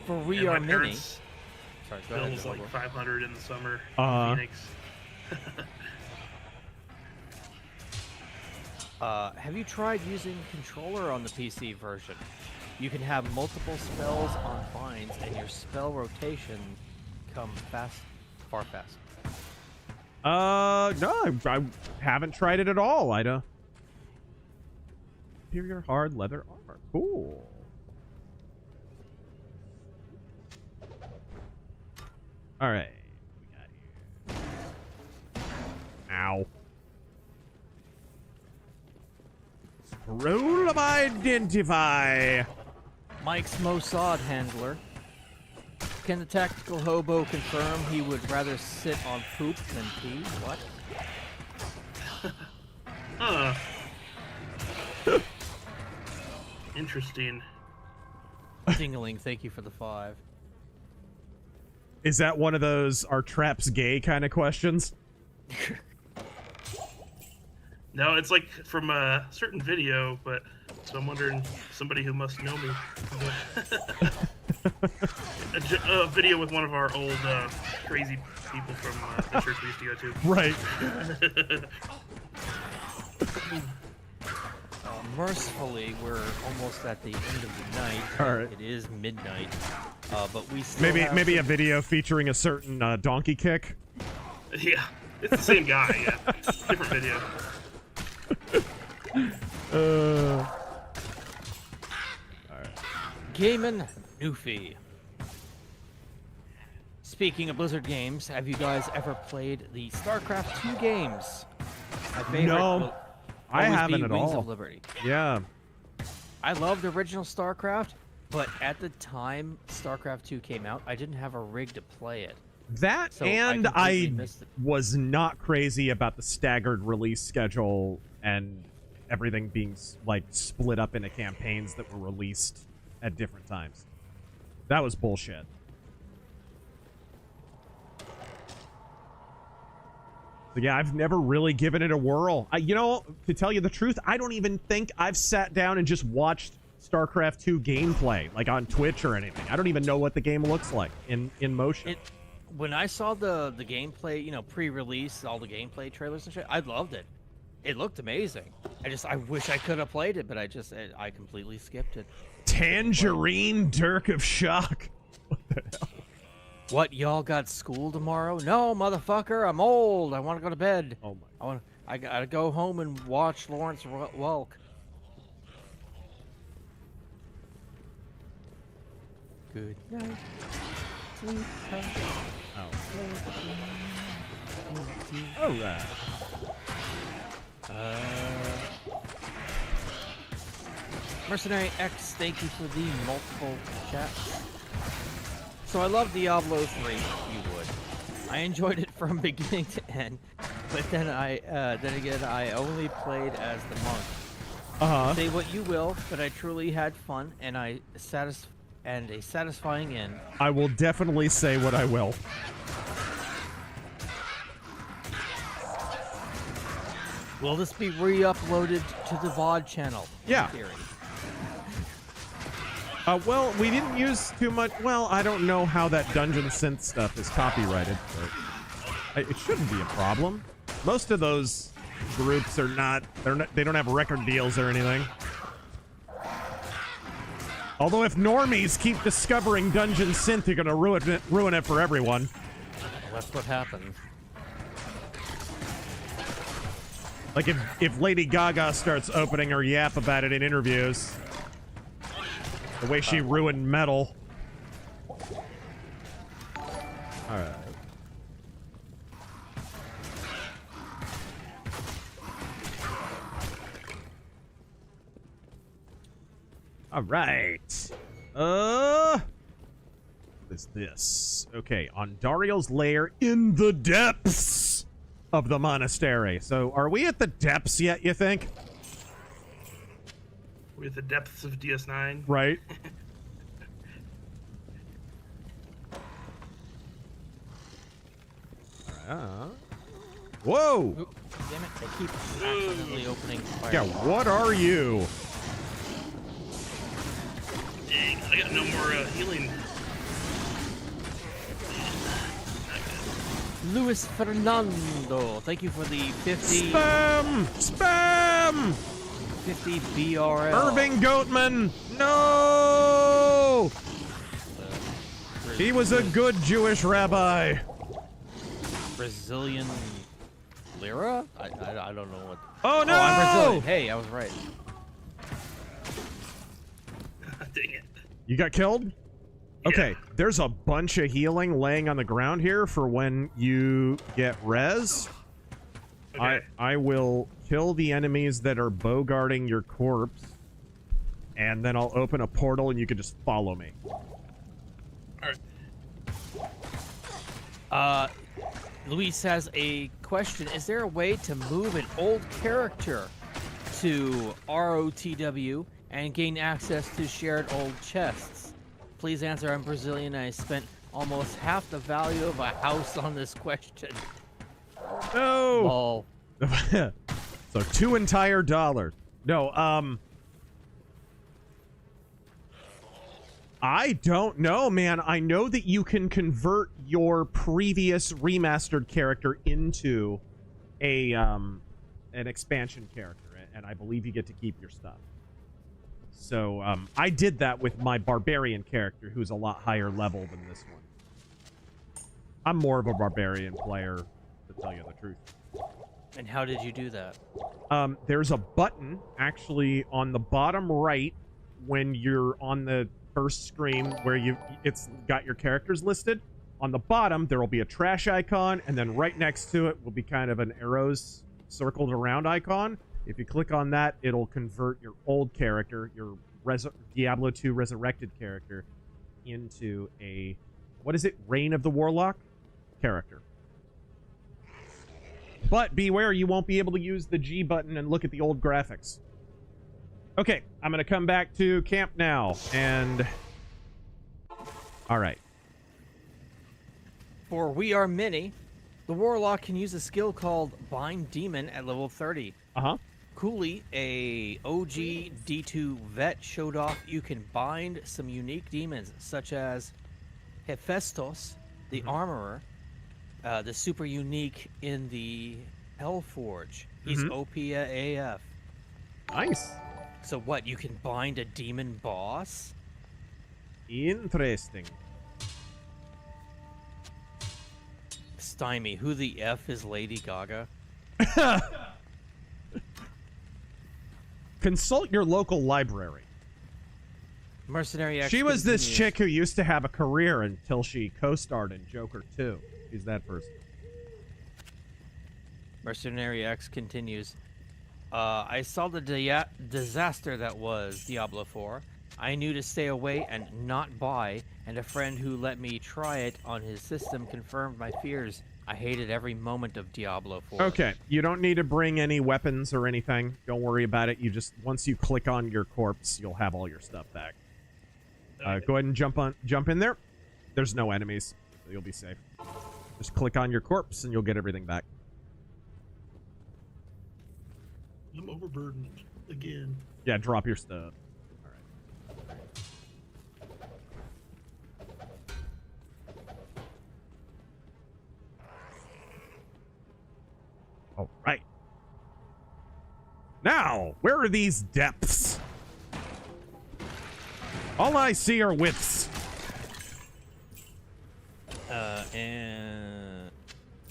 For We Are Mini. Sorry, bills like 500 in the summer in Phoenix. Have you tried using controller on the PC version? You can have multiple spells on vines, and your spell rotation come far faster. No, I haven't tried it at all, Ida. Superior hard leather armor. Cool. All right. What we got here? Ow. Scroll of Identify. Mike's Mossad handler. Can the tactical hobo confirm he would rather sit on poop than pee? What? Huh. Interesting. Dingling, thank you for the 5. Is that one of those "are traps gay" kind of questions? No, it's like from a certain video, but so I'm wondering, somebody who must know me. A video with one of our old crazy people from the church we used to go to. Right. Mercifully, we're almost at the end of the night. All right. It is midnight, but we still maybe a video featuring a certain donkey kick. Yeah, it's the same guy. Yeah, different video. All right. Gaiman Newfie. Speaking of Blizzard games, have you guys ever played the StarCraft 2 games? My favorite. No. I haven't at Wings all. Of Liberty. Yeah. I loved original StarCraft, but at the time StarCraft 2 came out, I didn't have a rig to play it. That, So and I I was not crazy about the staggered release schedule and everything being like split up into campaigns that were released at different times. That was bullshit. So yeah, I've never really given it a whirl. You know, to tell you the truth, I don't even think I've sat down and just watched StarCraft 2 gameplay, like on Twitch or anything. I don't even know what the game looks like in motion. When I saw the gameplay, you know, pre-release, all the gameplay trailers and shit, I loved it. It looked amazing. I wish I could have played it, but I completely skipped it. Tangerine Dirk of Shock. What the hell? What, y'all got school tomorrow? No, motherfucker, I'm old. I want to go to bed. Oh my. I gotta go home and watch Lawrence Welk. Good night. Sweet All right. Mercenary X, thank you for the multiple chats. So I love Diablo 3, you would. I enjoyed it from beginning to end, but then again, I only played as the monk. Say what you will, but I truly had fun, and a satisfying end. I will definitely say what I will. Will this be re-uploaded to the VOD channel? Yeah. In theory. Well, we didn't use too much. Well, I don't know how that Dungeon Synth stuff is copyrighted, but it shouldn't be a problem. Most of those groups are not, they don't have record deals or anything. Although if normies keep discovering Dungeon Synth, you're gonna ruin it for everyone. Well, that's what happens. Like if Lady Gaga starts opening her yap about it in interviews. The way she ruined metal. Alright. Alright. What is this? Okay, andariel's lair in the depths of the monastery. So, are we at the depths yet, you think? We're at the depths of DS9. Right. Whoa! Ooh, damn it, I keep accidentally opening fire. Yeah, what are you? Dang, I got no more healing. Luis Fernando, thank you for the 50... Spam! Spam! 50 BRL. Irving Goatman! No! He was a good Jewish rabbi. Brazilian lira? I don't know what... Oh, no! Oh, I'm Brazilian. Hey, I was right. Dang it. You got killed? Okay, there's a bunch of healing laying on the ground here for when you get res. Okay. I will kill the enemies that are bogarting your corpse, and then I'll open a portal and you can just follow me. Alright. Luis has a question. Is there a way to move an old character to ROTW and gain access to shared old chests? Please answer. I'm Brazilian. I spent almost half the value of a house on this question. No! Oh. So $2 entire. No, I don't know, man. I know that you can convert your previous remastered character into a an expansion character, and I believe you get to keep your stuff. So I did that with my barbarian character, who's a lot higher level than this one. I'm more of a barbarian player, to tell you the truth. And how did you do that? There's a button actually on the bottom right when you're on the first screen where it's got your characters listed. On the bottom there will be a trash icon, and then right next to it will be kind of an arrows circled around icon. If you click on that, it'll convert your old character, your Diablo II resurrected character, into a, what is it, Reign of the Warlock character. But beware, you won't be able to use the G button and look at the old graphics. Okay, I'm going to come back to camp now, and... Alright. For We Are Many, the Warlock can use a skill called Bind Demon at level 30. Uh-huh. Cooley, a OG D2 vet, showed off you can bind some unique demons, such as Hephaestus, the Armorer, the super unique in the Hellforge. He's OP AF. Nice. So what, you can bind a demon boss? Interesting. Stymie, who the F is Lady Gaga? Consult your local library. Mercenary X She was this continues. chick who used to have a career until she co-starred in Joker 2. She's that person. Mercenary X continues. I saw the disaster that was Diablo 4. I knew to stay away and not buy, and a friend who let me try it on his system confirmed my fears. I hated every moment of Diablo 4. Okay, you don't need to bring any weapons or anything. Don't worry about it. You just, once you click on your corpse, you'll have all your stuff back. Go ahead and jump in there. There's no enemies, so you'll be safe. Just click on your corpse and you'll get everything back. I'm overburdened again. Yeah, drop your stuff. All right. Now, where are these depths? All I see are widths. And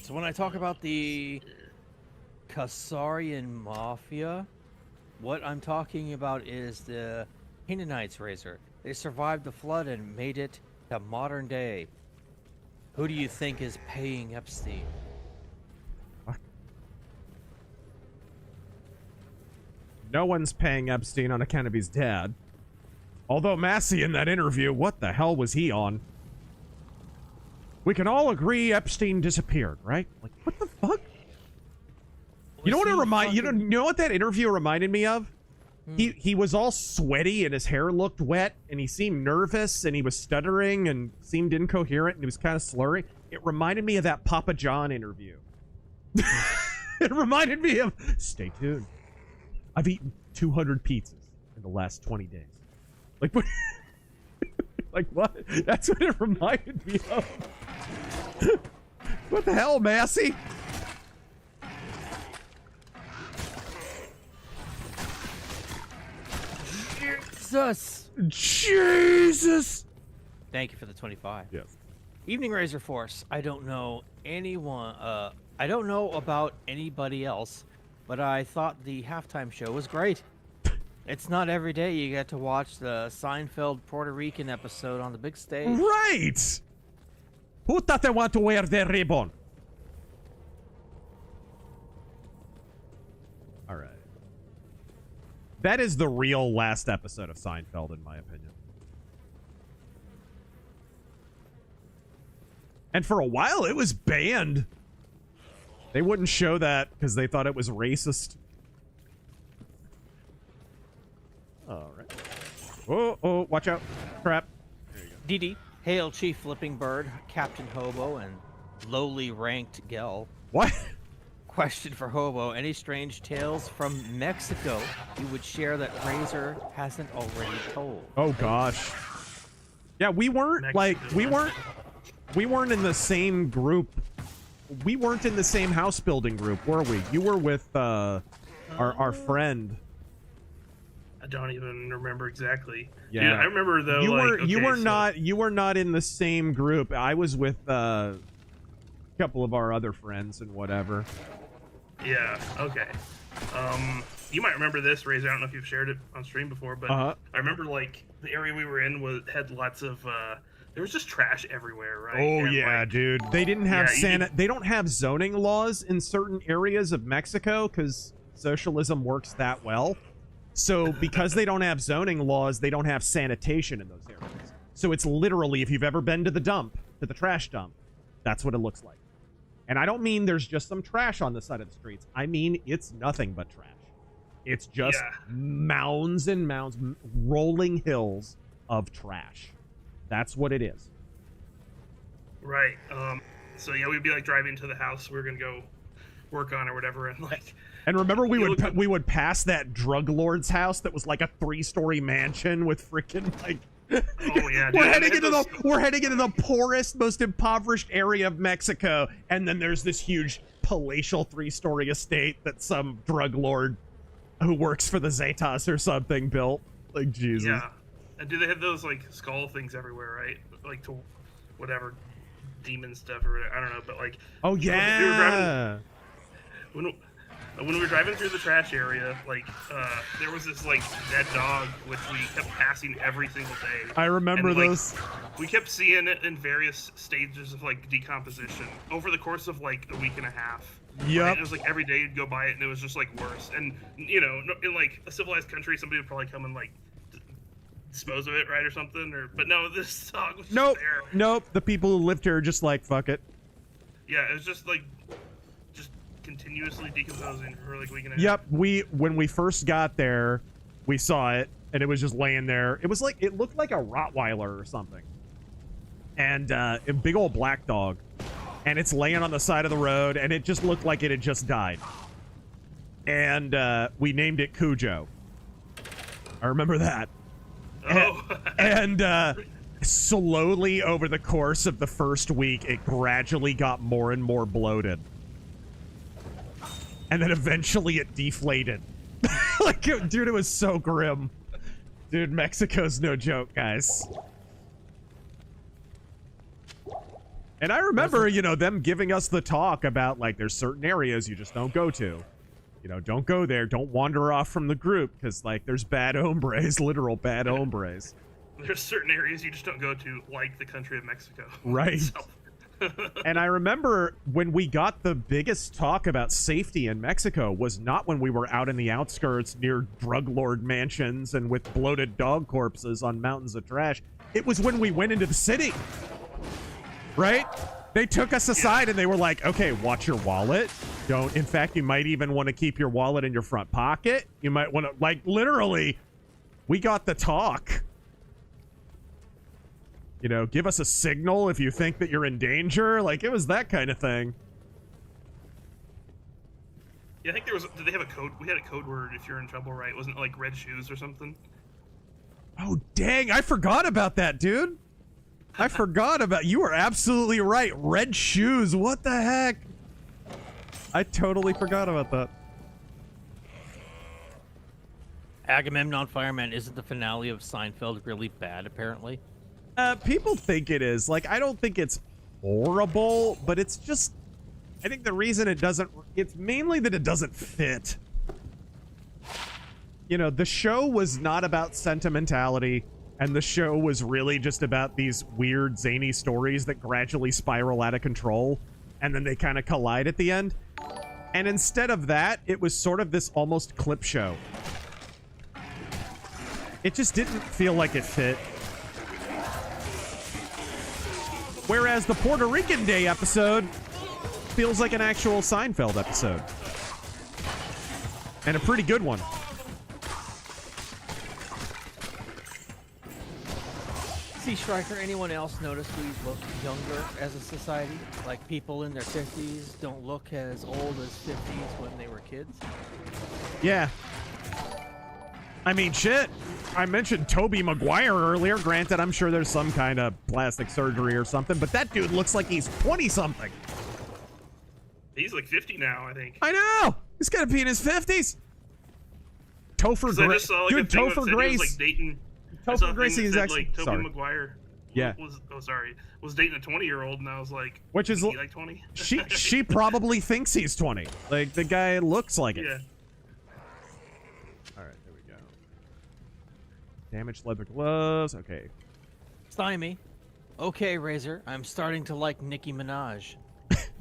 so when I talk about the Kasarian Mafia, what I'm talking about is the Canaanites, Razor. They survived the flood and made it to modern day. Who do you think is paying Epstein? No one's paying Epstein on account of his dad. Although Massey in that interview, what the hell was he on? We can all agree Epstein disappeared, right? Like, what the fuck? You know what it you know what that interview reminded me of? He was all sweaty and his hair looked wet and he seemed nervous and he was stuttering and seemed incoherent and he was kind of slurring. It reminded me of that Papa John interview. It reminded me of, stay tuned. I've eaten 200 pizzas in the last 20 days. Like, what? Like, what? That's what it reminded me of. What the hell, Massey? Jesus! Thank you for the 25. Yes. Evening Razor Force. I don't know anyone. I don't know about anybody else, but I thought the halftime show was great. It's not every day you get to watch the Seinfeld Puerto Rican episode on the big stage. Right! Who thought they want to wear their ribbon? All right. That is the real last episode of Seinfeld, in my opinion. And for a while, it was banned. They wouldn't show that because they thought it was racist. All right. Oh, watch out. Crap. There you go. DD, Hail Chief Flipping Bird, Captain Hobo, and lowly ranked Gel. What? Question for Hobo. Any strange tales from Mexico you would share that Razor hasn't already told? Oh, gosh. Yeah, we weren't, we weren't in the same group. We weren't in the same house building group, were we? You were with, our friend. I don't even remember exactly. Yeah, dude, I remember though. You were not in the same group. I was with a couple of our other friends and whatever. Yeah. Okay. You might remember this, Razor. I don't know if you've shared it on stream before, but I remember like the area we were in had lots of. There was just trash everywhere, right? Oh and, yeah, like, dude. They didn't have They don't have zoning laws in certain areas of Mexico because socialism works that well. So because they don't have zoning laws, they don't have sanitation in those areas. So it's literally, if you've ever been to the dump, to the trash dump, that's what it looks like. And I don't mean there's just some trash on the side of the streets. I mean it's nothing but trash. It's just mounds and mounds, rolling hills of trash. That's what it is. Right. So yeah, we'd be like driving to the house we were gonna go work on or whatever, and like. And remember, we would pass that drug lord's house that was like a 3-story mansion with freaking like. Oh yeah, we're heading into the poorest, most impoverished area of Mexico, and then there's this huge palatial 3-story estate that some drug lord who works for the Zetas or something built. Like Jesus. Yeah. And do they have those like skull things everywhere, right? Like to whatever demon stuff or whatever. I don't know, but like. Oh yeah. When we were driving through the trash area, like, there was this, like, dead dog, which we kept passing every single day. I remember and, like, those. We kept seeing it in various stages of, like, decomposition over the course of, like, a week and a half. Yep. Right? It was, like, every day you'd go by it, and it was just, like, worse. And, you know, in, like, a civilized country, somebody would probably come and, like, dispose of it, right, or something. But no, this dog was just there. Nope. The people who lived here are just like, fuck it. Yeah, it was just, like... continuously decomposing for like a week and a half. Yep, when we first got there, we saw it, and it was just laying there. It was like, it looked like a Rottweiler or something. And a big old black dog. And it's laying on the side of the road, and it just looked like it had just died. And we named it Cujo. I remember that. Oh. And slowly over the course of the first week, it gradually got more and more bloated. And then eventually it deflated. Like, dude, it was so grim. Dude, Mexico's no joke, guys. And I remember, you know, them giving us the talk about, like, there's certain areas you just don't go to. You know, don't go there. Don't wander off from the group, because, like, there's bad hombres, literal bad hombres. There's certain areas you just don't go to, like the country of Mexico. Right. So. And I remember when we got the biggest talk about safety in Mexico was not when we were out in the outskirts near drug lord mansions and with bloated dog corpses on mountains of trash. It was when we went into the city. Right? They took us aside and they were like, okay, watch your wallet. Don't, in fact, you might even want to keep your wallet in your front pocket. You might want to, like, literally, we got the talk. You know, give us a signal if you think that you're in danger. Like, it was that kind of thing. Yeah, I think there was, did they have a code? We had a code word if you're in trouble, right? Wasn't it like red shoes or something? Oh, dang, I forgot about that, dude. I forgot about, you are absolutely right. Red shoes, what the heck? I totally forgot about that. Agamemnon Fireman, isn't the finale of Seinfeld really bad, apparently? People think it is. Like, I don't think it's horrible, but it's just, I think the reason it doesn't, it's mainly that it doesn't fit. You know, the show was not about sentimentality. And the show was really just about these weird, zany stories that gradually spiral out of control. And then they kind of collide at the end. And instead of that, it was sort of this almost clip show. It just didn't feel like it fit. Whereas the Puerto Rican Day episode feels like an actual Seinfeld episode. And a pretty good one. See, Striker, anyone else notice we look younger as a society? Like, people in their 50s don't look as old as 50s when they were kids? Yeah. I mean, shit. I mentioned Tobey Maguire earlier. Granted, I'm sure there's some kind of plastic surgery or something, but that dude looks like he's 20-something. He's like 50 now, I think. I know! He's gotta be in his 50s. Topher Grace. Like, dude, Topher Grace. Like dating. Topher Grace is actually... Like, Tobey sorry. Maguire yeah. was dating a 20-year-old, and I was like, which is like 20? she probably thinks he's 20. Like, the guy looks like it. Yeah. Alright, there we go. Damaged leather gloves. Okay. Stymie. Okay, Razor. I'm starting to like Nicki Minaj.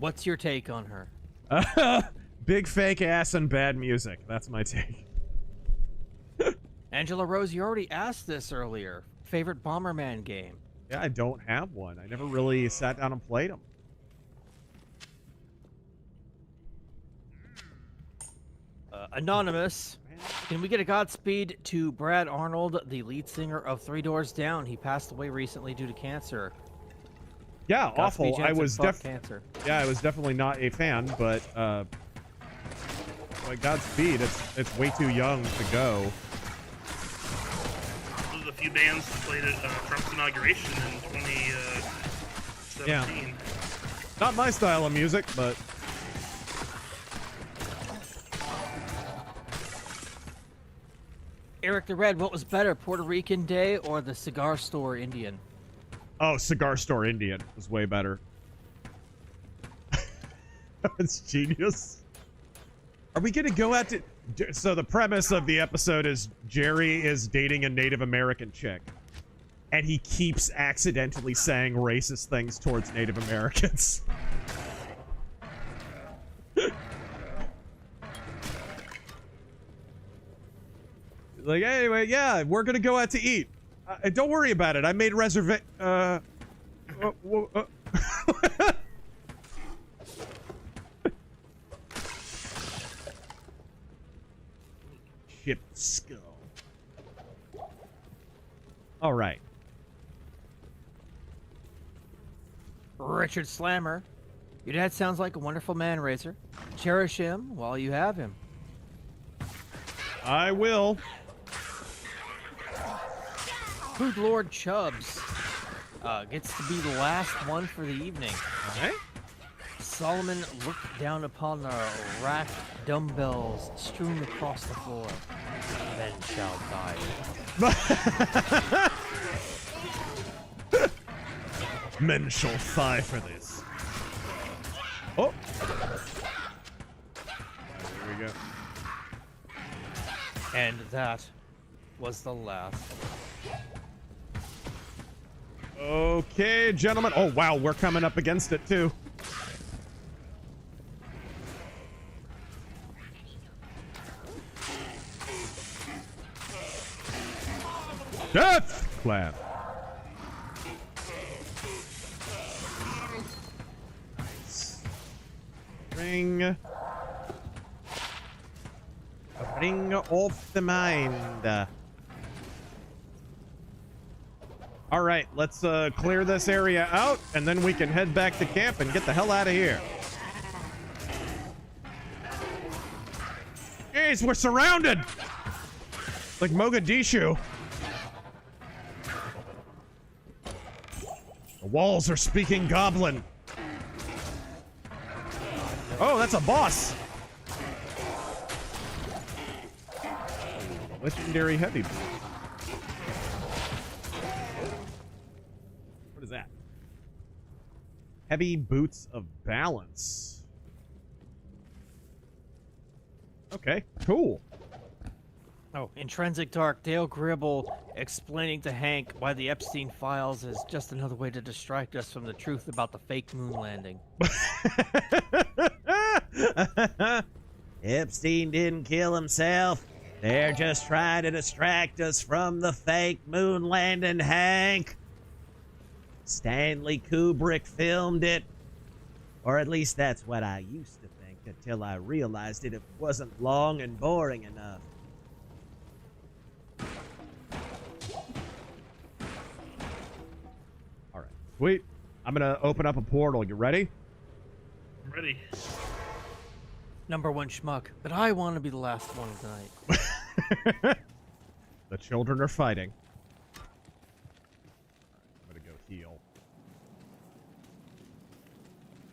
What's your take on her? Big fake ass and bad music. That's my take. Angela Rose, you already asked this earlier. Favorite Bomberman game? Yeah, I don't have one. I never really sat down and played them. Anonymous, can we get a Godspeed to Brad Arnold, the lead singer of Three Doors Down? He passed away recently due to cancer. Yeah, Godspeed, awful. I was cancer. Yeah, I was definitely not a fan, but like Godspeed, it's way too young to go. There's a few bands that played at Trump's inauguration in 2017. Yeah. Not my style of music, but Eric the Red, what was better, Puerto Rican Day or the Cigar Store Indian? oh, Cigar Store Indian was way better. It's genius. Are we gonna go out to... So the premise of the episode is Jerry is dating a Native American chick. And he keeps accidentally saying racist things towards Native Americans. Like, anyway, yeah, we're gonna go out to eat. Don't worry about it. I made reservation. Ship skull. All right. Richard Slammer, your dad sounds like a wonderful man, Razor. Cherish him while you have him. I will. Food Lord Chubbs gets to be the last one for the evening. Okay. Solomon looked down upon the racked dumbbells strewn across the floor. Men shall die. Men shall die for this. Oh! There we go. And that was the last. Okay, gentlemen. Oh, wow, we're coming up against it, too. Death clap. Nice. Ring. A ring of the mind. All right, let's clear this area out, and then we can head back to camp and get the hell out of here. Jeez, we're surrounded! Like Mogadishu. The walls are speaking goblin. Oh, that's a boss. Legendary heavy boot. What is that? Heavy boots of balance. Okay, cool. Oh, Intrinsic Dark, Dale Gribble explaining to Hank why the Epstein files is just another way to distract us from the truth about the fake moon landing. Epstein didn't kill himself. They're just trying to distract us from the fake moon landing, Hank. Stanley Kubrick filmed it. Or at least that's what I used to think until I realized it wasn't long and boring enough. Alright, sweet. I'm gonna open up a portal. You ready? I'm ready. Number one schmuck, but I want to be the last one tonight. The children are fighting. I'm gonna go heal.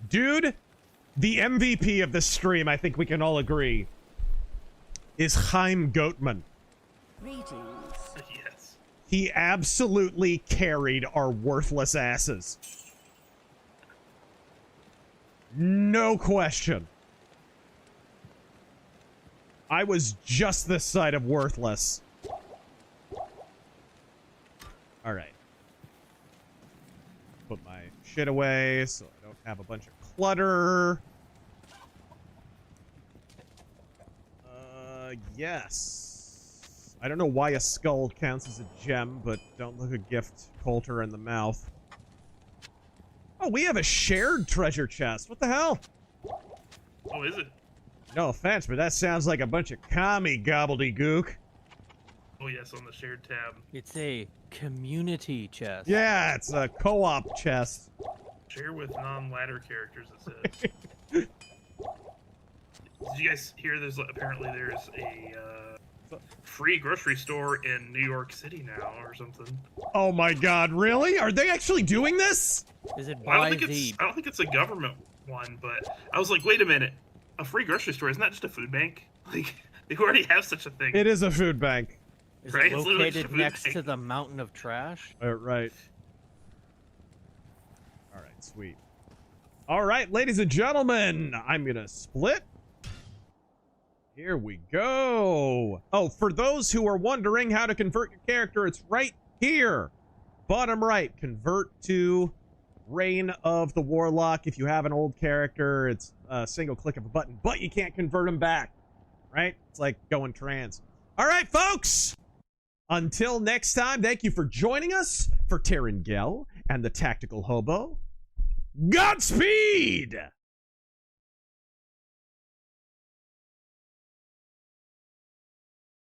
Dude, the MVP of this stream, I think we can all agree, is Chaim Goatman. Greetings. Yes. He absolutely carried our worthless asses. No question. I was just this side of worthless. Alright. Put my shit away so I don't have a bunch of clutter. Yes. I don't know why a skull counts as a gem, but don't look a gift Coulter in the mouth. Oh, we have a shared treasure chest. What the hell? Oh, is it? No offense, but that sounds like a bunch of commie gobbledygook. Oh, yes, on the shared tab. It's a community chest. Yeah, it's a co-op chest. Share with non-ladder characters, it says. Did you guys hear apparently there's a free grocery store in New York City now or something? Oh my god, really? Are they actually doing this? Is it I don't think it's a government one, but I was like, wait a minute. A free grocery store, isn't that just a food bank? Like, they already have such a thing. It is a food bank. Is right? it located next to the mountain of trash? Right. Alright, sweet. Alright, ladies and gentlemen, I'm gonna split. Here we go. Oh, for those who are wondering how to convert your character, it's right here. Bottom right, convert to Reign of the Warlock. If you have an old character, it's a single click of a button, but you can't convert them back, right? It's like going trans. All right, folks. Until next time, thank you for joining us for Terran Gell and the Tactical Hobo. Godspeed!